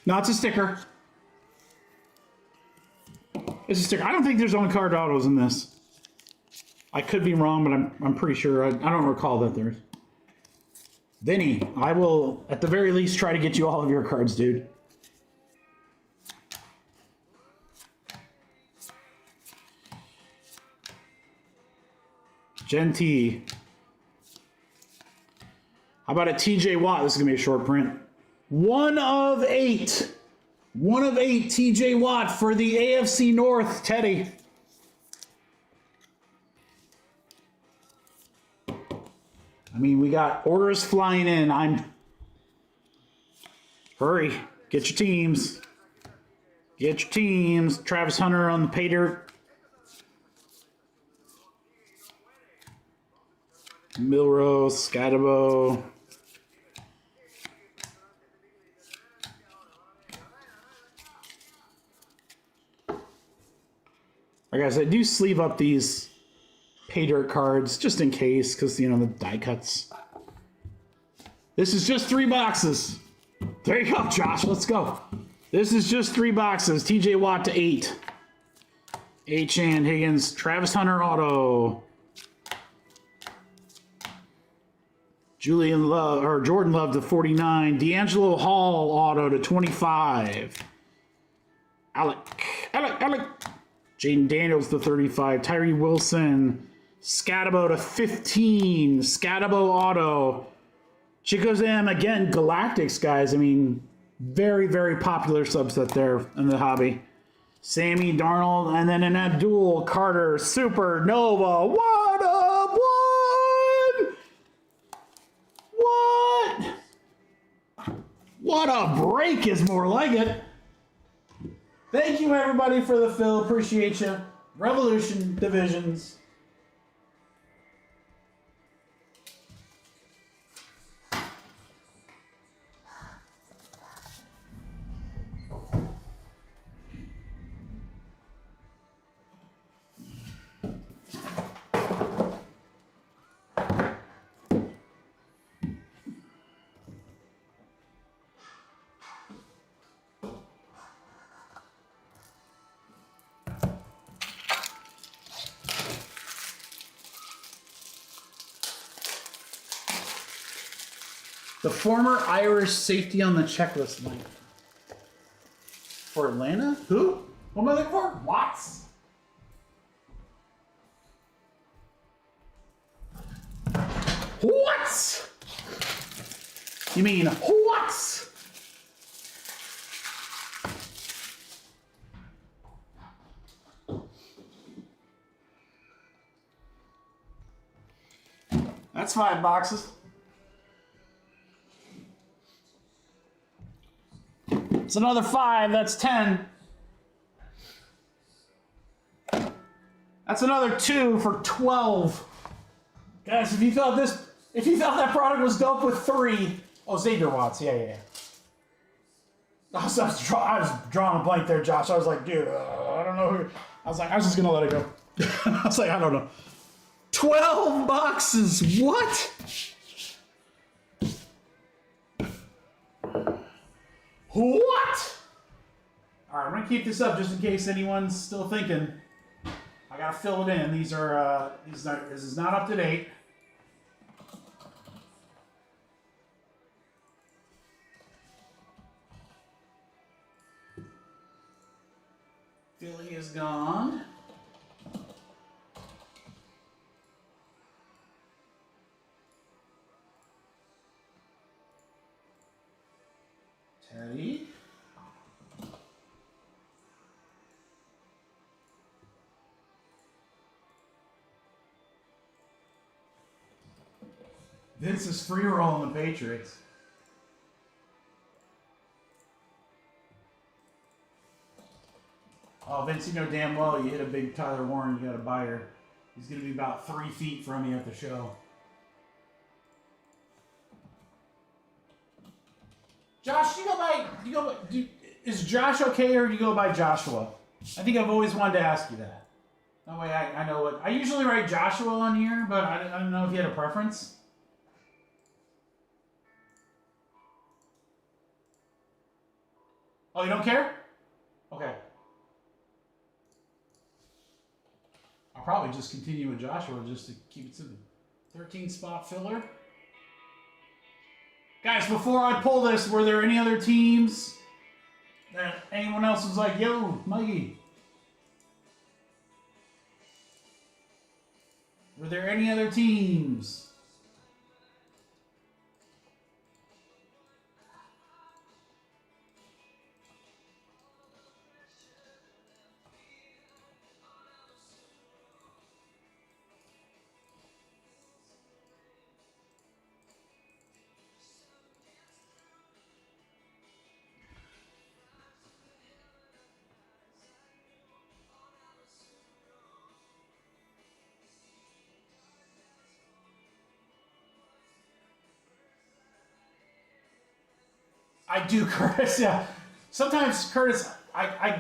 S1: No, it's a sticker. It's a sticker. I don't think there's on-card autos in this. I could be wrong, but I'm pretty sure. I don't recall that there's. Vinny, I will, at the very least, try to get you all of your cards, dude. Genty. How about a TJ Watt? This is going to be a short print. 1 of 8. 1 of 8 TJ Watt for the AFC North, Teddy. I mean, we got orders flying in. Hurry. Get your teams. Get your teams. Travis Hunter on the pay dirt. Milrose, Scotabo. Like I said, do sleeve up these pay dirt cards just in case, because, you know, the die cuts. This is just 3 boxes. There you go, Josh. Let's go. This is just 3 boxes. TJ Watt to 8. Achan, Higgins, Travis Hunter auto. Jordan Love to 49. D'Angelo Hall auto to 25. Alec. Jaden Daniels to 35. Tyree Wilson. Scatabo to 15. Scatabo auto. Chico's M again. Galactics, guys. I mean, very, very popular subset there in the hobby. Sammy Darnold, and then an Abdul Carter Supernova. What up, one? What a break is more like it. Thank you, everybody, for the fill. Appreciate you. Revolution Divisions. The former Irish safety on the checklist, Mike. For Atlanta? Who? What am I looking for? Watts? What? You mean what? That's 5 boxes. It's another 5, that's 10. That's another 2 for 12. Guys, if you thought that product was dope with 3, oh, Xavier Watts, yeah. I was drawing a blank there, Josh. I was like, dude, I don't know who. I was just gonna let it go. I was like, I don't know. 12 boxes. What? What? All right, I'm gonna keep this up just in case anyone's still thinking. I gotta fill it in. This is not up to date. Philly is gone. Teddy. Vince is free rolling the Patriots. Oh, Vince, you know damn well you hit a big Tyler Warren, you got a buyer. He's going to be about 3 feet from you at the show. Josh, is Josh okay or do you go by Joshua? I think I've always wanted to ask you that. That way I know what... I usually write Joshua on here, but I don't know if you had a preference. Oh, you don't care? Okay. I'll probably just continue with Joshua just to keep it simple. 13 spot filler. Guys, before I pull this, were there any other teams that anyone else was like, yo, Mikey? Were there any other teams? I do, Curtis. Yeah. Sometimes, Curtis, I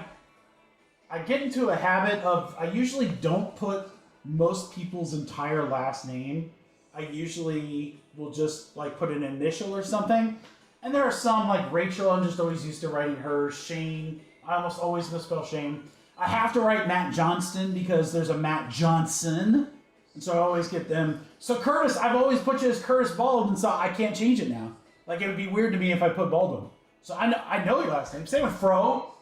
S1: get into a habit of I usually don't put most people's entire last name. I usually will just like put an initial or something. And there are some like Rachel. I'm just always used to writing her. Shane. I almost always misspell Shane. I have to write Matt Johnston because there's a Matt Johnson, and so I always get them. So Curtis, I've always put you as Curtis Baldwin, so I can't change it now. Like, it would be weird to me if I put Baldwin. So I know your last name. Same with Fro.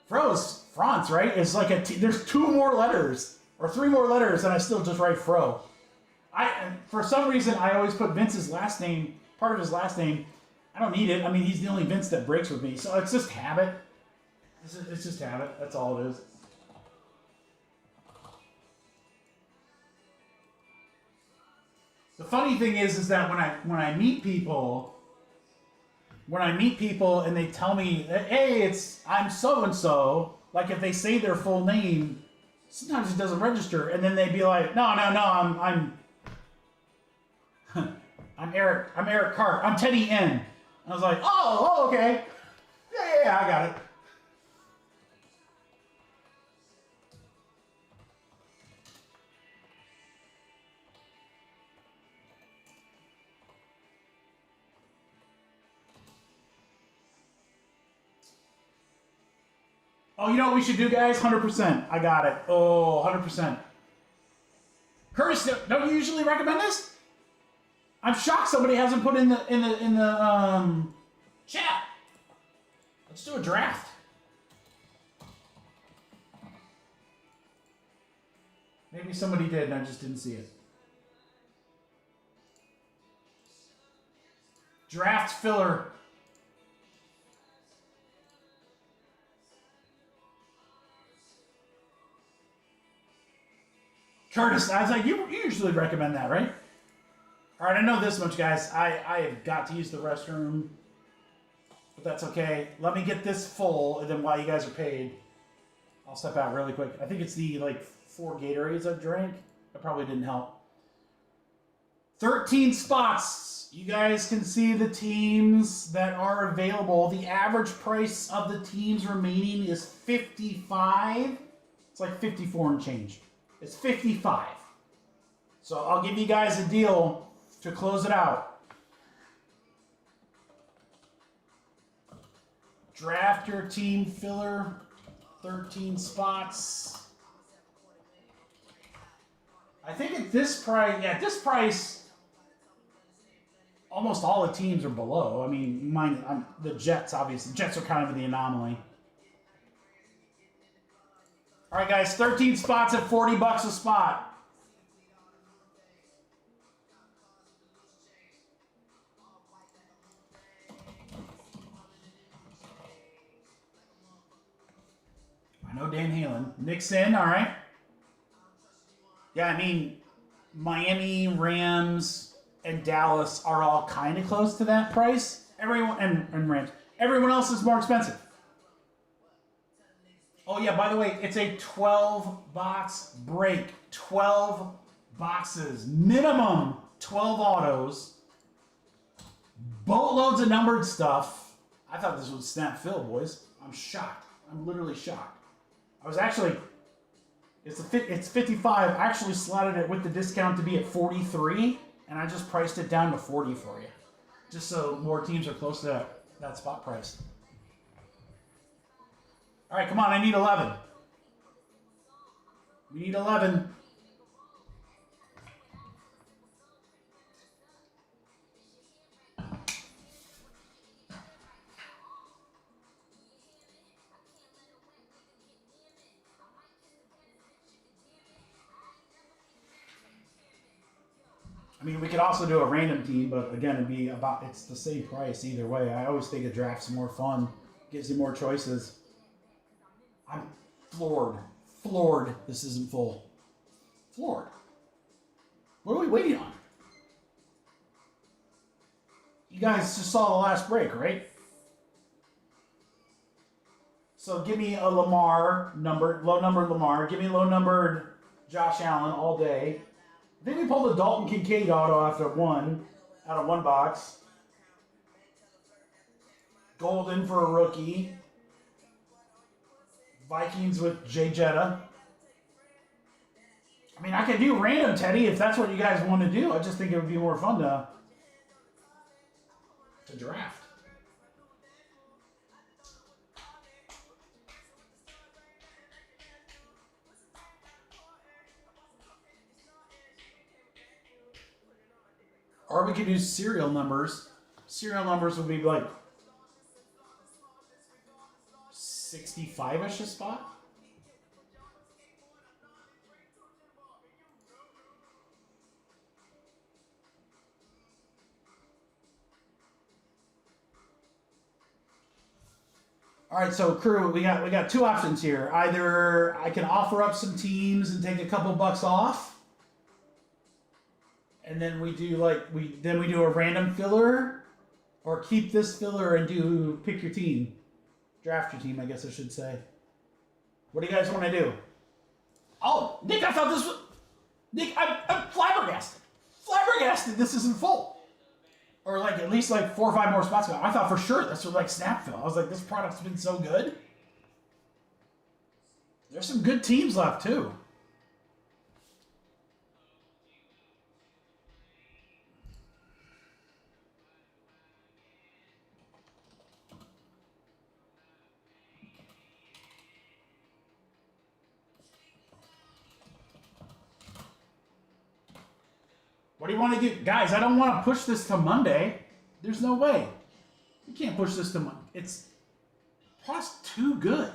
S1: Fro is France, right? It's like there's 2 more letters or 3 more letters, and I still just write Fro. For some reason, I always put Vince's last name, part of his last name. I don't need it. I mean, he's the only Vince that breaks with me. So it's just habit. It's just habit. That's all it is. The funny thing is that when I meet people and they tell me that, hey, I'm so and so, like if they say their full name, sometimes it doesn't register, and then they'd be like, no, I'm Eric Cart, I'm Teddy N. And I was like, oh, okay, yeah, I got it. Oh, you know what we should do, guys? 100%. I got it. Oh, 100%. Curtis, don't you usually recommend this? I'm shocked somebody hasn't put in the chat. Let's do a draft. Maybe somebody did and I just didn't see it. Draft filler. Curtis, I was like, you usually recommend that, right? All right, I know this much, guys. I have got to use the restroom, but that's okay. Let me get this full, and then while you guys are paid, I'll step out really quick. I think it's the, 4 Gatorades I drank. That probably didn't help. 13 spots. You guys can see the teams that are available. The average price of the teams remaining is 55. It's like 54 and change. It's 55. So I'll give you guys a deal to close it out. Draft your team filler. 13 spots. I think at this price, yeah, at this price, almost all the teams are below. I mean, the Jets, obviously. The Jets are kind of the anomaly. All right, guys, 13 spots at $40 a spot. I know Dan Halen. Nick's in, all right. Yeah, I mean, Miami, Rams, and Dallas are all kind of close to that price. Everyone and Rams. Everyone else is more expensive. Oh yeah, by the way, it's a 12-box break. 12 boxes. Minimum 12 autos. Boatloads of numbered stuff. I thought this was snap fill, boys. I'm shocked. I'm literally shocked. I was actually, it's 55. I actually slotted it with the discount to be at 43, and I just priced it down to 40 for you, just so more teams are close to that spot price. All right, come on, I need 11. We need 11. I mean, we could also do a random team, but again, it's the same price either way. I always think a draft's more fun, gives you more choices. I'm floored. Floored this isn't full. Floored. What are we waiting on? You guys just saw the last break, right? So give me a Lamar number, low numbered Lamar. Give me low numbered Josh Allen all day. I think we pulled a Dalton Kincaid auto out of one box. Golden for a rookie. Vikings with Jay Jetta. I mean, I could do random, Teddy, if that's what you guys want to do. I just think it would be more fun to draft. Or we could do serial numbers. Serial numbers would be like 65-ish a spot. All right, so crew, we got two options here. Either I can offer up some teams and take a couple bucks off, and then we do a random filler, or keep this filler and pick your team, draft your team, I guess I should say. What do you guys want to do? Oh, Nick, I thought this was Nick. I'm flabbergasted. Flabbergasted. This isn't full, or like at least like 4 or 5 more spots ago. I thought for sure this was like snap fill. I was like, this product's been so good. There's some good teams left too. What do you want to do? Guys, I don't want to push this to Monday. There's no way. You can't push this to Monday. It's plus too good.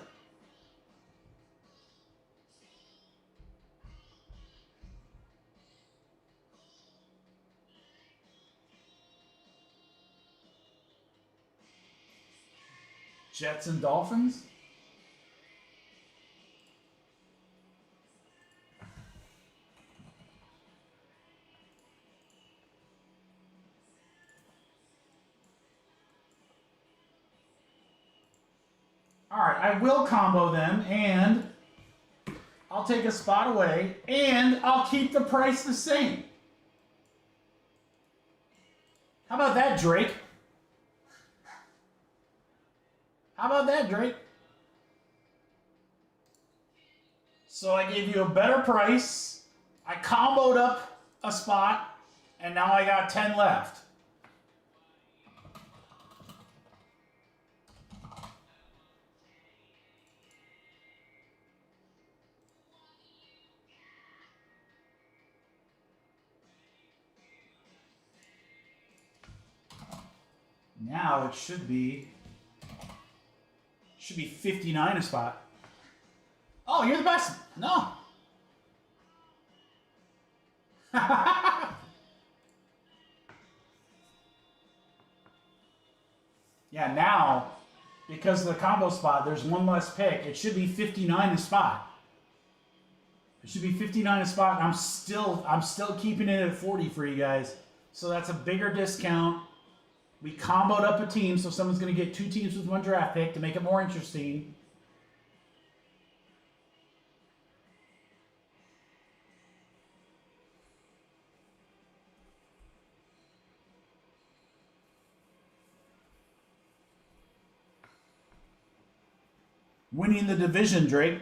S1: Jets and Dolphins? All right, I will combo them, and I'll take a spot away, and I'll keep the price the same. How about that, Drake? How about that, Drake? So I gave you a better price. I comboed up a spot, and now I got 10 left. Now it should be 59 a spot. Oh, you're the best. No. Yeah, now, because of the combo spot, there's one less pick. It should be 59 a spot. It should be 59 a spot. I'm still keeping it at 40 for you guys. So that's a bigger discount. We comboed up a team, so someone's going to get 2 teams with 1 draft pick to make it more interesting. Winning the division, Drake.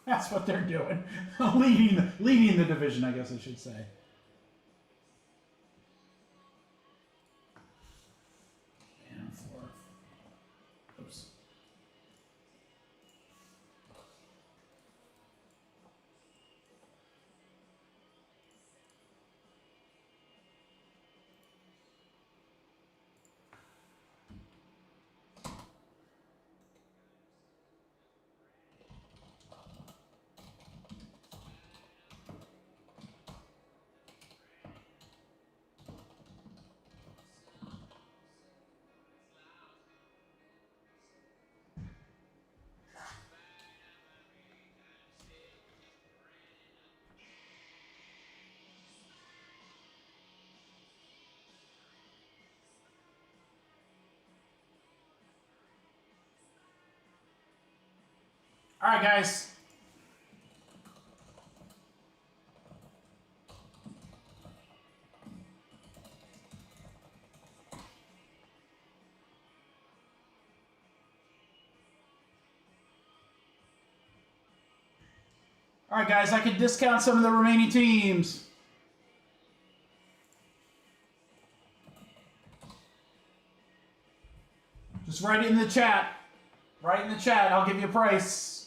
S1: That's what they're doing. leading the division, I guess I should say. And 4. Oops. All right, guys. All right, guys, I can discount some of the remaining teams. Just write it in the chat. Write in the chat. I'll give you a price.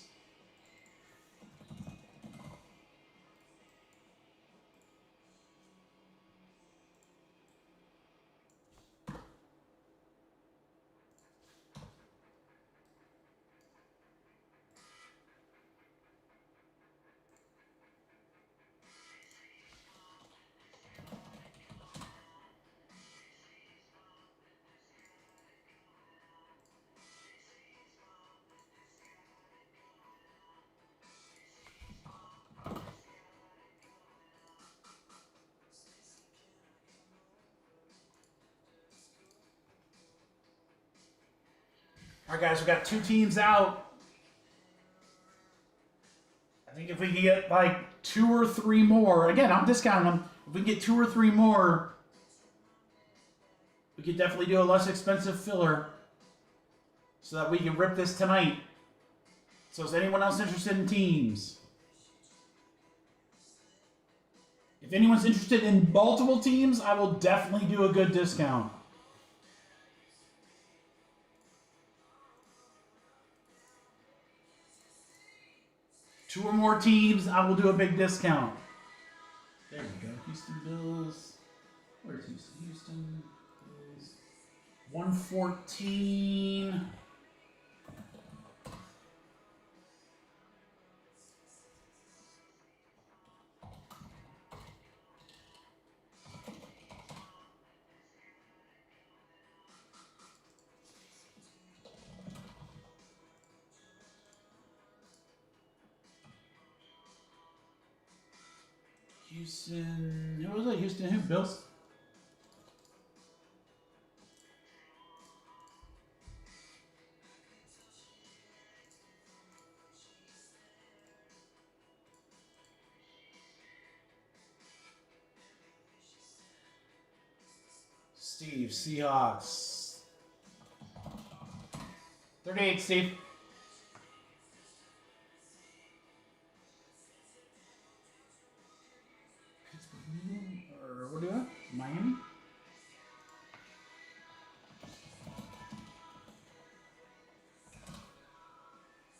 S1: All right, guys, we got 2 teams out. I think if we can get like 2 or 3 more, again, I'm discounting them. If we can get 2 or 3 more, we could definitely do a less expensive filler so that we can rip this tonight. So is anyone else interested in teams? If anyone's interested in multiple teams, I will definitely do a good discount. Two or more teams, I will do a big discount. There we go. Houston Bills. Where's Houston? Houston Bills. 114. Houston, who was it? Houston who? Bills? Steve, Seahawks. 38, Steve. Or what do you want? Miami?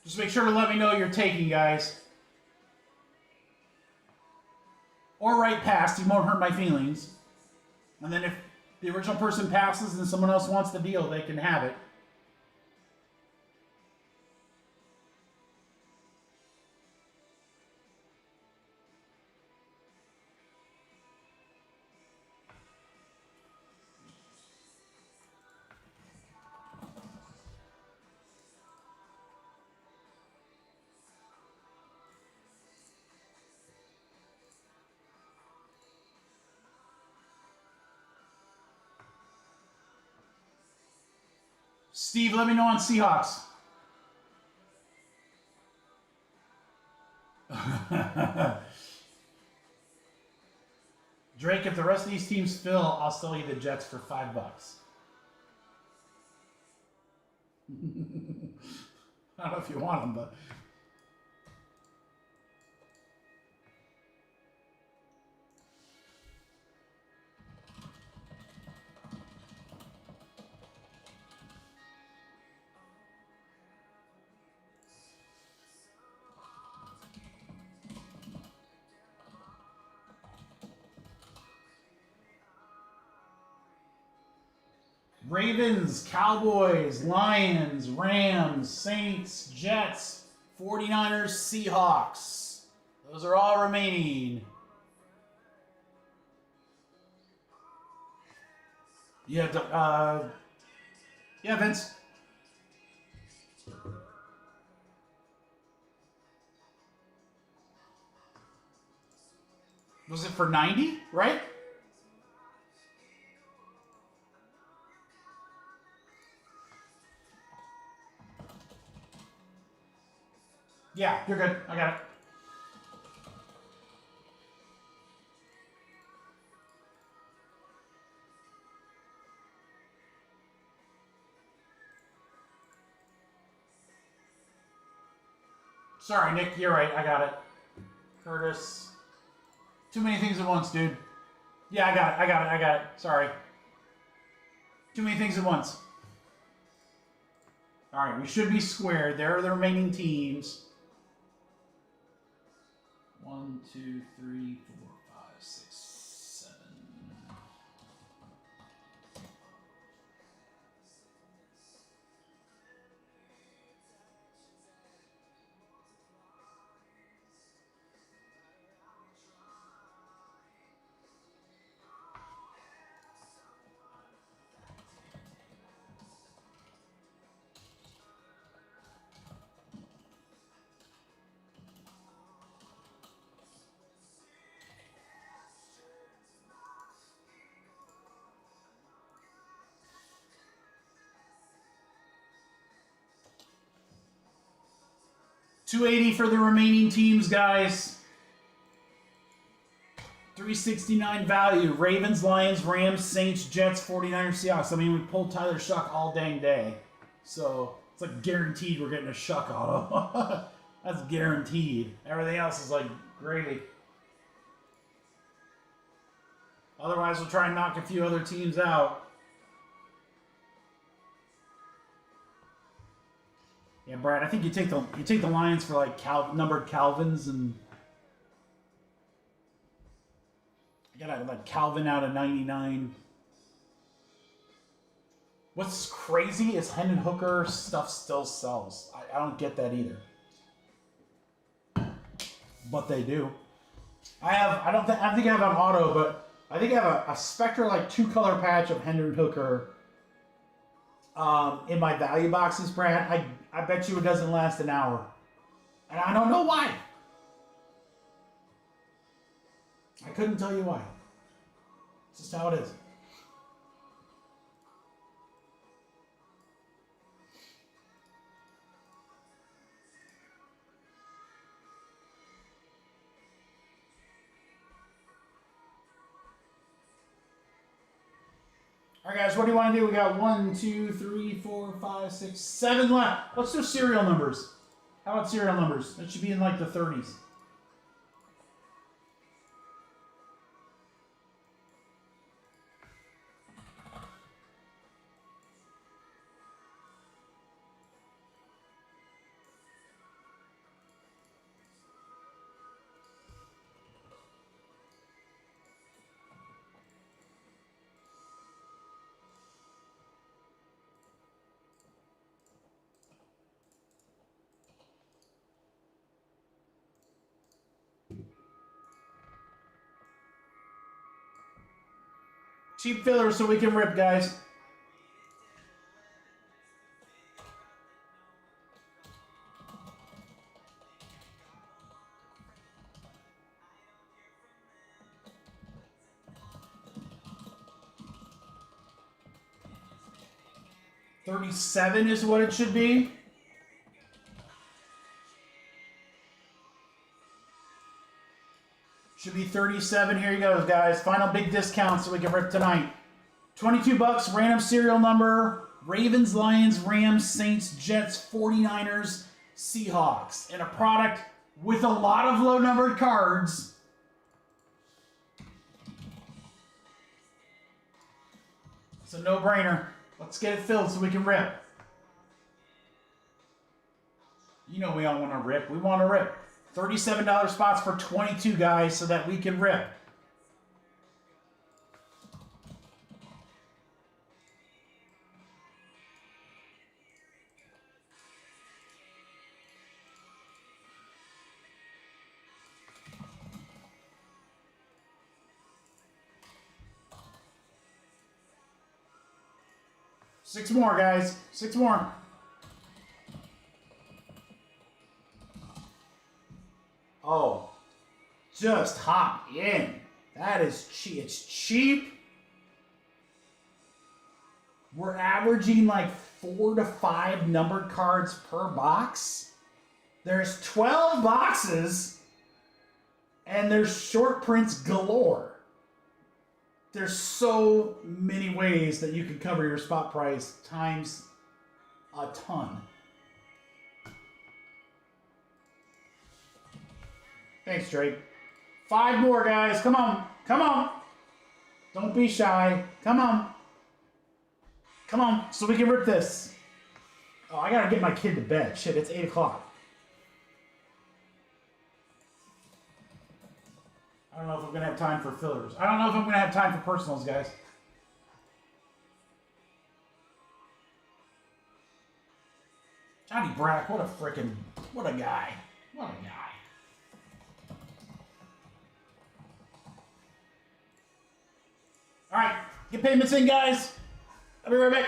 S1: Just make sure to let me know you're taking, guys. Or right past, you won't hurt my feelings. And then if the original person passes and someone else wants the deal, they can have it. Steve, let me know on Seahawks. Drake, if the rest of these teams fill, I'll sell you the Jets for $5. I don't know if you want them, but... Ravens, Cowboys, Lions, Rams, Saints, Jets, 49ers, Seahawks. Those are all remaining. Yeah, yeah, Vince. Was it for 90, right? Yeah, you're good. I got it. Sorry, Nick. You're right. I got it. Curtis. Too many things at once, dude. Yeah, I got it. Sorry. Too many things at once. All right, we should be squared. There are the remaining teams. 1, 2, 3, 4, 5, 6, 7. $280 for the remaining teams, guys. $369 value. Ravens, Lions, Rams, Saints, Jets, 49ers, Seahawks. I mean, we pulled Tyler Shuck all dang day. So, it's like guaranteed we're getting a Shuck auto. That's guaranteed. Everything else is like gravy. Otherwise, we'll try and knock a few other teams out. Yeah, Brad, I think you take the Lions for like numbered Calvins, and I got like Calvin out of 99. What's crazy is Hendon Hooker stuff still sells. I don't get that either, but they do. I don't think I have an auto, but I think I have a Spectre like 2-color patch of Hendon Hooker in my value boxes, Brad. I bet you it doesn't last an hour. And I don't know why. I couldn't tell you why. It's just how it is. All right, guys, what do you want to do? We got 1, 2, 3, 4, 5, 6, 7 left. Let's do serial numbers. How about serial numbers? That should be in like the 30s. Cheap fillers so we can rip, guys. $37 is what it should be. Should be 37. Here you go, guys. Final big discount so we can rip tonight. 22 bucks, random serial number. Ravens, Lions, Rams, Saints, Jets, 49ers, Seahawks. And a product with a lot of low-numbered cards. It's a no-brainer. Let's get it filled so we can rip. You know we all want to rip. We want to rip. $37 spots for 22, guys, so that we can rip. Six more, guys. 6 more. Oh, just hop in. That is cheap. It's cheap. We're averaging like 4 to 5 numbered cards per box. There's 12 boxes, and there's short prints galore. There's so many ways that you can cover your spot price times a ton. Thanks, Drake. 5 more, guys. Come on. Come on. Don't be shy. Come on. Come on, so we can rip this. Oh, I gotta get my kid to bed. Shit, it's 8 o'clock. I don't know if I'm gonna have time for fillers. I don't know if I'm gonna have time for personals, guys. Johnny Brack, what a guy. What a guy. All right, get payments in, guys. I'll be right back.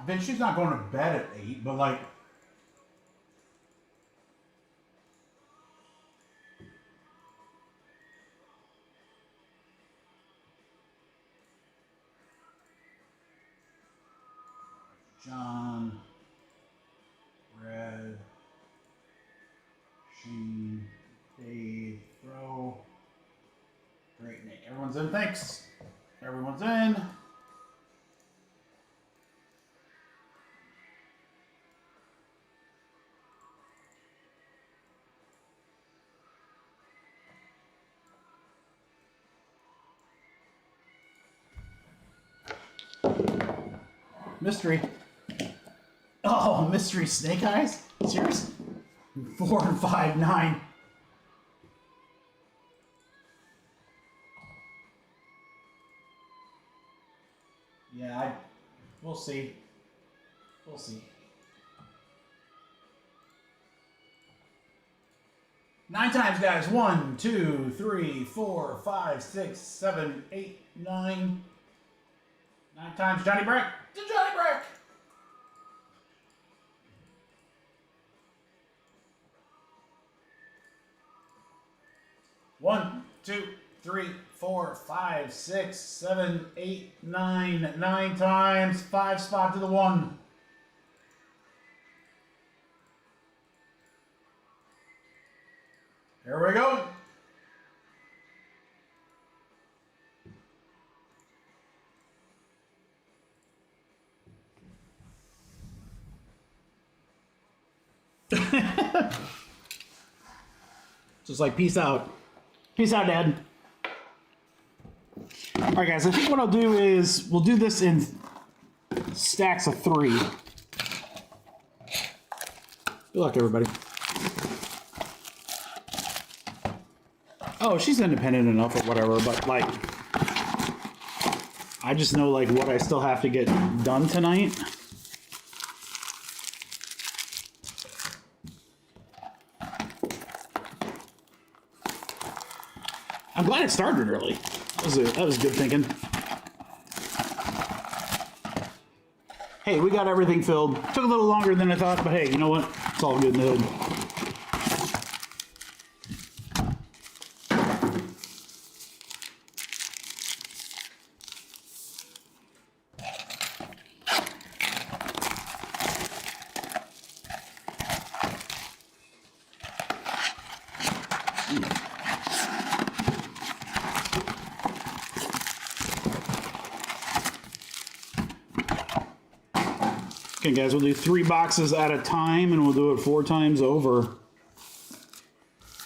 S1: Vince's not going to bed at 8, but like. John, Red, Sheen, Dave, Throw. Great, Nick. Everyone's in. Thanks. Everyone's in. Mystery. Oh, mystery snake eyes? Serious? 4 and 5, 9. Yeah, we'll see. We'll see. 9 times, guys. 1, 2, 3, 4, 5, 6, 7, 8, 9. 9 times, Johnny Breck. To Johnny Breck. One, 2, 3, 4, 5, 6, 7, 8, 9. 9 times. 5 spot to the 1. Here we go. Just like peace out. Peace out, Dad. All right, guys. I think what I'll do is we'll do this in stacks of 3. Good luck, everybody. Oh, she's independent enough or whatever, but like, I just know like what I still have to get done tonight. I'm glad it started early. That was good thinking. Hey, we got everything filled. Took a little longer than I thought, but hey, you know what? It's all good in the hood. Okay, guys, we'll do 3 boxes at a time, and we'll do it 4 times over.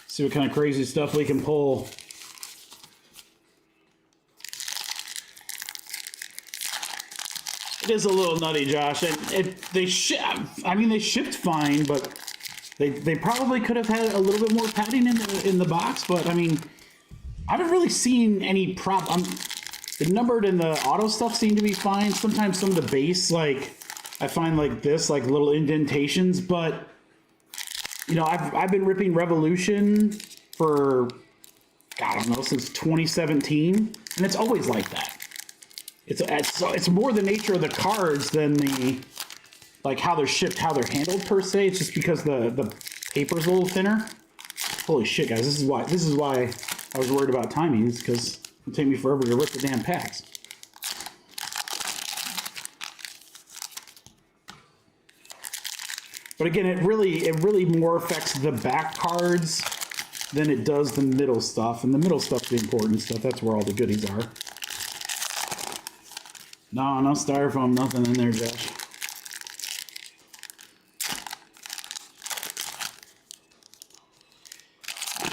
S1: See what kind of crazy stuff we can pull. It is a little nutty, Josh. They shipped fine, but they probably could have had a little bit more padding in the box. But I mean, I haven't really seen any the numbered and the auto stuff seem to be fine. Sometimes some of the base, like I find like this, like little indentations. But you know, I've been ripping Revolution for, I don't know, since 2017, and it's always like that. It's more the nature of the cards than the like how they're shipped, how they're handled per se. It's just because the paper's a little thinner. Holy shit, guys! This is why I was worried about timings, because it'll take me forever to rip the damn packs. But again, it really more affects the back cards than it does the middle stuff, and the middle stuff's the important stuff. That's where all the goodies are. No styrofoam, nothing in there, Josh.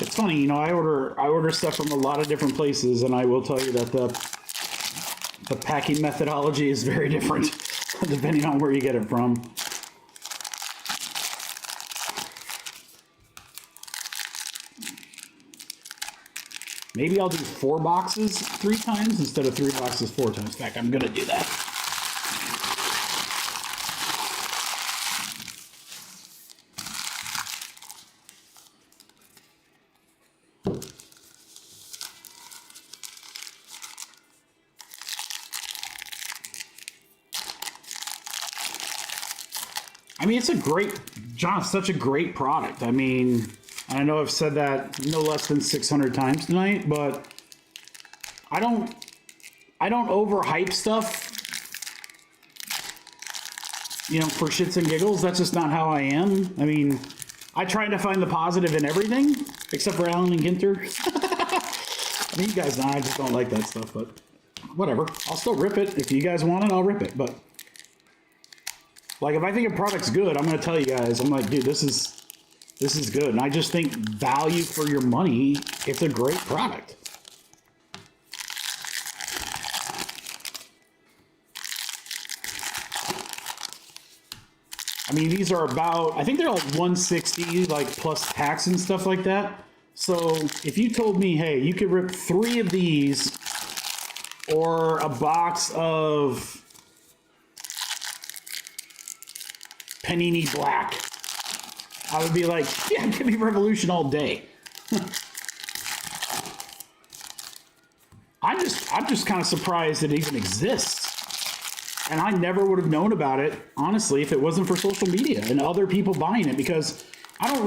S1: It's funny, you know, I order stuff from a lot of different places, and I will tell you that the packing methodology is very different depending on where you get it from. Maybe I'll do 4 boxes 3 times instead of 3 boxes 4 times. In fact, I'm gonna do that. I mean, it's a great, John, such a great product. I mean, I know I've said that no less than 600 times tonight, but I don't overhype stuff, you know, for shits and giggles. That's just not how I am. I mean, I try to find the positive in everything, except for Allen Ginter. I mean, you guys know I just don't like that stuff, but whatever. I'll still rip it. If you guys want it, I'll rip it. But like, if I think a product's good, I'm going to tell you guys. I'm like, dude, this is good. And I just think value for your money, it's a great product. I mean, these are about, I think they're like 160, like plus tax and stuff like that. So if you told me, hey, you could rip 3 of these or a box of Panini Black, I would be like, yeah, give me Revolution all day. I'm just kind of surprised it even exists. And I never would have known about it, honestly, if it wasn't for social media and other people buying it, because I don't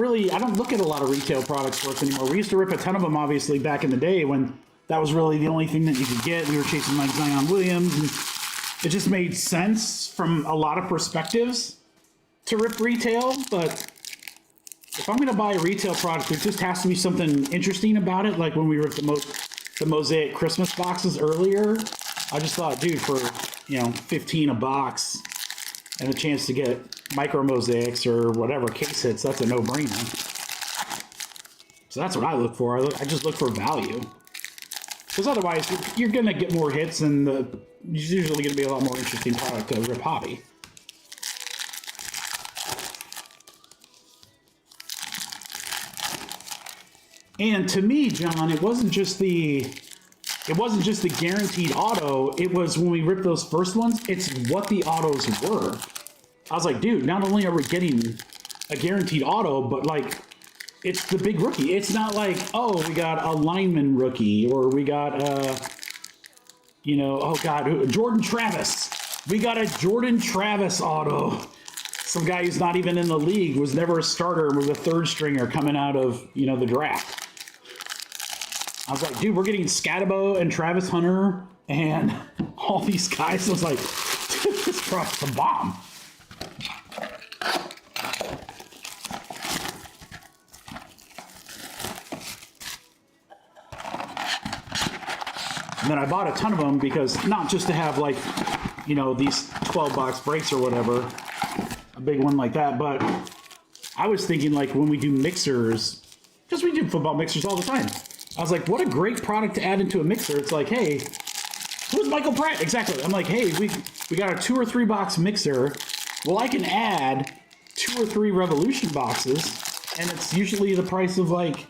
S1: look at a lot of retail products for us anymore. We used to rip a ton of them, obviously, back in the day when that was really the only thing that you could get. We were chasing like Zion Williams, and it just made sense from a lot of perspectives to rip retail. But if I'm going to buy a retail product, there just has to be something interesting about it. Like when we ripped the Mosaic Christmas boxes earlier, I just thought, dude, for 15 a box and a chance to get micro mosaics or whatever case hits, that's a no-brainer. So that's what I look for. I just look for value, because otherwise you're going to get more hits, and it's usually going to be a lot more interesting product to rip hobby. And to me, John, it wasn't just the guaranteed auto. It was when we ripped those first ones, it's what the autos were. I was like, dude, not only are we getting a guaranteed auto, but like, it's the big rookie. It's not like, oh, we got a lineman rookie, or we got oh God, Jordan Travis. We got a Jordan Travis auto. Some guy who's not even in the league, was never a starter, was a third stringer coming out of, the draft. I was like, dude, we're getting Scatabo and Travis Hunter and all these guys. I was like, dude, this product's a bomb. And then I bought a ton of them, because not just to have like, these 12-box breaks or whatever, a big one like that, but I was thinking, like, when we do mixers, because we do football mixers all the time, I was like, what a great product to add into a mixer. It's like, hey, who's Michael Pratt? Exactly. I'm like, hey, we got a 2 or 3 box mixer. Well, I can add 2 or 3 Revolution boxes, and it's usually the price of like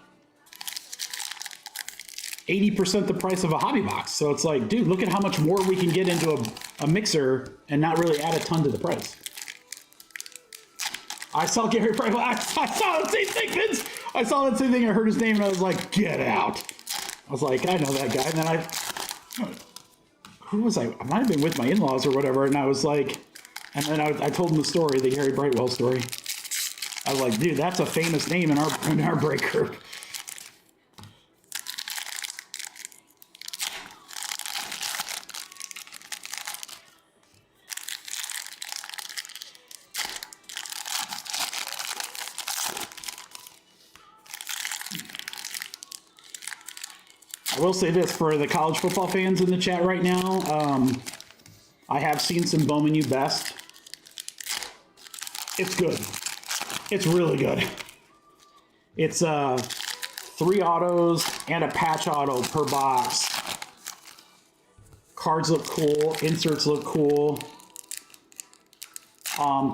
S1: 80% the price of a hobby box. So it's like, dude, look at how much more we can get into a mixer and not really add a ton to the price. I saw Gary Price. I saw the same thing, Vince. I saw that same thing. I heard his name and I was like, get out. I was like, I know that guy. And then who was I? I might have been with my in-laws or whatever. And I was like, and then I told him the story, the Gary Brightwell story. I was like, dude, that's a famous name in our break group. I will say this for the college football fans in the chat right now. I have seen some Bowman U Best. It's good. It's really good. It's 3 autos and a patch auto per box. Cards look cool. Inserts look cool.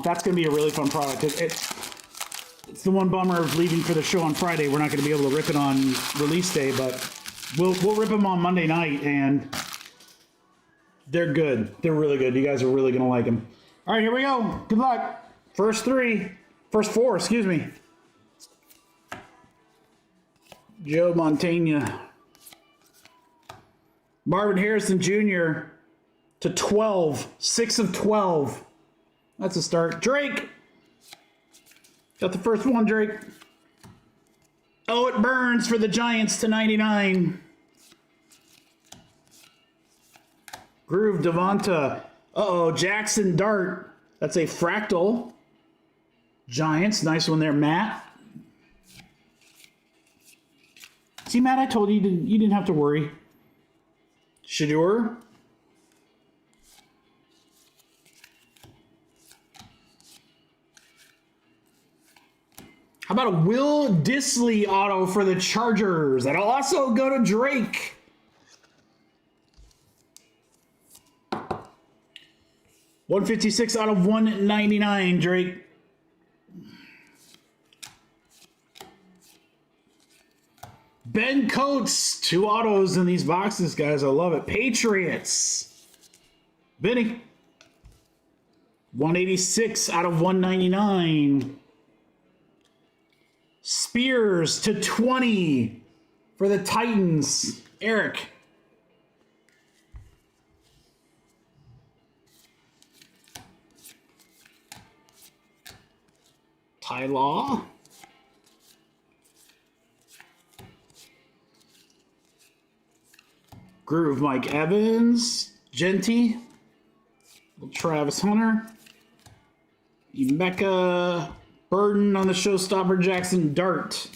S1: That's going to be a really fun product. It's the one bummer of leaving for the show on Friday. We're not going to be able to rip it on release day, but we'll rip them on Monday night, and they're good. They're really good. You guys are really going to like them. All right, here we go. Good luck. First 4, excuse me. Joe Montana. Marvin Harrison Jr. to 12. 6 of 12. That's a start. Drake. Got the first one, Drake. Oh, it burns for the Giants to 99. Groove Devonta. Uh-oh, Jackson Dart. That's a fractal. Giants, nice one there, Matt. See, Matt, I told you you didn't have to worry. Shador. How about a Will Disley auto for the Chargers? That'll also go to Drake. $156 out of $199, Drake. Ben Coates, 2 autos in these boxes, guys. I love it. Patriots. Vinny. 186 out of 199. Spears to 20 for the Titans. Eric. Ty Law. Groove Mike Evans. Genty. Travis Hunter. Emeka Burden on the showstopper. Jackson Dart.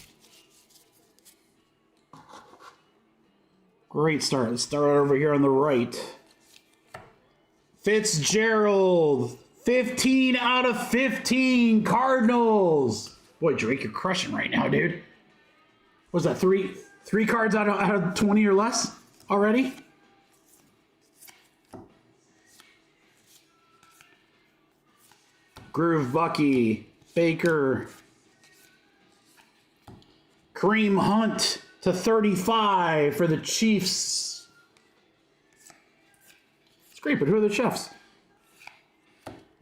S1: Great start. Let's start over here on the right. Fitzgerald. 15 out of 15. Cardinals. Boy, Drake, you're crushing right now, dude. What's that? Three cards out of 20 or less already? Groove Bucky. Baker. Kareem Hunt to 35 for the Chiefs. It's great, but who are the Chiefs?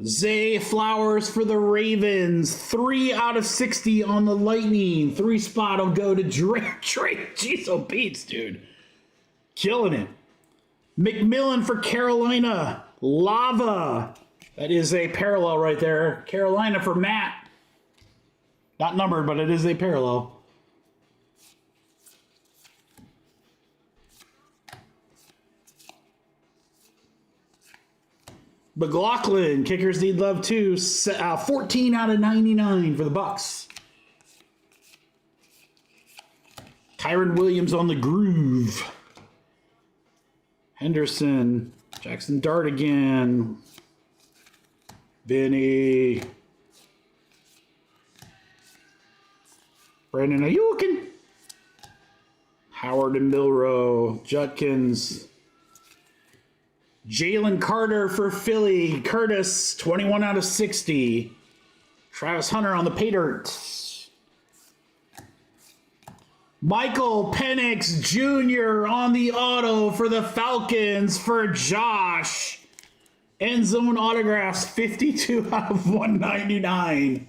S1: Zay Flowers for the Ravens. 3 out of 60 on the Lightning. 3 spot will go to Drake. Jeez, oh beats, dude. Killing it. McMillan for Carolina. Lava. That is a parallel right there. Carolina for Matt. Not numbered, but it is a parallel. McLaughlin, kickers need love too. 14 out of 99 for the Bucks. Kyron Williams on the groove. Henderson, Jackson Dart again. Vinny. Brandon Ayukin. Howard and Milrow. Judkins. Jalen Carter for Philly. Curtis, 21 out of 60. Travis Hunter on the pay dirt. Michael Penix Jr. on the auto for the Falcons for Josh. End zone autographs, 52 out of 199.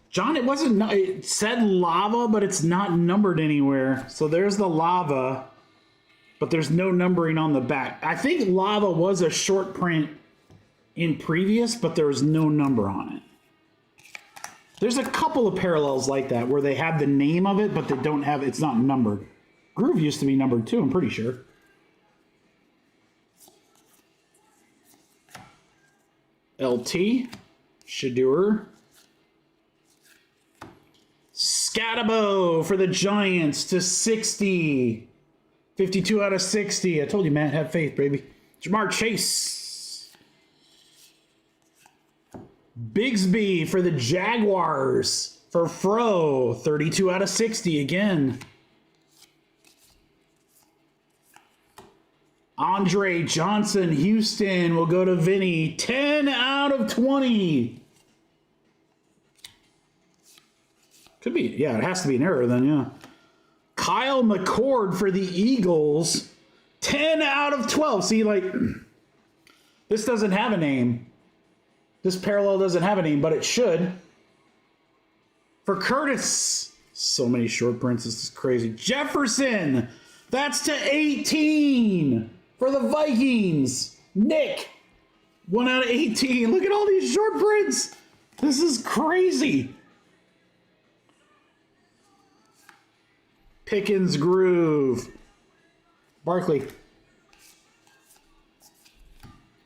S1: John, it said lava, but it's not numbered anywhere. So there's the lava. But there's no numbering on the back. I think lava was a short print in previous, but there was no number on it. There's a couple of parallels like that where they have the name of it, but they don't have, it's not numbered. Groove used to be numbered too, I'm pretty sure. LT, Shador. Scatabo for the Giants to 60. 52 out of 60. I told you, Matt, have faith, baby. Jamar Chase. Bigsby for the Jaguars. For Fro. 32 out of 60 again. Andre Johnson, Houston, will go to Vinny. 10 out of 20. Could be, yeah, it has to be an error then, yeah. Kyle McCord for the Eagles, 10 out of 12. See, like, this doesn't have a name. This parallel doesn't have a name, but it should. For Curtis, so many short prints, this is crazy. Jefferson, that's to 18 for the Vikings. Nick, 1 out of 18. Look at all these short prints. This is crazy. Pickens Groove. Barkley.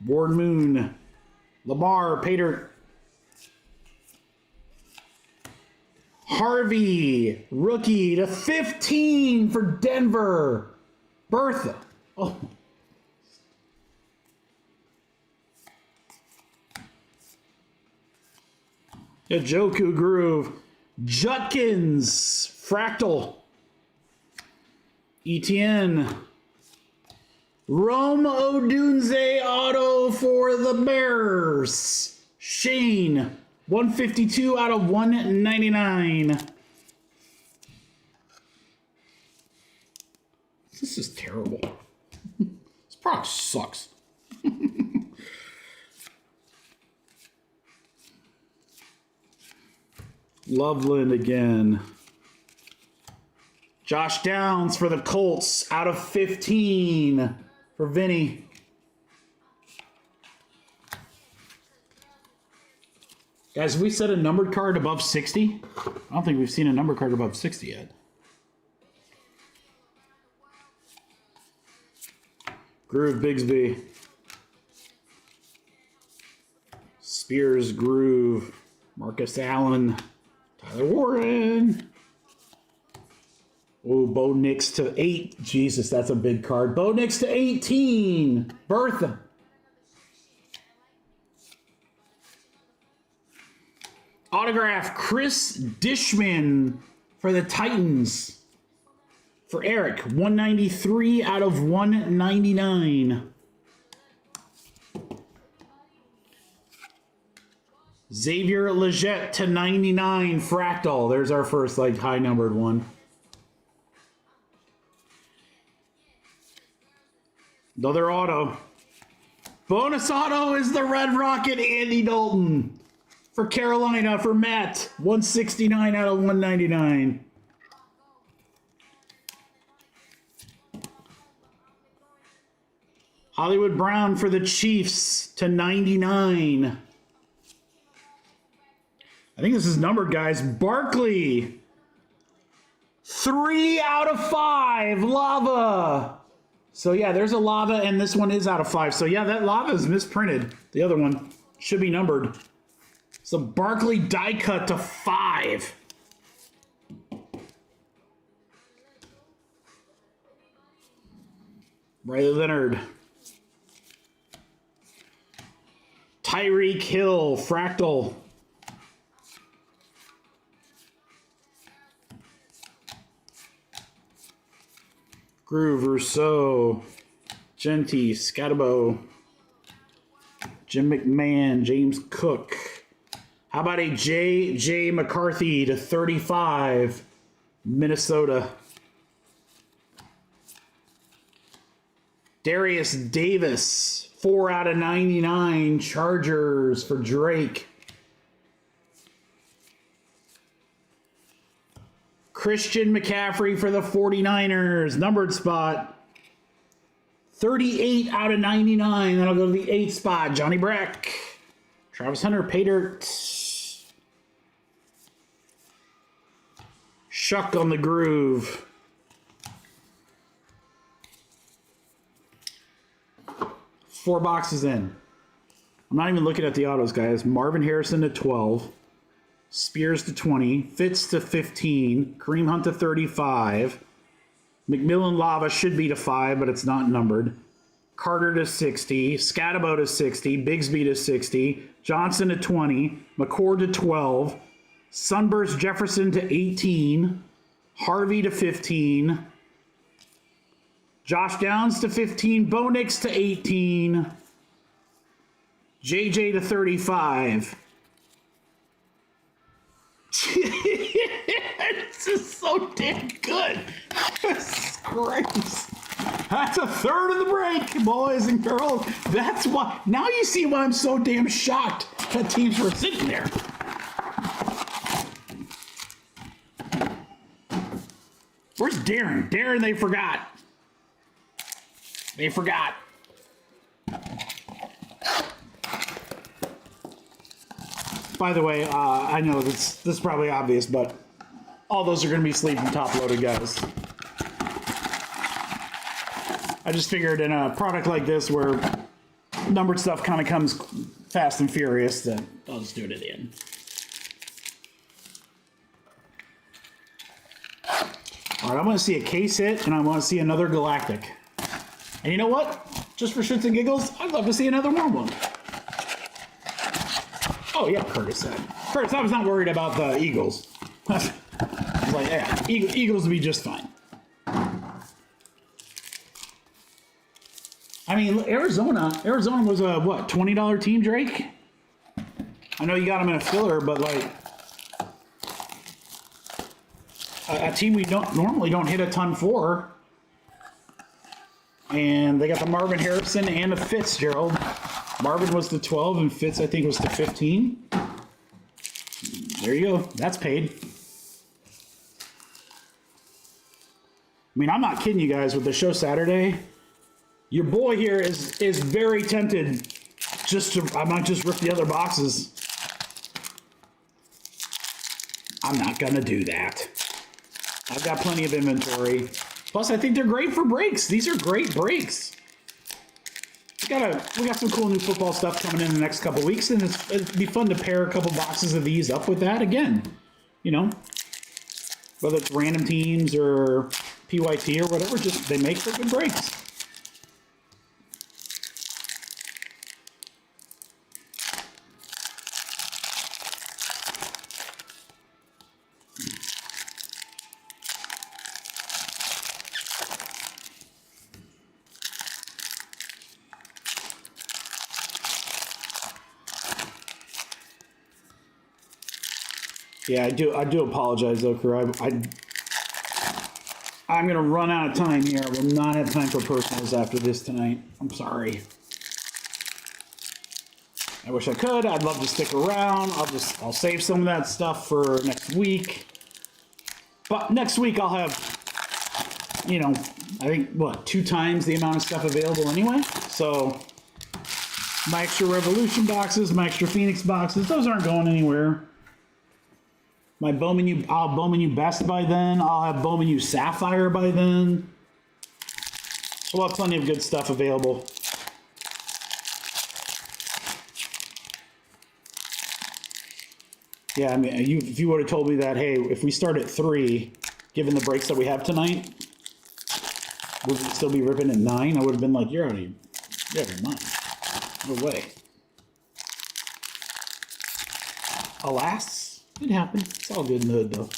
S1: Ward Moon. Lamar Pater. Harvey. Rookie to 15 for Denver. Bertha. Oh. Joku Groove. Judkins. Fractal. ETN. Rome Odunze auto for the Bears. Shane. 152 out of 199. This is terrible. This product sucks. Loveland again. Josh Downs for the Colts out of 15 for Vinny. Guys, have we set a numbered card above 60? I don't think we've seen a numbered card above 60 yet. Groove Bigsby. Spears Groove. Marcus Allen. Tyler Warren. Oh, Bo Nix to 8. Jesus, that's a big card. Bo Nix to 18. Bertha. Autograph Chris Dishman for the Titans. For Eric, 193 out of 199. Xavier Legette to 99 Fractal. There's our first high numbered one. Another auto. Bonus auto is the Red Rocket Andy Dalton. For Carolina, for Matt, 169 out of 199. Hollywood Brown for the Chiefs to 99. I think this is numbered, guys. Barkley, 3 out of 5. Lava. So yeah, there's a lava, and this one is out of 5. So yeah, that lava is misprinted. The other one should be numbered. So Barkley die cut to 5. Riley Leonard. Tyreek Hill, Fractal. Groove Rousseau. Genty, Scatabo. Jim McMahon, James Cook. How about a J.J. McCarthy to 35, Minnesota. Darius Davis, 4 out of 99, Chargers for Drake. Christian McCaffrey for the 49ers, numbered spot. 38 out of 99, that'll go to the 8th spot, Johnny Breck. Travis Hunter, Paydirt. Shuck on the Groove. Four boxes in. I'm not even looking at the autos, guys. Marvin Harrison to 12. Spears to 20. Fitz to 15. Kareem Hunt to 35. McMillan Lava should be to 5, but it's not numbered. Carter to 60. Scatabo to 60. Bigsby to 60. Johnson to 20. McCord to 12. Sunburst Jefferson to 18. Harvey to 15. Josh Downs to 15. Bo Nix to 18. JJ to 35. This is so damn good. That's great. That's a third of the break, boys and girls. That's why. Now you see why I'm so damn shocked that teams were sitting there. Where's Darren? Darren, they forgot. They forgot. By the way, I know this is probably obvious, but all those are going to be sleeve and top loaded, guys. I just figured in a product like this where numbered stuff kind of comes fast and furious, that I'll just do it at the end. All right, I want to see a case hit, and I want to see another Galactic. And you know what? Just for shits and giggles, I'd love to see another warm one. Oh, yeah, Curtis said. Curtis, I was not worried about the Eagles. I was like, yeah, Eagles would be just fine. I mean, Arizona was a, what, $20 team, Drake? I know you got them in a filler, but, like, a team we normally don't hit a ton for. And they got the Marvin Harrison and the Fitzgerald. Marvin was to 12 and Fitz, I think, was to 15. There you go. That's paid. I mean, I'm not kidding you guys with the show Saturday. Your boy here is very tempted I might just rip the other boxes. I'm not going to do that. I've got plenty of inventory. Plus, I think they're great for breaks. These are great breaks. We got some cool new football stuff coming in the next couple weeks, and it'd be fun to pair a couple boxes of these up with that again. You know, whether it's random teams or PYT or whatever, just they make for good breaks. Yeah, I do apologize, though, Crew. I'm going to run out of time here. I will not have time for personals after this tonight. I'm sorry. I wish I could. I'd love to stick around. I'll save some of that stuff for next week. But next week I'll have, you know, I think, what, 2 times the amount of stuff available anyway? So my extra Revolution boxes, my extra Phoenix boxes, those aren't going anywhere. My Bowman U, I'll have Bowman U Best by then. I'll have Bowman U Sapphire by then. So we'll have plenty of good stuff available. Yeah, I mean, if you would have told me that, hey, if we start at 3, given the breaks that we have tonight, would we still be ripping at 9? I would have been like, you're out of your mind. No way. Alas. It happened. It's all good in the hood, though.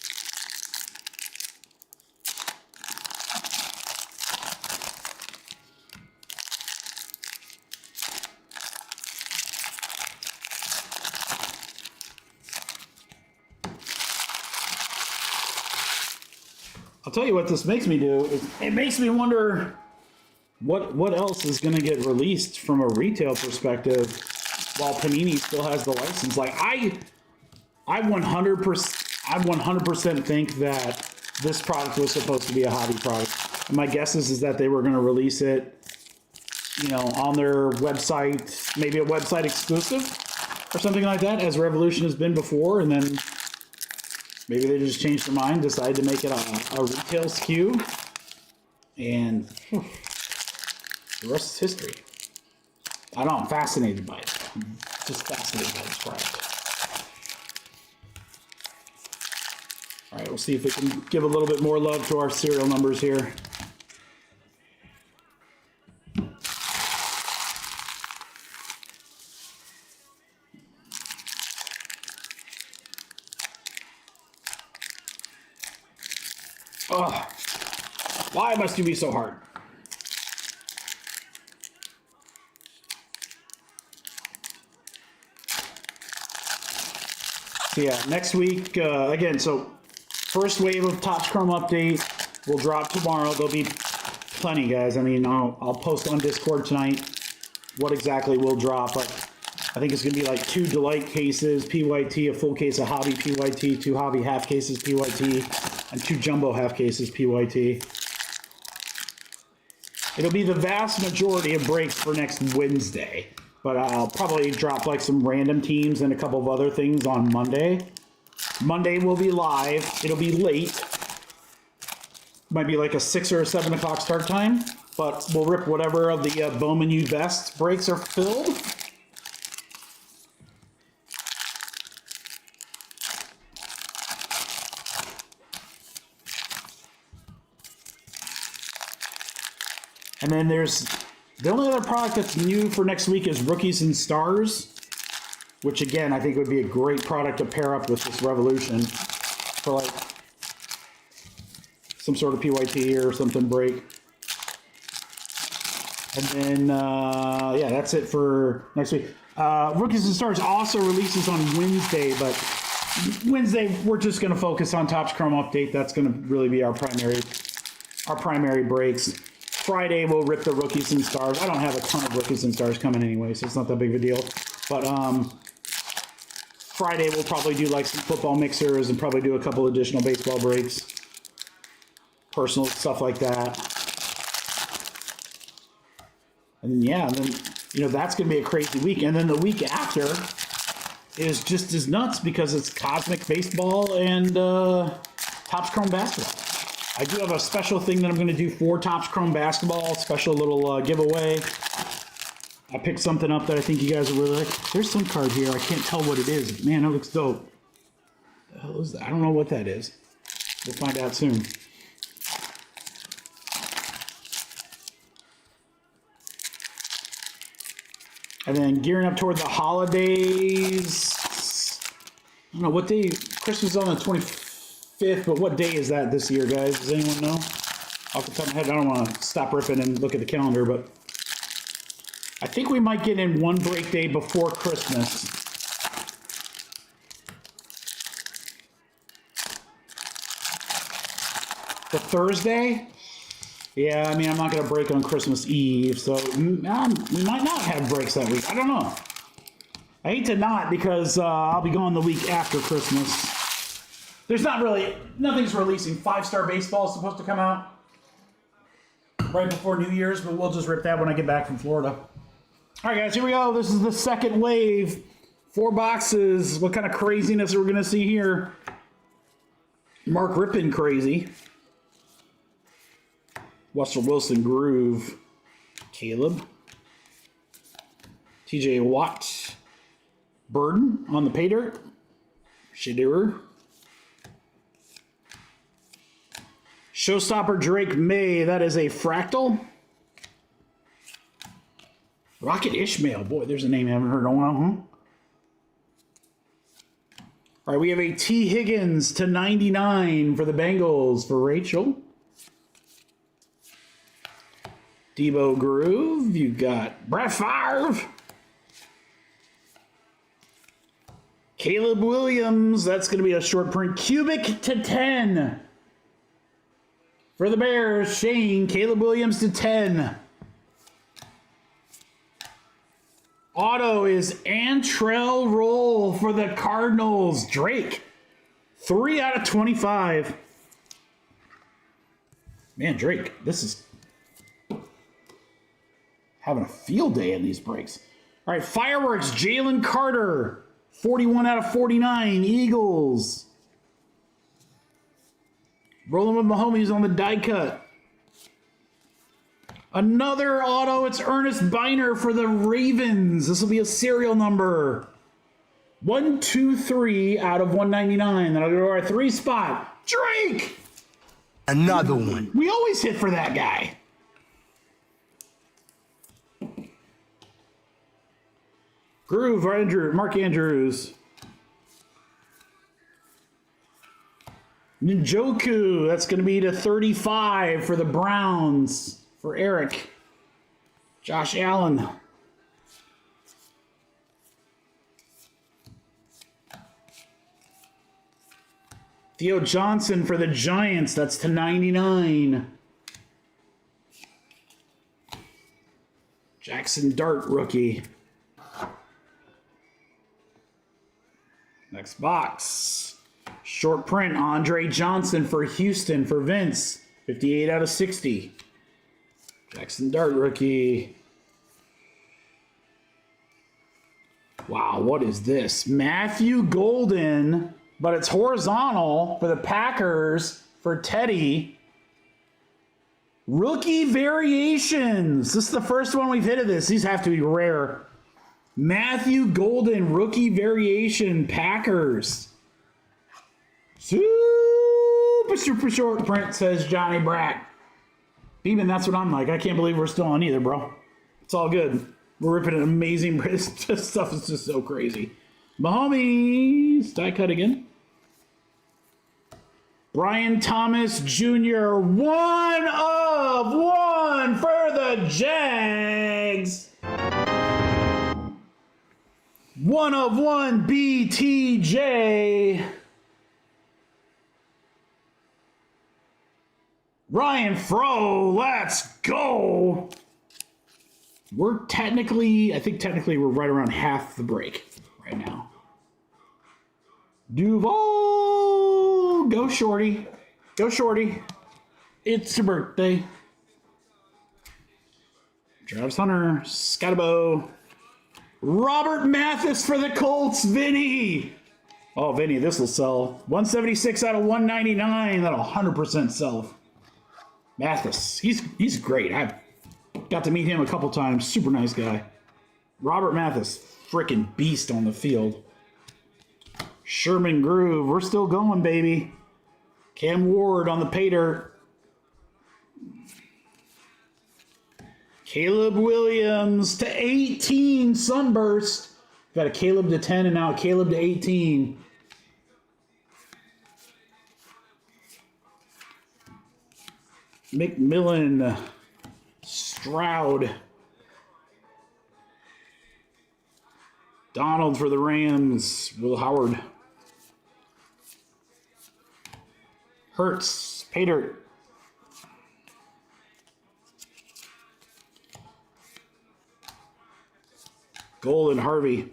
S1: I'll tell you what this makes me do. It makes me wonder what else is going to get released from a retail perspective while Panini still has the license. Like, I 100% think that this product was supposed to be a hobby product. And my guess is that they were going to release it, you know, on their website, maybe a website exclusive or something like that, as Revolution has been before, and then maybe they just changed their mind, decided to make it a retail SKU, and the rest is history. I don't know, I'm fascinated by it. I'm just fascinated by this product. All right, we'll see if we can give a little bit more love to our serial numbers here. Ugh. Why must you be so hard? So yeah, next week, again, so first wave of Topps Chrome update will drop tomorrow. There'll be plenty, guys. I mean, I'll post on Discord tonight what exactly will drop. But I think it's going to be like 2 Delight cases, PYT, a full case of Hobby PYT, 2 Hobby half cases PYT, and 2 Jumbo half cases PYT. It'll be the vast majority of breaks for next Wednesday. But I'll probably drop like some random teams and a couple of other things on Monday. Monday will be live. It'll be late. Might be like a 6 or a 7 o'clock start time. But we'll rip whatever of the Bowman U Best breaks are filled. And then there's the only other product that's new for next week is Rookies and Stars, which again I think would be a great product to pair up with this Revolution for like some sort of PYT or something break. And then yeah, that's it for next week. Rookies and Stars also releases on Wednesday, but Wednesday we're just going to focus on Topps Chrome update. That's going to really be our primary breaks. Friday we'll rip the Rookies and Stars. I don't have a ton of Rookies and Stars coming anyway, so it's not that big of a deal. But Friday we'll probably do like some football mixers and probably do a couple additional baseball breaks, personal stuff like that. And then yeah, and then you know that's going to be a crazy week. And then the week after is just as nuts because it's Cosmic Baseball and Topps Chrome Basketball. I do have a special thing that I'm going to do for Topps Chrome Basketball, special little giveaway. I picked something up that I think you guys will really like. There's some card here. I can't tell what it is. Man, it looks dope. The hell is that? I don't know what that is. We'll find out soon. And then gearing up toward the holidays. I don't know what day. Christmas is on the 25th, but what day is that this year, guys? Does anyone know? Off the top of my head, I don't want to stop ripping and look at the calendar, but I think we might get in one break day before Christmas. The Thursday? Yeah, I mean, I'm not going to break on Christmas Eve, so we might not have breaks that week. I don't know. I hate to not because I'll be gone the week after Christmas. There's nothing's releasing. 5-Star Baseball is supposed to come out right before New Year's, but we'll just rip that when I get back from Florida. All right, guys, here we go. This is the second wave. 4 boxes. What kind of craziness are we going to see here? Mark Rippon crazy. Russell Wilson Groove. Caleb. TJ Watt. Burden on the pay dirt. Shadur. Showstopper Drake May. That is a fractal. Rocket Ishmael. Boy, there's a name I haven't heard in a while, huh? All right, we have a T. Higgins /99 for the Bengals for Rachel. Debo Groove. You got Brett Favre. Caleb Williams. That's going to be a short print. Cubic /10 for the Bears. Shane. Caleb Williams /10. Auto is Antrell Roll for the Cardinals. Drake. 3 out of 25. Man, Drake, this is having a field day in these breaks. All right, Fireworks, Jalen Carter. 41 out of 49, Eagles. Rolling with Mahomes on the die cut. Another auto, it's Ernest Biner for the Ravens. This will be a serial number. 123 out of 199. That'll go to our 3 spot. Drake!
S3: Another one.
S1: We always hit for that guy. Groove, Mark Andrews. Njoku, that's going to be /35 for the Browns. For Eric. Josh Allen. Theo Johnson for the Giants. That's /99. Jackson Dart rookie. Next box. Short print. Andre Johnson for Houston for Vince. 58 out of 60. Jackson Dart rookie. Wow, what is this? Matthew Golden, but it's horizontal for the Packers for Teddy. Rookie variations. This is the first one we've hit of this. These have to be rare. Matthew Golden, rookie variation, Packers. Super short print, says Johnny Brack. Beeman, that's what I'm like. I can't believe we're still on either, bro. It's all good. We're ripping an amazing. This stuff is just so crazy. Mahomes, die cut again. Brian Thomas Jr., 1 of 1 for the Jags. 1 of 1 BTJ. Ryan Fro, let's go. We're technically, I think technically we're right around half the break right now. Duval, go shorty. Go shorty. It's your birthday. Travis Hunter, Scotabo. Robert Mathis for the Colts, Vinny. Oh, Vinny, this will sell. 176 out of 199. That'll 100% sell. Mathis, he's great. I've got to meet him a couple times. Super nice guy. Robert Mathis, freaking beast on the field. Sherman Groove, we're still going, baby. Cam Ward on the pay dirt. Caleb Williams to 18, Sunburst. Got a Caleb to 10 and now a Caleb to 18. McMillan, Stroud, Donald for the Rams, Will Howard, Hertz, Paydirt, Golden Harvey,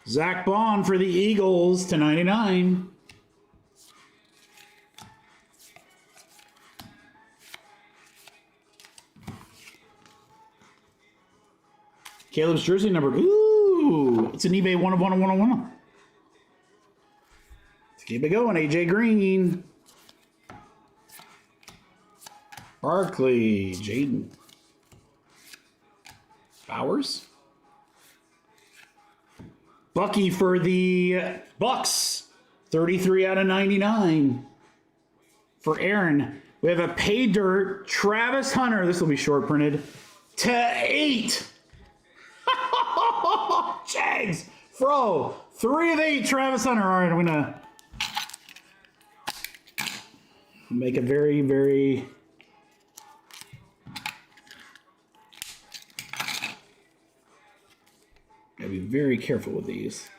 S1: Zach Bond for the Eagles to 99. Caleb's jersey number. Ooh, it's an eBay 1 of 1 of 1 of 1. Let's keep it going. AJ Green. Barkley. Jaden. Bowers. Bucky for the Bucks. 33 out of 99. For Aaron. We have a pay dirt. Travis Hunter. This will be short printed. To 8. Jags, Fro, 3 of 8, Travis Hunter. All right, I'm gonna make a very, very gotta be very careful with these.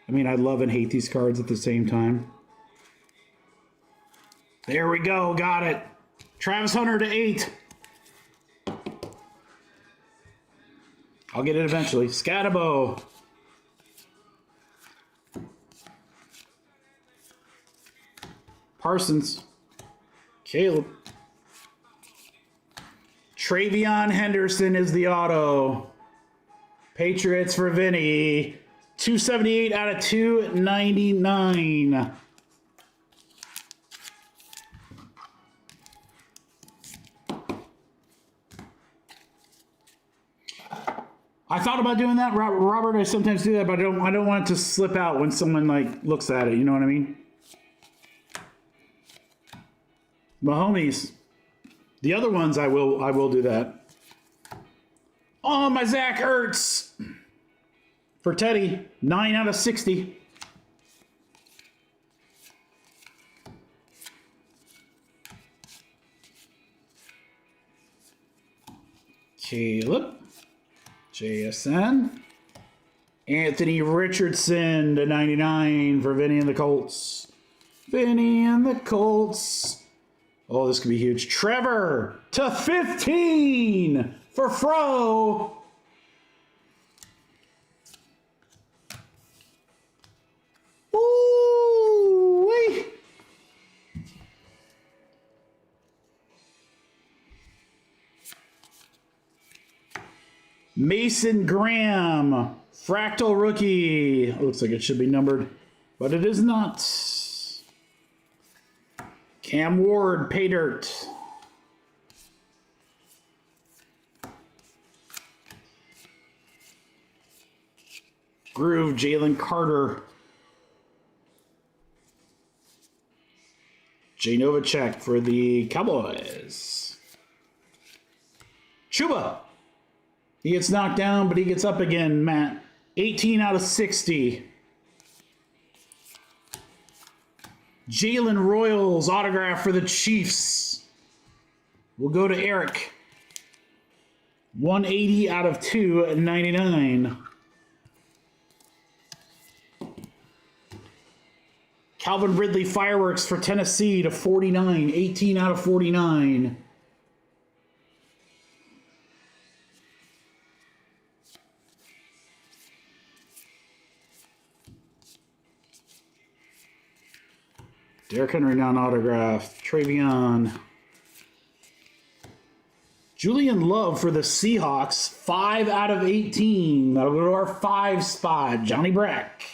S1: I mean, I love and hate these cards at the same time. There we go. Got it. Travis Hunter to 8. I'll get it eventually. Scatabo. Parsons. Caleb. Travion Henderson is the auto. Patriots for Vinny. 278 out of 299. I thought about doing that, Robert. I sometimes do that, but I don't want it to slip out when someone like looks at it. You know what I mean? Mahomes. The other ones I will do that. Oh, my Zach Ertz. For Teddy, 9 out of 60. Caleb, JSN. Anthony Richardson to 99 for Vinny and the Colts. Vinny and the Colts. Oh, this could be huge. Trevor to 15 for Fro. Ooh. Mason Graham, Fractal Rookie. It looks like it should be numbered, but it is not. Cam Ward, Pay Dirt. Groove, Jalen Carter. Jay Novacek for the Cowboys. Chuba. He gets knocked down, but he gets up again, Matt. 18 out of 60. Jalen Royals autograph for the Chiefs. We'll go to Eric. 180 out of 299. Calvin Ridley Fireworks for Tennessee to 49. 18 out of 49. Derrick Henry non-autograph. Travion. Julian Love for the Seahawks. 5 out of 18. That'll go to our 5 spot. Johnny Brack.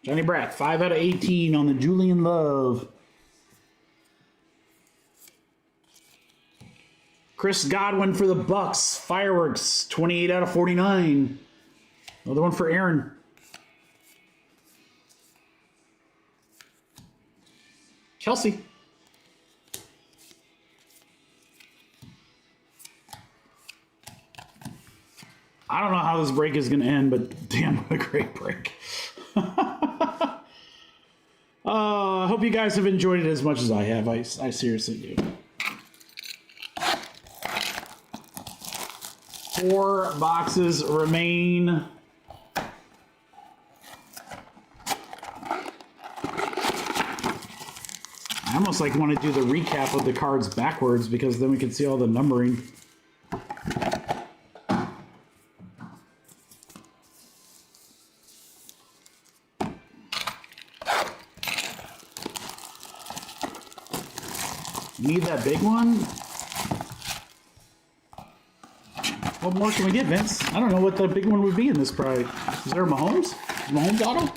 S1: 5 out of 18 on the Julian Love. Chris Godwin for the Bucks. Fireworks. 28 out of 49. Another one for Aaron. Kelsey. I don't know how this break is going to end, but damn, what a great break. I hope you guys have enjoyed it as much as I have. I seriously do. 4 boxes remain. I almost want to do the recap of the cards backwards because then we can see all the numbering. Need that big one? What more can we get, Vince? I don't know what the big one would be in this price. Is there a Mahomes? Mahomes auto?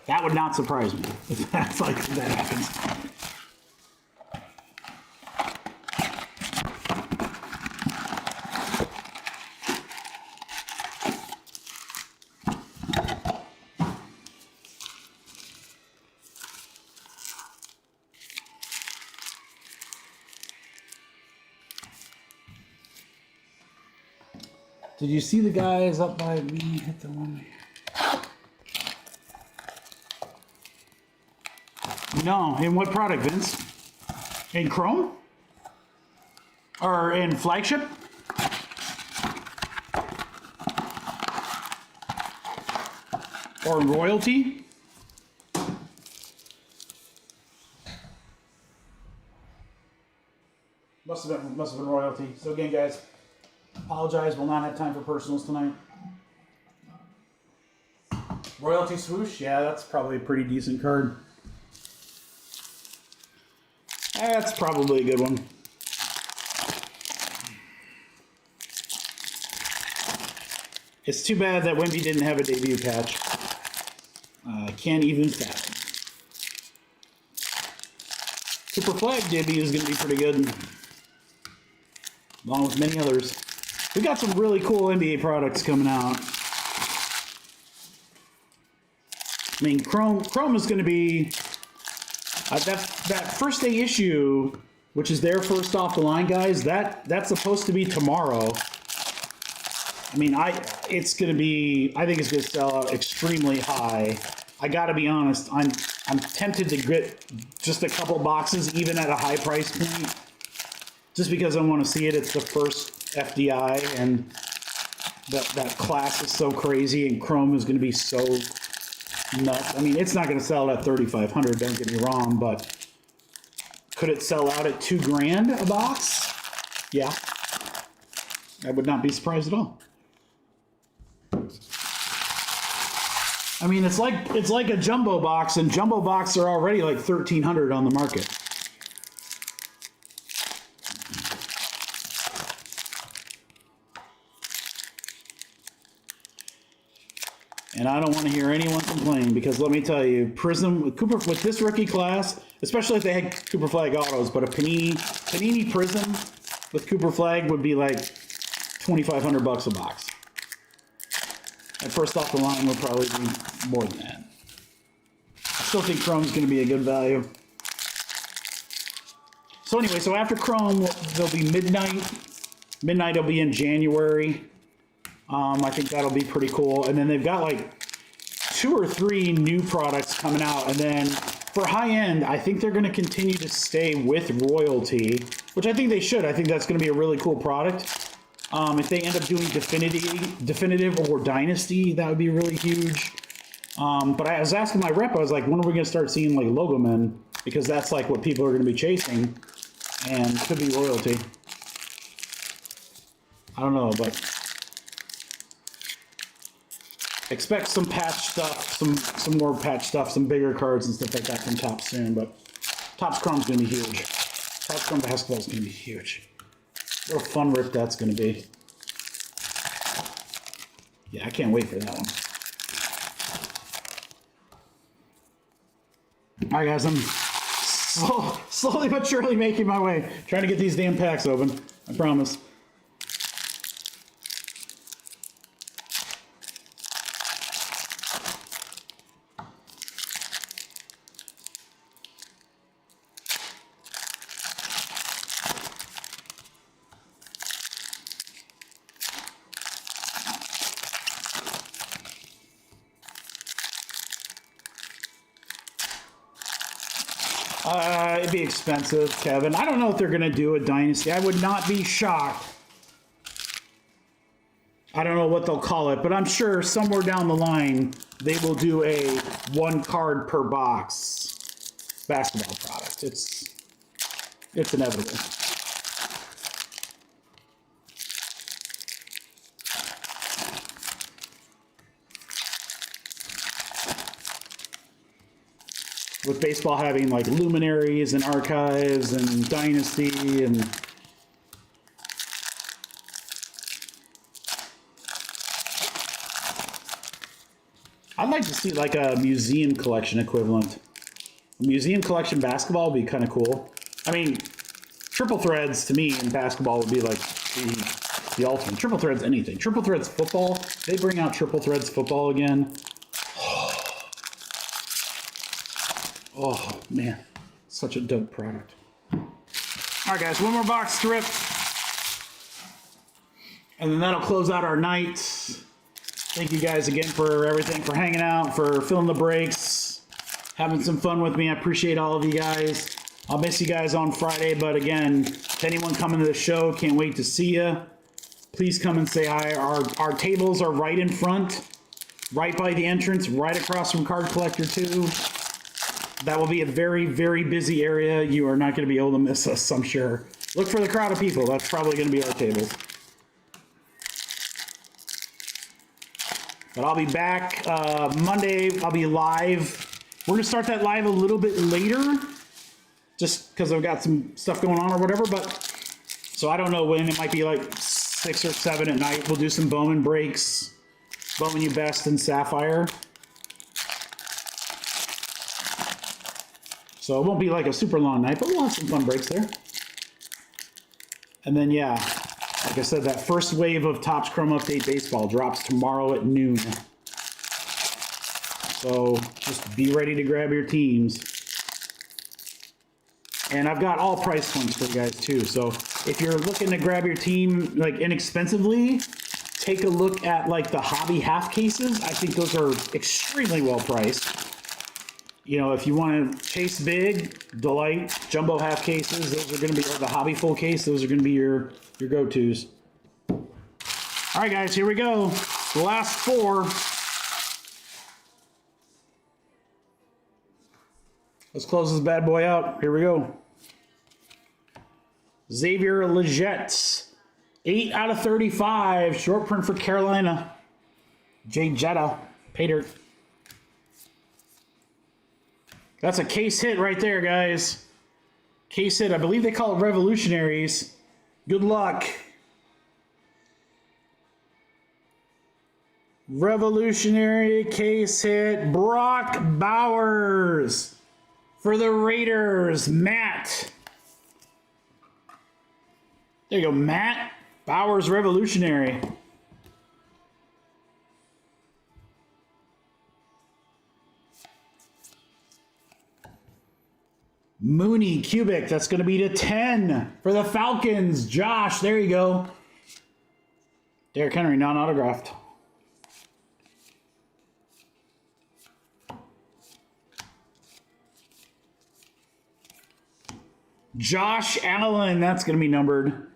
S1: That would not surprise me if that happens. Did you see the guys up by me hit the one? No, in what product, Vince? In Chrome? Or in Flagship? Or Royalty? Must have been Royalty. So again, guys, apologize, we'll not have time for personals tonight. Royalty Swoosh, yeah, that's probably a pretty decent card. That's probably a good one. It's too bad that Wimpy didn't have a debut patch. Can't even fathom. Super Flag debut is going to be pretty good, along with many others. We got some really cool NBA products coming out. I mean, Chrome is going to be that first day issue, which is their first off the line, guys. That's supposed to be tomorrow. I mean, I think it's going to sell out extremely high. I got to be honest, I'm tempted to get just a couple boxes, even at a high price point, just because I want to see it. It's the first FDI, and that class is so crazy, and Chrome is going to be so nuts. I mean, it's not going to sell at $3,500. Don't get me wrong, but could it sell out at $2,000 a box? Yeah, I would not be surprised at all. I mean, it's like a jumbo box, and jumbo boxes are already like $1,300 on the market. And I don't want to hear anyone complain because let me tell you, Prizm with this rookie class, especially if they had Cooper Flag autos, but a Panini Prizm with Cooper Flag would be like $2,500 a box. And first off the line would probably be more than that. I still think Chrome's going to be a good value. So anyway, so after Chrome, there'll be Midnight. Midnight will be in January. I think that'll be pretty cool. And then they've got like 2 or 3 new products coming out. And then for high end, I think they're going to continue to stay with Royalty, which I think they should. I think that's going to be a really cool product. If they end up doing Definitive or Dynasty, that would be really huge. But I was asking my rep, I was like, when are we going to start seeing like Logo Men? Because that's like what people are going to be chasing. And could be Royalty. I don't know, but expect some patch stuff, some more patch stuff, some bigger cards and stuff like that from Topps soon. But Topps Chrome's going to be huge. Topps Chrome Basketball's going to be huge. What a fun rip that's going to be. Yeah, I can't wait for that one. All right, guys, I'm slowly but surely making my way. Trying to get these damn packs open. I promise. It'd be expensive, Kevin. I don't know if they're going to do a Dynasty. I would not be shocked. I don't know what they'll call it, but I'm sure somewhere down the line they will do a 1 card per box basketball product. It's inevitable. With baseball having like luminaries and archives and dynasty and I'd like to see like a museum collection equivalent. A museum collection basketball would be kind of cool. I mean, triple threads to me in basketball would be like the ultimate. Triple threads anything. Triple threads football. They bring out triple threads football again. Oh, man. Such a dope product. All right, guys. One more box strip. And then that'll close out our night. Thank you guys again for everything, for hanging out, for filling the breaks, having some fun with me. I appreciate all of you guys. I'll miss you guys on Friday. But again, to anyone coming to the show, can't wait to see you. Please come and say hi. Our tables are right in front, right by the entrance, right across from Card Collector 2. That will be a very, very busy area. You are not going to be able to miss us, I'm sure. Look for the crowd of people. That's probably going to be our tables. But I'll be back Monday. I'll be live. We're going to start that live a little bit later, just because I've got some stuff going on or whatever. But so I don't know when. It might be like 6 or 7 at night. We'll do some Bowman breaks. Bowman U Best and Sapphire. So it won't be like a super long night, but we'll have some fun breaks there. And then, yeah, like I said, that first wave of Topps Chrome Update Baseball drops tomorrow at noon. So just be ready to grab your teams. And I've got all price points for you guys too. So if you're looking to grab your team like inexpensively, take a look at like the hobby half cases. I think those are extremely well priced. You know, if you want to chase big, Delight, Jumbo half cases, those are going to be, or the Hobby full case, those are going to be your go-tos. All right, guys, here we go. The last 4. Let's close this bad boy out. Here we go. Xavier Legette, 8 out of 35, short print for Carolina. Jay Jetta, pay dirt. That's a case hit right there, guys. Case hit. I believe they call it Revolutionaries. Good luck. Revolutionary case hit. Brock Bowers for the Raiders. Matt. There you go, Matt. Bowers Revolutionary. Mooney Cubic. That's going to be to 10 for the Falcons. Josh, there you go. Derrick Henry, non-autographed. Josh Allen, that's going to be numbered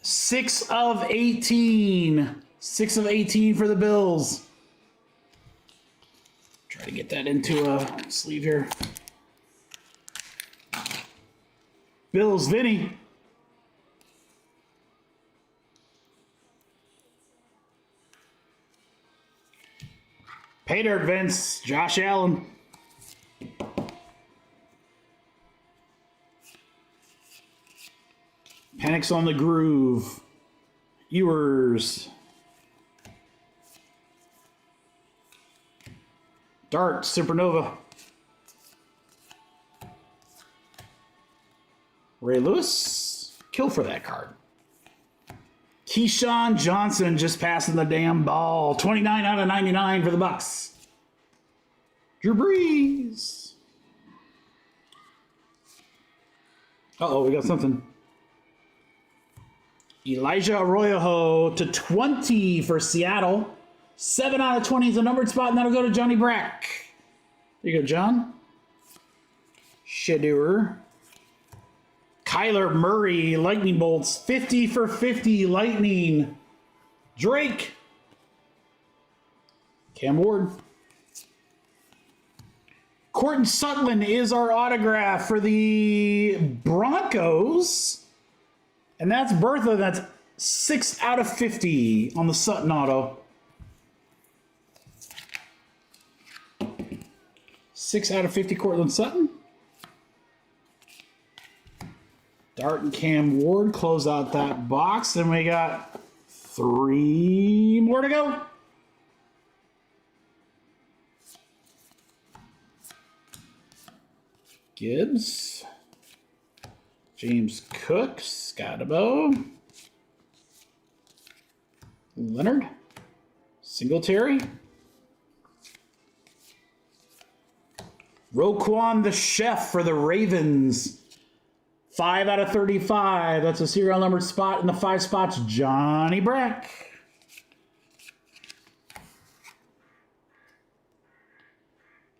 S1: 6 of 18. 6 of 18 for the Bills. Try to get that into a sleeve here. Bills, Vinny. Pay dirt, Vince. Josh Allen. Panics on the Groove. Ewers. Dart, Supernova. Ray Lewis. Kill for that card. Keyshawn Johnson just passing the damn ball. 29 out of 99 for the Bucks. Drew Brees. Uh-oh, we got something. Elijah Arroyo to 20 for Seattle. 7 out of 20 is a numbered spot, and that'll go to Johnny Brack. There you go, John. Shadur. Kyler Murray, Lightning Bolts. 50 for 50, Lightning. Drake. Cam Ward. Corton Sutton is our autograph for the Broncos. And that's Bertha. That's 6 out of 50 on the Sutton auto. 6 out of 50, Cortland Sutton. Dart and Cam Ward close out that box. And we got 3 more to go. Gibbs. James Cook, Scotabo, Leonard, Singletary, Roquan the Chef for the Ravens, 5 out of 35. That's a serial numbered spot in the 5 spots. Johnny Brack.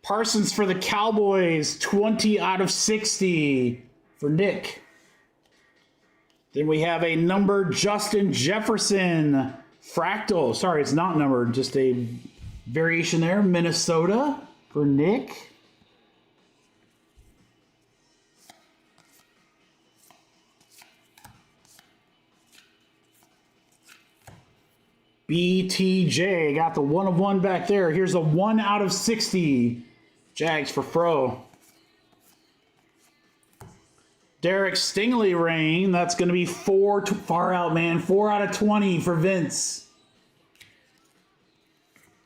S1: Parsons for the Cowboys, 20 out of 60 for Nick. Then we have a numbered Justin Jefferson fractal. Sorry, it's not numbered, just a variation there. Minnesota for Nick. BTJ got the 1 of 1 back there. Here's a 1 out of 60. Jags for Fro. Derek Stingley Rain, that's going to be 4 to far out, man. 4 out of 20 for Vince.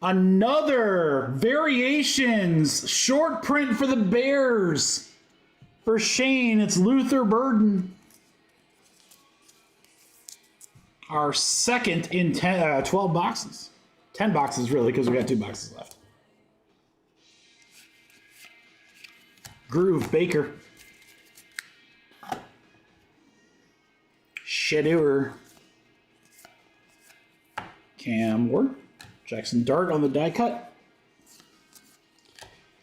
S1: Another variations short print for the Bears. For Shane, it's Luther Burden. Our second in 12 boxes. 10 boxes, really, because we got 2 boxes left. Groove Baker. Shadur. Cam Ward. Jackson Dart on the die cut.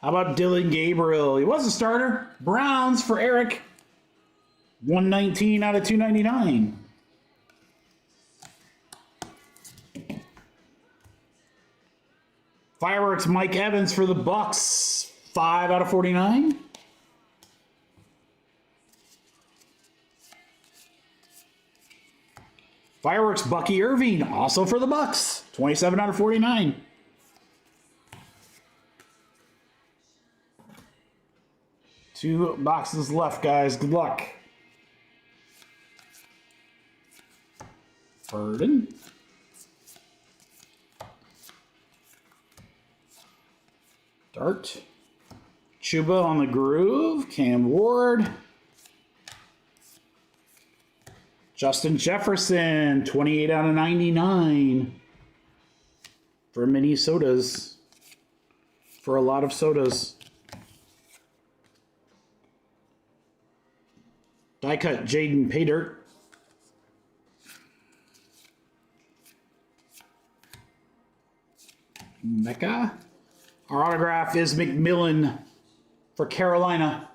S1: How about Dylan Gabriel? He was a starter. Browns for Eric. 119 out of 299. Fireworks Mike Evans for the Bucks. 5 out of 49. Fireworks Bucky Irving, also for the Bucks. 27 out of 49. Two boxes left, guys. Good luck. Burden. Dart. Chuba on the groove. Cam Ward. Justin Jefferson, 28 out of 99 for mini sodas. For a lot of sodas. Die cut Jaden Paydirt. Mecca. Our autograph is McMillan for Carolina.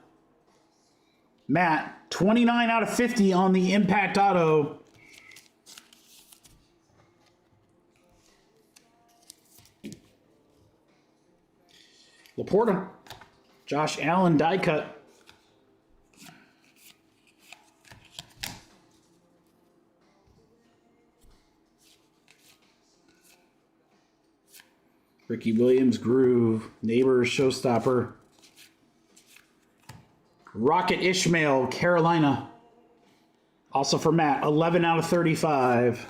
S1: Matt, 29 out of 50 on the impact auto. Laporta. Josh Allen die cut. Ricky Williams groove. Neighbors showstopper. Rocket Ishmael, Carolina. Also for Matt, 11 out of 35.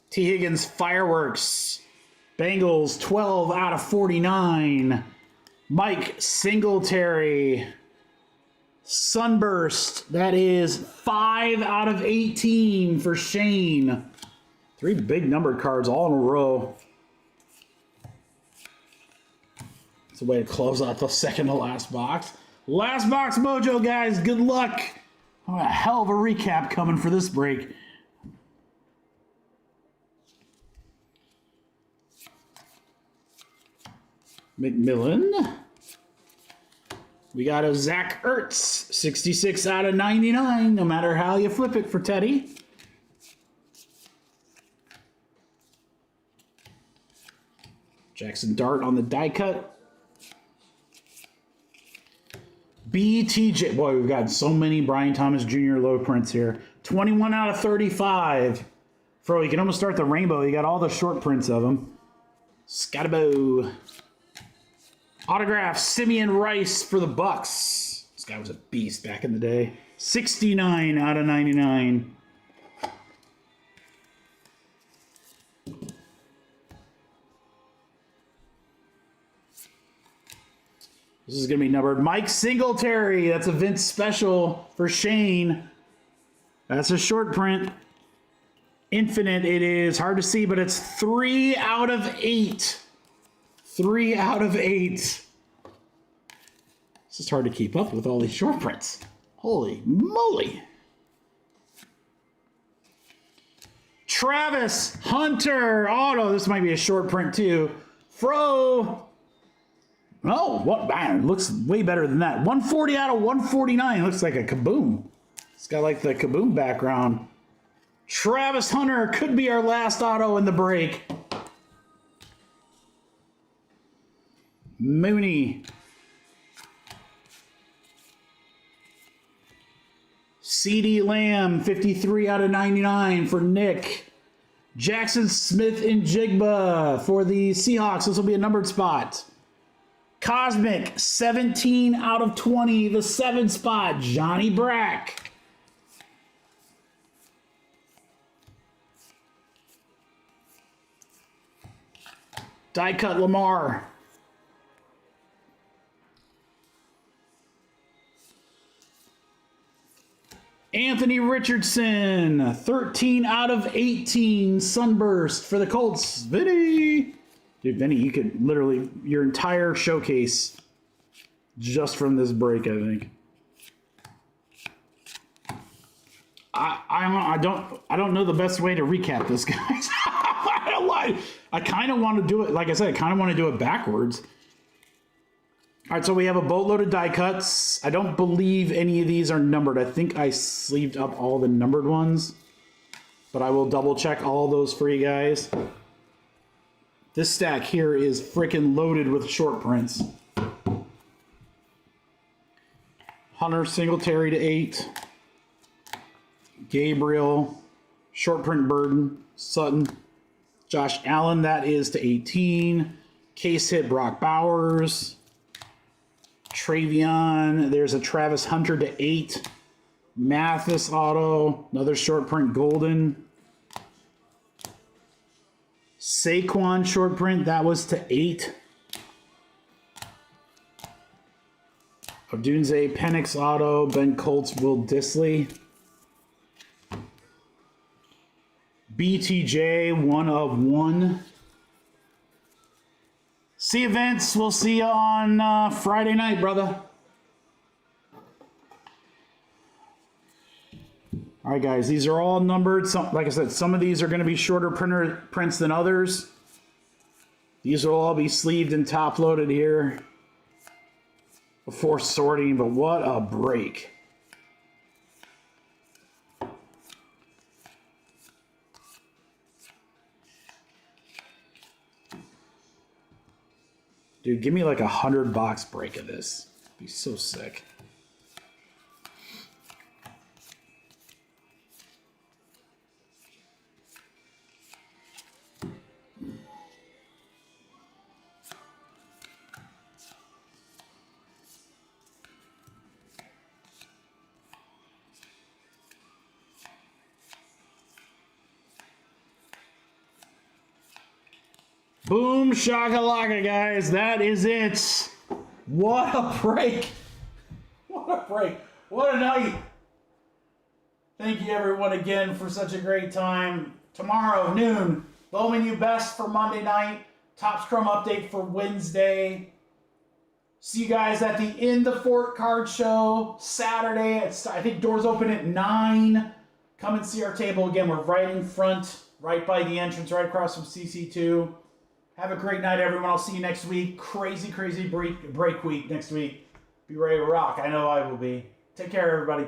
S1: T. Higgins Fireworks. Bengals, 12 out of 49. Mike Singletary. Sunburst. That is 5 out of 18 for Shane. 3 big numbered cards all in a row. It's a way to close out the second to last box. Last box mojo, guys. Good luck. Oh, a hell of a recap coming for this break. McMillan. We got a Zach Ertz, 66 out of 99, no matter how you flip it for Teddy. Jackson Dart on the die cut. BTJ. Boy, we've got so many Brian Thomas Jr. low prints here. 21 out of 35. Fro, you can almost start the rainbow. You got all the short prints of them. Scotabo. Autograph Simeon Rice for the Bucks. This guy was a beast back in the day. 69 out of 99. This is going to be numbered. Mike Singletary. That's a Vince special for Shane. That's a short print. Infinite it is. Hard to see, but it's 3 out of 8. 3 out of 8. It's just hard to keep up with all these short prints. Holy moly. Travis Hunter auto. This might be a short print too. Fro. Oh, what, man, looks way better than that. 140 out of 149. Looks like a Kaboom. It's got like the Kaboom background. Travis Hunter could be our last auto in the break. Mooney. CeeDee Lamb, 53 out of 99 for Nick. Jackson Smith and Jigba for the Seahawks. This will be a numbered spot. Cosmic, 17 out of 20, the 7 spot, Johnny Brack. Die cut Lamar. Anthony Richardson, 13 out of 18, Sunburst for the Colts. Vinny. Dude, Vinny, you could literally, your entire showcase just from this break, I think. I don't know the best way to recap this, guys. I kind of want to do it, like I said, I kind of want to do it backwards. All right, so we have a boatload of die cuts. I don't believe any of these are numbered. I think I sleeved up all the numbered ones, but I will double check all those for you guys. This stack here is freaking loaded with short prints. Hunter Singletary to 8. Gabriel, short print Burden, Sutton. Josh Allen, that is to 18. Case hit Brock Bowers. Travion, there's a Travis Hunter to 8. Mathis auto, another short print Golden. Saquon short print, that was to 8. Odunze, Penix Auto, Ben Colts, Will Disley. BTJ, 1 of 1. See you, Vince. We'll see you on Friday night, brother. All right, guys. These are all numbered. Some, like I said, some of these are going to be shorter prints than others. These will all be sleeved and top-loaded here before sorting, but what a break. Dude, give me like a 100-box break of this. It'd be so sick. Boom shakalaka, guys. That is it. What a break. What a break. What a night. Thank you, everyone, again for such a great time. Tomorrow, noon, Bowman U Best for Monday night. Topps Chrome update for Wednesday. See you guys at the In the Fort card show Saturday. I think doors open at 9. Come and see our table again. We're right in front, right by the entrance, right across from CC2. Have a great night, everyone. I'll see you next week. Crazy, crazy break week next week. Be ready to rock. I know I will be. Take care, everybody.